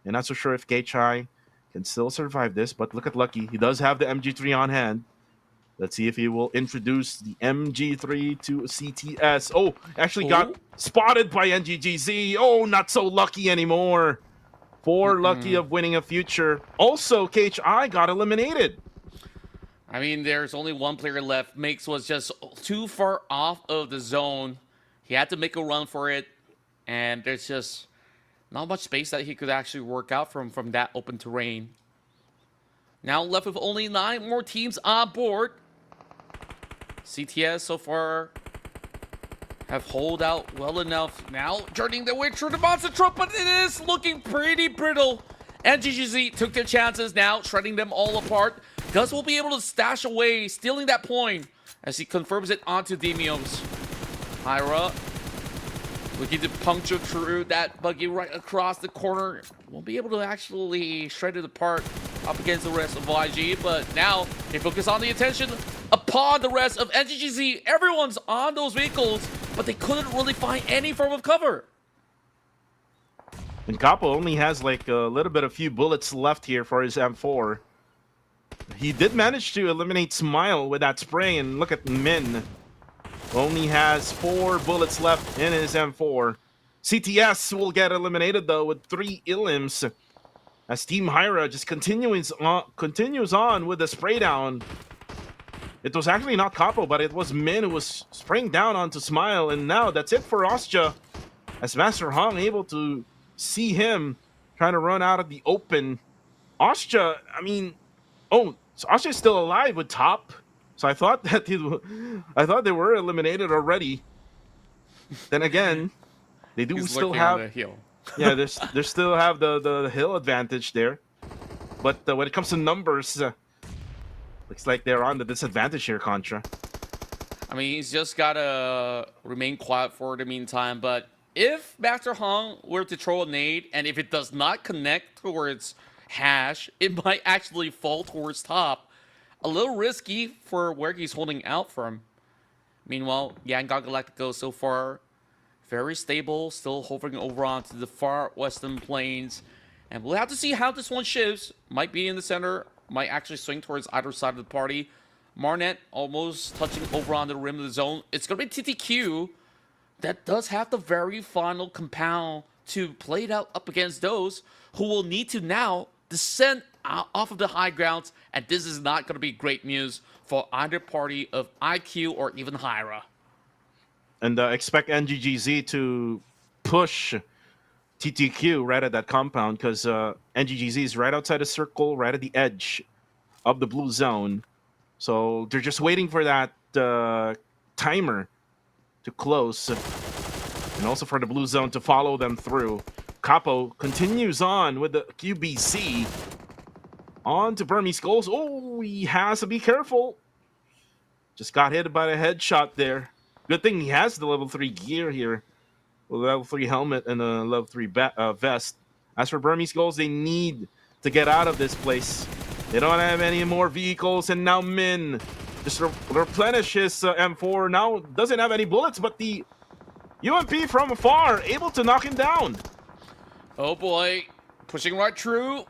And not so sure if KHI can still survive this, but look at Lucky. He does have the MG3 on hand. Let's see if he will introduce the MG3 to CTS. Oh, actually got spotted by NGGZ. Oh, not so lucky anymore. For Lucky of winning a future. Also, KHI got eliminated. I mean, there's only 1 player left. Makes was just too far off of the zone. He had to make a run for it. And there's just not much space that he could actually work out from that open terrain. Now left with only 9 more teams on board. CTS so far have hold out well enough. Now journeying their way through the monster truck, but it is looking pretty brittle. And GGZ took their chances now, shredding them all apart. Gus will be able to stash away, stealing that point as he confirms it onto Demios. Hyra looking to puncture through that buggy right across the corner. Won't be able to actually shred it apart up against the rest of YG, but now they focus on the attention upon the rest of NGGZ. Everyone's on those vehicles, but they couldn't really find any form of cover. And Capo only has like a little bit of few bullets left here for his M4. He did manage to eliminate Smile with that spray, and look at Min. Only has 4 bullets left in his M4. CTS will get eliminated though with 3 illims. As Team Hyra just continues on with the spray down. It was actually not Capo, but it was Min who was spraying down onto Smile, and now that's it for Ostia. As Master Hong able to see him trying to run out of the open. Ostia, I mean, so Ostia's still alive with Top. So I thought that they were eliminated already. Then again, they do still have the hill. Yeah, they still have the hill advantage there. But when it comes to numbers, looks like they're on the disadvantage here, Contra. I mean, he's just gotta remain quiet for the meantime, but if Master Hong were to throw a nade, and if it does not connect towards Hash, it might actually fall towards top. A little risky for where he's holding out from. Meanwhile, Yangon Galactico so far very stable, still hovering over onto the far western plains. And we'll have to see how this one shifts. Might be in the center, might actually swing towards either side of the party. Marnet almost touching over on the rim of the zone. It's going to be TTQ that does have the very final compound to play it out up against those who will need to now descend off of the high grounds. And this is not going to be great news for either party of IQ or even Hyra. And expect NGGZ to push TTQ right at that compound, because NGGZ is right outside the circle, right at the edge of the blue zone. So they're just waiting for that timer to close, and also for the blue zone to follow them through. Capo continues on with the QBC. On to Burmese goals. Oh, he has to be careful. Just got hit by a headshot there. Good thing he has the level 3 gear here. A level 3 helmet and a level 3 vest. As for Burmese goals, they need to get out of this place. They don't have any more vehicles, and now Min just replenish his M4. Now doesn't have any bullets, but the UMP from afar able to knock him down. Oh boy, pushing right through.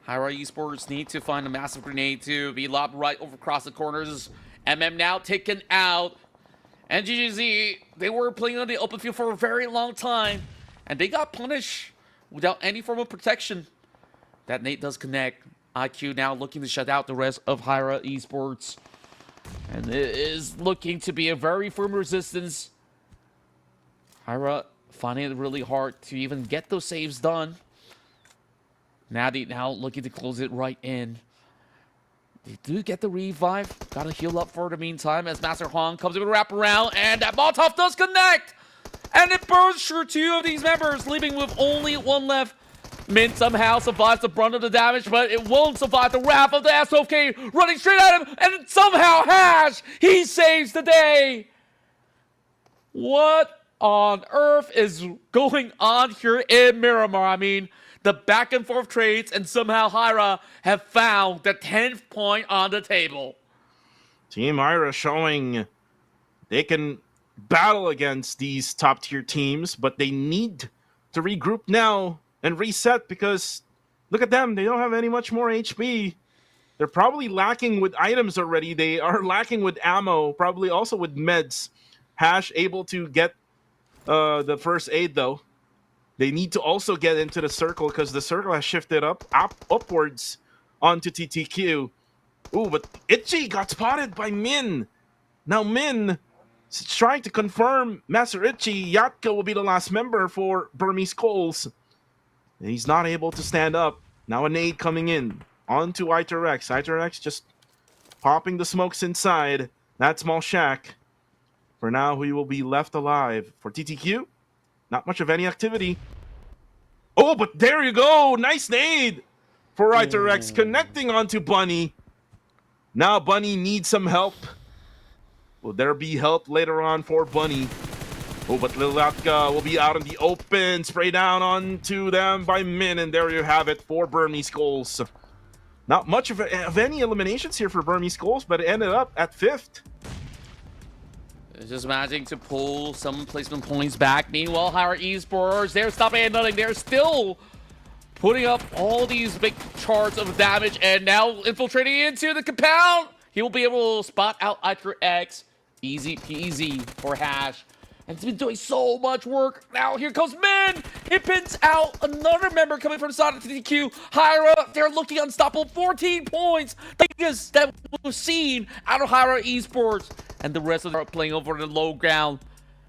Hyra Esports need to find a massive grenade to be lobbed right over across the corners. MM now taken out. And GGZ, they were playing on the open field for a very long time, and they got punished without any form of protection. That nade does connect. IQ now looking to shut out the rest of Hyra Esports. And it is looking to be a very firm resistance. Hyra finding it really hard to even get those saves done. Natty now looking to close it right in. They do get the revive. Gotta heal up for the meantime as Master Hong comes in with a wraparound, and that Molotov does connect! And it burns through 2 of these members, leaving with only 1 left. Min somehow survives the brunt of the damage, but it won't survive the wrath of the SOK running straight at him, and somehow Hash, he saves the day! What on earth is going on here in Miramar? I mean, the back and forth trades, and somehow Hyra have found the 10th point on the table. Team Hyra showing they can battle against these top tier teams, but they need to regroup now and reset, because look at them, they don't have any much more HP. They're probably lacking with items already. They are lacking with ammo, probably also with meds. Hash able to get the first aid though. They need to also get into the circle, because the circle has shifted upwards onto TTQ. Ooh, but Itchy got spotted by Min. Now Min is trying to confirm Master Itchy. Yatka will be the last member for Burmese Coals. And he's not able to stand up. Now a nade coming in onto Iterex. Iterex just popping the smokes inside that small shack. For now, he will be left alive. For TTQ, not much of any activity. Oh, but there you go. Nice nade for Iterex, connecting onto Bunny. Now Bunny needs some help. Will there be help later on for Bunny? Oh, but Lilatka will be out in the open. Spray down onto them by Min, and there you have it for Burmese Goals. Not much of any eliminations here for Burmese Goals, but it ended up at 5th. Just managing to pull some placement points back. Meanwhile, Hyra Esports, they're stopping at nothing. They're still putting up all these big charts of damage, and now infiltrating into the compound. He will be able to spot out Iterex. Easy peasy for Hash. And it's been doing so much work. Now here comes Min. It pins out another member coming from Sonic TTQ. Hyra, they're looking unstoppable. 14 points. Biggest that we've seen out of Hyra Esports. And the rest of them are playing over the low ground.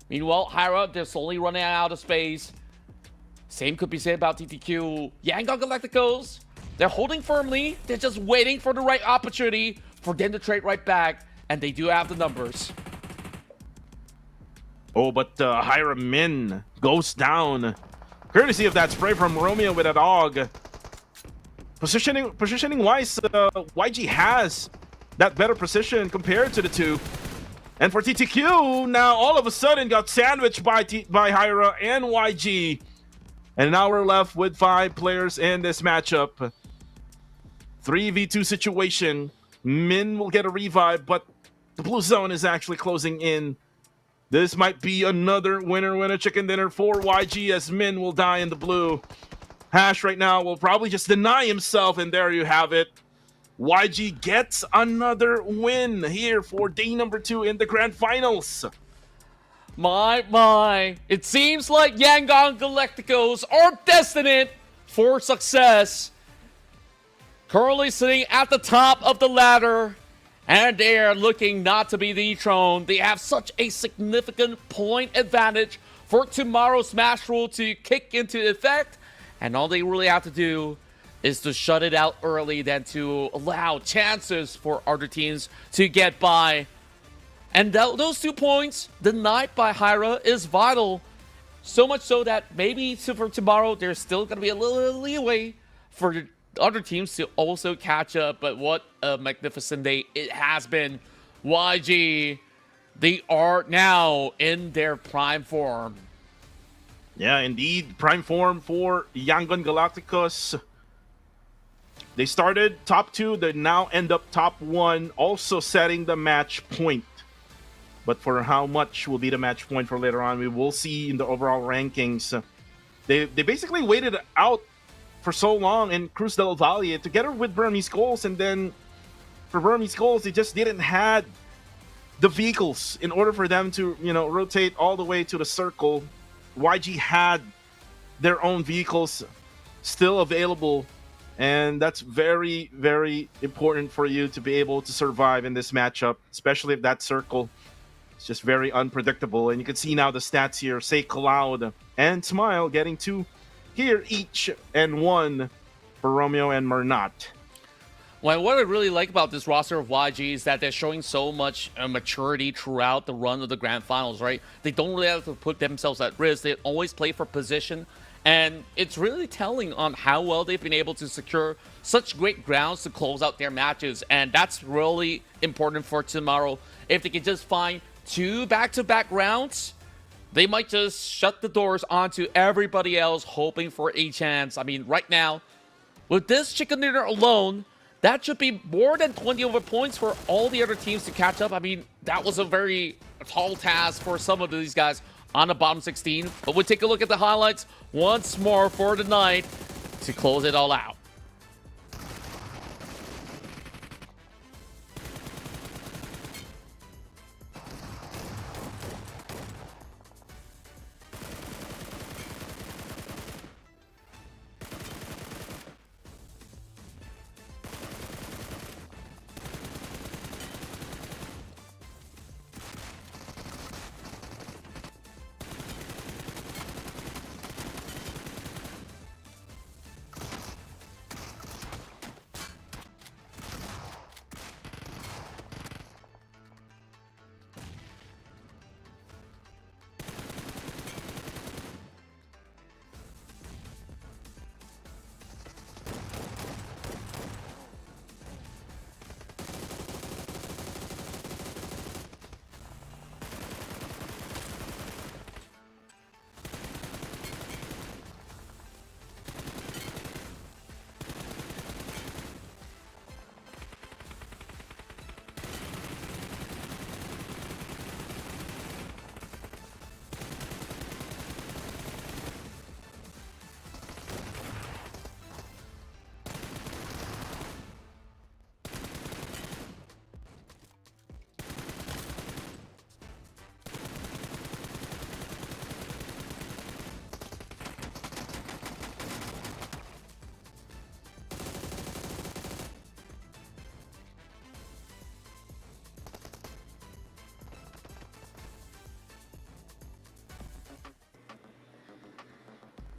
Meanwhile, Hyra, they're slowly running out of space. Same could be said about TTQ. Yangon Galacticos, they're holding firmly. They're just waiting for the right opportunity for them to trade right back. And they do have the numbers. Oh, but Hyra Min goes down. Courtesy of that spray from Romeo with a dog. Positioning wise, YG has that better position compared to the two. And for TTQ, now all of a sudden got sandwiched by Hyra and YG. And now we're left with 5 players in this matchup. 3v2 situation. Min will get a revive, but the blue zone is actually closing in. This might be another winner chicken dinner for YG as Min will die in the blue. Hash right now will probably just deny himself, and there you have it. YG gets another win here for day number 2 in the grand finals. My. It seems like Yangon Galacticos are destined for success. Currently sitting at the top of the ladder, and they are looking not to be dethroned. They have such a significant point advantage for tomorrow's Smash Rule to kick into effect, and all they really have to do is to shut it out early than to allow chances for other teams to get by. And those 2 points denied by Hyra is vital. So much so that maybe for tomorrow, there's still going to be a little leeway for other teams to also catch up. But what a magnificent day it has been. YG, they are now in their prime form. Yeah, indeed. Prime form for Yangon Galacticos. They started top 2, they now end up top 1, also setting the match point. But for how much will be the match point for later on, we will see in the overall rankings. They basically waited out for so long in Cruz del Valle together with Burmese Goals, and then for Burmese Goals, they just didn't have the vehicles in order for them to, rotate all the way to the circle. YG had their own vehicles still available, and that's very, very important for you to be able to survive in this matchup, especially if that circle is just very unpredictable. And you can see now the stats here. Say Cloud and Smile getting 2 here each, and 1 for Romeo and Mernat. Well, what I really like about this roster of YG is that they're showing so much maturity throughout the run of the grand finals, right? They don't really have to put themselves at risk. They always play for position, and it's really telling on how well they've been able to secure such great grounds to close out their matches, and that's really important for tomorrow. If they can just find 2 back-to-back rounds, they might just shut the doors onto everybody else hoping for a chance. I mean, right now, with this chicken dinner alone, that should be more than 20 over points for all the other teams to catch up. I mean, that was a very tall task for some of these guys on the bottom 16. But we'll take a look at the highlights once more for the night to close it all out.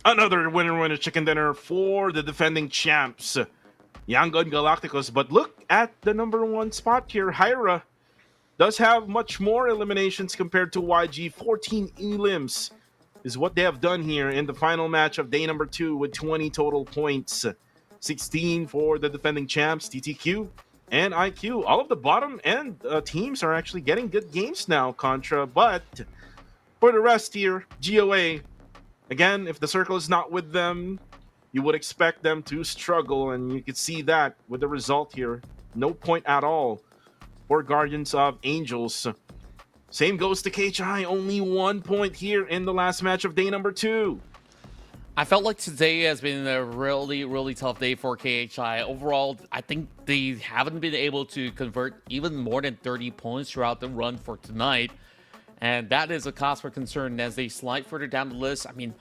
Another winner chicken dinner for the defending champs, Yangon Galacticos. But look at the number 1 spot here. Hyra does have much more eliminations compared to YG. 14 elims is what they have done here in the final match of day number 2 with 20 total points. 16 for the defending champs, TTQ. and IQ. All of the bottom end teams are actually getting good games now, Contra. But for the rest here, GOA, again, if the circle is not with them, you would expect them to struggle, and you could see that with the result here. No point at all for Guardians of Angels. Same goes to KHI, only 1 point here in the last match of day number 2. I felt like today has been a really, really tough day for KHI. Overall, I think they haven't been able to convert even more than 30 points throughout the run for tonight. And that is a cause for concern as they slide further down the list. I mean,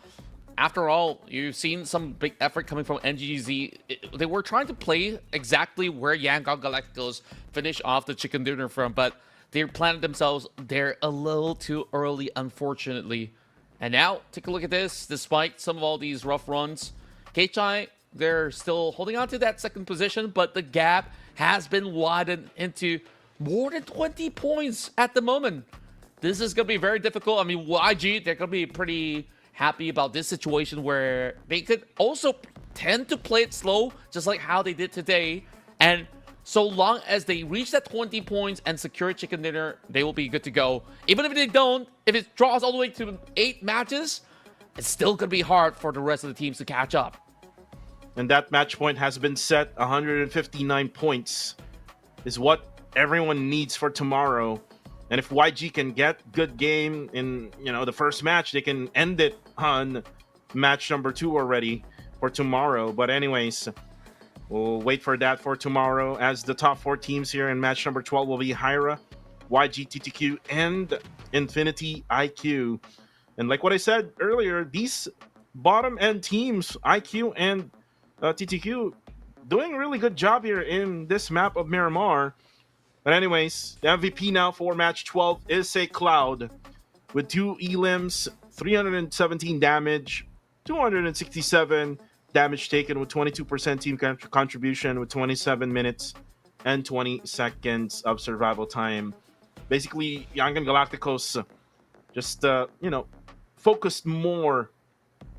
after all, you've seen some big effort coming from NGZ. They were trying to play exactly where Yangon Galacticos finished off the chicken dinner from, but they planted themselves there a little too early, unfortunately. And now, take a look at this. Despite some of all these rough runs, KHI, they're still holding on to that second position, but the gap has been widened into more than 20 points at the moment. This is going to be very difficult. I mean, YG, they're going to be pretty happy about this situation where they could also tend to play it slow, just like how they did today. And so long as they reach that 20 points and secure chicken dinner, they will be good to go. Even if they don't, if it draws all the way to 8 matches, it's still going to be hard for the rest of the teams to catch up. And that match point has been set. 159 points is what everyone needs for tomorrow. And if YG can get good game in, the first match, they can end it on match number 2 already for tomorrow. But anyways, we'll wait for that for tomorrow, as the top 4 teams here in match number 12 will be Hyra, YG, TTQ, and Infinity IQ. And like what I said earlier, these bottom end teams, IQ and TTQ, doing a really good job here in this map of Miramar. But anyways, the MVP now for match 12 is a Cloud with 2 elims, 317 damage, 267 damage taken with 22% team contribution with 27 minutes and 20 seconds of survival time. Basically, Yangon Galacticos just, focused more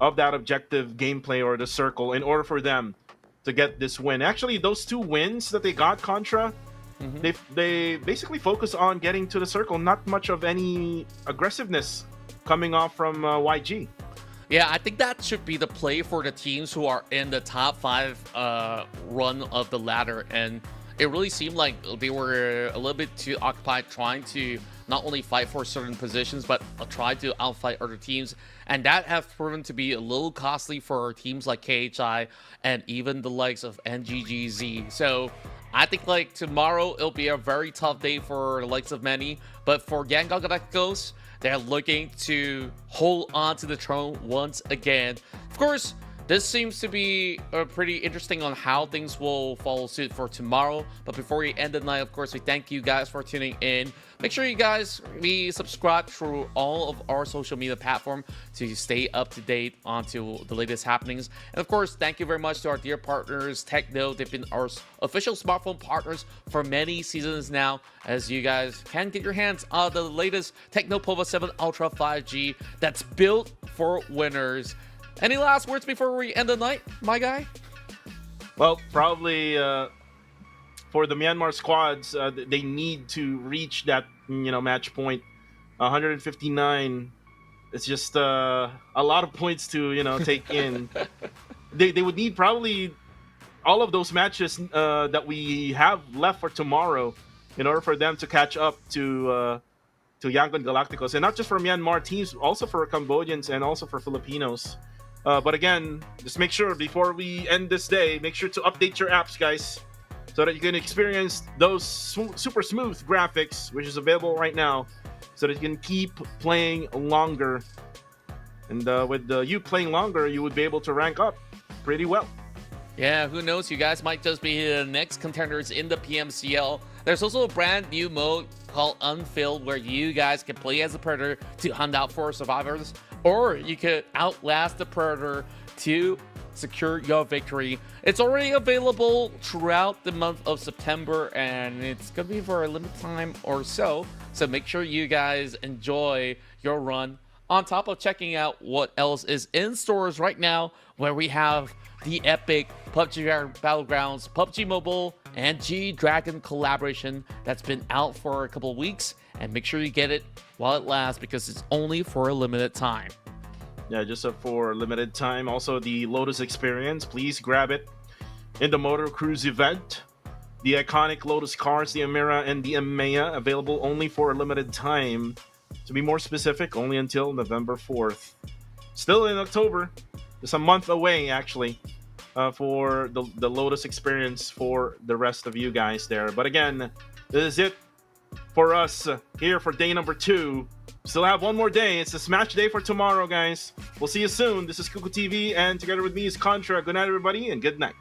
of that objective gameplay or the circle in order for them to get this win. Actually, those 2 wins that they got, Contra, they basically focus on getting to the circle. Not much of any aggressiveness coming off from YG. Yeah, I think that should be the play for the teams who are in the top 5 run of the ladder. And it really seemed like they were a little bit too occupied trying to not only fight for certain positions, but try to outfight other teams. And that has proven to be a little costly for teams like KHI and even the likes of NGGZ. So I think like tomorrow, it'll be a very tough day for the likes of many. But for Yangon Galacticos, they're looking to hold on to the throne once again. Of course, this seems to be pretty interesting on how things will follow suit for tomorrow. But before we end the night, of course, we thank you guys for tuning in. Make sure you guys be subscribed through all of our social media platform to stay up to date onto the latest happenings. And of course, thank you very much to our dear partners, Techno. They've been our official smartphone partners for many seasons now, as you guys can get your hands on the latest Techno Pova 7 Ultra 5G that's built for winners. Any last words before we end the night, my guy? Well, probably for the Myanmar squads, they need to reach that match point. 159. It's just a lot of points to take in. They would need probably all of those matches that we have left for tomorrow in order for them to catch up to Yangon Galacticos, and not just for Myanmar teams, also for Cambodians and also for Filipinos. But again, just make sure before we end this day, make sure to update your apps, guys, so that you can experience those super smooth graphics, which is available right now, so that you can keep playing longer. And with you playing longer, you would be able to rank up pretty well. Yeah, who knows? You guys might just be the next contenders in the PMCL. There's also a brand new mode called Unfilled, where you guys can play as a predator to hunt out for survivors, or you could outlast the predator to secure your victory. It's already available throughout the month of September, and it's gonna be for a limited time or so. So make sure you guys enjoy your run, on top of checking out what else is in stores right now, where we have the epic PUBG Battlegrounds, PUBG Mobile, and G-Dragon collaboration that's been out for a couple of weeks, and make sure you get it while it lasts because it's only for a limited time. Yeah, just for limited time. Also, the Lotus Experience, please grab it in the Motor Cruise event. The iconic Lotus cars, the Amira and the Amaya, available only for a limited time. To be more specific, only until November 4th. Still in October. Just a month away, actually, for the Lotus Experience for the rest of you guys there. But again, this is it for us here for day number 2. Still have one more day. It's a smash day for tomorrow, guys. We'll see you soon. This is Kuku TV, and together with me is Contra. Good night, everybody, and good night.